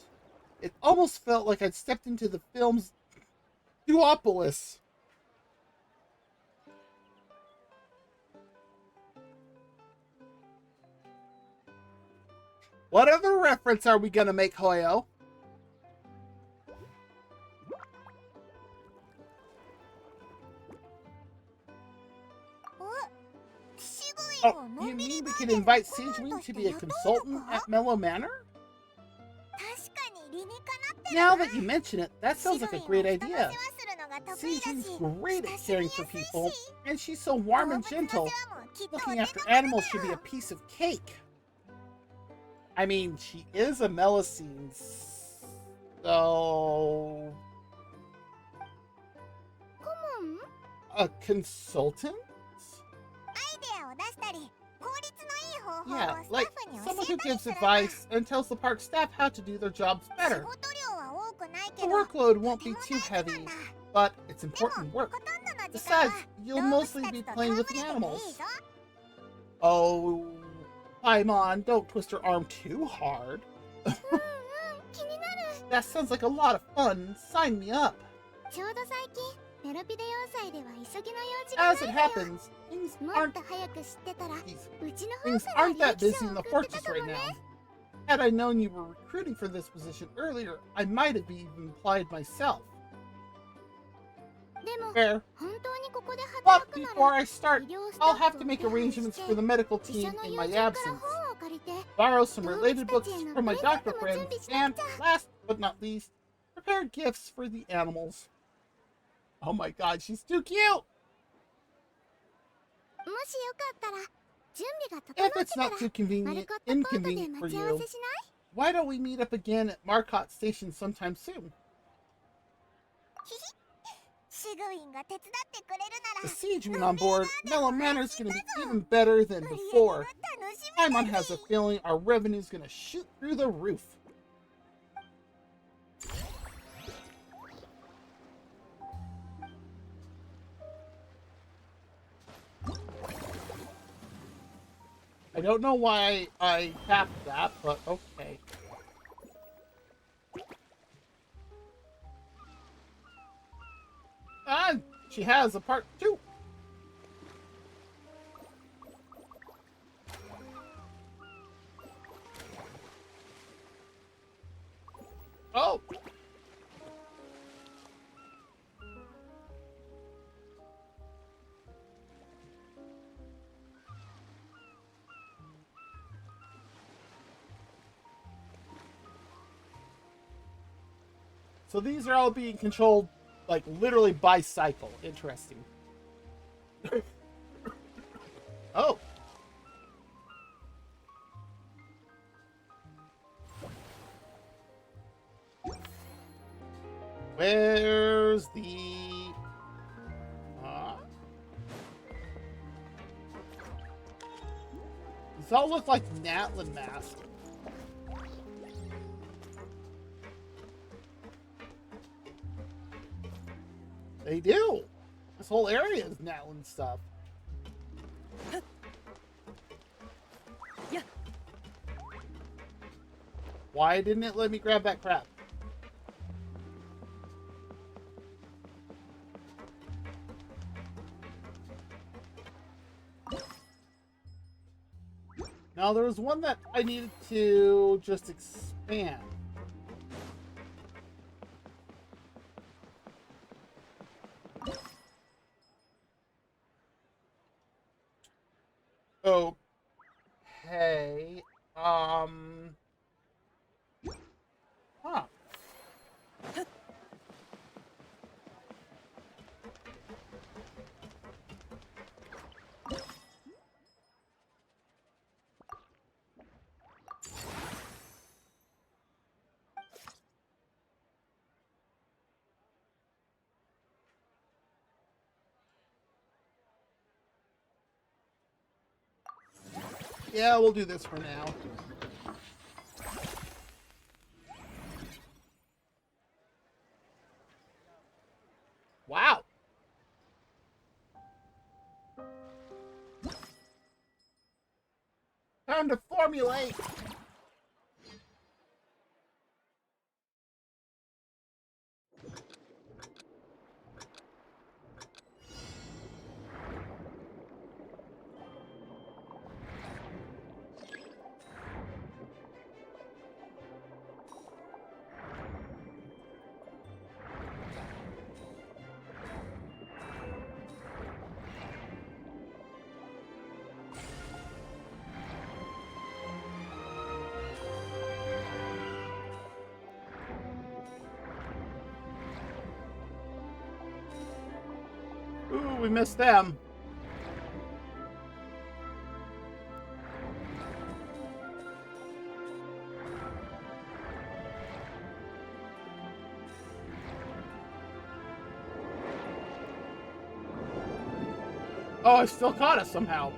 It almost felt like I'd stepped into the film's Duopolis. What other reference are we gonna make, Hoyo? Oh, you mean we can invite Sejun to be a consultant at Mellow Manor? Now that you mention it, that sounds like a great idea. Sejun's great at caring for people, and she's so warm and gentle. Looking after animals should be a piece of cake. I mean, she is a Melusine, so... A consultant? Yeah, like someone who gives advice and tells the park staff how to do their jobs better. The workload won't be too heavy, but it's important work. Besides, you'll mostly be playing with the animals. Oh, Paimon, don't twist her arm too hard. That sounds like a lot of fun. Sign me up. ちょうど最近メロピデ要塞では急ぎの用事がない As の it よ happens, things もっ aren't と早く知ってたらう these ちの方 things から aren't that 勇 busy 気者 in the を送って fortress たか right もね now. Had I known you were recruiting for this position earlier, I might have even applied myself. でも Fair. 本当にここで But 働くな before ら I start, 医療ス I'll タッ have フ to を make 手配 arrangements して for the medical 医者 team の in 友 my 人から absence, 本を借りて borrow some 動物 related た books ちへの from my プレゼン doctor トも準 friends, 備しな and くちゃ last but not least, prepare gifts for the animals. Oh my god, she's too cute! もしよかったら準備が整 If って it's たら not too マル convenient, コットポートで inconvenient for 待ち合わ you, せしない why don't we meet up again at Marcotte Station sometime soon? シグウィンが手伝ってくれるな The ら siege went on board, Mellow Manor's gonna be even better than before. 楽し Paimon has a feeling our revenue's gonna shoot through the roof. I don't know why I tapped that, but okay. And she has a part 2. Oh! So these are all being controlled, like, literally by cycle. Interesting. Oh. Where's the... These all look like Natlin masks. They do. This whole area is Natlin stuff. Yeah. Why didn't it let me grab that crap? Now there was one that I needed to just expand. Okay. Huh. Yeah, we'll do this for now. Wow. Time to formulate. Ooh, we missed them. Oh, I still caught us somehow.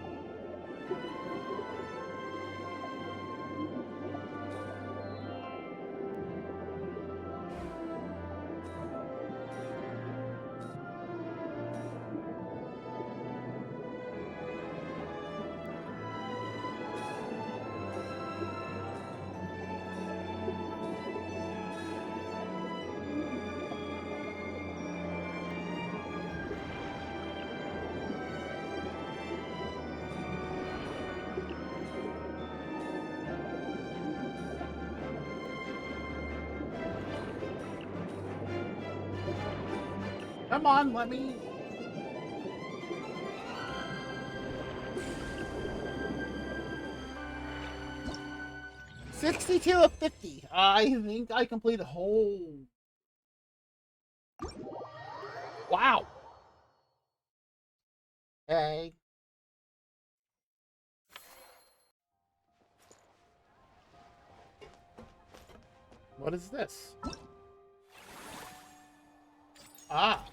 Come on, let me... $62 of 50. I think I completed a whole... Wow. Okay. What is this? Ah.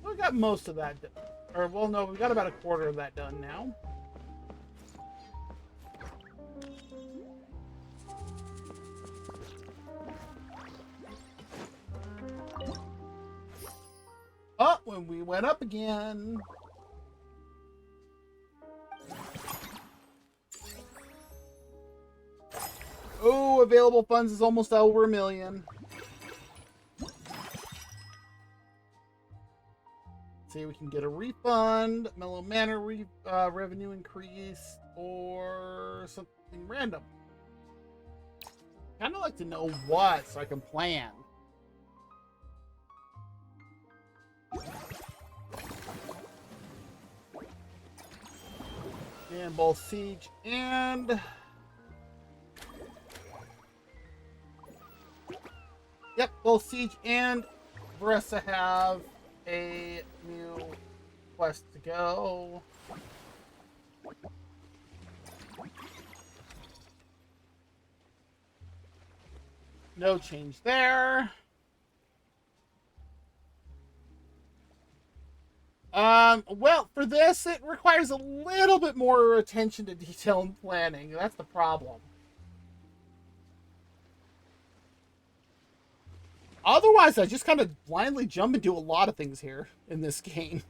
We got most of that done. Or, well, no, we got about a quarter of that done now. Oh, when we went up again. Oh, available funds is almost over $1 million. See, we can get a refund, Mellow Manor revenue increase, or something random. Kind of like to know what, so I can plan. And both Siege and... Yep, both Siege and Veressa have a new quest to go. No change there. Well, for this, it requires a little bit more attention to detail and planning. That's the problem. Otherwise, I just kind of blindly jump into a lot of things here in this game.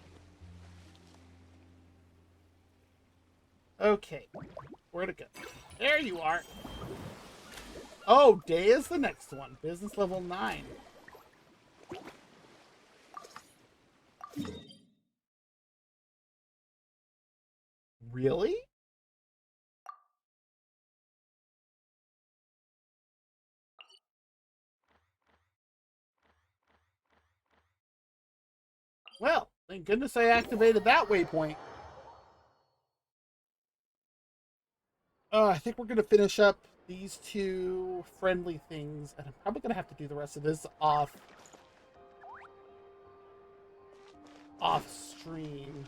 Okay. Where'd it go? There you are. Oh, Day is the next one. Business level 9. Really? Well, thank goodness I activated that waypoint. I think we're going to finish up these two friendly things, and I'm probably going to have to do the rest of this off stream.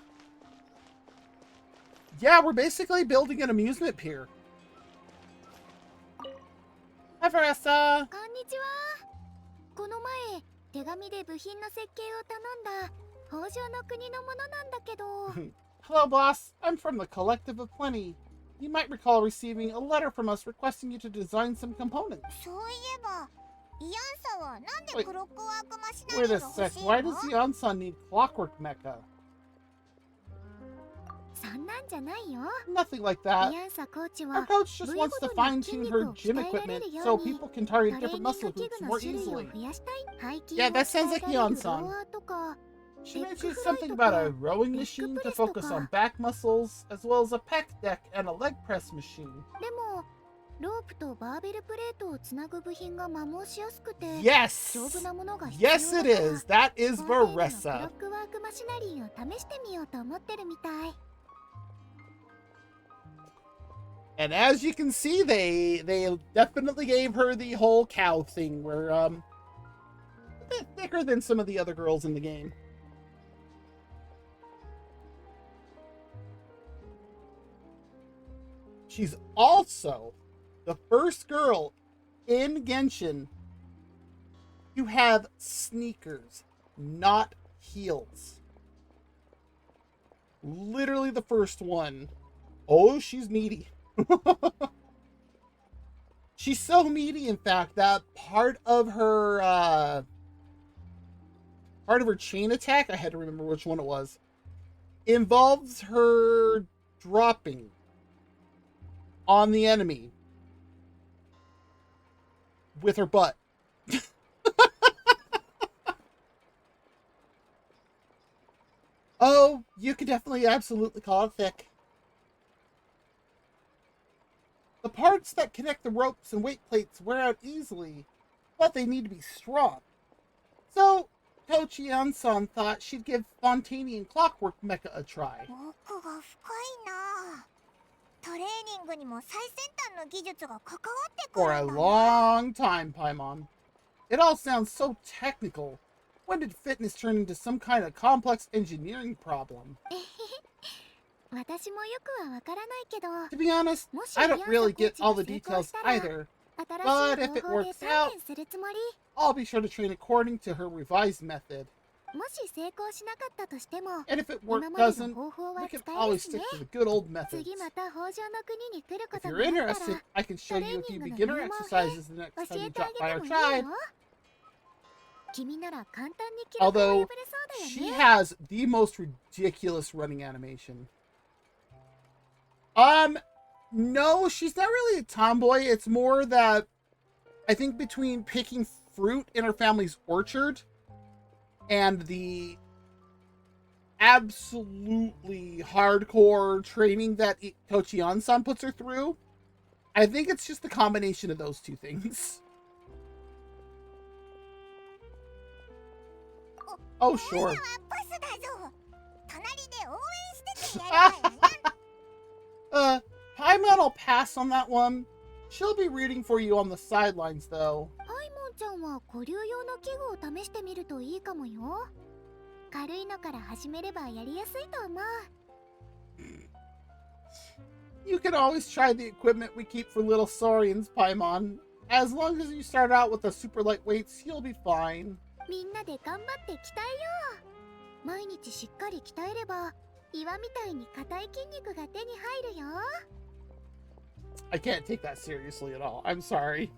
Yeah, we're basically building an amusement pier. Hi, Veressa. こんにちは。この前手紙で部品の設計を頼んだ北条の国のものなんだけど。Hello, boss. I'm from the Collective of Plenty. You might recall receiving a letter from us requesting you to design some components. そういえば、イアンサはなんでクロックワークマシナ Wait リー a が欲 sec. しい Why の？ does Yansan need Clockwork Mecha? そんなんじゃないよ。 Nothing like that. イアンサコーチ Our は coach just 部位 wants ご to とに fine 筋 tune 肉 her を gym 鍛えられ equipment るよ so うに people can トレ target ー different ニング muscle 器 groups 具の more 種類を easily. 増やしたい。背筋 Yeah, を that sounds 鍛 like えられる Ion-san. ローアーとか。 She テック mentioned フライ something と about か a rowing ネッ machine クプ to レスと focus on か。 back muscles, as well as a pec deck and a leg press machine. でもロープとバーベルプレートをつなぐ部品が摩耗しやすくて Yes! 丈夫なものが必要だ Yes, から it is. That is コンテイナのクロッ Veressa. クワークマシナリーを試してみようと思ってるみたい。 And as you can see, they definitely gave her the whole cow thing, where a bit thicker than some of the other girls in the game. She's also the first girl in Genshin to have sneakers, not heels. Literally the first one. Oh, she's meaty. She's so meaty, in fact, that part of her chain attack, I had to remember which one it was, involves her dropping on the enemy with her butt. Oh, you could definitely absolutely call it thick. The parts that connect the ropes and weight plates wear out easily, but they need to be strong. So, Tochi-san thought she'd give Fontanian Clockwork Mecha a try. 奥が深いな。トレーニングにも最先端の技術が関わってく For る a んだね。 long time, Paimon. It all sounds so technical. When did fitness turn into some kind of complex engineering problem? 私もよくはわからないけど、 To be honest, I don't really get all the details either. 新 But し if い it 方法で works 鍛 out, 錬するつもり。 I'll be sure to train according to her revised method. もし成功しなかったとしても、 And if it 今 work までの doesn't, 方法は we 使 can える always し stick ね。 to the good old methods. 次また北条の国に来るこ If と you're があったら、 interested, I can show you a few トレーニングの beginner 入門編 exercises the next 教 time you えてあ drop げ by て our もいい tribe. よ。君なら簡単に記録を Although 破れそうだ she よね。 has the most ridiculous running animation. No, she's not really a tomboy. It's more that I think between picking fruit in her family's orchard and the absolutely hardcore training that Tochi-san puts her through, I think it's just the combination of those two things. Oh, sure. ボスだぞ。隣で応援しててやるわよね。Paimon will pass on that one. She'll be rooting for you on the sidelines, though. パイモンちゃんは古流用の器具を試してみるといいかもよ。軽いのから始めればやりやすいと思う。You can always try the equipment we keep for little Saurians, Paimon. As long as you start out with the super lightweights, you'll be fine. みんなで頑張って鍛えよう。毎日しっかり鍛えれば岩みたいに硬い筋肉が手に入るよ。 I can't take that seriously at all. I'm sorry.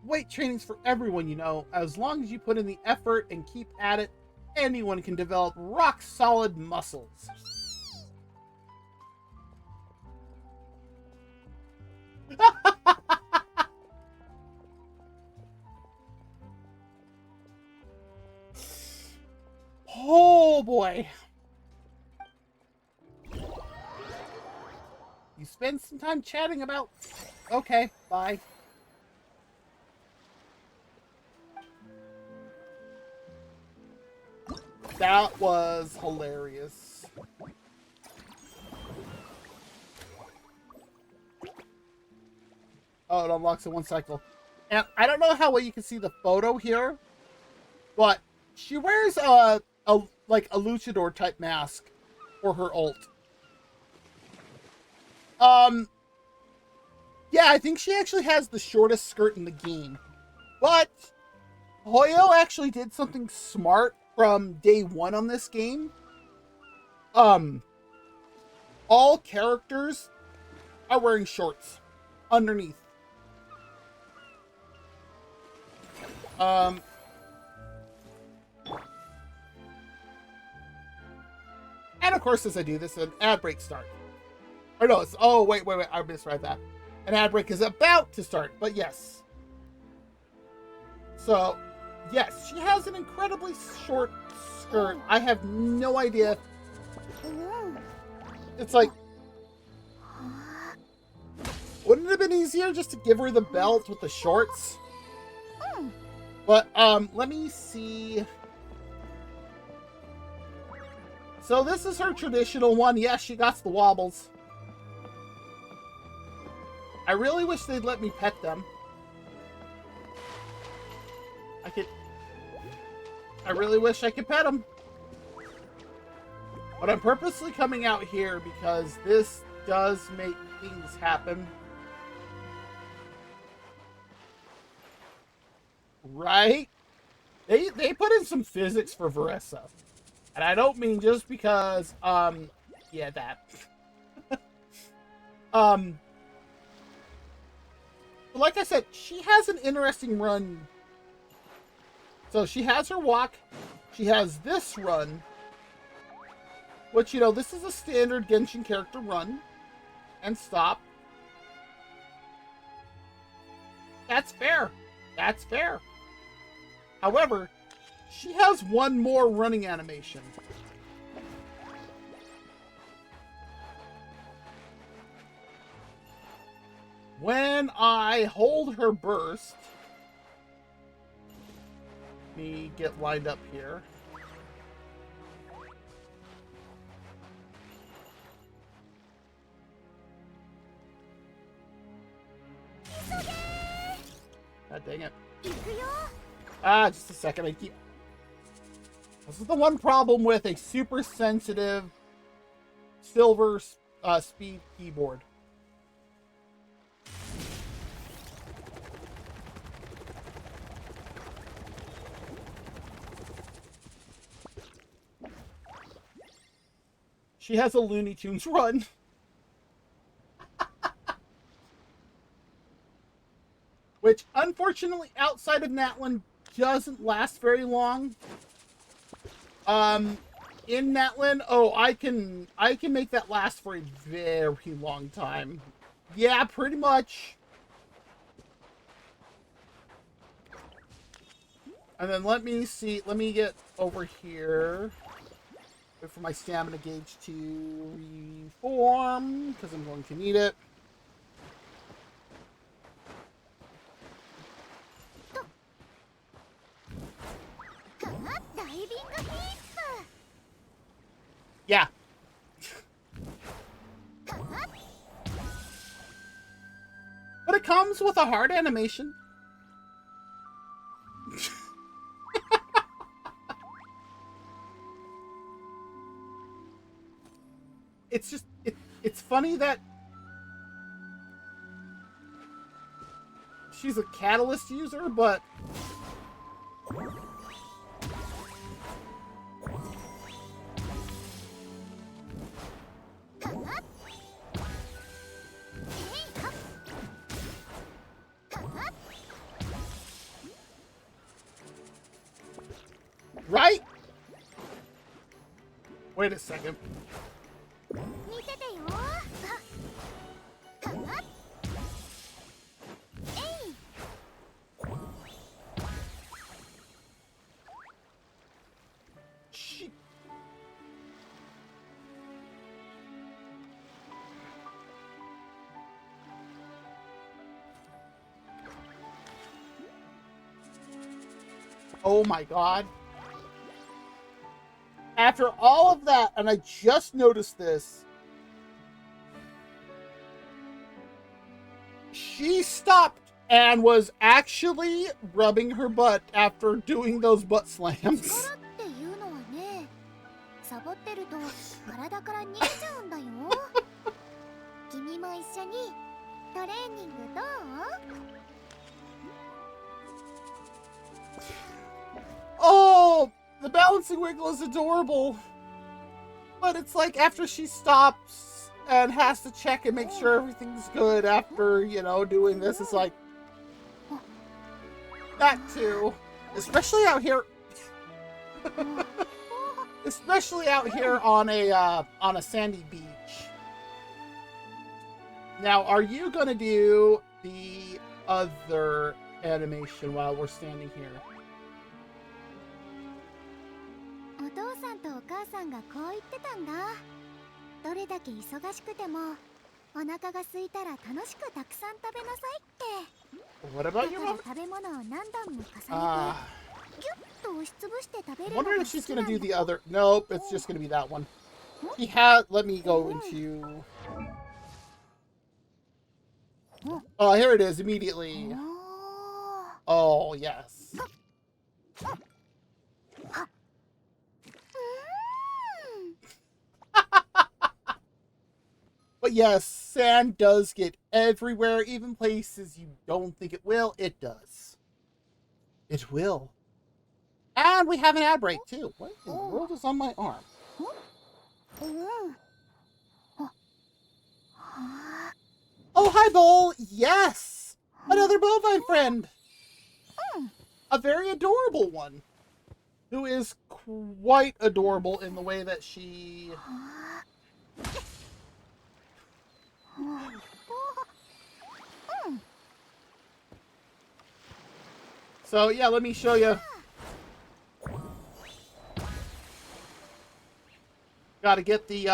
Weight training's for everyone, you know. As long as you put in the effort and keep at it, anyone can develop rock-solid muscles. Oh boy. You spend some time chatting about... Okay, bye. That was hilarious. Oh, it unlocks in one cycle. And I don't know how well you can see the photo here, but she wears a luchador type mask for her ult. Yeah, I think she actually has the shortest skirt in the game. But Hoyo actually did something smart from day one on this game. All characters are wearing shorts underneath. And of course, as I do this, an ad break starts. Or no, it's, oh, wait, I misread that. An ad break is about to start, but yes. So, yes, she has an incredibly short skirt. I have no idea. It's like, wouldn't it have been easier just to give her the belt with the shorts? But, let me see. So this is her traditional one. Yes, she got the wobbles. I really wish they'd let me pet them. I really wish I could pet them. But I'm purposely coming out here because this does make things happen. Right? They put in some physics for Veressa. And I don't mean just because, yeah, that. Like I said, she has an interesting run. So she has her walk. She has this run. Which, you know, this is a standard Genshin character run. And stop. That's fair. That's fair. However, she has one more running animation. When I hold her burst, let me get lined up here. God dang it. Just a second. This is the one problem with a super sensitive silver speed keyboard. She has a Looney Tunes run. Which, unfortunately, outside of Natlan, doesn't last very long. In Natlan, I can make that last for a very long time. Yeah, pretty much. And then let me get over here. Wait for my stamina gauge to reform, because I'm going to need it. Yeah. But it comes with a hard animation. It's just, it's funny that she's a catalyst user, but right? Wait a second. Oh my god. After all of that, and I just noticed this, she stopped and was actually rubbing her butt after doing those butt slams. Oh, the balancing wiggle is adorable. But it's like after she stops and has to check and make sure everything's good after, you know, doing this, it's like, that too. Especially out here. Especially out here on a sandy beach. Now, are you gonna do the other animation while we're standing here? お父さんとお母さんがこう言ってたんだ。どれだけ忙しくてもお腹が空いたら楽しくたくさん食べなさいって。 What about your mom? 食べ物を何段も重ねてギュッと押しつぶして食べるの I が wonder 好 if she's き gonna なんだ do the other. Nope, it's just gonna be that one. He had. Let me go into. Oh, here it is immediately. Oh, yes. But yes, sand does get everywhere, even places you don't think it will. It does. It will. And we have an ad break, too. What in the world is on my arm? Oh, hi, Bull! Yes! Another bovine friend! A very adorable one. Who is quite adorable in the way that she... So, yeah, let me show you. Gotta get the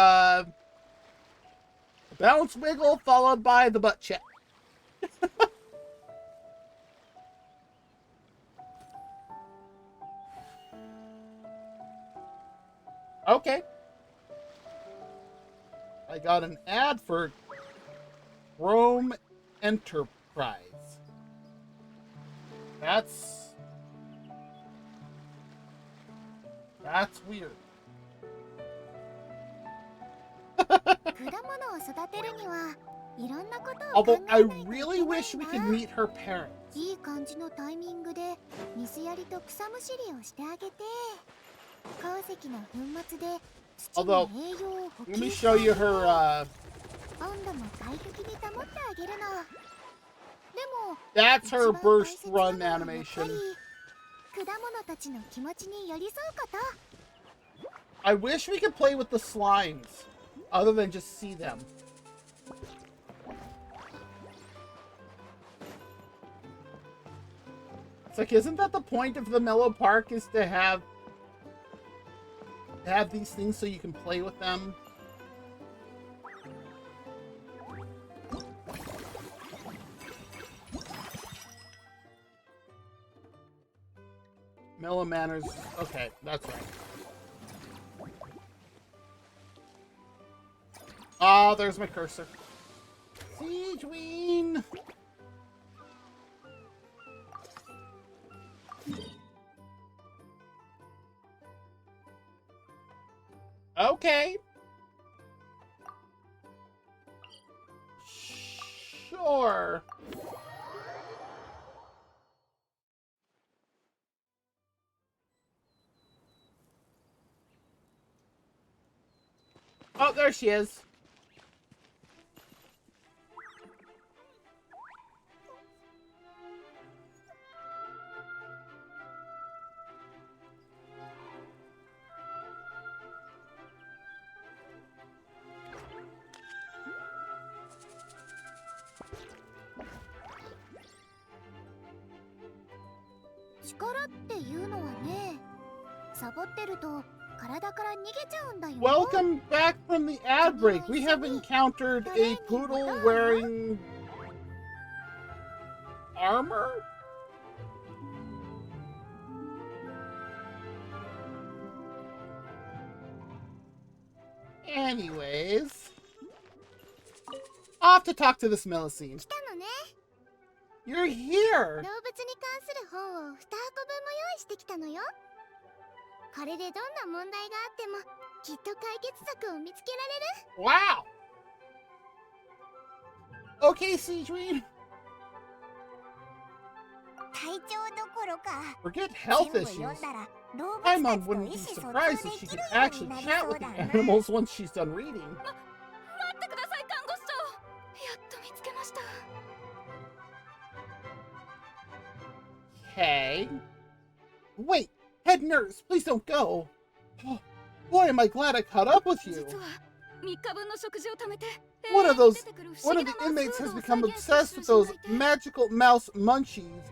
balance wiggle followed by the butt check. Okay. I got an ad for Chrome Enterprise. That's weird. 果物を育てるにはいろんなことを考 Although え I ないといけ really ない wish we な could meet her parents. いい感じのタイミングで水やりと草むしりをしてあげて鉱石の粉末で土に Although, 栄養を補 let me 給して show あげ you て her, 温度も快適に保ってあげるのでも that's 一 her 番大 burst 切な run のはやっぱ animation. り果物たちの気持ちに寄り添うこと I wish we could play with the slimes, other than just see them. It's like, isn't that the point of the Mellow Park, is to have these things so you can play with them? Mellow Manners. Okay, that's right. Oh, there's my cursor. Siegeween! Okay. Sure. Oh, there she is. Welcome back from the ad break. We have encountered a poodle wearing armor? Anyways, I'll have to talk to this Melusine. You're here! 動物に関する本を2箱分も用意してきたのよ。これでどんな問題があってもきっと解決策を見つけられる。Wow! Okay, Siegeween. 体調どころか Forget health 全部 issues. 読んだら動物 Paimon たちと wouldn't 意 be 思疎通 surprised で if she き could るよう actually になり chat そう with だ the な。 animals once she's done reading. 待ってください、看護師長。やっと見つけました。 Okay. Wait, head nurse, please don't go. Oh, boy, am I glad I caught up with you. 実は3日分の食事を貯めて One of 永遠に出 those, てくる不 one 思 of 議 the なマウス inmates フー has ドを become 再現す obsessed る with 収 those 集していて magical mouse munchies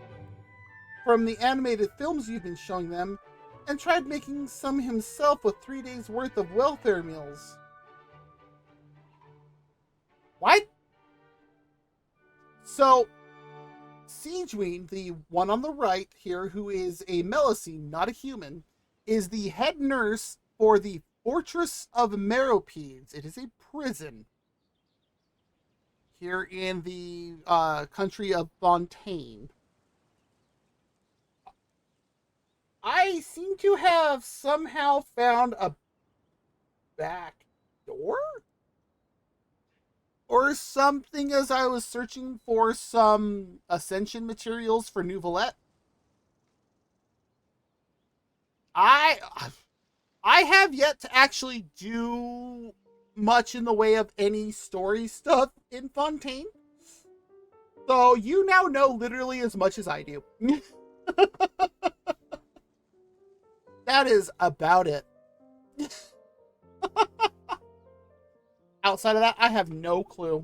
from the animated films you've been showing them, and tried making some himself with 3 days worth of welfare meals. What? So, Siegeween, the one on the right here, who is a Melusine, not a human, is the head nurse for the Fortress of Meropedes. It is a prison here in the country of Fontaine. I seem to have somehow found a back door? Or something as I was searching for some ascension materials for Nouvelette. I have yet to actually do much in the way of any story stuff in Fontaine. So you now know literally as much as I do. That is about it. Outside of that, I have no clue.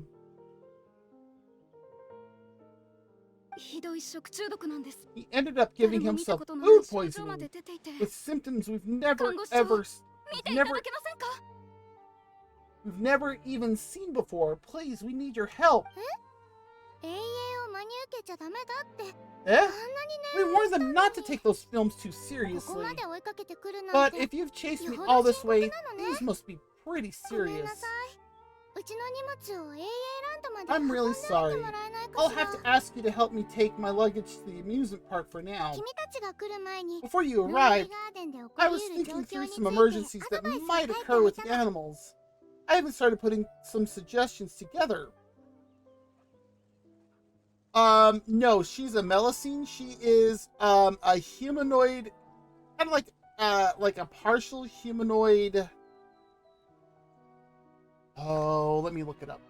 ひどい食中毒なんです。 He ended up giving 誰も見た himself ことのない food 症状まで poisoning 出ていて、 with symptoms we've never 看護師長、 ever 見ていた never だけませんか？ we've never even seen before. Please, we need your help. 永遠を真に受けちゃダメだって Eh? あんなに We 念を warned したの them に not to take those films too ここ seriously. まで追いかけてくるなん But て if you've chased me よほ all ど this 深刻 way, なのね these must be pretty ごめん serious. なさいうちの荷物を AA ランドまで I'm 運んで really おいて sorry. もらえないか I'll しら have to ask you to help me take my luggage to the amusement park for now. 君たちが来る前に Before you ノービー arrived, ガーデンで起こ I り was 得る状 thinking 況 through につ some い emergencies てア that ドバイスを might 書いて occur おい with た the の animals. I even started putting some suggestions together. No, she's a Melusine. She is a humanoid, kind of like a partial humanoid. Oh, let me look it up.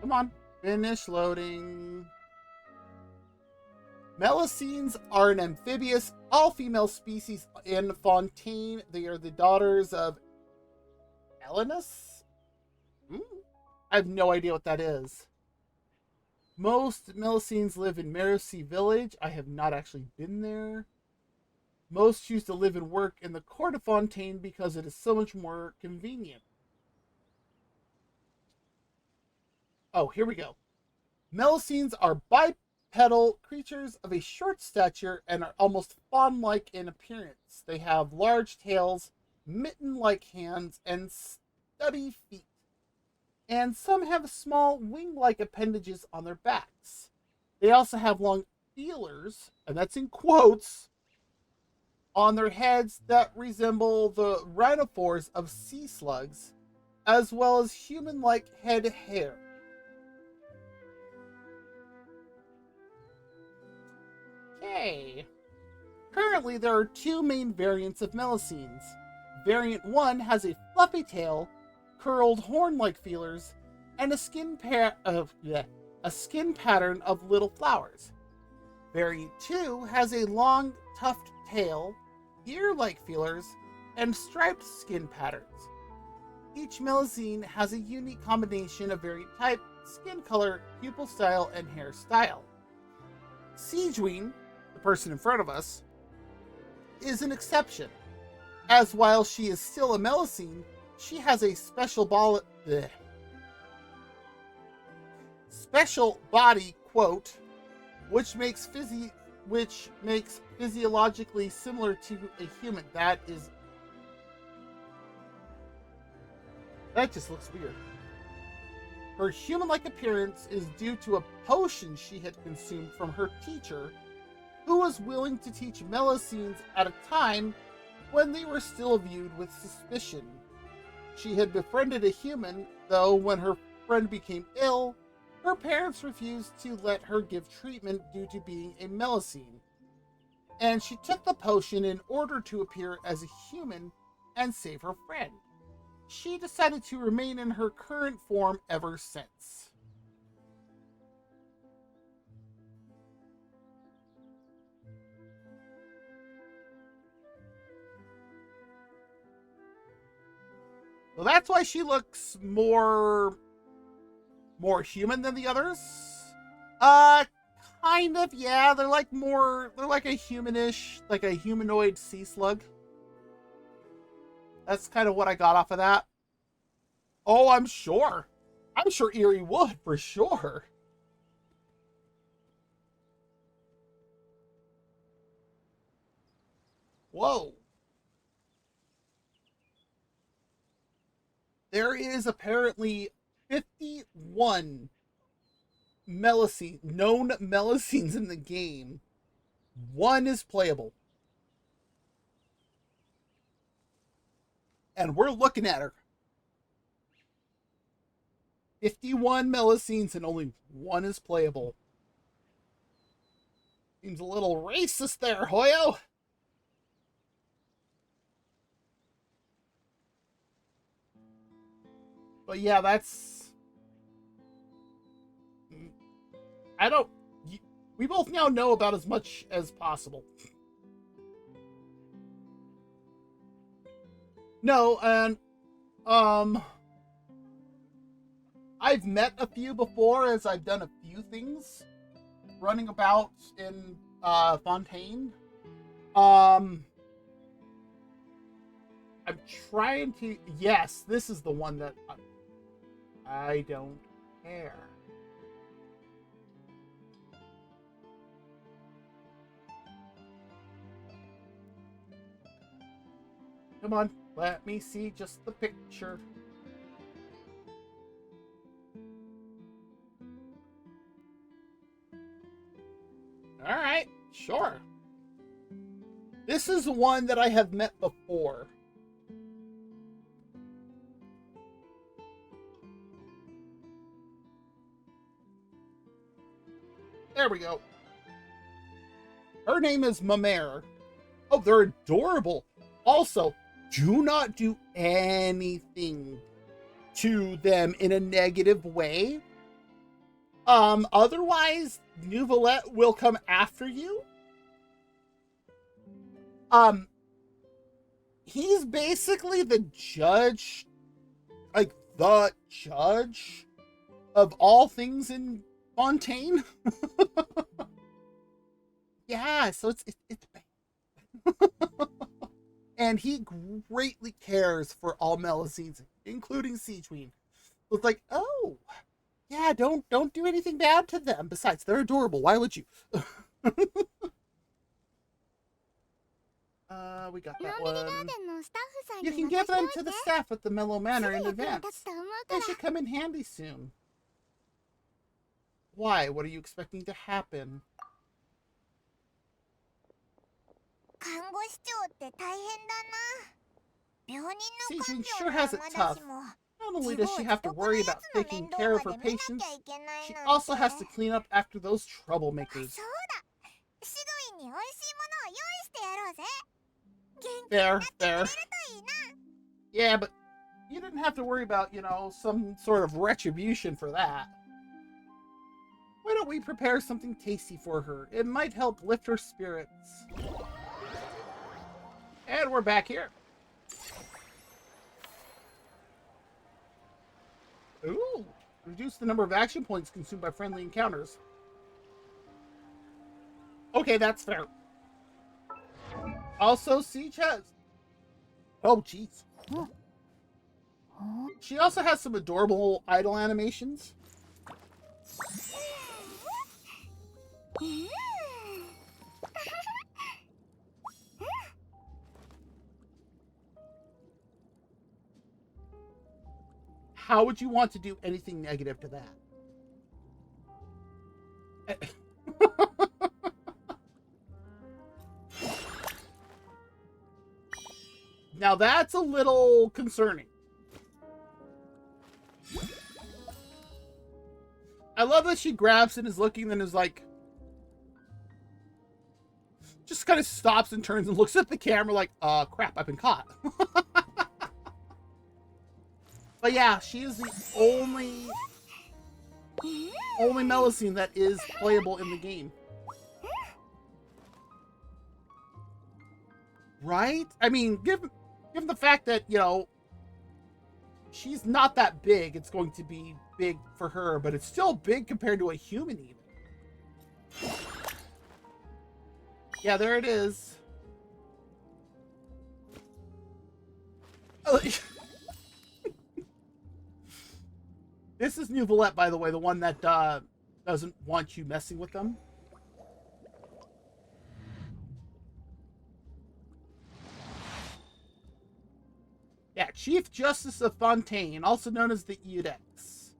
Come on. Finish loading. Melusines are an amphibious, all-female species in Fontaine. They are the daughters of Elenus? I have no idea what that is. Most Melusines live in Merosi village. I have not actually been there. Most choose to live and work in the court of Fontaine because it is so much more convenient. Oh, here we go. Melusines are bipedal creatures of a short stature and are almost fawn-like in appearance. They have large tails, mitten-like hands, and stubby feet. And some have small wing-like appendages on their backs. They also have long feelers, and that's in quotes, on their heads that resemble the rhinophores of sea slugs, as well as human-like head hair. Okay. Currently, there are two main variants of Melusines. Variant 1 has a fluffy tail, curled horn-like feelers, and a skin pattern of little flowers. Variant 2 has a long, tufted tail, ear-like feelers, and striped skin patterns. Each Melusine has a unique combination of variant type, skin color, pupil style, and hairstyle. Siegeween, the person in front of us, is an exception, as while she is still a Melusine, she has a special body, quote, which makes physiologically similar to a human. That just looks weird. Her human-like appearance is due to a potion she had consumed from her teacher, who was willing to teach Melusines at a time when they were still viewed with suspicion. She had befriended a human, though when her friend became ill, her parents refused to let her give treatment due to being a Melusine, and she took the potion in order to appear as a human and save her friend. She decided to remain in her current form ever since. So that's why she looks more human than the others. Kind of, yeah. They're like a humanish, like a humanoid sea slug. That's kind of what I got off of that. Oh, I'm sure. I'm sure Eerie would, for sure. Whoa. There is apparently 51 known Melusines in the game. One is playable. And we're looking at her. 51 Melusines and only one is playable. Seems a little racist there, Hoyo. But yeah, that's... We both now know about as much as possible. No, and... I've met a few before, as I've done a few things running about in Fontaine. I'm trying to... Yes, this is the one that I don't care. Come on, let me see just the picture. Alright, sure. This is one that I have met before. There we go. Her name is Mamere. Oh, they're adorable. Also, do not do anything to them in a negative way. Otherwise, Nouvelette will come after you. He's basically the judge, like the judge of all things in Fontaine. Yeah, so it's bad. And he greatly cares for all Melusines, including Siegeween. So it's like, oh, yeah, don't do anything bad to them. Besides, they're adorable. Why would you? We got that one. You can give them to the staff at the Mellow Manor in advance. They should come in handy soon. Why? What are you expecting to happen? Siegeween sure has it tough. Not only does she have to worry about taking care of her patients, she also has to clean up after those troublemakers. Fair. Yeah, but you didn't have to worry about, some sort of retribution for that. Why don't we prepare something tasty for her? It might help lift her spirits. And we're back here. Ooh, reduce the number of action points consumed by friendly encounters. Okay, that's fair. Also, Siege has... Oh, jeez. She also has some adorable idle animations. How would you want to do anything negative to that? Now that's a little concerning. I love that she grabs and is looking and is like... Just kind of stops and turns and looks at the camera like, crap, I've been caught. But yeah, she is the only Melusine that is playable in the game. Right? I mean, given the fact that, she's not that big, it's going to be big for her, but it's still big compared to a human even. Yeah, there it is. This is Nouvelette, by the way, the one that doesn't want you messing with them. Yeah, Chief Justice of Fontaine, also known as the Iudex.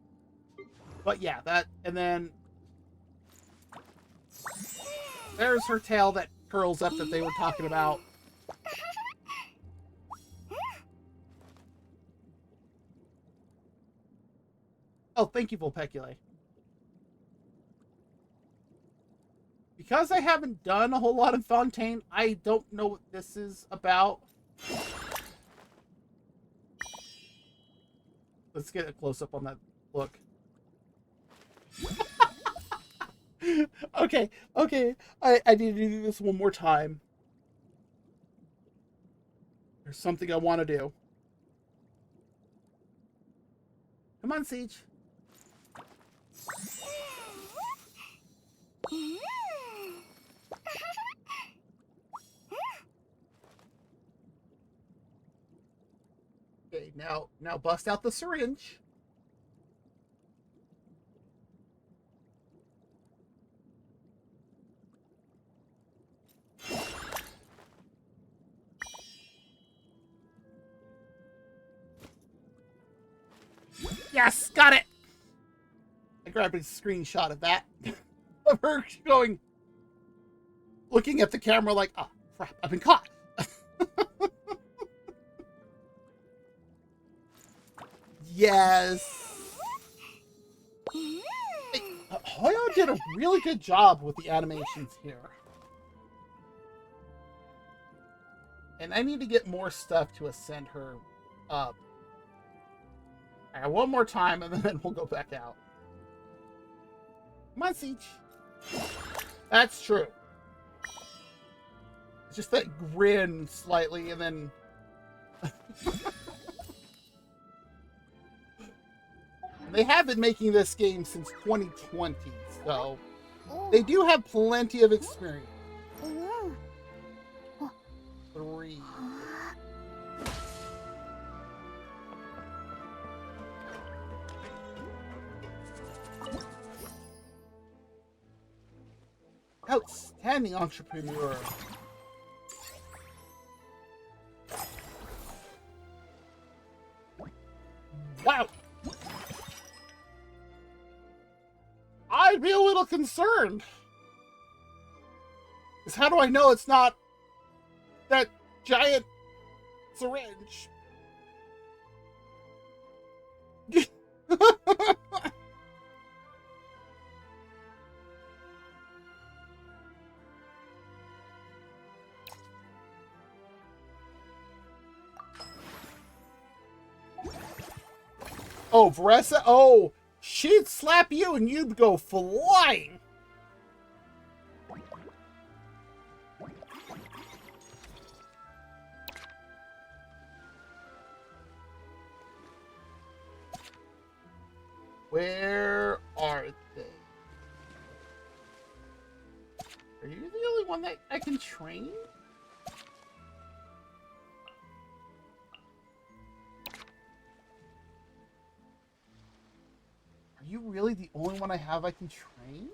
But yeah, that, and then there's her tail that curls up that they were talking about. Oh, thank you, Vulpeculae. Because I haven't done a whole lot of Fontaine, I don't know what this is about. Let's get a close-up on that look. Okay. I need to do this one more time. There's something I want to do. Come on, Siege. Okay, now bust out the syringe. Yes, got it. I grabbed a screenshot of that. Of her going, looking at the camera like, ah, crap, I've been caught. Yes. Hey, Hoyo did a really good job with the animations here. And I need to get more stuff to ascend her up. All right, one more time, and then we'll go back out. Come on, Siege. That's true. It's just that grin slightly, and then... They have been making this game since 2020, so they do have plenty of experience. 3. Outstanding entrepreneur. Wow. I'd be a little concerned. Because how do I know it's not that giant syringe? Oh, Varessa? Oh, she'd slap you and you'd go flying. Where are they? Are you the only one that I can train? Are you really the only one I have I can train?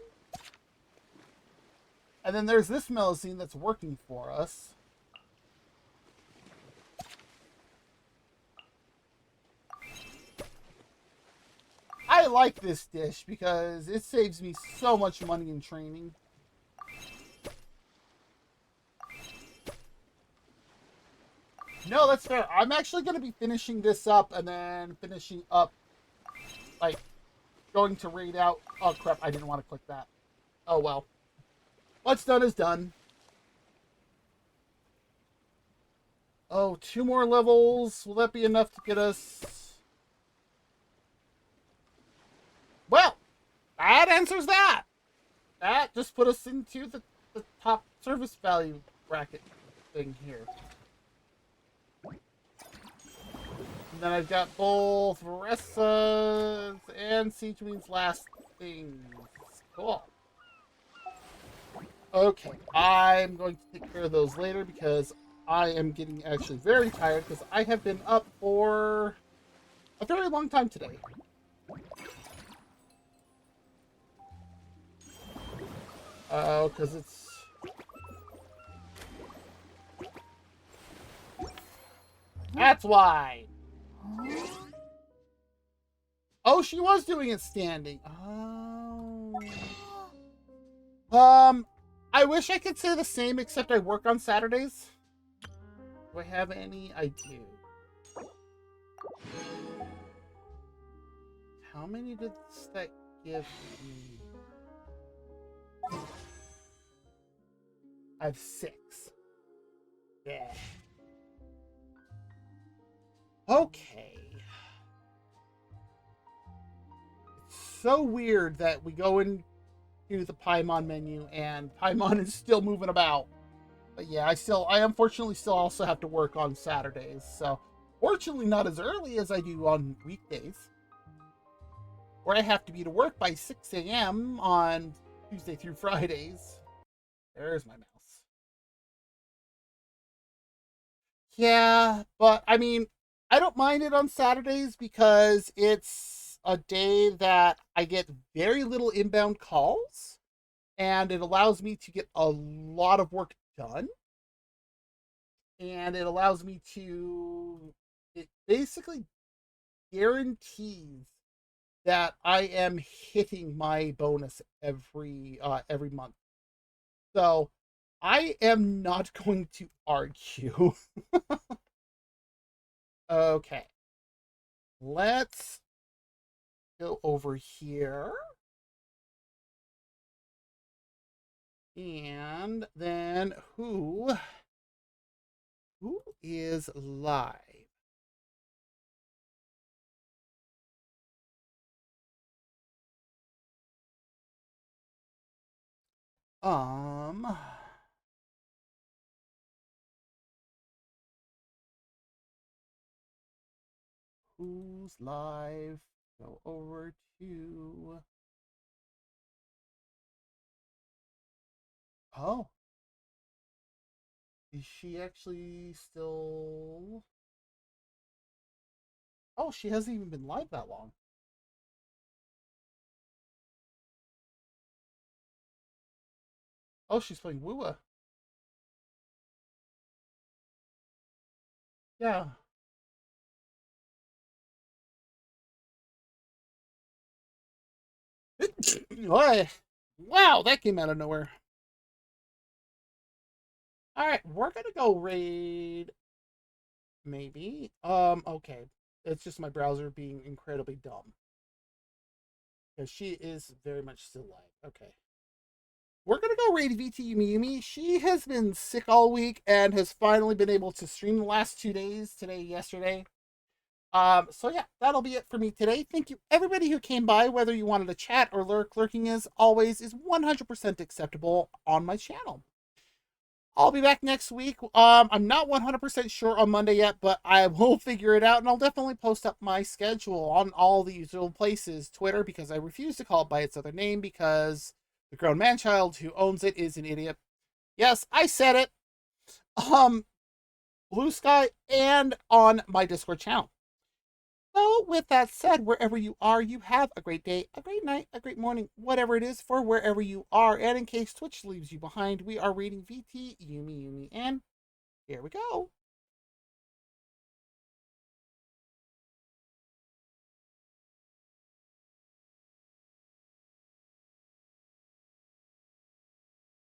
And then there's this Melusine that's working for us. I like this dish because it saves me so much money in training. No, that's fair. I'm actually going to be finishing this up and then finishing up, like, going to raid out. Oh, crap. I didn't want to click that. Oh, well. What's done is done. Oh, 2 more levels. Will that be enough to get us... Well, that answers that. That just put us into the top service value bracket thing here. And then I've got both Varessa's and Siege Queen's last things. Cool. Okay, I'm going to take care of those later because I am getting actually very tired because I have been up for a very long time today. Oh, because it's... That's why! Oh, she was doing it standing. Oh. I wish I could say the same, except I work on Saturdays. Do I have any? I do. How many did that give me? I have 6. Yeah. Okay. It's so weird that we go into the Paimon menu and Paimon is still moving about. But yeah, I unfortunately still also have to work on Saturdays. So, fortunately not as early as I do on weekdays. or I have to be to work by 6 a.m. on Tuesday through Fridays. There's my mouse. Yeah, but I mean, I don't mind it on Saturdays because it's a day that I get very little inbound calls and it allows me to get a lot of work done. And it allows me to, it basically guarantees that I am hitting my bonus every month. So I am not going to argue. Okay. Let's go over here. And then who is live? Um who's live? Go over to Oh, is she actually still? Oh, she hasn't even been live that long. Oh, she's playing Wua. Yeah. Wow, that came out of nowhere. All right, we're gonna go raid. Maybe. Okay. It's just my browser being incredibly dumb. Because she is very much still live. Okay. We're gonna go raid VT Yumi Yumi. She has been sick all week and has finally been able to stream the last 2 days, today, yesterday. So yeah, that'll be it for me today. Thank you everybody who came by, whether you wanted to chat or lurk. Lurking is always 100% acceptable on my channel. I'll be back next week. I'm not 100% sure on Monday yet, but I will figure it out, and I'll definitely post up my schedule on all the usual places. Twitter, because I refuse to call it by its other name, because the grown man-child who owns it is an idiot. Yes, I said it. Blue Sky, and on my Discord channel. So, with that said, wherever you are, you have a great day, a great night, a great morning, whatever it is for wherever you are. And in case Twitch leaves you behind, we are reading VT Yumi Yumi, and here we go.